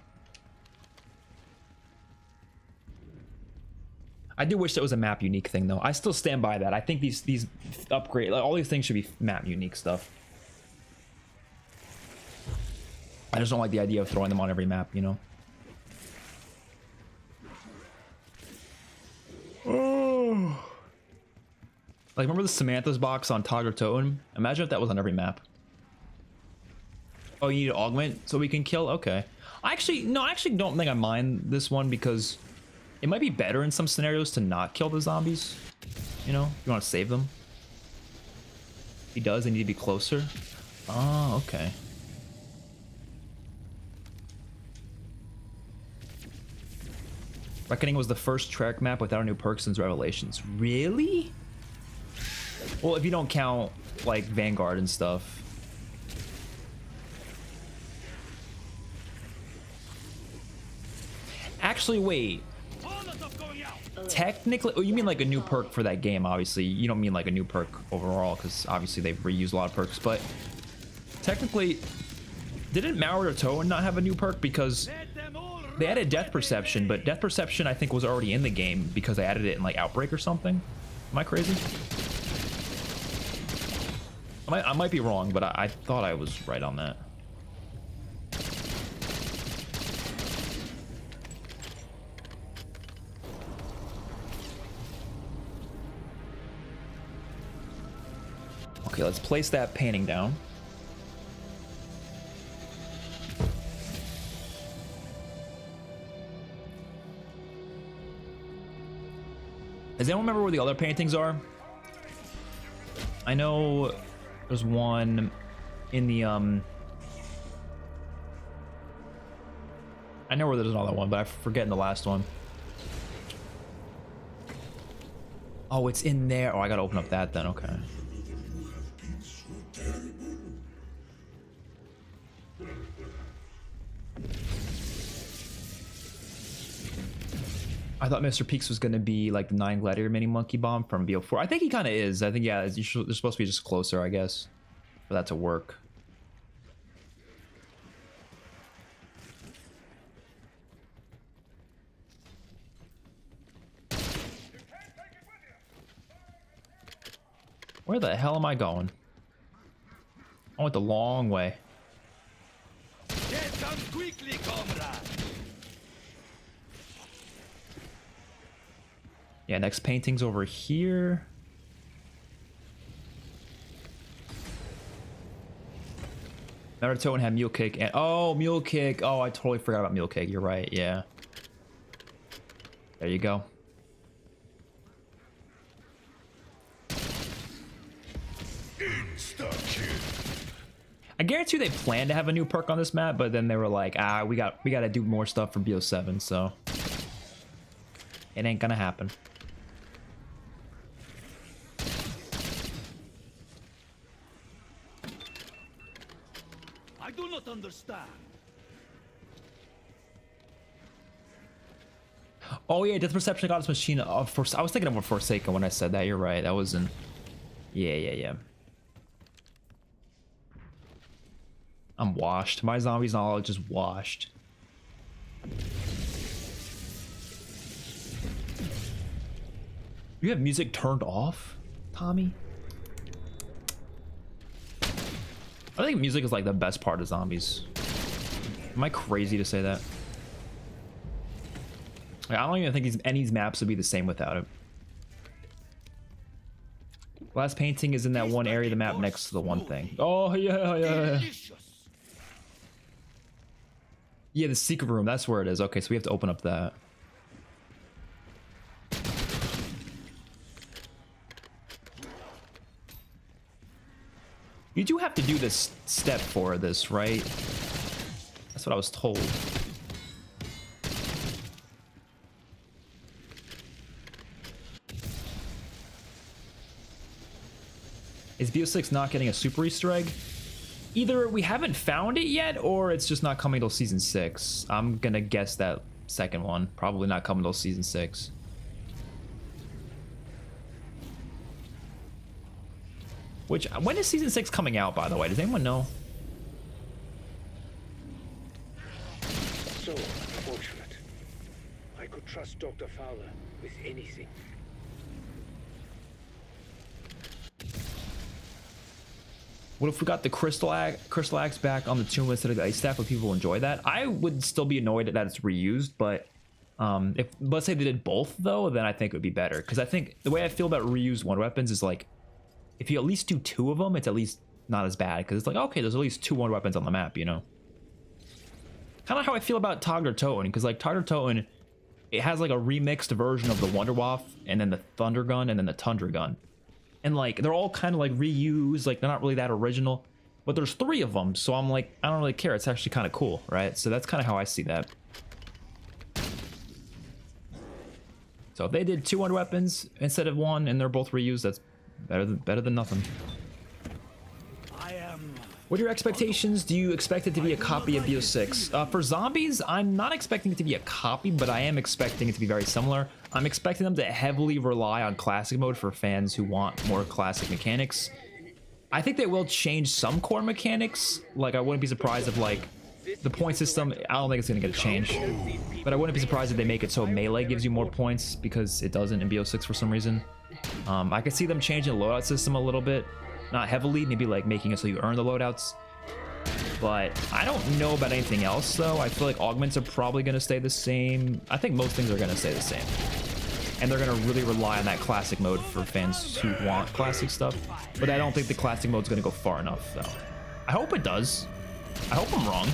S1: I do wish that was a map unique thing though. I still stand by that. I think these upgrade, like, all these things should be map unique stuff. I just don't like the idea of throwing them on every map, you know? Oh. Like, remember the Samantha's box on Togger Totem? Imagine if that was on every map. Oh, you need to augment so we can kill? Okay. I actually don't think I mind this one because it might be better in some scenarios to not kill the zombies. You know, if you want to save them. He does, they need to be closer. Oh, okay. Reckoning was the first Trek map without new perks since Revelations. Really? Well, if you don't count, like, Vanguard and stuff. Actually, wait. Technically, oh, you mean like a new perk for that game, obviously. You don't mean like a new perk overall, because obviously they've reused a lot of perks. But technically, didn't Maruto not have a new perk because they added Death Perception, but Death Perception I think was already in the game because they added it in like Outbreak or something. Am I crazy? I might be wrong, but I thought I was right on that. Okay, let's place that painting down. Does anyone remember where the other paintings are? I know there's one in the I know where there's another one, but I'm forgetting the last one. Oh, it's in there. Oh, I gotta open up that then. Okay. I thought Mr. Peaks was going to be like the 9 Gladiator mini monkey bomb from BO4. I think he kind of is. I think, yeah, they're supposed to be just closer, I guess, for that to work. Where the hell am I going? I went the long way.
S4: Get down quickly, comrade.
S1: Yeah, next painting's over here. Naruto and had Mule Kick and oh, Mule Kick. Oh, I totally forgot about Mule Kick. You're right. Yeah. There you go. I guarantee you they planned to have a new perk on this map, but then they were like, ah, we got to do more stuff for BO7, so it ain't gonna happen.
S4: I do not understand.
S1: Oh yeah, Death Perception got its machine. I was thinking of a Forsaken when I said that. You're right. That wasn't. Yeah. I'm washed. My zombies knowledge is washed. You have music turned off, Tommy? I think music is like the best part of zombies. Am I crazy to say that? Like, I don't even think any of these maps would be the same without it. Last painting is in that one area of the map next to the one thing. Oh, yeah. Yeah, the secret room. That's where it is. Okay, so we have to open up that. You do have to do this step for this, right? That's what I was told. Is BO6 not getting a super Easter egg? Either we haven't found it yet, or it's just not coming till season 6. I'm gonna guess that second one. Probably not coming till season 6. Which, when is season 6 coming out, by the way? Does anyone know?
S2: So unfortunate. I could trust Dr. Fowler with anything.
S1: What if we got the crystal axe back on the tomb instead of the ice staff? Would people enjoy that? I would still be annoyed that it's reused, but if let's say they did both though, then I think it would be better. Because I think the way I feel about reused wonder weapons is like, if you at least do 2 of them, it's at least not as bad. Because it's like, okay, there's at least 2 wonder weapons on the map, you know? Kind of how I feel about Togger Toten, because like Togger Toten, it has like a remixed version of the Wonder Waff, and then the Thunder Gun, and then the Tundra Gun. And like they're all kind of like reused, like they're not really that original, but there's 3 of them, so I'm like, I don't really care. It's actually kind of cool, right? So that's kind of how I see that. So if they did 2 wonder weapons instead of 1, and they're both reused, that's better than nothing. What are your expectations? Do you expect it to be a copy of BO6? For zombies, I'm not expecting it to be a copy, but I am expecting it to be very similar. I'm expecting them to heavily rely on classic mode for fans who want more classic mechanics. I think they will change some core mechanics. Like, I wouldn't be surprised if, like, the point system, I don't think it's gonna get a change. But I wouldn't be surprised if they make it so melee gives you more points, because it doesn't in BO6 for some reason. I could see them changing the loadout system a little bit. Not heavily, maybe like making it so you earn the loadouts. But I don't know about anything else, though. I feel like augments are probably gonna stay the same. I think most things are gonna stay the same. And they're gonna really rely on that classic mode for fans who want classic stuff. But I don't think the classic mode's gonna go far enough, though. I hope it does. I hope I'm wrong.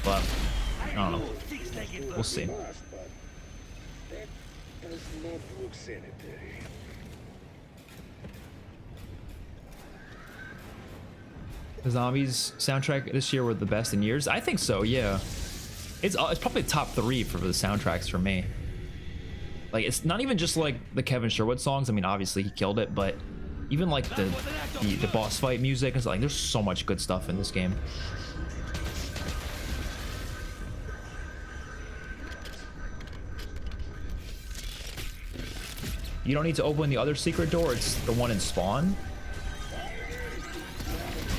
S1: But I don't know. We'll see.
S2: That does not look sanitary.
S1: The Zombies soundtrack this year were the best in years. I think so, yeah. It's probably top 3 for the soundtracks for me. Like, it's not even just like the Kevin Sherwood songs. I mean, obviously he killed it, but even like the boss fight music, it's like there's so much good stuff in this game. You don't need to open the other secret door. It's the one in Spawn.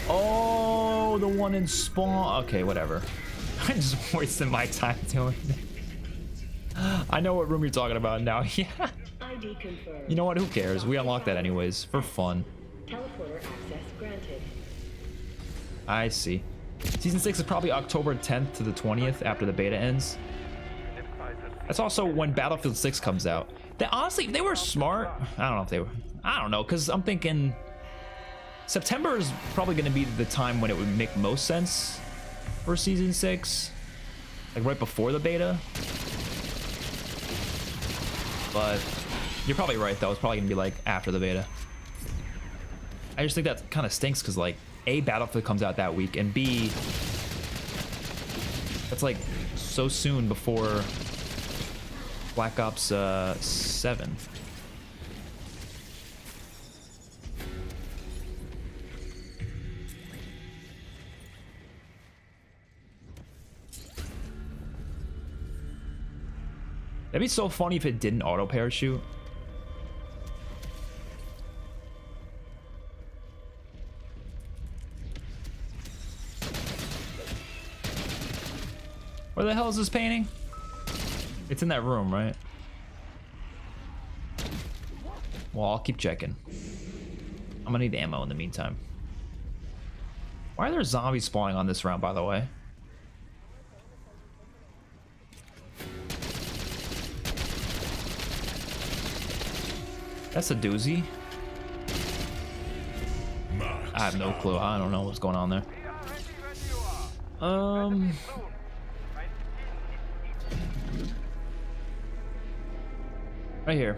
S1: Oh, the one in Spawn. Okay, whatever. I just wasted my time doing it. I know what room you're talking about now. Yeah.
S3: ID confirmed.
S1: You know what? Who cares? We unlocked that anyways for fun.
S3: Teleporter access granted.
S1: I see. Season 6 is probably October 10th to the 20th after the beta ends. That's also when Battlefield 6 comes out. They honestly, they were smart. I don't know if they were. I don't know, because I'm thinking September is probably going to be the time when it would make most sense for Season 6. Like right before the beta. But you're probably right, though. It's probably going to be like after the beta. I just think that kind of stinks because, like, A, Battlefield comes out that week, and B, that's like so soon before Black Ops 7. That'd be so funny if it didn't auto parachute. Where the hell is this painting? It's in that room, right? Well, I'll keep checking. I'm gonna need ammo in the meantime. Why are there zombies spawning on this round, by the way? That's a doozy. I have no clue. I don't know what's going on there. Right here.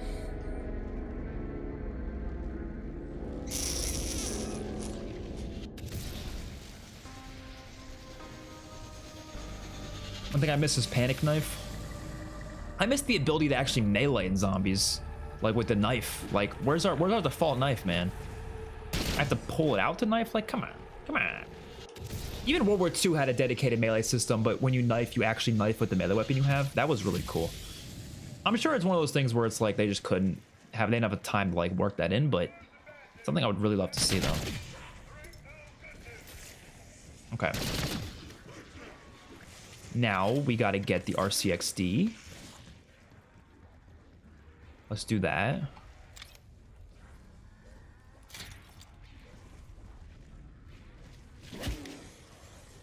S1: One thing I miss is panic knife. I miss the ability to actually melee in zombies, like with the knife. Like, where's our default knife, man? I have to pull it out to knife. Like, come on, come on. Even World War II had a dedicated melee system, but when you knife, you actually knife with the melee weapon you have. That was really cool. I'm sure it's one of those things where it's like they just couldn't have, they didn't have the time to like work that in, but something I would really love to see though. Okay. Now we got to get the RCXD. Let's do that.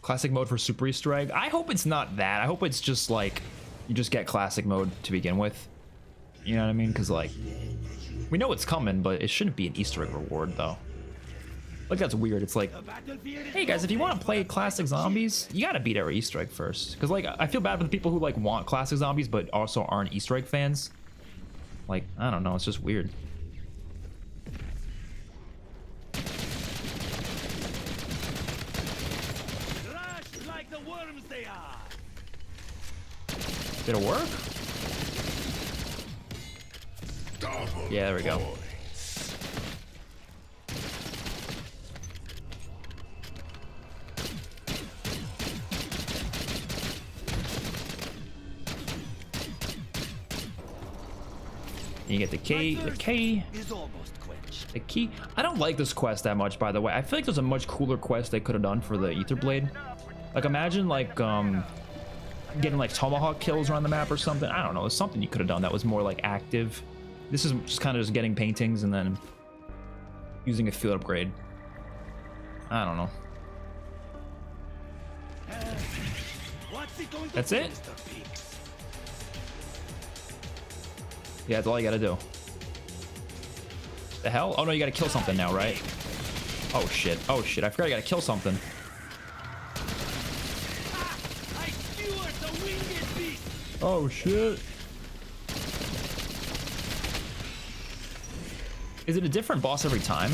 S1: Classic mode for Super Easter egg. I hope it's not that. I hope it's just like you just get classic mode to begin with. You know what I mean? Because like we know it's coming, but it shouldn't be an Easter egg reward though. Like that's weird. It's like, hey guys, if you want to play classic zombies, you gotta beat every Easter egg first. Because like I feel bad for the people who like want classic zombies but also aren't Easter egg fans. Like I don't know. It's just weird. Did it work? Yeah, there we go. You get the K. The K.
S4: Is almost quenched.
S1: The key. I don't like this quest that much, by the way. I feel like there's a much cooler quest they could have done for the Ether Blade. Like, imagine like getting like tomahawk kills around the map or something. I don't know. There's something you could have done that was more like active. This is just kind of just getting paintings and then using a field upgrade. I don't know. That's it? Yeah, that's all you gotta do. The hell? Oh no, you gotta kill something now, right? Oh shit. Oh shit. I forgot I gotta kill something. Oh shit. Is it a different boss every time?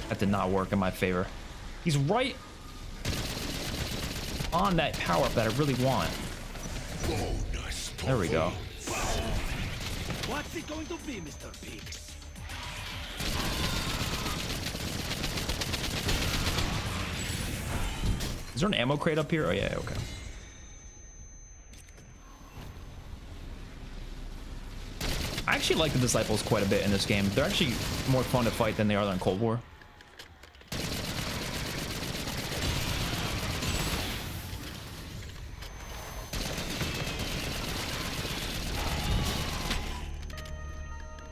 S1: That did not work in my favor. He's right on that power up that I really want. There we go.
S4: What's it going to be, Mr. Pigs?
S1: Is there an ammo crate up here? Oh yeah, okay. I actually like the Disciples quite a bit in this game. They're actually more fun to fight than they are in Cold War.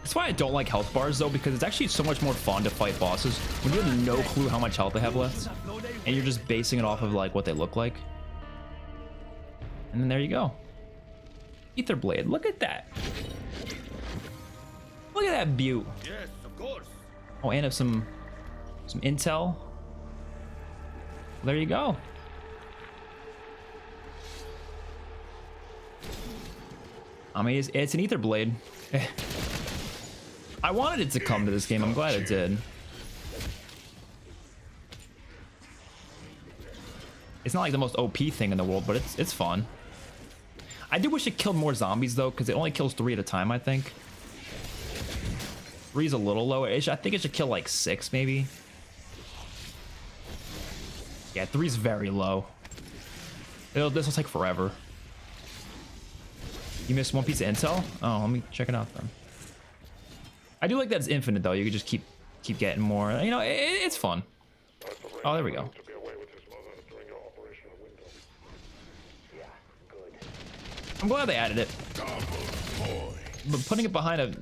S1: That's why I don't like health bars though, because it's actually so much more fun to fight bosses when you have no clue how much health they have left and you're just basing it off of like what they look like. And then there you go. Ether Blade. Look at that. Look at that beaut.
S4: Yes, of course.
S1: Oh, and have some intel. There you go. I mean, it's an Ether Blade. I wanted it to come to this game. I'm glad it did. It's not like the most OP thing in the world, but it's fun. I do wish it killed more zombies though, because it only kills 3 at a time, I think. 3's a little low. I think it should kill like 6 maybe. Yeah, 3's very low. This will take forever. You missed one piece of intel? Oh, let me check it out then. I do like that it's infinite though. You can just keep getting more. You know, it's fun. Oh, there we go. I'm glad they added it. But putting it behind a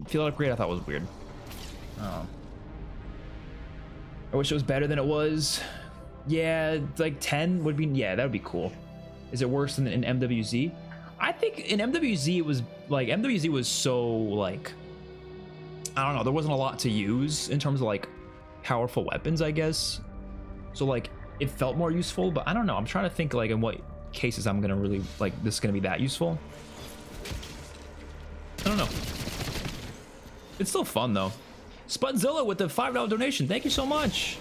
S1: field upgrade I thought was weird. Oh. I wish it was better than it was. Yeah, like 10 would be, yeah, that would be cool. Is it worse than in MWZ? I think in MWZ it was like, MWZ was so like, I don't know, there wasn't a lot to use in terms of like powerful weapons, I guess. So like it felt more useful, but I don't know. I'm trying to think like in what cases I'm gonna really like this is gonna be that useful. I don't know. It's still fun though. Spunzilla with the $5 donation. Thank you so much.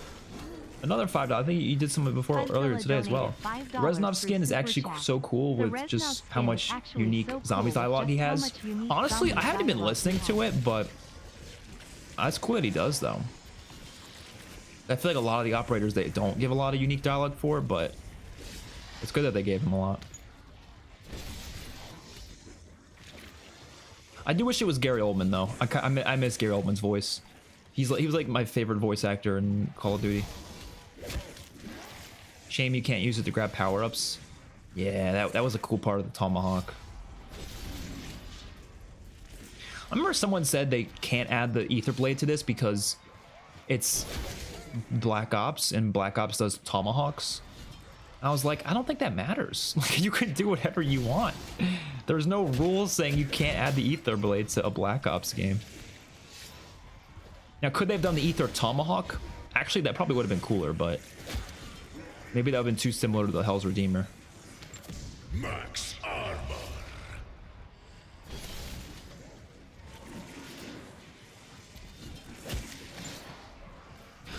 S1: Another $5. I think you did something before earlier today as well. The Reznov skin is actually so cool with just how much unique zombies dialogue he has. Honestly, I haven't been listening to it, but that's cool that he does though. I feel like a lot of the operators they don't give a lot of unique dialogue for, but it's good that they gave him a lot. I do wish it was Gary Oldman though. I miss Gary Oldman's voice. He was like my favorite voice actor in Call of Duty. Shame you can't use it to grab power-ups. Yeah, that was a cool part of the Tomahawk. I remember someone said they can't add the Ether Blade to this because it's Black Ops and Black Ops does Tomahawks. I was like, I don't think that matters. You can do whatever you want. There's no rules saying you can't add the Ether Blade to a Black Ops game. Now, could they have done the Ether Tomahawk? Actually, that probably would have been cooler, but maybe that would have been too similar to the Hell's Redeemer.
S5: Max armor.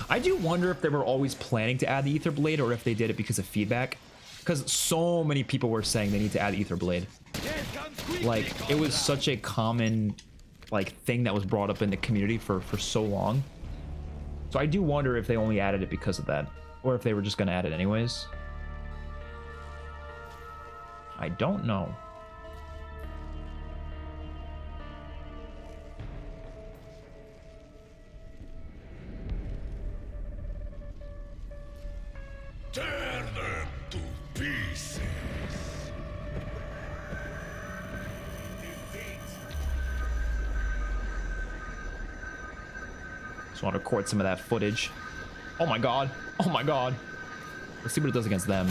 S1: I do wonder if they were always planning to add the Ether Blade or if they did it because of feedback. Because so many people were saying they need to add the Ether Blade. Like, it was such a common like thing that was brought up in the community for so long. So I do wonder if they only added it because of that. Or if they were just gonna add it anyways. I don't know.
S5: Tear them to pieces.
S1: Just want to record some of that footage. Oh my god. Oh my god. Let's see what it does against them.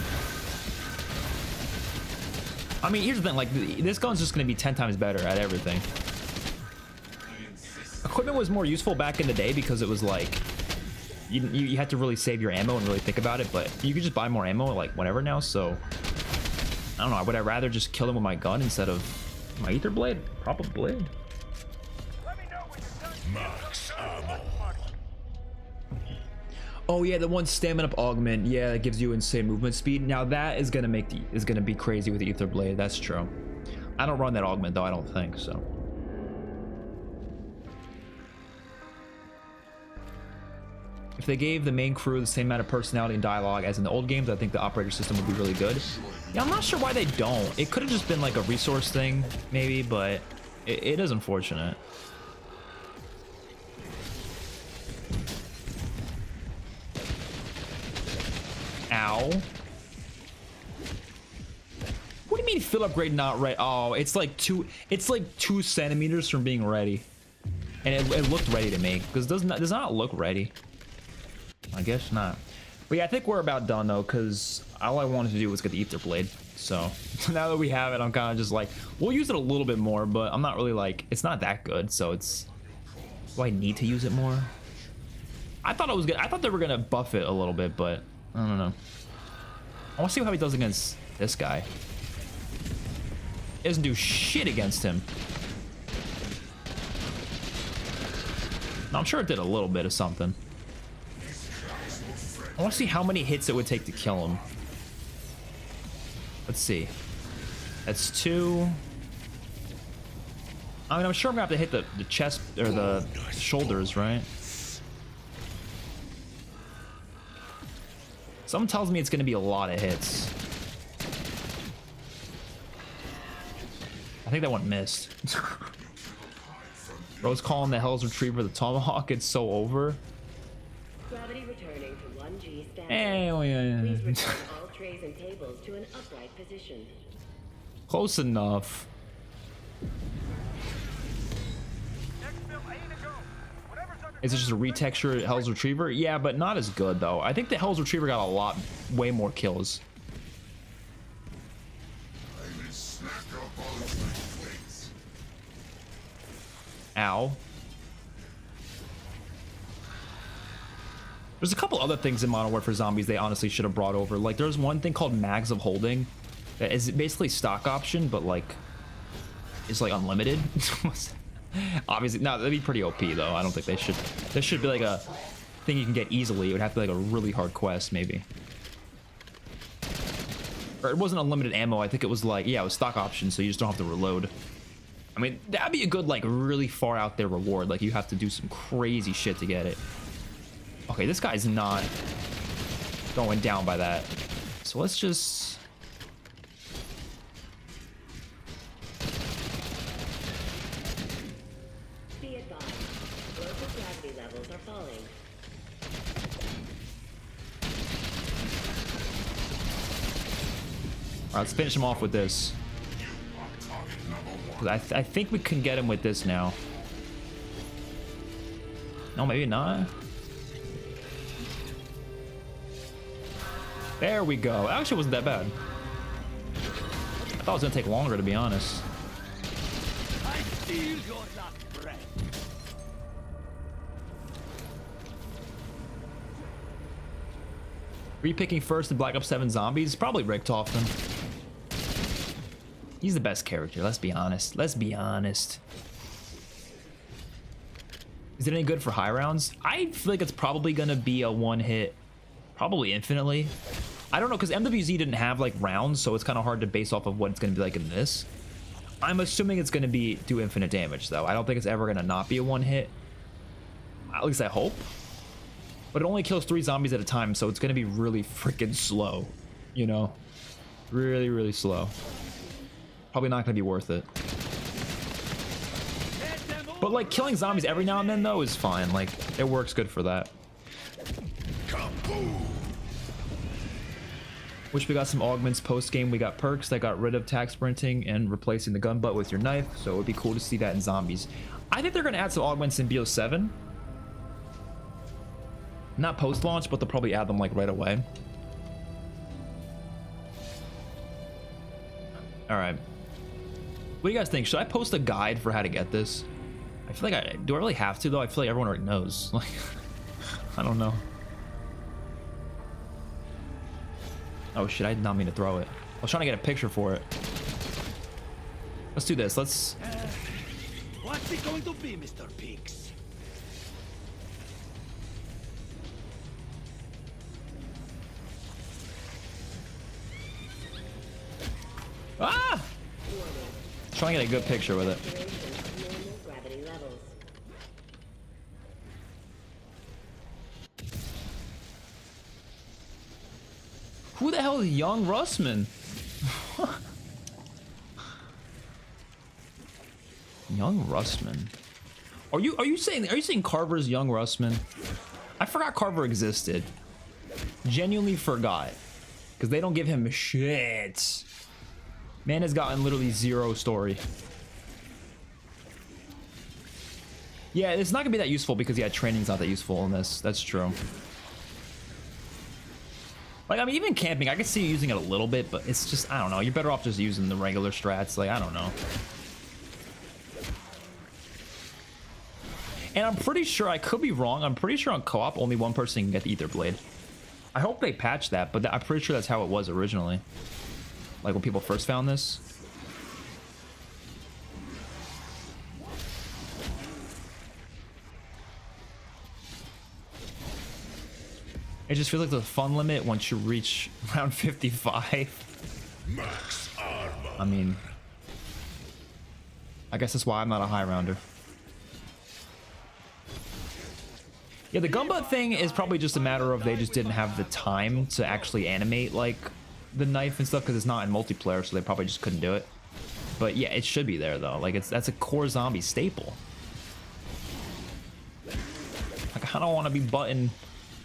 S1: I mean, here's the thing, like, this gun's just gonna be 10 times better at everything. Equipment was more useful back in the day because it was like, you had to really save your ammo and really think about it, but you could just buy more ammo like whenever now, so I don't know, would I rather just kill them with my gun instead of my ether blade? Probably.
S5: Max ammo.
S1: Oh yeah, the one stamina up augment, yeah, that gives you insane movement speed. Now that is gonna be crazy with the ether blade. That's true. I don't run that augment though, I don't think so. If they gave the main crew the same amount of personality and dialogue as in the old games, I think the operator system would be really good. Yeah, I'm not sure why they don't. It could have just been like a resource thing, maybe, but it is unfortunate. Ow. What do you mean fill upgrade not ready? Oh, it's like 2 centimeters from being ready. And it looked ready to me, because it does not look ready. I guess not. But yeah, I think we're about done though, because all I wanted to do was get the ether blade. So now that we have it, I'm kind of just like, we'll use it a little bit more, but I'm not really like, it's not that good, so it's, do I need to use it more? I thought it was good. I thought they were gonna buff it a little bit, but I don't know. I want to see how he does against this guy. It doesn't do shit against him. No, I'm sure it did a little bit of something. I want to see how many hits it would take to kill him. Let's see. That's 2. I mean, I'm sure I'm gonna have to hit the chest or the shoulders, right? Something tells me it's gonna be a lot of hits. I think that one missed. Rose calling the Hell's Retriever the Tomahawk. It's so over.
S3: Gravity returning to 1G status.
S1: Hey, oh yeah.
S3: Please return all trays and tables to an upright position.
S1: Close enough. Is it just a retextured Hell's Retriever? Yeah, but not as good though. I think the Hell's Retriever got a way more kills. Ow. There's a couple other things in Modern Warfare Zombies they honestly should have brought over. Like, there's one thing called Mags of Holding that is basically stock option, but like, it's like unlimited. Obviously, no, that'd be pretty OP though. I don't think they should. There should be like a thing you can get easily. It would have to be like a really hard quest, maybe. Or it wasn't unlimited ammo. I think it was like, yeah, it was stock option, so you just don't have to reload. I mean, that'd be a good, like, really far out there reward. Like, you have to do some crazy shit to get it. Okay, this guy's not going down by that. So let's just...
S3: Be advised, local gravity levels are falling.
S1: All right, let's finish him off with this. I think we can get him with this now. No, maybe not. There we go. Actually, it wasn't that bad. I thought it was gonna take longer, to be honest.
S4: I steal your last breath.
S1: Repicking first in Black Ops 7 Zombies? Probably Richtofen. He's the best character, let's be honest. Let's be honest. Is it any good for high rounds? I feel like it's probably gonna be a one hit, probably infinitely. I don't know, because MWZ didn't have like rounds, so it's kind of hard to base off of what it's gonna be like in this. I'm assuming it's gonna do infinite damage though. I don't think it's ever gonna not be a one hit. At least I hope. but it only kills 3 zombies at a time, so it's gonna be really freaking slow, you know, really slow. Probably not gonna be worth it. But like killing zombies every now and then though is fine. Like it works good for that. Which we got some augments post game. We got perks that got rid of tack sprinting and replacing the gun butt with your knife. So it would be cool to see that in zombies. I think they're gonna add some augments in BO7. Not post launch, but they'll probably add them like right away. All right. What do you guys think? Should I post a guide for how to get this? I feel like do I really have to though? I feel like everyone already knows. Like, I don't know. Oh shit, I did not mean to throw it. I was trying to get a picture for it. Let's do this. Let's...
S4: What's it going to be, Mr. Peaks?
S1: Ah! Trying to get a good picture with it.
S3: Gravity levels.
S1: Who the hell is young Russman? Young Russman. Are you saying Carver's young Russman? I forgot Carver existed. Genuinely forgot. Because they don't give him shit. Man has gotten literally 0 story. Yeah, it's not gonna be that useful because yeah, training's not that useful in this. That's true. Like, I mean, even camping, I can see you using it a little bit, but it's just, I don't know. You're better off just using the regular strats. Like, I don't know. And I'm pretty sure, I could be wrong, I'm pretty sure on co-op, only one person can get the ether blade. I hope they patched that, but I'm pretty sure that's how it was originally. Like, when people first found this. It just feels like the fun limit once you reach round 55.
S5: Max armor.
S1: I mean, I guess that's why I'm not a high rounder. Yeah, the gunbutt thing is probably just a matter of they just didn't have the time to actually animate like the knife and stuff because it's not in multiplayer, so they probably just couldn't do it. But yeah, it should be there though. Like that's a core zombie staple. Like I don't want to be butting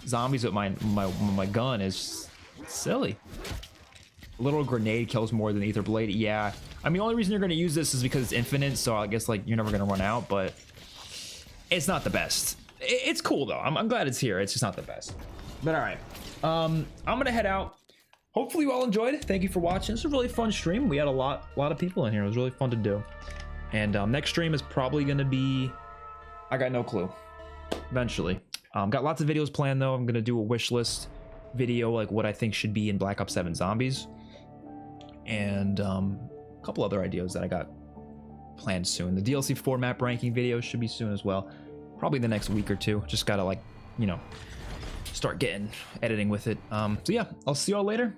S1: zombies with my gun. Is silly. A little grenade kills more than ether blade. Yeah, I mean the only reason you're going to use this is because it's infinite, so I guess like you're never going to run out, but it's not the best. It's cool though. I'm glad it's here. It's just not the best. But all right, I'm gonna head out. Hopefully you all enjoyed. Thank you for watching. This was a really fun stream. We had a lot of people in here. It was really fun to do. And next stream is probably gonna be, I got no clue. Eventually, got lots of videos planned though. I'm gonna do a wish list video, like what I think should be in Black Ops 7 Zombies, and a couple other ideas that I got planned soon. The DLC 4 map ranking video should be soon as well. Probably the next week or two. Just gotta like, you know, start getting editing with it. So yeah, I'll see y'all later.